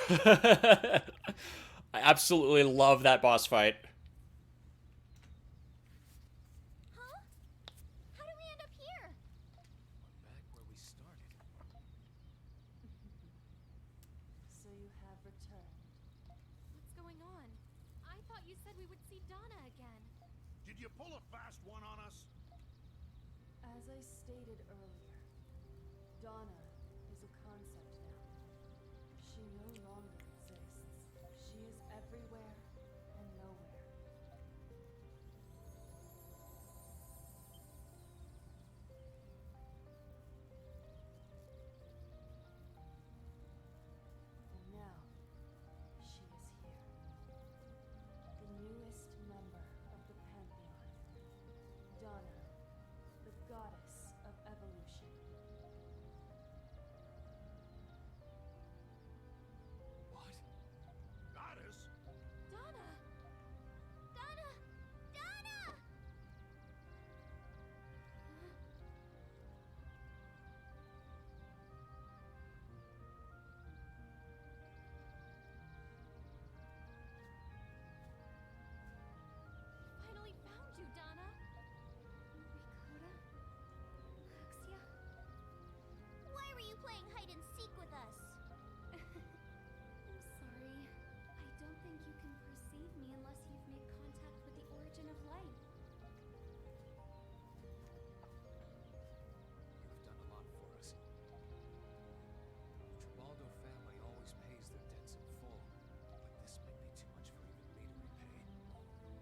I absolutely love that boss fight. Huh? How do we end up here? We're back where we started. So you have returned. What's going on? I thought you said we would see Donna again. Did you pull a fast one on us? As I stated earlier, Donna is a concept now. She no longer exists. She is everywhere and nowhere. And now, she is here. The newest member of the Pantheon. Donna, the goddess of evolution. What? Goddess? Donna! Donna! Donna! Finally found you, Donna! Ricotta? Luxia? Why were you playing hide and seek with us? I'm sorry. I don't think you can perceive me unless you've made contact with the origin of life. You've done a lot for us. The Tribaldo family always pays their debts in full, but this might be too much for even me to repay.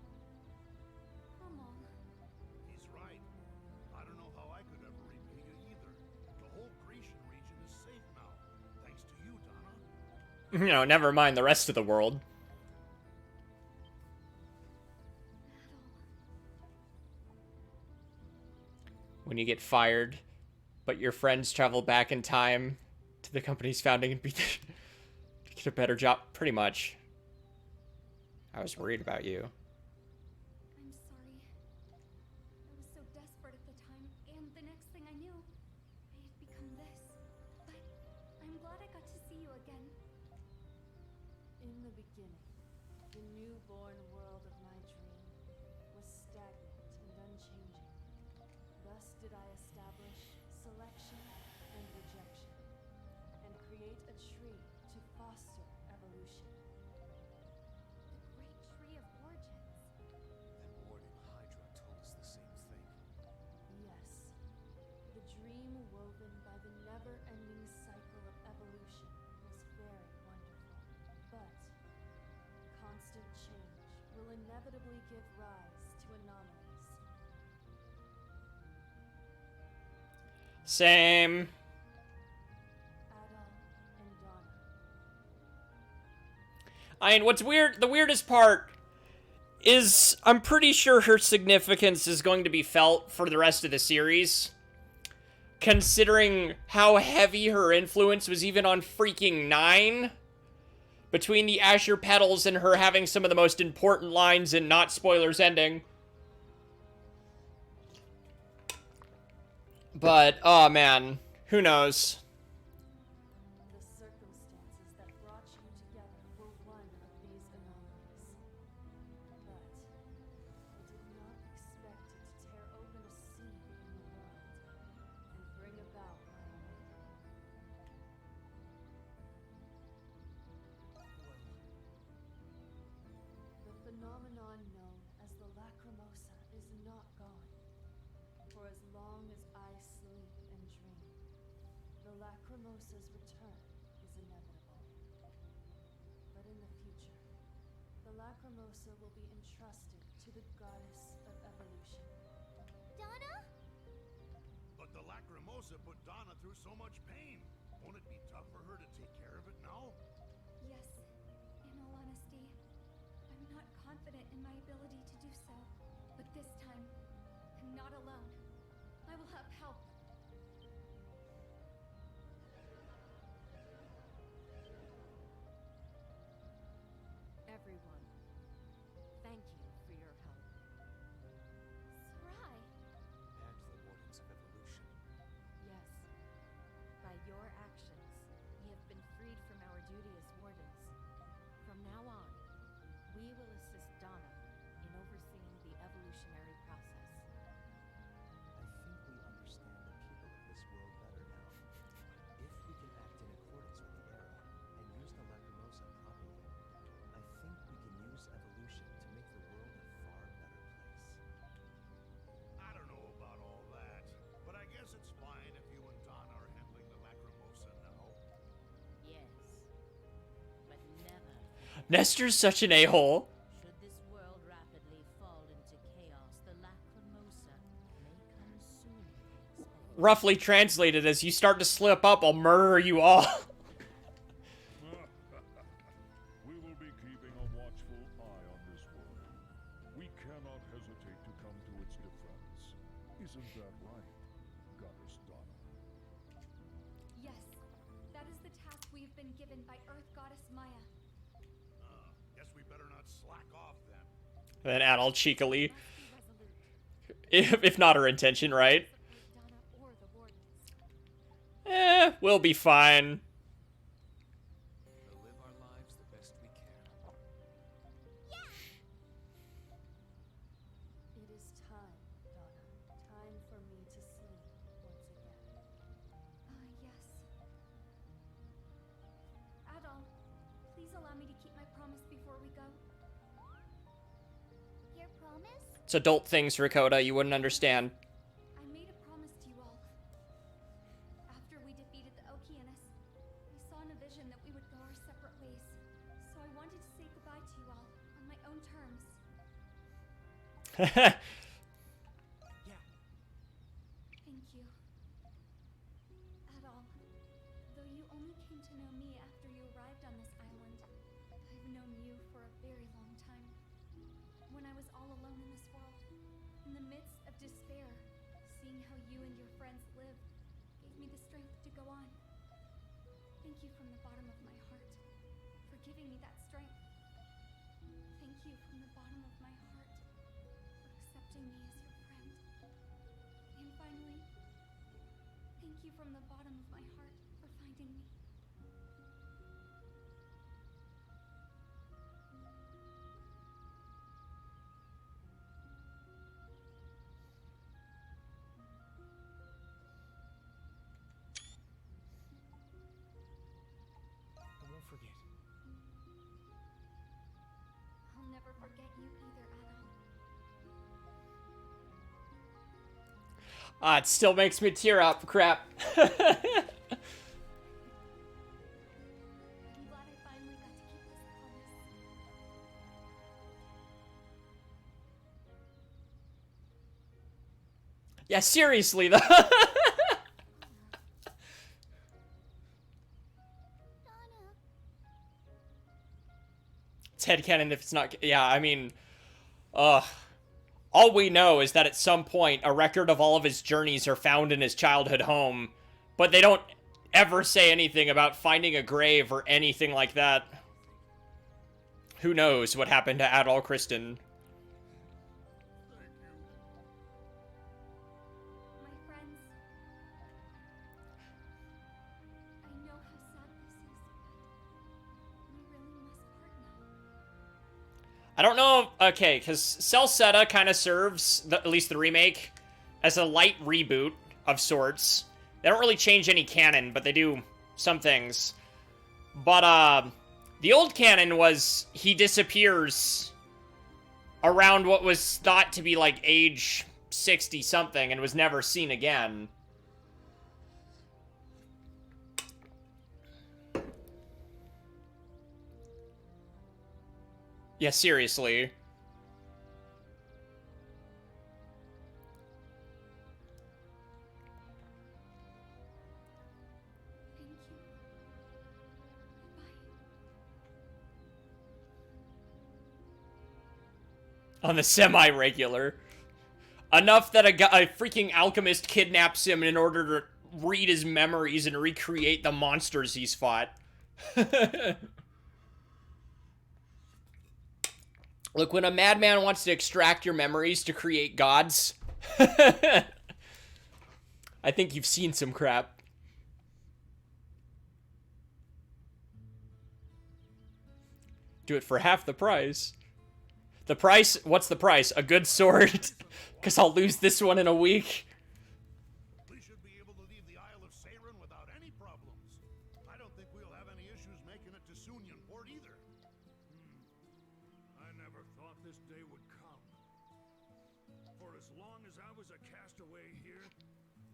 Come on. He's right. I don't know how I could ever repay you either. The whole Grecian region is safe now, thanks to you, Donna. You know, never mind the rest of the world. When you get fired, but your friends travel back in time to the company's founding and get a better job, pretty much. I was worried about you. I'm sorry. I was so desperate at the time, and the next thing I knew, I had become this. But I'm glad I got to see you again. In the beginning, the newborn world of my dream was stagnant and unchanging. Thus did I establish selection and rejection, and create a tree to foster evolution. The great tree of origins. That warden Hydra told us the same thing. Yes, the dream woven by the never-ending cycle of evolution was very wonderful. But constant change will inevitably give rise to anomalies. Same. Adel and Donna. I mean, what's weird, the weirdest part is I'm pretty sure her significance is going to be felt for the rest of the series. Considering how heavy her influence was even on freaking 9. Between the Azure Petals and her having some of the most important lines in Not Spoilers Ending. But, oh man, who knows? The circumstances that brought you together were one of these anomalies. But I did not expect it to tear open a seed in the world and bring about my awakening. The phenomenon known as the Lacrimosa is not gone. For as long as I sleep and dream, the Lacrimosa's return is inevitable. But in the future, the Lacrimosa will be entrusted to the goddess of evolution. Donna? But the Lacrimosa put Donna through so much pain. Won't it be tough for her to take care of it now? Yes. In all honesty, I'm not confident in my ability to do so. But this time, I'm not alone. I will have help. Everyone, thank you for your help. Sarai. And the Wardens of Evolution. Yes, by your actions, we have been freed from our duty as wardens Nestor's such an a-hole. Should this world rapidly fall into chaos, the Lacrimosa may come soon. Roughly translated as, you start to slip up, I'll murder you all. We will be keeping a watchful eye on this world. We cannot hesitate to come to its defense. Isn't that right, Goddess Donna? Yes, that is the task we have been given by Earth Goddess Maya. Guess we better not slack off then. Then Adol cheekily. Must be resolute. If not her intention, right? Support Donna or the Wardens. We'll be fine. We'll live our lives the best we can. It is time, Donna. Time for me to sleep once again. Yes. Adol, please allow me to keep my promise before we go. Your promise? It's adult things, Rakota, you wouldn't understand. I made a promise to you all. After we defeated the Okeanos, I saw in a vision that we would go our separate ways. So I wanted to say goodbye to you all on my own terms. Yeah. Thank you. Adol, though you only came to know me after you arrived on this island, I've known you for a very long time. When I was all alone in this world, in the midst of despair, seeing how you and your friends lived gave me the strength to go on. Thank you from the bottom of my heart for giving me that strength. Thank you from the bottom of my heart for accepting me as your friend. And finally, thank you from the bottom of my heart for finding me. I won't forget. I'll never forget you either, Adol. It still makes me tear up. Crap. I'm glad I finally got to keep this promise. Yeah, seriously, though. Donna. It's headcanon if it's not... Yeah, I mean... all we know is that at some point, a record of all of his journeys are found in his childhood home. But they don't ever say anything about finding a grave or anything like that. Who knows what happened to Adol Kristen? My friends, I know how sad this is, but we really must part now. I don't know. Okay, because Celceta kind of serves, at least the remake, as a light reboot of sorts. They don't really change any canon, but they do some things. But, the old canon was he disappears around what was thought to be, like, age 60-something and was never seen again. Yeah, seriously. Thank you. Goodbye. On the semi-regular. Enough that a freaking alchemist kidnaps him in order to read his memories and recreate the monsters he's fought. Look, when a madman wants to extract your memories to create gods, I think you've seen some crap. Do it for half the price. The price? What's the price? A good sword? Because I'll lose this one in a week. We should be able to leave the Isle of Seiren without any problems. I don't think we'll have any issues making it to Sunyan Port either. I never thought this day would come. For as long as I was a castaway here,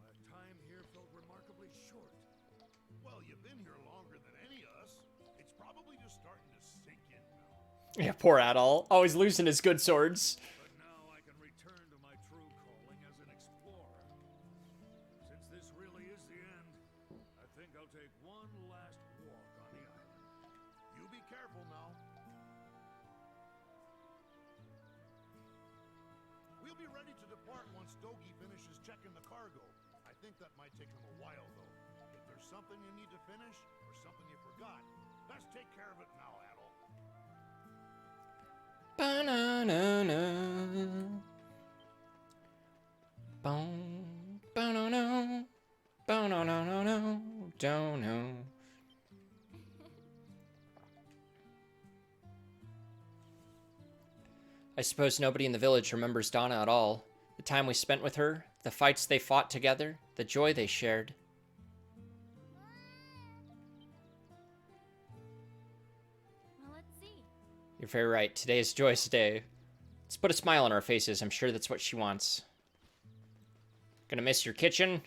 my time here felt remarkably short. Well, you've been here longer than any of us. It's probably just starting to sink in now. Yeah, poor Adol. Always losing his good swords. But now I can return to my true calling as an explorer. Since this really is the end, I think I'll take one last walk on the island. You be careful now. We'll be ready to depart once Dogi finishes checking the cargo. I think that might take him a while, though. If there's something you need to finish, or something you forgot, best take care of it now, Adol. Ba-na-na-na. Boom. Ba-na-na. Ba-na-na-na-na. Don't know. I suppose nobody in the village remembers Donna at all. The time we spent with her, the fights they fought together, the joy they shared. Well, let's see. You're very right. Today is Joy's day. Let's put a smile on our faces. I'm sure that's what she wants. Gonna miss your kitchen.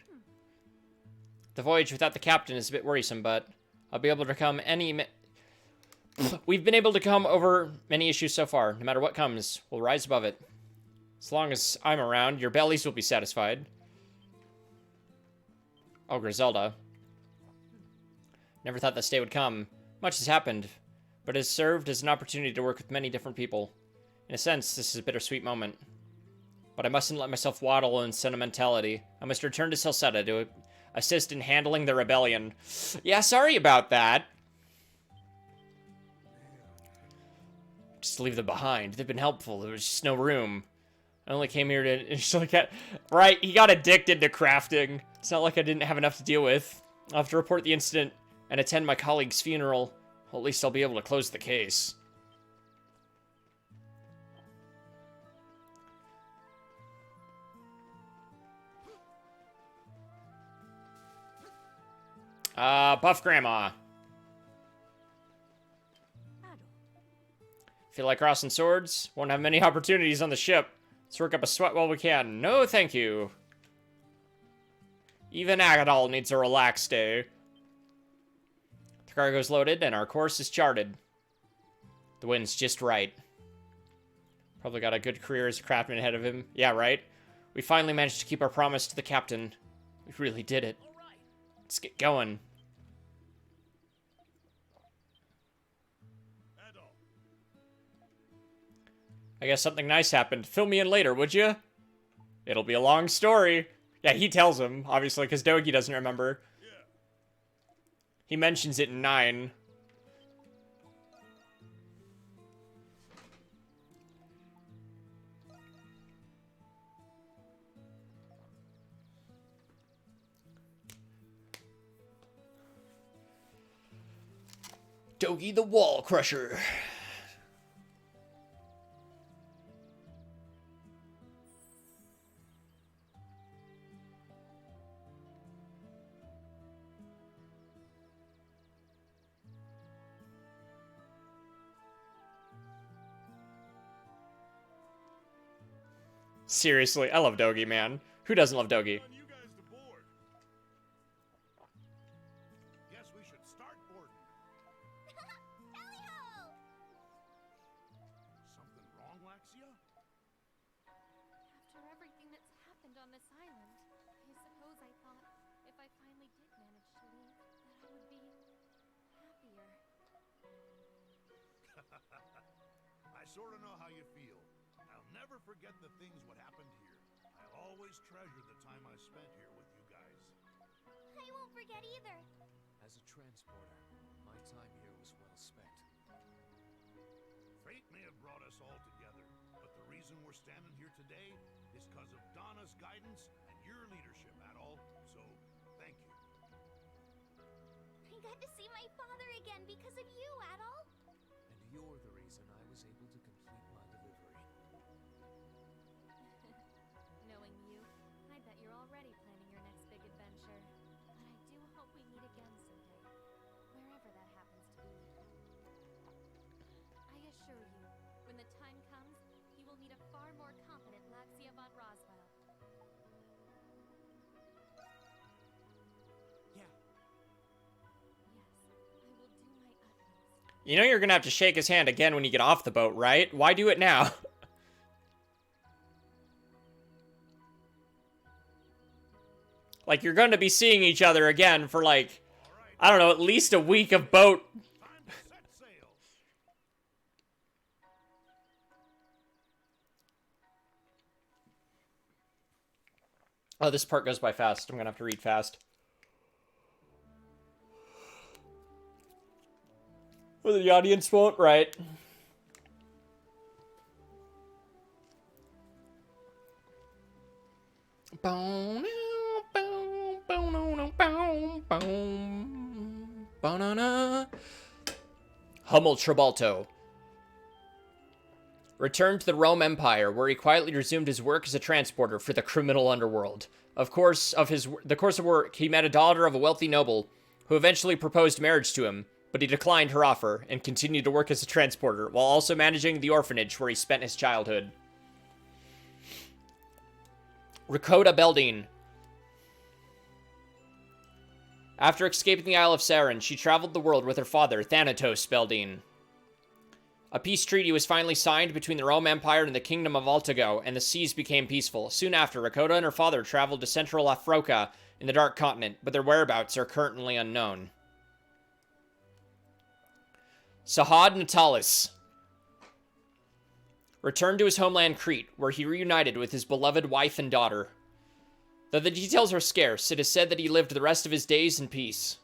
The voyage without the captain is a bit worrisome, but I'll be able to come We've been able to come over many issues so far. No matter what comes, we'll rise above it. As long as I'm around, your bellies will be satisfied. Oh, Griselda. Never thought this day would come. Much has happened, but it has served as an opportunity to work with many different people. In a sense, this is a bittersweet moment. But I mustn't let myself waddle in sentimentality. I must return to Salsetta to assist in handling the rebellion. Yeah, sorry about that. Just leave them behind. They've been helpful. There was just no room. I only came here to... Just like right, he got addicted to crafting. It's not like I didn't have enough to deal with. I'll have to report the incident and attend my colleague's funeral. Well, at least I'll be able to close the case. Buff Grandma. Feel like crossing swords? Won't have many opportunities on the ship. Let's work up a sweat while we can. No, thank you. Even Agadol needs a relaxed day. The cargo's loaded and our course is charted. The wind's just right. Probably got a good career as a craftsman ahead of him. Yeah, right? We finally managed to keep our promise to the captain. We really did it. Let's get going. I guess something nice happened. Fill me in later, would you? It'll be a long story. Yeah, he tells him, obviously, because Dogi doesn't remember. Yeah. He mentions it in 9. Dogi the Wall Crusher. Seriously, I love Dogi, man. Who doesn't love Dogi? You guys to board. Guess we should start boarding. Tally-ho! Something wrong, Laxia? After everything that's happened on this island, I suppose I thought if I finally did manage to leave, that I would be happier. I sort of know how you feel. I'll never forget the things what happened here. I'll always treasure the time I spent here with you guys. I won't forget either. As a transporter, my time here was well spent. Fate may have brought us all together, but the reason we're standing here today is because of Donna's guidance and your leadership, Adol. So, thank you. I got to see my father again because of you, Adol. And you're the reason I was able to complete my delivery. Knowing you, I bet you're already planning your next big adventure. But I do hope we meet again someday, wherever that happens to be. I assure you, when the time comes, you will meet a far more competent Laxia von Roswell. Yeah. Yes, I will do my utmost. You know you're gonna have to shake his hand again when you get off the boat, right? Why do it now? Like, you're gonna be seeing each other again for, like, I don't know, at least a week of boat. Oh, this part goes by fast. I'm gonna have to read fast. Well, the audience won't, right? Hummel Trabalto returned to the Rome Empire, where he quietly resumed his work as a transporter for the criminal underworld. The course of work, he met a daughter of a wealthy noble, who eventually proposed marriage to him, but he declined her offer and continued to work as a transporter, while also managing the orphanage where he spent his childhood. Rakota Beldine. After escaping the Isle of Saren, she traveled the world with her father, Thanatos Beldine. A peace treaty was finally signed between the Rome Empire and the Kingdom of Altago, and the seas became peaceful. Soon after, Rakota and her father traveled to Central Afroka in the Dark Continent, but their whereabouts are currently unknown. Sahad Natalis returned to his homeland Crete, where he reunited with his beloved wife and daughter. Though the details are scarce, it is said that he lived the rest of his days in peace.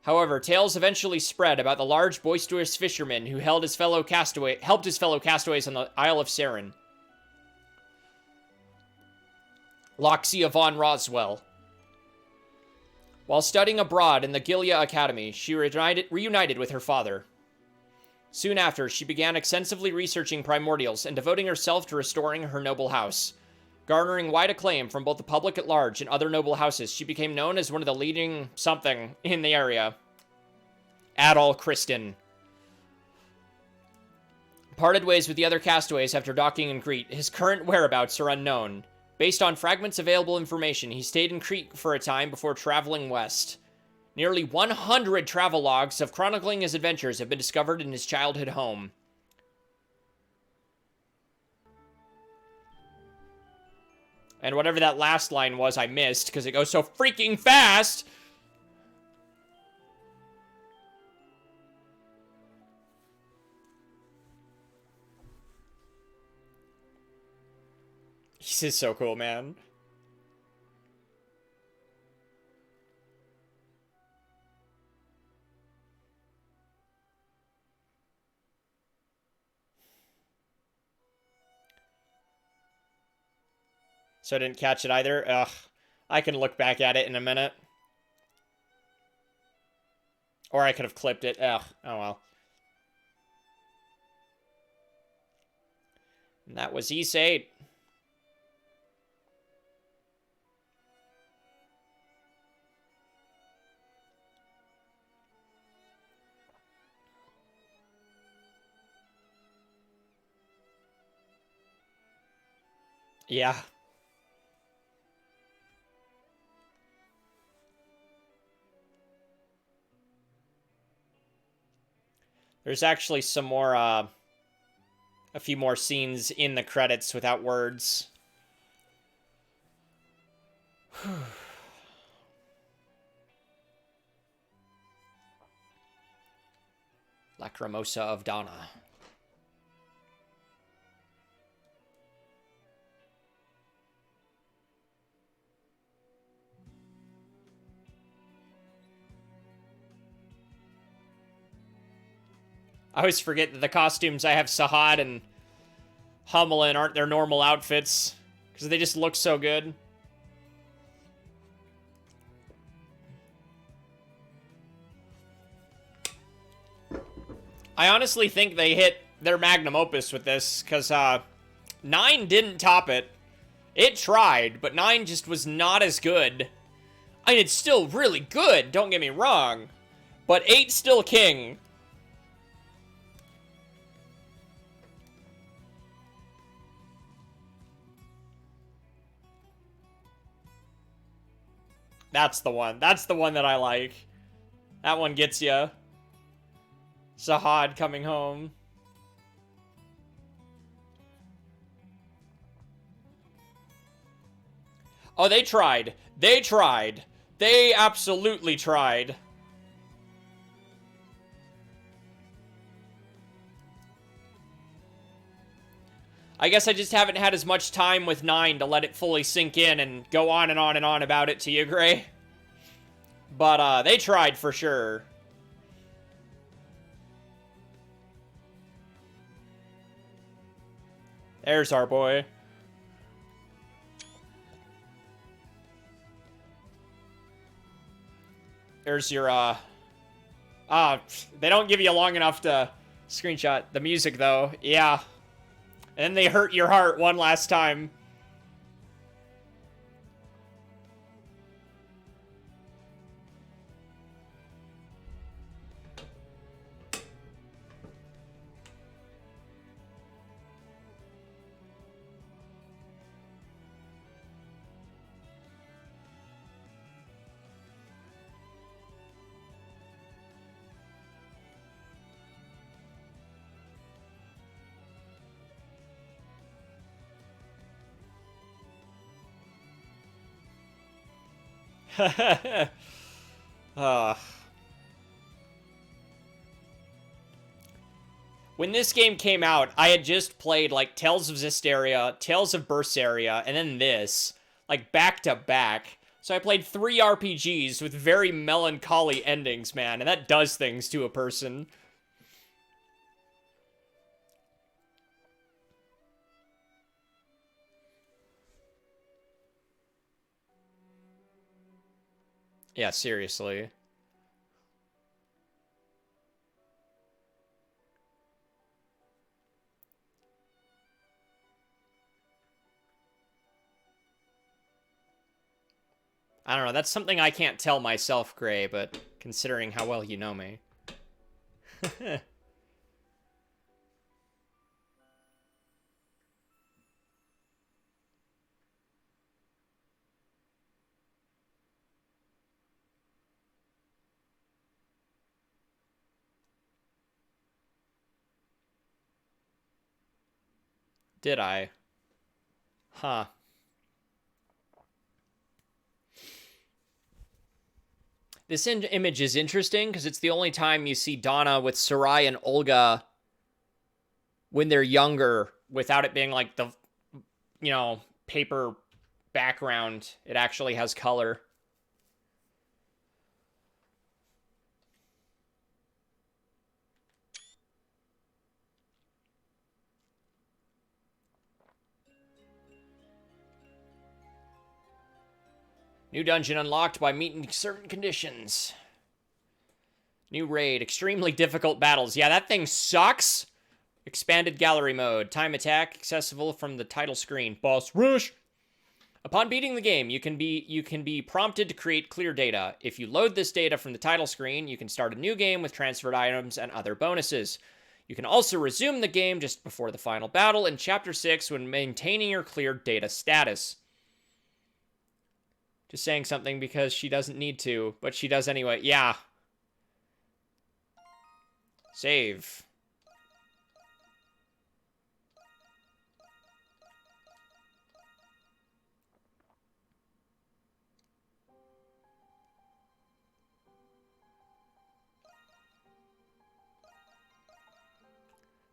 However, tales eventually spread about the large, boisterous fisherman who helped his fellow castaways on the Isle of Saren. Loxia von Roswell. While studying abroad in the Gilia Academy, she reunited with her father. Soon after, she began extensively researching primordials and devoting herself to restoring her noble house. Garnering wide acclaim from both the public at large and other noble houses, she became known as one of the leading something in the area. Adol Kristen parted ways with the other castaways after docking in Crete. His current whereabouts are unknown. Based on fragments of available information, he stayed in Crete for a time before traveling west. Nearly 100 travel logs of chronicling his adventures have been discovered in his childhood home. And whatever that last line was, I missed, because it goes so freaking fast! This is so cool, man. So I didn't catch it either. Ugh. I can look back at it in a minute. Or I could have clipped it. Ugh. Oh well. And that was Ys VIII. Yeah. There's actually some more, a few more scenes in the credits without words. Lacrimosa of Donna. I always forget that the costumes I have Sahad and Hummel in aren't their normal outfits, because they just look so good. I honestly think they hit their magnum opus with this, because 9 didn't top it. It tried, but 9 just was not as good. I mean, it's still really good, don't get me wrong, but 8's still king. That's the one. That's the one that I like. That one gets ya. Sahad coming home. Oh, they tried. They tried. They absolutely tried. I guess I just haven't had as much time with 9 to let it fully sink in and go on and on and on about it to you, Gray. But, they tried for sure. There's our boy. There's your, they don't give you long enough to screenshot the music, though. Yeah. And then they hurt your heart one last time. When this game came out, I had just played, like, Tales of Zestiria, Tales of Berseria, and then this, like, back to back. So I played 3 RPGs with very melancholy endings, man, and that does things to a person. Yeah, seriously. I don't know, that's something I can't tell myself, Gray, but considering how well you know me. Did I? Huh. This image is interesting because it's the only time you see Donna with Sarai and Olga when they're younger without it being like the, you know, paper background. It actually has color. New dungeon unlocked by meeting certain conditions. New raid. Extremely difficult battles. Yeah, that thing sucks. Expanded gallery mode. Time attack. Accessible from the title screen. Boss rush. Upon beating the game, you can be prompted to create clear data. If you load this data from the title screen, you can start a new game with transferred items and other bonuses. You can also resume the game just before the final battle in Chapter 6 when maintaining your cleared data status. Just saying something because she doesn't need to, but she does anyway. Yeah. Save.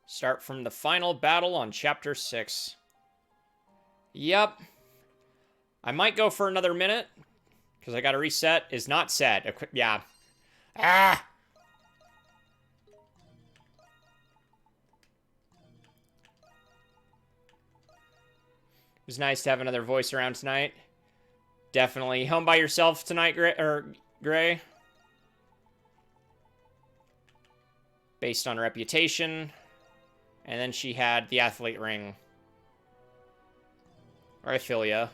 Start from the final battle on Chapter 6. Yep. I might go for another minute, because I gotta reset. Is not set. Yeah. Ah! It was nice to have another voice around tonight. Definitely. Home by yourself tonight, Gray? Based on reputation. And then she had the athlete ring. Or I feel ya.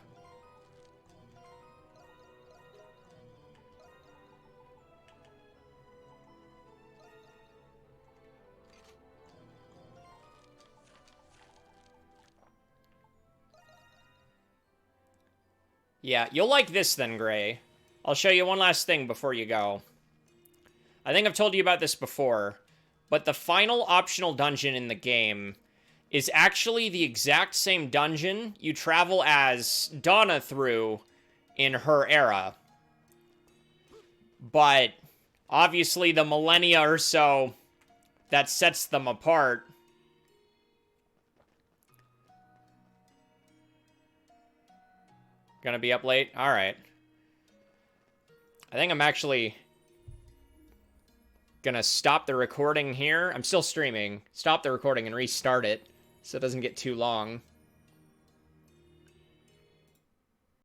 Yeah, you'll like this then, Gray. I'll show you one last thing before you go. I think I've told you about this before, but the final optional dungeon in the game is actually the exact same dungeon you travel as Donna through in her era. But obviously the millennia or so that sets them apart. Gonna be up late? Alright. I think I'm actually gonna stop the recording here. I'm still streaming. Stop the recording and restart it so it doesn't get too long.